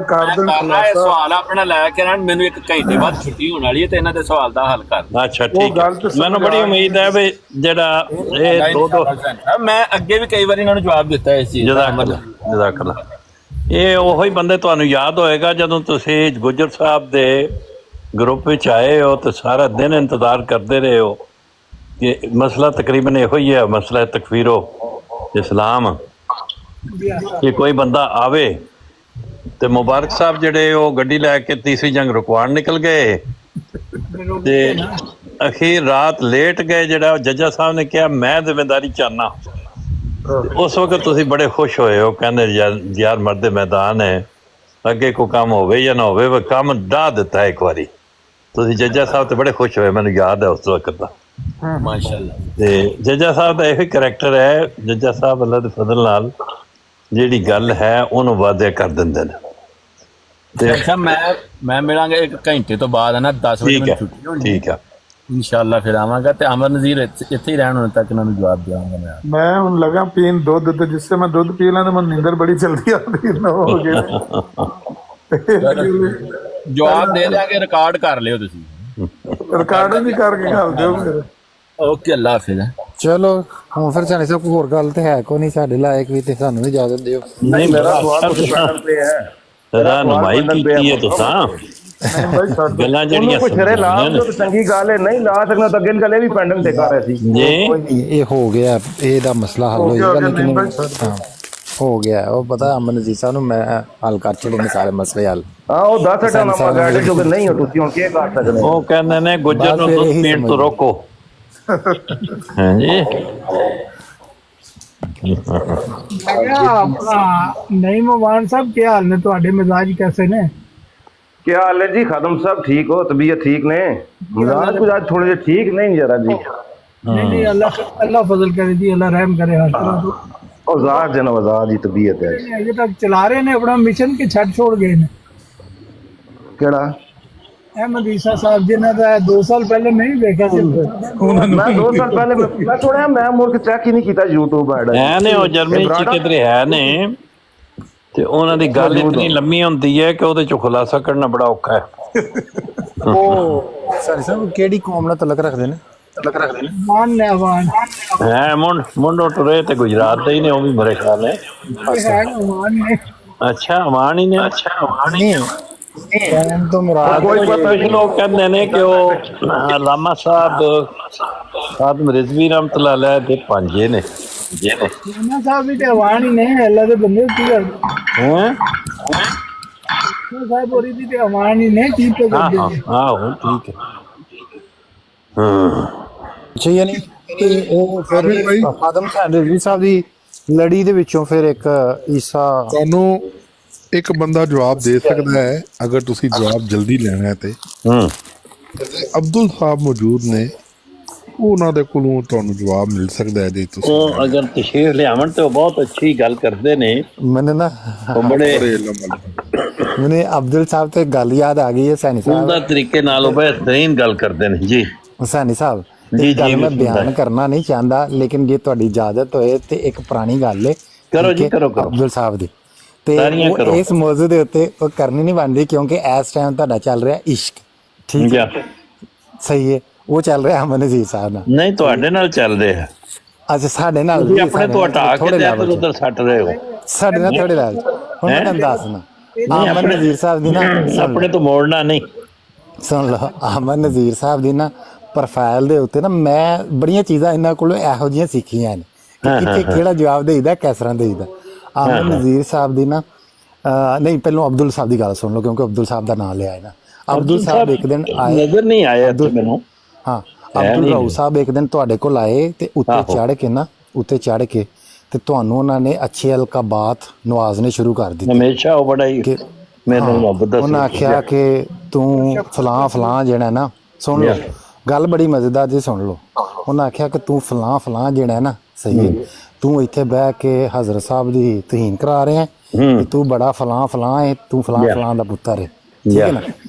कर देन सवाल अपना लै के मैनू 1 घंटे बाद छुट्टी होने वाली है ते इन्हां दे सवाल दा हल कर अच्छा ठीक है मैनू बड़ी उम्मीद है भी जेड़ा ए दो मैं अगे भी कई बार इन्हां नू जवाब दिता है इस चीज जज़ाकल्लाह ਇਹ ਉਹੀ ਬੰਦੇ ਤੁਹਾਨੂੰ ਯਾਦ ਹੋਏਗਾ ਜਦੋਂ ਤੁਸੀਂ ਗੁੱਜਰ ਸਾਹਿਬ ਦੇ ग्रुप में आए हो तो सारा दिन इंतज़ार करते रहे हो कि मसला तकरीबन यो ही है मसला तकफीरो इस्लाम ਕਿ ਕੋਈ ਬੰਦਾ ਆਵੇ ਤੇ ਮੁਬਾਰਕ ਸਾਹਿਬ ਜਿਹੜੇ ਉਹ ਗੱਡੀ ਲੈ ਕੇ ਤੀਸਰੀ ਜੰਗ ਰੁਕਵਾਣ ਨਿਕਲ ਗਏ ਤੇ ਅਖੀਰ ਰਾਤ ਲੇਟ ਗਏ। ਜਿਹੜਾ ਜੱਜਾ ਸਾਹਿਬ ਨੇ ਕਿਹਾ ਮੈਂ ਜ਼ਿੰਮੇਦਾਰੀ ਚਾਹਨਾ, ਉਸ ਵਕਤ ਤੁਸੀਂ ਬੜੇ ਖੁਸ਼ ਹੋਏ ਹੋ, ਕਹਿੰਦੇ ਯਾਰ ਮਰਦ ਮੈਦਾਨ ਹੈ, ਅੱਗੇ ਕੋਈ ਕੰਮ ਹੋਵੇ ਜਾਂ ਨਾ ਹੋਵੇ, ਕੰਮ ਢਾਹ ਦਿੱਤਾ ਇੱਕ ਵਾਰੀ। ਤੁਸੀਂ ਜੱਜਾ ਸਾਹਿਬ ਤੇ ਬੜੇ ਖੁਸ਼ ਹੋਏ, ਮੈਨੂੰ ਯਾਦ ਹੈ ਉਸ ਵਕਤ ਦਾ। ਮਾਸ਼ਾਅੱਲਾ। ਤੇ ਜੱਜਾ ਸਾਹਿਬ ਦਾ ਇਹੋ ਕਰੈਕਟਰ ਹੈ, ਜੱਜਾ ਸਾਹਿਬ ਅੱਲਾ ਦੇ ਫਜ਼ਲ ਨਾਲ ਜਿਹੜੀ ਗੱਲ ਹੈ ਉਹਨੂੰ ਵਾਅਦੇ ਕਰ ਦਿੰਦੇ ਨੇ। ਤੇ ਅੱਛਾ ਮੈਂ ਮਿਲਾਂਗਾ 1 ਘੰਟੇ ਤੋਂ ਬਾਅਦ ਹੈ ਨਾ, 10 ਵਜੇ ਮੈਨੂੰ ਛੁੱਟੀ ਹੋਣੀ। ਠੀਕ ਹੈ ਇਨਸ਼ਾਅੱਲਾ ਫਿਰ ਆਵਾਂਗਾ ਤੇ ਅਮਰ ਨਜ਼ੀਰ ਇੱਥੇ ਹੀ ਰਹਿਣ ਹੁਣ ਤੱਕ ਇਹਨਾਂ ਨੂੰ ਜਵਾਬ ਦਿਆਂਗਾ ਮੈਂ ਹੁਣ ਲਗਾ ਪੀਣ ਦੁੱਧ, ਤੇ ਜਿਸ ਸੇ ਮੈਂ ਦੁੱਧ ਪੀ ਲਾਂ ਤੇ ਮੈਨੂੰ ਨੀਂਦਰ ਬੜੀ ਜਲਦੀ ਆਉਂਦੀ ਨਾ ਹੋ ਗਈ। ਜਵਾਬ ਦੇ ਦਿਆਂਗੇ, ਰਿਕਾਰਡ ਕਰ ਲਿਓ ਤੁਸੀਂ। ਰਿਕਾਰਡ ਵੀ ਕਰਕੇ ਘੱਲ ਦਿਓ ਫਿਰ। ਓਕੇ, ਅੱਲਾ ਹਾਫਿਜ਼। ਚਲੋ ਹੁਣ ਫਿਰ ਸਾਡੇ ਕੋਲ ਹੋਰ ਗੱਲ ਤੇ ਹੈ ਕੋਈ ਨਹੀਂ ਸਾਡੇ ਲਾਇਕ ਵੀ, ਤੇ ਸਾਨੂੰ ਵੀ ਇਜਾਜ਼ਤ ਦਿਓ। ਨਹੀਂ, ਮੇਰਾ ਸਵਾਲ ਉਸ ਪੈਨਲ ਤੇ ਹੈ। ਰਾਹਨੁਮਾਈ ਕੀਤੀ ਹੈ ਤੁਸੀਂ ਗੱਲਾਂ ਜਿਹੜੀਆਂ ਕੁਛ ਕਰੇ ਲਾ ਦਿਓ ਤਾਂ ਚੰਗੀ ਗੱਲ ਹੈ, ਨਹੀਂ ਲਾ ਸਕਣਾ ਤਾਂ ਅੱਗੇ ਗੱਲ ਇਹ ਵੀ ਪੈਂਡਿੰਗ ਤੇ ਕਰ ਰਹੇ ਸੀ। ਇਹ ਹੋ ਗਿਆ, ਇਹਦਾ ਮਸਲਾ ਹੱਲ ਹੋ ਜਾਏਗਾ, ਲੇਕਿਨ ਹਾਂ ਹੋ ਗਿਆ। ਉਹ ਪਤਾ ਅਮਨ ਅਜ਼ੀਜ਼ ਸਾਹਿਬ ਨੂੰ ਮੈਂ ਹੱਲ ਕਰ ਛੱਡੇਂਗੇ ਸਾਰੇ ਮਸਲੇ ਹੱਲ। ਹਾਂ ਉਹ 10 ਹਟਾਉਣਾ ਗਾਈਡ ਜੋ ਨਹੀਂ ਹੋ ਤੁਸੀਂ ਹੁਣ ਕੀ ਕਰ ਸਕਦੇ। ਉਹ ਕਹਿੰਦੇ ਨੇ ਗੁੱਜਰ ਨੂੰ ਦੁੱਧ ਪੀਣ ਤੋਂ ਰੋਕੋ। ਹਾਂਜੀ ਆਪਣਾ ਨਹੀਂ ਮਵਾਨ ਸਾਹਿਬ, ਕੀ ਹਾਲ ਨੇ ਤੁਹਾਡੇ? ਮਿਜ਼ਾਜ कैसे ने? क्या हाल है जी खादम साहब? ठीक हो? तबीयत ठीक ने? मिजाज कुछ आज थोड़े ठीक नहीं जरा जी। नहीं अल्लाह फजल करे जी, अल्लाह रहम करे हर तरह तो। आजाद जनाब आजाद जी तबीयत है। अजे तक चला रहे ने अपना मिशन के छड़ छोड़ गए ने। केड़ा? अहमद ईसा साहब जिन्हां दा 2 साल पहले मैं ही देखा सी। मैं 2 साल पहले मैं थोड़ा मैं मुड़ के चेक ही नहीं कीता YouTube ऐड है ने। ਉਹ ਜਰਮਨੀ ਚ ਕਿਧਰੇ ਹੈ ਨੇ ਤੇ ਉਹਨਾਂ ਦੀ ਗੱਲ ਇਤਨੀ ਲੰਮੀ ਹੁੰਦੀ ਹੈ ਕਿ ਉਹਦੇ ਚੋਂ ਖੁਲਾਸਾ ਕਰਨਾ ਬੜਾ ਔਖਾ ਹੈ। ਉਹ ਸਾਰੇ ਸਭ ਕਿਹੜੀ ਕੌਮ ਨਾਲ ਤਲਕ ਰੱਖਦੇ ਨੇ? ਮਾਨ ਨੇ ਆਵਾਨ ਹੈ ਮੁੰਡ ਟੁਰੇ ਤੇ ਗੁਜਰਾਤ ਦੇ ਹੀ ਨੇ, ਉਹ ਵੀ ਮੇਰੇ ਖਿਆਲ ਹੈ। ਆਵਾਨ ਨੇ। ਅੱਛਾ ਅਮਾਨ ਹੀ ਨੇ। ਅੱਛਾ ਅਮਾਨ ਹੀ ਨੇ। ਤੋਂ ਮੁਰਾਦ ਕੁਝ ਲੋਕ ਕਹਿੰਦੇ ਨੇ ਕਿ ਉਹ ਲਾਮਾ ਸਾਹਿਬ ਖਾਦਮ ਰਿਜ਼ਵੀ ਰਹਿਮਤੁल्लाह अलैह ਦੇ ਭਾਂਜੇ ਨੇ। ਲਾਮਾ ਸਾਹਿਬ ਵੀ ਤੇ ਆਵਾਨ ਹੀ ਨੇ, ਅੱਲਾ ਦੇ ਬੰਦੇ ਕੀ ਕਰਦੇ हैं? साहब और भी अमान ही नहीं ठीक है। हाँ ठीक है। ਅੱਛਾ ਯਾਨੀ ਉਹ ਫਿਰ ਖਾਦਮ ਰਿਜ਼ਵੀ ਸਾਹਿਬ ਦੀ ਲੜੀ ਦੇ ਵਿੱਚੋਂ ਫਿਰ ਇੱਕ ਈਸਾ ਤੁਹਾਨੂੰ ਇੱਕ ਬੰਦਾ ਜਵਾਬ ਦੇ ਸਕਦਾ ਹੈ ਅਗਰ ਤੁਸੀਂ ਜਵਾਬ ਜਲਦੀ ਲੈਣਾ ਹੈ ਤੇ ਅਬਦੁਲ ਸਾਹਿਬ ਮੌਜੂਦ ਨੇ, ਉਹਨਾਂ ਦੇ ਕੋਲੋਂ ਤੁਹਾਨੂੰ ਜਵਾਬ ਮਿਲ ਸਕਦਾ ਹੈ ਜੇ ਤੁਸੀਂ ਉਹ ਅਗਰ ਤਸ਼ਰੀਫ ਲਿਆਵਣ ਤੇ ਉਹ ਬਹੁਤ ਅੱਛੀ ਗੱਲ ਕਰਦੇ ਨੇ। ਮੈਨੂੰ ਨਾ ਉਹ ਬੜੇ ਮੈਨੂੰ ਅਬਦੁਲ ਸਾਹਿਬ ਤੇ ਗੱਲ ਯਾਦ ਆ ਗਈ ਹੈ। ਸੈਣੀ ਸਾਹਿਬ ਉਹਦਾ ਤਰੀਕੇ ਨਾਲ ਉਹ ਬਿਹਤਰੀਨ ਗੱਲ ਕਰਦੇ ਨੇ ਜੀ। ਸੈਣੀ ਸਾਹਿਬ ਇਹ ਗੱਲ ਮੈਂ ਬਿਆਨ ਕਰਨਾ ਨਹੀਂ ਚਾਹੁੰਦਾ, ਲੇਕਿਨ ਜੇ ਤੁਹਾਡੀ ਇਜਾਜ਼ਤ ਹੋਏ ਤੇ ਇੱਕ ਪੁਰਾਣੀ ਗੱਲ ਹੈ। ਕਰੋ ਜੀ ਕਰੋ ਅਬਦੁਲ ਸਾਹਿਬ ਦੀ ਤੇ ਇਸ ਮੌਜੂ ਦੇ ਉੱਤੇ ਉਹ ਕਰਨੀ ਨਹੀਂ ਬਣਦੀ, ਕਿਉਂਕਿ ਇਸ ਟਾਈਮ ਤੁਹਾਡਾ ਚੱਲ ਰਿਹਾ ਇਸ਼ਕ। ਠੀਕ ਹੈ, ਸਹੀ ਹੈ। ਉਹ ਚੱਲ ਰਿਹਾ ਅਮਨ ਅਜ਼ੀਜ਼ ਸਾਹਿਬ ਨਾਲ। ਨਹੀਂ ਤੁਹਾਡੇ ਨਾਲ ਚੱਲ ਰਿਹਾ। ਅੱਛਾ ਸਾਡੇ ਨਾਲ ਆਪਣੇ ਤੋਂ ਹਟਾ ਕੇ ਤੇ ਉਧਰ ਸੱਟ ਰਹੇ ਹੋ। ਸਾਡੇ ਨਾਲ ਥੋੜੇ ਨਾਲ ਹੁਣ ਮੈਂ ਤੁਹਾਨੂੰ ਦੱਸਣਾ ਅਮਨ ਨਜ਼ੀਰ ਸਾਹਿਬ ਦੀ ਨਾ ਆਪਣੇ ਤੋਂ ਮੋੜਨਾ ਨਹੀਂ। ਸੁਣ ਲਓ ਅਮਨ ਨਜ਼ੀਰ ਸਾਹਿਬ ਦੀ ਨਾ ਪ੍ਰੋਫਾਈਲ ਦੇ ਉੱਤੇ ਨਾ ਮੈਂ ਬੜੀਆਂ ਚੀਜ਼ਾਂ ਇਹਨਾਂ ਕੋਲੋਂ ਇਹੋ ਜਿਹੀਆਂ ਸਿੱਖੀਆਂ ਨੇ ਕਿ ਕਿੱਥੇ ਕਿਹੜਾ ਜਵਾਬ ਦੇਈਦਾ, ਕਿਸ ਤਰ੍ਹਾਂ ਦੇਈਦਾ। ਅਮਨ ਨਜ਼ੀਰ ਸਾਹਿਬ ਦੀ ਨਾ ਨਹੀਂ ਪਹਿਲਾਂ ਅਬਦੁਲ ਸਾਹਿਬ ਦੀ ਗੱਲ ਸੁਣ ਲਓ, ਕਿਉਂਕਿ ਅਬਦੁਲ ਸਾਹਿਬ ਦਾ ਨਾਮ ਲਿਆ ਹੈ ਨਾ। ਅਬਦੁਲ ਸਾਹਿਬ ਇੱਕ ਦਿਨ ਆਏ, ਨਜ਼ਰ ਨਹੀਂ ਆਇਆ ਮੈਨੂੰ। ਹਾਂ ਅਬਦੁਲ ਰਾਊ ਸਾਹਿਬ ਇੱਕ ਦਿਨ ਤੁਹਾਡੇ ਕੋਲ ਆਏ ਤੇ ਉੱਤੇ ਚੜ੍ਹ ਕੇ ਤੇ ਤੁਹਾਨੂੰ ਉਹਨਾਂ ਨੇ ਅੱਛੇ ਅਲਕਾਬਾਤ ਨਵਾਜ਼ਨੇ ਸ਼ੁਰੂ ਕਰ ਦਿੱਤੇ। ਹਮੇਸ਼ਾ ਉਹ ਬੜਾ ਹੀ ਮੈਨੂੰ ਮੁਹੱਬਤ ਦਾ ਉਹਨਾਂ ਆਖਿਆ ਕਿ ਤੂੰ ਫਲਾਂ ਜਿਹੜਾ ਨਾ, ਸੁਣ ਲਓ ਗੱਲ ਬੜੀ ਮਜ਼ੇਦਾਰ ਜੀ, ਸੁਣ ਲਓ। ਉਹਨਾਂ ਆਖਿਆ ਕਿ ਤੂੰ ਫਲਾਂ ਜਿਹੜਾ ਨਾ ਸਹੀ ਹੈ, ਤੂੰ ਇੱਥੇ ਬਹਿ ਕੇ ਹਜ਼ਰਤ ਸਾਹਿਬ ਦੀ ਤਹੀਨ ਕਰਾ ਰਿਹਾ ਹੈ, ਤੂੰ ਬੜਾ ਫਲਾਂ ਹੈ, ਤੂੰ ਫਲਾਂ ਦਾ ਪੁੱਤਰ ਹੈ। ਠੀਕ ਹੈ ਨਾ।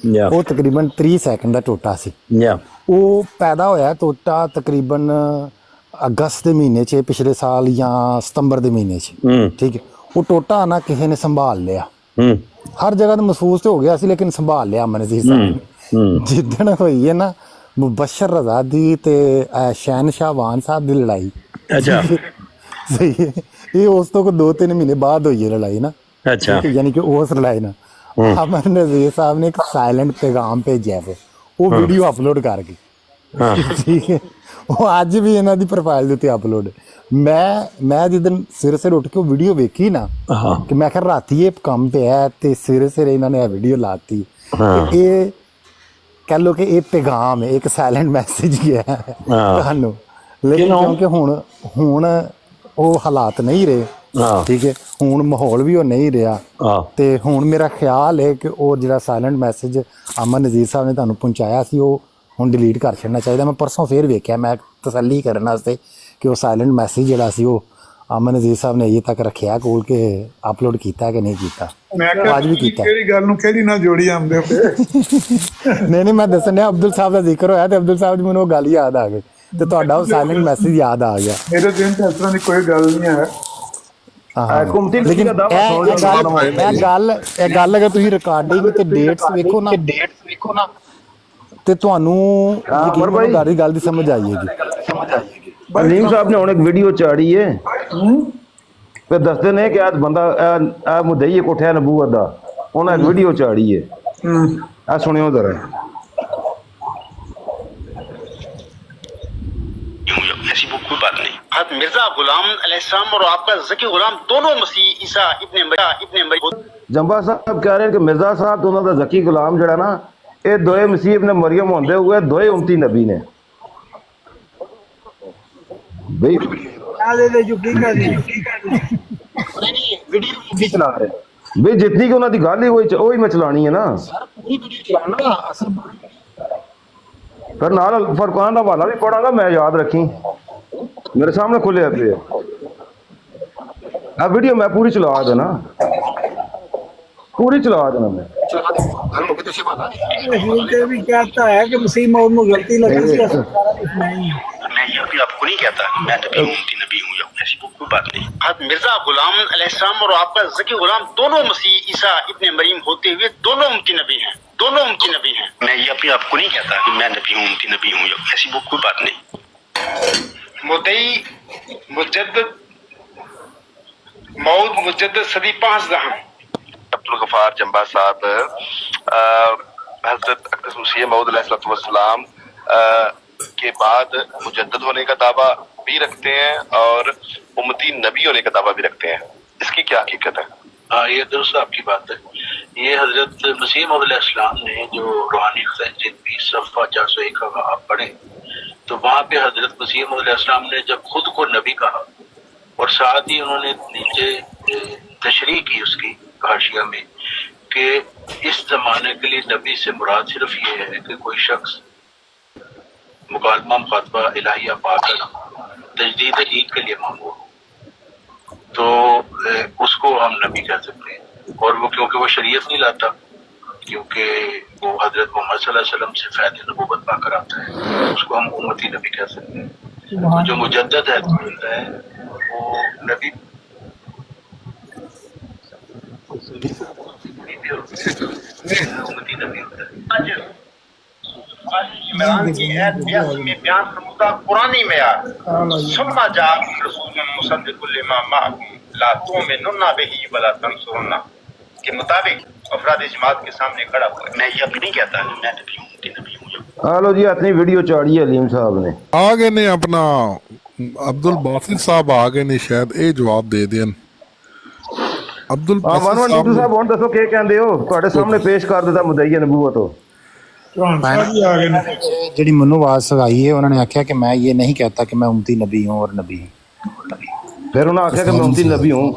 ਉਹ ਤਕਰੀਬਨ 30 ਸੈਕਿੰਡ ਦਾ ਟੋਟਾ ਸੀ। ਉਹ ਪੈਦਾ ਹੋਇਆ ਟੋਟਾ ਤਕਰੀਬਨ ਅਗਸਤ ਦੇ ਮਹੀਨੇ 'ਚ ਪਿਛਲੇ ਸਾਲ ਜਾਂ ਸਤੰਬਰ ਦੇ ਮਹੀਨੇ 'ਚ। ਠੀਕ ਹੈ। ਉਹ ਟੋਟਾ ਨਾ ਕਿਸੇ ਨੇ ਸੰਭਾਲ ਲਿਆ, ਹਰ ਜਗ੍ਹਾ ਤੇ ਮਹਿਸੂਸ ਤੇ ਹੋ ਗਿਆ ਸੀ, ਲੇਕਿਨ ਸੰਭਾਲ ਲਿਆ ਅਮਨ ਅਜ਼ੀਜ਼ ਸਾਹਿਬ ਨੇ। ਜਿੱਦਣ ਹੋਈ ਹੈ ਨਾ ਮੁਬਸ਼ਰ ਰਜ਼ਾ ਦੀ ਤੇ ਸ਼ਹਿਨਸ਼ਾਹ ਵਾਨ ਸਾਹਿਬ ਦੀ ਲੜਾਈ, ਸਹੀ ਹੈ, ਇਹ ਉਸ ਤੋਂ 2-3 ਮਹੀਨੇ ਬਾਅਦ ਹੋਈ ਹੈ ਲੜਾਈ ਨਾ। ਯਾਨੀ ਕਿ ਉਸ ਲੜਾਈ ਨਾਲ ਅਮਨ ਨਜ਼ੀਰ ਸਾਹਿਬ ਨੇ ਇੱਕ ਸਾਇਲੈਂਟ ਪੈਗਾਮ ਭੇਜਿਆ, ਫਿਰ ਉਹ ਵੀਡੀਓ ਅਪਲੋਡ ਕਰ ਗਈ। ਠੀਕ ਹੈ। ਉਹ ਅੱਜ ਵੀ ਇਹਨਾਂ ਦੀ ਪ੍ਰੋਫਾਈਲ ਦੇ ਉੱਤੇ ਅਪਲੋਡ। ਮੈਂ ਜਿੱਦਣ ਸਵੇਰੇ ਉੱਠ ਕੇ ਉਹ ਵੀਡੀਓ ਵੇਖੀ ਨਾ ਕਿ ਮੈਂ ਕਿਹਾ ਰਾਤੀ ਇਹ ਕੰਮ ਪਿਆ ਤੇ ਸਵੇਰੇ ਇਹਨਾਂ ਨੇ ਇਹ ਵੀਡੀਓ ਲਾਤੀ। ਇਹ ਕਹਿ ਲਓ ਕਿ ਇਹ ਪੈਗਾਮ ਹੈ, ਇੱਕ ਸਾਇਲੈਂਟ ਮੈਸੇਜ ਗਿਆ ਤੁਹਾਨੂੰ। ਲੇਕਿਨ ਕਿਉਂਕਿ ਹੁਣ ਉਹ ਹਾਲਾਤ ਨਹੀਂ ਰਹੇ, ਠੀਕ ਹੈ, ਹੁਣ ਮਾਹੌਲ ਵੀ ਉਹ ਨਹੀਂ ਰਿਹਾ, ਤੇ ਹੁਣ ਮੇਰਾ ਖਿਆਲ ਹੈ ਕਿ ਉਹ ਜਿਹੜਾ ਸਾਇਲੈਂਟ ਮੈਸੇਜ ਅਮਨ ਨਜ਼ੀਰ ਸਾਹਿਬ ਨੇ ਤੁਹਾਨੂੰ ਪਹੁੰਚਾਇਆ ਸੀ ਉਹ ਹੁਣ ਡਿਲੀਟ ਕਰ ਛੱਡਣਾ ਚਾਹੀਦਾ। ਮੈਂ ਪਰਸੋਂ ਫੇਰ ਵੇਖਿਆ, ਮੈਂ ਤਸੱਲੀ ਕਰਨ ਵਾਸਤੇ ਕਿ ਉਹ ਸਾਇਲੈਂਟ ਮੈਸੇਜ ਜਿਹੜਾ ਸੀ ਉਹ ਅਮਨ ਨਜ਼ੀਰ ਸਾਹਿਬ ਨੇ ਅਜੇ ਤੱਕ ਰੱਖਿਆ ਕੋਲ ਕਿ ਅਪਲੋਡ ਕੀਤਾ ਕਿ ਨਹੀਂ ਕੀਤਾ। ਅੱਜ ਵੀ ਕੀਤਾ। ਕਿਹੜੀ ਗੱਲ ਨੂੰ ਕਿਹੜੀ ਨਾਲ ਜੋੜੀ ਆਉਂਦੇ ਨਹੀਂ ਮੈਂ ਦੱਸਣ ਡਿਆ, ਅਬਦੁਲ ਸਾਹਿਬ ਦਾ ਜ਼ਿਕਰ ਹੋਇਆ ਤੇ ਅਬਦੁਲ ਸਾਹਿਬ ਦੀ ਮੈਨੂੰ ਉਹ ਗੱਲ ਯਾਦ ਆ ਗਈ ਤੇ ਤੁਹਾਡਾ ਉਹ ਸਾਇਲੈਂਟ ਮੈਸੇਜ ਯਾਦ ਆ ਗਿਆ। ਮੇਰੇ ਦਿਨ ਤੇ ਇਸ ਤਰ੍ਹਾਂ ਦੀ ਕੋਈ ਗੱਲ ਨਹੀਂ ਹੈ। ਲੇਕਿਨ ਇਹ ਗੱਲ ਅਗਰ ਤੁਸੀਂ ਰਿਕਾਰਡਿੰਗ ਤੇ ਡੇਟਸ ਵੇਖੋ ਨਾ ਤੇ ਤੁਹਾਨੂੰ ਗੱਲ ਦੀ ਸਮਝ ਆਈਏਗੀ। ਅਲੀਮ ਸਾਹਿਬ ਨੇ ਹੁਣ ਇੱਕ ਵੀਡੀਓ ਚਾੜੀ ਹੈ ਤੇ ਦੱਸਦੇ ਨੇ ਕਿ ਅੱਜ ਬੰਦਾ ਮੁਦਈ ਕੋਠਿਆ ਨਬੂਵਤ ਦਾ, ਉਹਨਾਂ ਇੱਕ ਵੀਡੀਓ ਚਾੜੀ ਹੈ। ਆ ਸੁਣਿਓ ਜ਼ਰਾ। ऐसी वो कोई बात नहीं। हज़रत मिर्जा गुलाम अलैहिस्सलाम और आपका ज़की गुलाम दोनों मसीह ईसा इब्ने मरियम। जंबा साहब कह रहे हैं कि मिर्जा साहब दोनों का ज़की गुलाम जड़ा ना ये दोए मसीह इब्ने मरियम होंदे हुए दोए उम्मती नबी ने। भाई भाई जितनी की उन्होंने गल ही वही मैं चलानी है ना फिर नाल फरकान का हवाला भी पढ़ागा मैं, याद रखी मेरे सामने खुले पे वीडियो मैं पूरी चला देना, पूरी चला देना मैं। भी कहता है कि मसीह मौद में गलती लगी। मैं ये भी आपको नहीं कहता मैं नबी हूँ ऐसी कोई बात नहीं। हज़रत मिर्जा गुलाम अलैहिस्सलाम और आपका ज़की गुलाम दोनों मसीह ईसा इब्ने मरियम होते हुए दोनों उम्मती नबी हैं, दोनों उम्मती नबी हैं। मैं ये भी आपको नहीं कहता कि मैं नबी हूँ उम्मती नबी हूँ ऐसी कोई बात नहीं। मुद्दई मुजद्दद मौद मुजद्दद सदी 5 जहां। अब्दुल गफ्फार जंबा साहब हज़रत अक़दस मसीह मौद अलैहिस्सलाम के बाद मुजद्दद होने का दावा भी रखते हैं और उम्मती नबी होने का दावा भी रखते हैं, इसकी क्या हकीकत है? हाँ, ये दुरुस्त आपकी बात है। ये हजरत मसीह मौद अलैहिस्सलाम ने जो रूहानी खजाना 20 सफ़ा 401 का आप पढ़े तो वहाँ पे हजरत मसीह मौद अलैहिस्सलाम ने जब खुद को नबी कहा और साथ ही उन्होंने नीचे तशरीह की उसकी हाशिया में कि इस जमाने के लिए नबी से मुराद सिर्फ ये है कि कोई शख्स मुकालमा मुखातबा इलाहिया पाकर तजदीद ईद के लिए मांगो तो उसको हम नबी कह सकते हैं। और वो क्योंकि वो शरीयत नहीं लाता, क्योंकि वो हजरत मोहम्मद सल्लल्लाहु अलैहि वसल्लम से फ़ैज़ नबूवत पाकर आता है, उसको हम उम्मती नबी कह सकते हैं। तो जो मुजद्दद है वो नबी उम्मती नबी होता है। इमरान की ऐत 82 में बयान फरमाता कुरानी में आ सुम्मा जा रसूल मुसद्दिकुल लिमा माअकुम ला तुमिनुन्ना बिही वला तंसुरुन्ना के मुताबिक अफराद जमात के सामने खड़ा हुआ है। मैं ये भी नहीं कहता मैं नबी हूँ। हेलो जी, अपनी वीडियो चाड़ी है अलीम साहब ने आ गए ने अपना अब्दुल बासित साहब आ गए ने, शायद ये जवाब दे देन। अब्दुल बासित साहब ਹੁਣ ਦੱਸੋ ਕੀ ਕਹਿੰਦੇ ਹੋ, ਤੁਹਾਡੇ ਸਾਹਮਣੇ ਪੇਸ਼ ਕਰ ਦਿੱਤਾ ਮੁਦਈਆ ਨਬੂਵਤ ਹੋ। ਜਿਹੜੀ ਮੈਨੂੰ ਆਵਾਜ਼ ਆਈ ਹੈ ਉਹਨਾਂ ਨੇ ਆਖਿਆ ਕਿ मैं ये नहीं कहता कि मैं उम्मती नबी हूँ और नबी हूँ। फिर उन्हें आख्या कि मैं उम्मती नबी हूँ,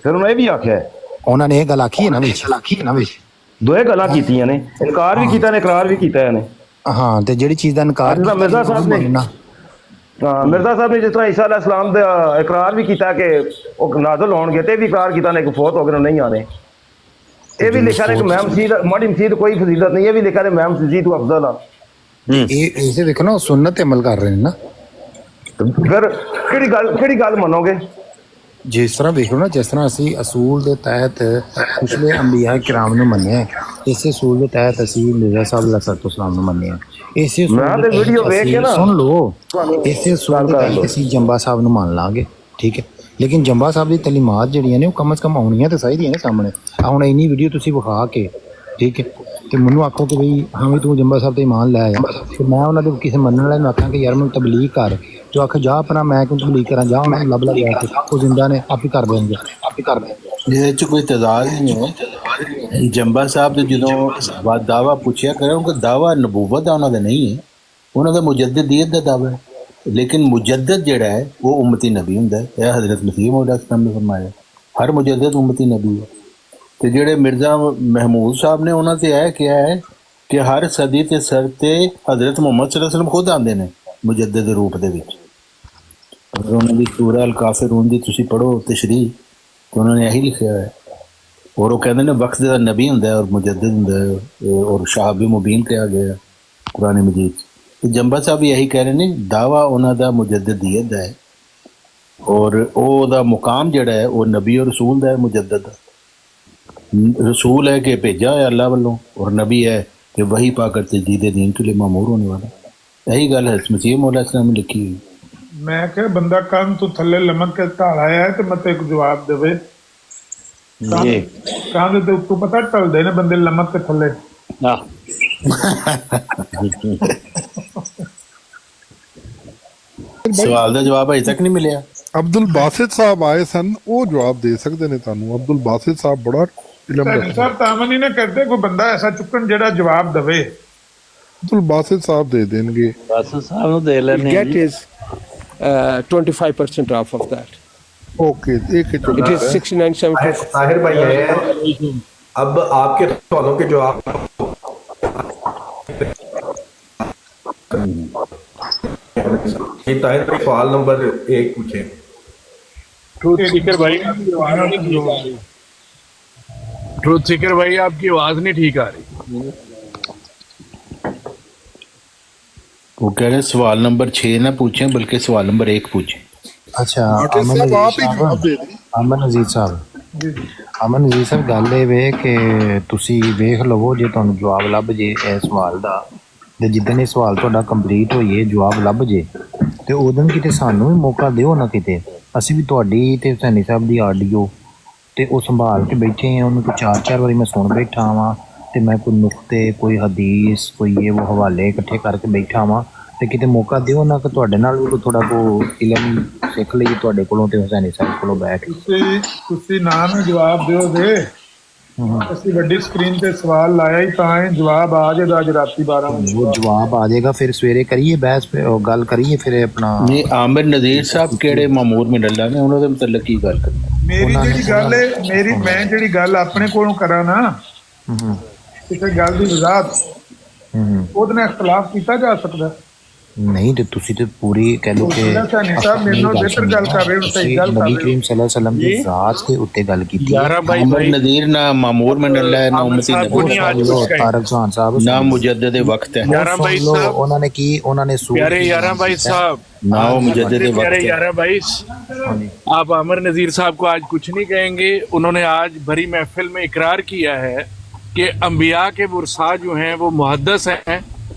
फिर उन्हें ये भी आख्या है उन्होंने ये गल आखी है ना विच दोए गल्लां कीतियां ने, इनकार भी कीता ने इकरार भी कीता है ने। हाँ ते ਜਿਹੜੀ ਚੀਜ਼ ਦਾ ਇਨਕਾਰ मिर्जा साहब ने मिर्जा साहब ने जिस तरह ईसा अलैहिस्सलाम दा इकरार भी कीता कि ਉਹ ਨਾਜ਼ਲ ਹੋਣਗੇ ਤੇ ਵੀ ਇਕਰਾਰ ਕੀਤਾ ਨੇ ਕਿ ਫੌਤ ਹੋ ਗਏ ਨਹੀਂ ਆਣੇ। ਇਹ ਵੀ ਲਿਖਿਆ ਨੇ ਕਿ ਮੈਂ ਮਸੀਹ ਮਾੜੀ ਮਸੀਹ ਕੋਈ ਫਜ਼ੀਲਤ ਨਹੀਂ, ਇਹ ਵੀ ਲਿਖਿਆ ਨੇ ਮੈਂ ਮਸੀਹ ਤੋਂ ਅਫਜ਼ਲ ਆ। ਇਹ ਇਸੇ ਦੇਖੋ ਨਾ ਸੁन्नत ਤੇ ਅਮਲ ਕਰ ਰਹੇ ਨੇ ਨਾ। ਫਿਰ ਕਿਹੜੀ ਗੱਲ ਮੰਨੋਗੇ? ਜਿਸ ਤਰ੍ਹਾਂ ਵੇਖੋ ਨਾ, ਜਿਸ ਤਰ੍ਹਾਂ ਅਸੀਂ ਅਸੂਲ ਦੇ ਤਹਿਤ ਪਿਛਲੇ ਅੰਬੀਆ ਕਿਰਾਮ ਨੂੰ ਮੰਨਿਆ, ਇਸੇ ਅਸੂਲ ਦੇ ਤਹਿਤ ਅਸੀਂ ਮਿਰਜ਼ਾ ਸਾਹਿਬ अलैहिस्सलाम ਨੂੰ ਮੰਨਿਆ। ਇਸੇ ਵੀਡੀਓ ਵੇਖ ਕੇ ਨਾ ਸੁਣ ਲਓ, ਇਸੇ ਅਸੂਲ ਦੇ ਤਹਿਤ ਅਸੀਂ ਜੰਬਾ ਸਾਹਿਬ ਨੂੰ ਮੰਨ ਲਾਂਗੇ, ਠੀਕ ਹੈ। ਲੇਕਿਨ ਜੰਬਾ ਸਾਹਿਬ ਦੀ ਤਲੀਮਾਤ ਜਿਹੜੀਆਂ ਨੇ ਉਹ ਕਮ ਅਜ਼ ਕਮ ਆਉਣੀਆਂ ਤੇ ਚਾਹੀਦੀਆਂ ਨੇ ਸਾਹਮਣੇ। ਹੁਣ ਇੰਨੀ ਵੀਡੀਓ ਤੁਸੀਂ ਵਿਖਾ ਕੇ, ਠੀਕ ਹੈ, ਤੇ ਮੈਨੂੰ ਆਖੋ ਕਿ ਬਈ ਹਾਂ ਵੀ ਤੂੰ ਜੰਬਾ ਸਾਹਿਬ ਤੇ ਈਮਾਨ ਲੈ ਆਇਆ, ਤੇ ਮੈਂ ਉਹਨਾਂ ਦੇ ਕਿਸੇ ਮੰਨਣ ਵਾਲੇ ਨੂੰ ਆਖਾਂ ਕਿ ਯਾਰ ਮੈਨੂੰ ਤਬਲੀਗ ਕਰ, ਤੇ ਆਖ ਜਾ ਆਪਣਾ ਮੈਂ ਕਿਉਂ ਤਬਲੀਗ ਕਰਾਂ, ਜਾ ਉਹਨਾਂ ਨੂੰ ਲੱਭ ਲਿਆ ਕੇ ਉਹ ਜ਼ਿੰਦਾ ਨੇ ਆਪੇ ਕਰ ਦੇਣਗੇ। ਇਹਦੇ ਚ ਕੋਈ ਤਜ਼ਾਦ ਨਹੀਂ ਹੈ। ਜੰਬਾ ਸਾਹਿਬ ਦੇ ਜਦੋਂ ਦਾਵਾ ਪੁੱਛਿਆ ਕਰਾਂ ਕਿ ਦਾਵਾ ਨਬੂਵਤ ਦਾ ਉਹਨਾਂ ਦਾ ਨਹੀਂ ਹੈ, ਉਹਨਾਂ ਦਾ ਮੁਜੱਦਦੀਅਤ ਦਾ ਦਾਵਾ ਹੈ, ਲੇਕਿਨ ਮੁਜੱਦਦ ਜਿਹੜਾ ਹੈ ਉਹ ਉਮਤੀ ਨਬੀ ਹੁੰਦਾ ਹੈ। ਇਹ ਹਜ਼ਰਤ ਮਸੀਹ ਮੌਊਦ ਇਸਲਾਮ ਨੇ ਫਰਮਾਇਆ ਹਰ ਮੁਜੱਦਦ ਉਮਤੀ ਨਬੀ ਹੈ। ਤੇ ਜਿਹੜੇ ਮਿਰਜ਼ਾ ਮਹਿਮੂਦ ਸਾਹਿਬ ਨੇ ਉਹਨਾਂ ਤੇ ਇਹ ਕਿਹਾ ਹੈ ਕਿ ਹਰ ਸਦੀ ਤੇ ਸਰ ਤੇ ਹਜ਼ਰਤ ਮੁਹੰਮਦ ਸੱਲੱਲਾਹੁ ਅਲੈहि ਵਸੱਲਮ ਖੁਦ ਆਉਂਦੇ ਨੇ ਮੁਜੱਦਦ ਦੇ ਰੂਪ ਦੇ ਵਿੱਚ। ਅਗਰ ਉਹਨਾਂ ਦੀ ਸੂਰਾ ਅਲ ਕਾਫਿਰੂਨ ਦੀ ਤੁਸੀਂ ਪੜ੍ਹੋ ਤਸ਼ਰੀਹ ਤਾਂ ਉਹਨਾਂ ਨੇ ਇਹੀ ਲਿਖਿਆ ਹੈ। ਔਰ ਉਹ ਕਹਿੰਦੇ ਨੇ ਵਕਤ ਦਾ ਨਬੀ ਹੁੰਦਾ ਹੈ ਔਰ ਮੁਜੱਦਦ ਹੁੰਦਾ ਹੈ ਔਰ ਸ਼ਾਹਬ ਮੁਬੀਨ ਕਿਹਾ ਗਿਆ ਕੁਰਾਨ ਮਜੀਦ। ਤੇ ਜੰਬਾ ਸਾਹਿਬ ਵੀ ਇਹੀ ਕਹਿ ਰਹੇ ਨੇ ਦਾਵਾ ਉਹਨਾਂ ਦਾ ਮੁਜੱਦਦੀਅਤ ਦਾ ਹੈ ਔਰ ਉਹਦਾ ਮੁਕਾਮ ਜਿਹੜਾ ਹੈ ਉਹ ਨਬੀ ਔਰ ਰਸੂਲ ਦਾ ਹੈ। ਮੁਜੱਦਦ ਦਾ रसूल है कि भेजा है अल्लाह वालों और नबी है कि वही पाकर तजदीद दीन के लिए मामूर होने वाला। यही गल है मसीह मौला इस्लाम ने लिखी हुई। मैं क्या बंदा कंध तो थले लमक के ढाल आया है तो मत एक जवाब देवे कंध ते उत्तों पता ढलदे ने बंदे लमक के थले। सवाल का जवाब अजे तक नहीं मिले। ਅਬਦੁਲ ਬਾਸਿਤ ਸਾਹਿਬ ਆਏ ਸਨ, ਉਹ ਜਵਾਬ ਦੇ ਸਕਦੇ ਨੇ ਤੁਹਾਨੂੰ। ਅਬਦੁਲ ਬਾਸਿਤ ਸਾਹਿਬ ਬੜਾ ਇਲਮ ਰੱਖਦੇ ਸਾਹਿਬ ਤਾਮਨੀ ਨੇ ਕਰਦੇ ਕੋਈ ਬੰਦਾ ਐਸਾ ਚੁੱਕਣ ਜਿਹੜਾ ਜਵਾਬ ਦੇਵੇ। ਅਬਦੁਲ ਬਾਸਿਤ ਸਾਹਿਬ ਦੇ ਦੇਣਗੇ। ਬਾਸਿਤ ਸਾਹਿਬ ਨੂੰ ਦੇ ਲੈਣੇ get is 25% off of that. Okay एक It is 69.74. ताहिर भाई है, अब आपके सवालों के जवाब ताहिर भाई सवाल नंबर 1 पूछे। ट्रूथ सीकर भाई ट्रूथ सीकर भाई आपकी आवाज नहीं ठीक आ रही। वो कह रहे सवाल नंबर 6 ना पूछें बल्कि सवाल नंबर 1 पूछें। अच्छा अमन नज़ीर ਸਾਹਿਬ ਗੱਲ ਇਹ ਵੇ ਕਿ ਤੁਸੀਂ ਵੇਖ ਲਵੋ ਜੇ ਤੁਹਾਨੂੰ ਜਵਾਬ ਲੱਭ ਜੇ ਇਸ ਸਵਾਲ ਦਾ, ਤੇ ਜਿੱਦਣ ਇਹ ਸਵਾਲ ਤੁਹਾਡਾ ਕੰਪਲੀਟ ਹੋਈਏ ਜਵਾਬ ਲੱਭ ਜੇ ਤੇ ਉਦੋਂ ਕਿਤੇ ਸਾਨੂੰ ਵੀ ਮੌਕਾ ਦਿਓ ਨਾ, ਕਿਤੇ ਅਸੀਂ ਵੀ ਤੁਹਾਡੀ ਤੇ ਹੁਸੈਨੀ ਸਾਹਿਬ ਦੀ ਆਡੀਓ ਤੇ ਉਹ ਸੰਭਾਲ ਕੇ ਬੈਠੇ ਹਾਂ, ਉਹਨੂੰ ਕੋਈ 4-4 ਵਾਰੀ ਮੈਂ ਸੁਣ ਬੈਠਾ ਵਾਂ ਤੇ ਮੈਂ ਕੋਈ ਨੁਕਤੇ ਕੋਈ ਹਦੀਸ ਕੋਈ ਇਹ ਉਹ ਹਵਾਲੇ ਇਕੱਠੇ ਕਰਕੇ ਬੈਠਾ ਵਾਂ, ਤੇ ਕਿਤੇ ਮੌਕਾ ਦਿਓ ਨਾ ਕਿ ਤੁਹਾਡੇ ਨਾਲ ਵੀ ਥੋੜਾ ਕੋ ਇਲਮ ਸਿੱਖ ਲਈਏ ਤੁਹਾਡੇ ਕੋਲੋਂ ਤੇ ਹੁਸੈਨੀ ਸਾਹਿਬ ਕੋਲੋਂ ਬੈਠ ਕੇ। ਤੁਸੀਂ ਨਾ ਨੂੰ ਜਵਾਬ ਦਿਓ ਦੇ ਅਸੀਂ ਵੱਡੀ ਸਕਰੀਨ ਤੇ ਸਵਾਲ ਲਾਇਆ ਹੀ ਤਾਂ ਇਹ ਜਵਾਬ ਆ ਜਾਏਗਾ ਅੱਜ ਰਾਤੀ 12 ਵਜੇ। ਉਹ ਜਵਾਬ ਆ ਜਾਏਗਾ ਫਿਰ ਸਵੇਰੇ ਕਰੀਏ ਬਹਿਸ ਗੱਲ ਕਰੀਏ ਫਿਰ ਆਪਣਾ। ਨਹੀਂ ਆमिर नज़ीर साहब ਕਿਹੜੇ ਮਾਮੂਰ ਮਿਲਲਾ ਨੇ ਉਹਨਾਂ ਦੇ ਮੁਤਲਕ ਕੀ ਗੱਲ ਕਰਨੀ। ਮੇਰੀ ਜਿਹੜੀ ਗੱਲ ਹੈ ਮੈਂ ਜਿਹੜੀ ਗੱਲ ਆਪਣੇ ਕੋਲੋਂ ਕਰਾਂ ਨਾ ਕਿਸੇ ਗੱਲ ਦੀ ਵਜ਼ਾਹਤ ਉਹਦੇ ਨਾਲ ਇਖਤਲਾਫ ਕੀਤਾ ਜਾ ਸਕਦਾ ਨਹੀਂ, ਤੇ ਤੁਸੀਂ ਤੇ ਪੂਰੀ ਕਹਿ ਲਓ ਕਿ ਨਬੀ ਕਰੀਮ ਸੱਲੱਲਾਹੁ ਅਲੈहि ਵਸੱਲਮ ਦੀ ਜ਼ਾਤ ਦੇ ਉੱਤੇ ਗੱਲ ਕੀਤੀ। आमिर नज़ीर ना मामूर मिलला है ना उम्मती नबी ਤਾਰਕ ਜਹਾਨ ਸਾਹਿਬ ना मुजद्दिद वक्त है। ਉਹਨਾਂ ਨੇ ਕੀ ਉਹਨਾਂ ਨੇ प्यारे यारा भाई साहब ना वो मुजद्दिद वक्त प्यारे है। यारा भाई आप आमिर नज़ीर साहब को आज कुछ नहीं कहेंगे। उन्होंने आज भरी महफिल में इकरार किया है कि अंबिया के बुरसा जो हैं वो मुहद्दस हैं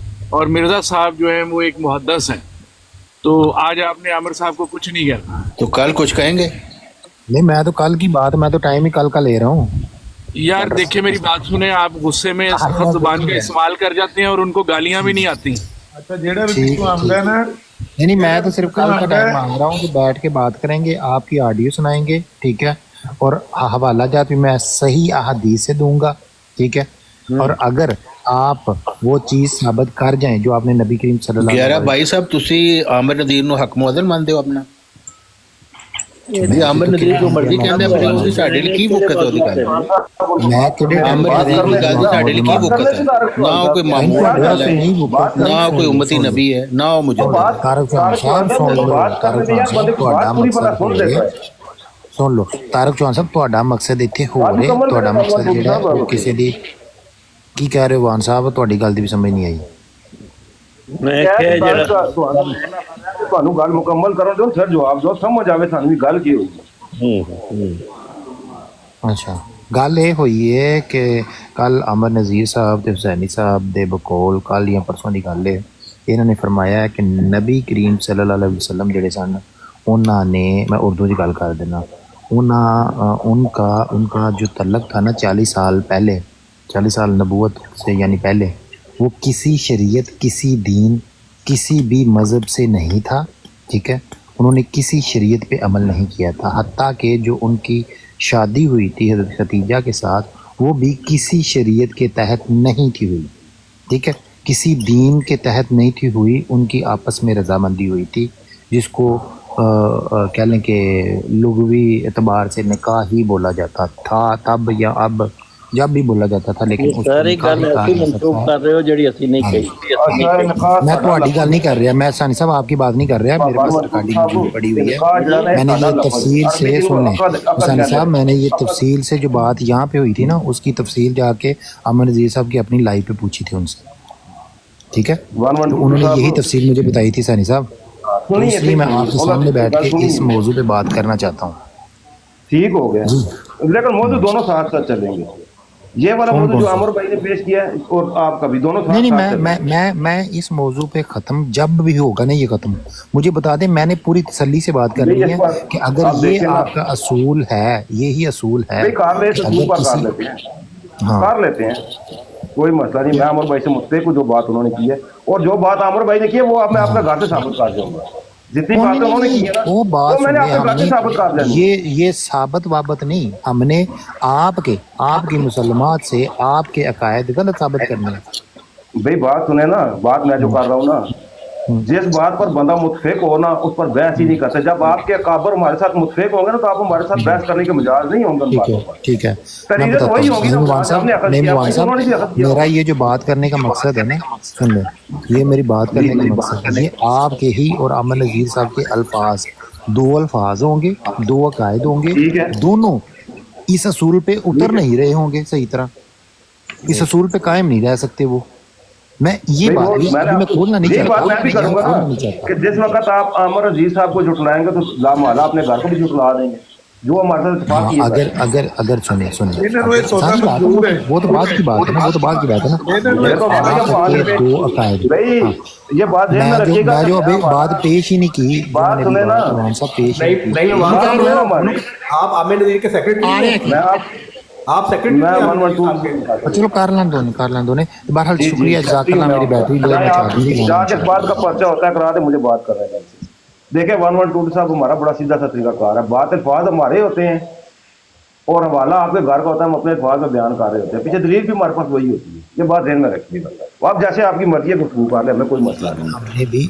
और मिर्जा साहब जो हैं वो एक मुहद्दस हैं। तो आज आपने आमिर साहब को कुछ नहीं कहना। तो कल कुछ कहेंगे? नहीं मैं तो कल की बात, मैं तो टाइम ही कल का ले रहा हूँ। यार देखिए मेरी बात सुने, आप गुस्से में सख्त जुबान का इस्तेमाल कर जाते हैं और उनको गालियां भी नहीं आती। अच्छा जेड़ा भी आमदा ना नहीं मैं तो सिर्फ कल का टाइम मांग रहा हूँ कि बैठ के बात करेंगे, आपकी ऑडियो सुनाएंगे, ठीक है, और हवाला जात भी मैं सही अहादीस से दूंगा, ठीक है, और अगर आप वो चीज साबित कर जाएं जो आपने नबी करीम सल्लल्लाहु अलैहि वसल्लम। भाई साहब तुसी आमिर नज़ीर ਨੂੰ ਹੱਕ ਮੁਅੱਜ਼ਨ ਮੰਨਦੇ ਹੋ ਆਪਣਾ? ਜੀ ਆमिर नज़ीर ਜੋ ਮਰਜ਼ੀ ਕਹਿੰਦੇ ਆ, ਪਰ ਉਹਦੀ ਸਾਡੇ ਲਈ ਕੀ ਵਕਤ ਉਹਦੀ ਗੱਲ? ਮੈਂ ਕਿਹੜੇ आमिर नज़ीर ਦੀ ਗੱਲ ਸਾਡੇ ਲਈ ਕੀ ਵਕਤ ਹੈ? ਨਾ ਉਹ ਕੋਈ ਮਾਮੂਰ ਹੈ, ਨਾ ਉਹ ਕੋਈ ਉਮਤੀ ਨਬੀ ਹੈ, ਨਾ ਉਹ ਮੁਜੱਦਦ। ਤਾਰਕ ਚੌਹਾਨ ਸਾਹਿਬ ਸੁਣ ਲਓ, ਤਾਰਕ ਚੌਹਾਨ ਸਾਹਿਬ ਤੁਹਾਡਾ ਮਕਸਦ ਸੁਣ ਲਓ, ਤਾਰਕ ਚੌਹਾਨ ਸਾਹਿਬ ਤੁਹਾਡਾ ਮਕਸਦ ਇੱਥੇ ਹੋ ਰਿਹਾ, ਤੁਹਾਡਾ ਮਕਸਦ ਜਿਹੜਾ ਉਹ ਕਿਸੇ ਦੀ ਕੀ ਕਹਿ ਰਹੇ ਹੋ ਵਾਨ ਸਾਹਿਬ, ਤੁਹਾਡੀ ਗੱਲ ਦੀ ਵੀ ਸਮਝ ਨਹੀਂ ਆਈ। ਮੈਂ ਕਿਹਾ ਜਿਹੜਾ ਤੁਹਾਨੂੰ ਗੱਲ ਮੁਕੰਮਲ ਕਰਨ ਦਿਓ ਫਿਰ ਜਵਾਬ ਦਿਓ, ਸਮਝ ਆਵੇ ਸਾਨੂੰ ਵੀ ਗੱਲ ਕੀ ਹੋਈ। ਅੱਛਾ ਗੱਲ ਇਹ ਹੋਈ ਹੈ ਕਿ ਕੱਲ ਆमिर नज़ीर ਸਾਹਿਬ ਤੇ ਹੁਸੈਨੀ ਸਾਹਿਬ ਦੇ ਬਕੌਲ ਕੱਲ ਜਾਂ ਪਰਸੋਂ ਦੀ ਗੱਲ ਹੈ, ਇਹਨਾਂ ਨੇ ਫਰਮਾਇਆ ਕਿ ਨਬੀ ਕਰੀਮ सल्लल्लाहु अलैहि वसल्लम ਜਿਹੜੇ ਸਨ ਉਹਨਾਂ ਨੇ, मैं उर्दू की गल कर देना, उनका जो तल्लक था ना 40 साल पहले, 40 साल नबूवत से यानी पहले, वो किसी शरीयत, किसी दीन, किसी भी मज़हब से नहीं था, ठीक है। उन्होंने किसी शरीयत पे अमल नहीं किया था, हत्ता कि जो उनकी शादी हुई थी हज़रत खदीजा के साथ, वो भी किसी शरीयत के तहत नहीं थी हुई, ठीक है, किसी दीन के तहत नहीं थी हुई, उनकी आपस में रजामंदी हुई थी, जिसको कह लें कि लुग़वी एतबार से निकाह ही बोला जाता था तब या अब, जब भी बोला जाता था, लेकिन उसको सारी निकाह गल ही कहा ऐसी जा मनसूख सकता है। कर रहे हो जड़ी असी नहीं कही थी, असी नहीं कही। मैं ਤੁਹਾਡੀ ਗੱਲ नहीं कर रहा, मैं सानी साहब आपकी बात नहीं कर रहा, मेरे पास रिकॉर्डिंग मौजूद पड़ी हुई है। मैंने ये तफसील से सुने सानी साहब, मैंने ये तफसील से जो बात यहाँ पे हुई थी ना, उसकी तफसील जाके अमन नज़ीर साहब की अपनी लाइव पे पूछी थी उनसे, ठीक है। तो उन्होंने यही तफसील मुझे बताई थी सानी साहब, तो इसलिए मैं आपके सामने बैठ के इस मौजू पे बात करना चाहता हूँ। ठीक हो गया, लेकिन मौजूद दोनों साथ साथ चलेंगे। ये वाला मौजूद जो अमर भाई ने पेश किया है और आपका भी, दोनों साथ नहीं, साथ मैं इस मौजू पे ख़त्म जब भी होगा ना, ये ख़त्म मुझे बता दें, मैंने पूरी तसल्ली से बात करनी है कि अगर ये आपका असूल है, यही असूल है, कर कि अगर किसी कर लेते हैं, कोई मसला नहीं। मैं अमर भाई से मुत्तफिक हूं जो बात उन्होंने की है, और जो बात अमर भाई ने की है वो अब मैं अपने घर से साबित कर दूंगा। जितनी बातें उन्होंने की है ना, वो बात वो मैंने अपने घर से साबित कर देनी। ये साबित वाबत नहीं, हमने आपकी मुसलमात से आपके अकायद गलत साबित करने हैं। भाई बात सुने ना, बात मैं जो कर रहा हूँ ना, जिस बात पर बंदा मुतफिक हो ना, उस पर बहस ही नहीं करते। जब आपके अकाबर हमारे साथ मुतफिक होंगे ना, तो आप हमारे साथ बहस करने के मिजाज नहीं होंगे। ठीक है, मैं बताता हूँ मेहमान साहब, मेरा ये जो बात करने का मकसद है ना, सुन लो, ये मेरी बात करने का मकसद है, ये आपके ही और अमन नज़ीर साहब के अल्फाज, दो अल्फाज होंगे, दो अकायद होंगे, दोनों इस असूल पे उतर नहीं रहे होंगे सही तरह, इस असूल पे कायम नहीं रह सकते वो। मैं ये बात मैं खोलना नहीं चाहता, मैं भी करूंगा ना कि जिस वक्त आप अमर अजीज साहब को जुटलाएंगे तो लामाला अपने घर को भी जुटला देंगे, जो हमारे साथ इत्तेफाक किया। अगर सुने वो तो बात की बात है ना, वो तो बात की बात है ना, दो अकायद भाई ये बात ध्यान में रखिएगा। मैं जो अभी बात पेश ही नहीं की, बात सुने ना, नहीं आप आमिर नज़ीर के सेक्रेटरी, आप सेक्रेटरी, चलो कर लें दो ने। बहरहाल शुक्रिया, जज़ाकल्लाह, मेरी बैटरी लो जहाँ इस बात का पर्चा होता है करा दे, मुझे बात कर रहे हैं। देखिए 112 साहब हमारा बड़ा सीधा सा तरीकाकार है, बात अल्फाज हमारे होते हैं और हवाला आपके घर का होता है, हम अपने अल्फाज में बयान कर रहे होते हैं, पीछे दलील भी हमारे पास वही होती है। ये बात ध्यान में रखिएगा, आप जैसे आपकी मर्जी है गुफ्तगू कर ले, हमें कोई मसला नहीं।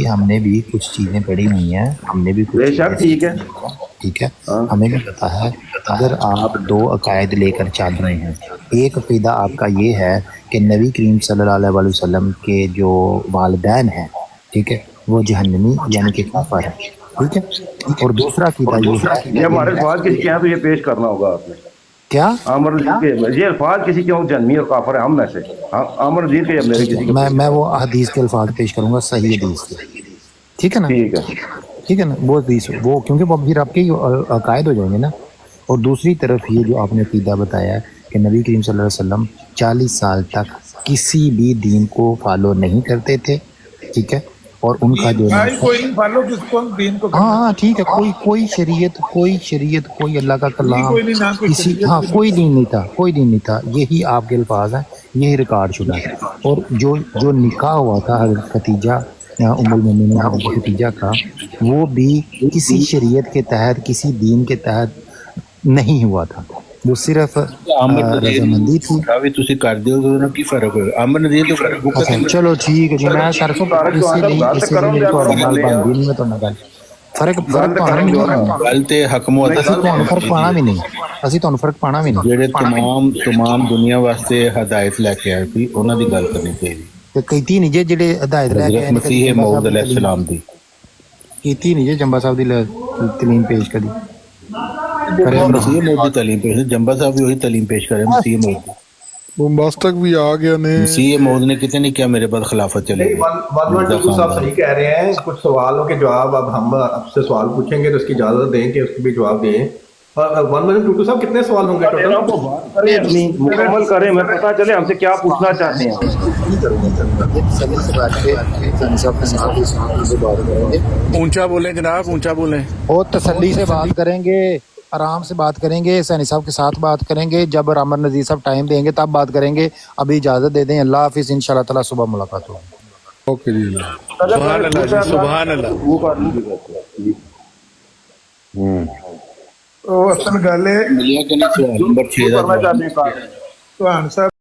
हमने भी कुछ चीज़ें पढ़ी हुई हैं, हमने भी कुछ, बेशक ठीक है, हमें भी पता है। अगर आप दो अकायद लेकर चल रहे हैं, एक अक़ीदा आपका ये है कि नबी करीम सल्लल्लाहु अलैहि वसल्लम के जो वालिदैन हैं, ठीक है, वो जहन्नमी यानी कि काफिर है, ठीक है, और दूसरा अक़ीदा ये हमारे अल्फाज किसी के हैं तो ये पेश करना होगा आपने। क्या अमर ये अल्फाज किसी के जहन्नमी और काफिर है, हम में से अमर अजीज के या मेरे किसी के, मैं वो हदीस के अल्फाज पेश करूंगा, सही हदीस के, ठीक है ना, ठीक है ना, वो हदीस, वो क्योंकि वो फिर आपके अकायद हो जाएंगे ना। और दूसरी तरफ ये जो आपने अक़ीदा बताया कि नबी करीम सल्लल्लाहु अलैहि वसल्लम 40 साल तक किसी भी दीन को फॉलो नहीं करते थे, ठीक है, और उनका जो हाँ ठीक है, कोई शरीयत कोई अल्लाह का कलाम किसी, हाँ कोई दीन नहीं था, यही आपके अल्फाज हैं, यही रिकॉर्ड शुदा है। और जो निकाह हुआ था हज़रत खदीजा उम्मुल मोमिनीन हज़रत खदीजा का, वो भी किसी शरीयत के तहत, किसी दीन के तहत नहीं हुआ था, वो सिर्फ रजामंदी थी। भी तुसी कर दियो तो ना की फर्क है, अमर नज़ीर तो फर्क। चलो ठीक है जी, मैं सर को फर्क गलते हकमत फर्क पाना भी नहीं, ਅਸੀਂ ਤੁਹਾਨੂੰ ਫਰਕ ਪਾਣਾ ਵੀ ਨਹੀਂ। ਜਿਹੜੇ तमाम ਦੁਨੀਆ ਵਾਸਤੇ ਹਦਾਇਤ ਲੈ ਕੇ ਆਏ ਸੀ, ਉਹਨਾਂ ਦੀ ਗੱਲ ਕਰਨੀ ਚਾਹੀਦੀ। ਤੇ ਕੀਤੀ ਨਹੀਂ ਜੇ ਜਿਹੜੇ ਹਦਾਇਤ ਲੈ ਕੇ ਆਏ ਮਸੀਹ ਮੌਊਦ अलैहिस्सलाम ਦੀ ਕੀਤੀ ਨਹੀਂ ਜੇ ਜੰਬਾ ਸਾਹਿਬ ਦੀ ਤਲੀਮ ਪੇਸ਼ ਕਰੀ मसीह मौद की तालीम पेश, जंबा साहब भी वही तालीम पेश करे मसीह मौद की। बोम्बास्टिक भी आ गया ने, मसीह मौद ने कितने नहीं किया मेरे बाद खिलाफत चले गई। साहब सही कह रहे हैं, कुछ सवालों के जवाब अब हम आपसे सवाल पूछेंगे तो उसकी इजाजत दें कि उसके भी जवाब दें। और 112 साहब कितने सवाल होंगे टोटल? मुकम्मल करें, मैं पता चले हमसे क्या पूछना चाहते हैं। ऊंचा बोलें जनाब, ऊंचा बोलें। और तसल्ली से बात करेंगे, आराम से बात करेंगे, सैनी साहब के साथ बात करेंगे, जब रामर नज़ीर साहब टाइम देंगे तब बात करेंगे। अभी इजाज़त दे दें, अल्लाह हाफिज़, इंशाल्लाह ताला सुबह मुलाकात होगी। ओके जी। सुभान अल्लाह जी, सुभान अल्लाह। ਉਹ ਅਸਲ ਗੱਲ ਹੈ मिलिया कि नहीं? सवाल नंबर 6 ਤੁਹਾਨੂੰ ਸਾਹਿਬ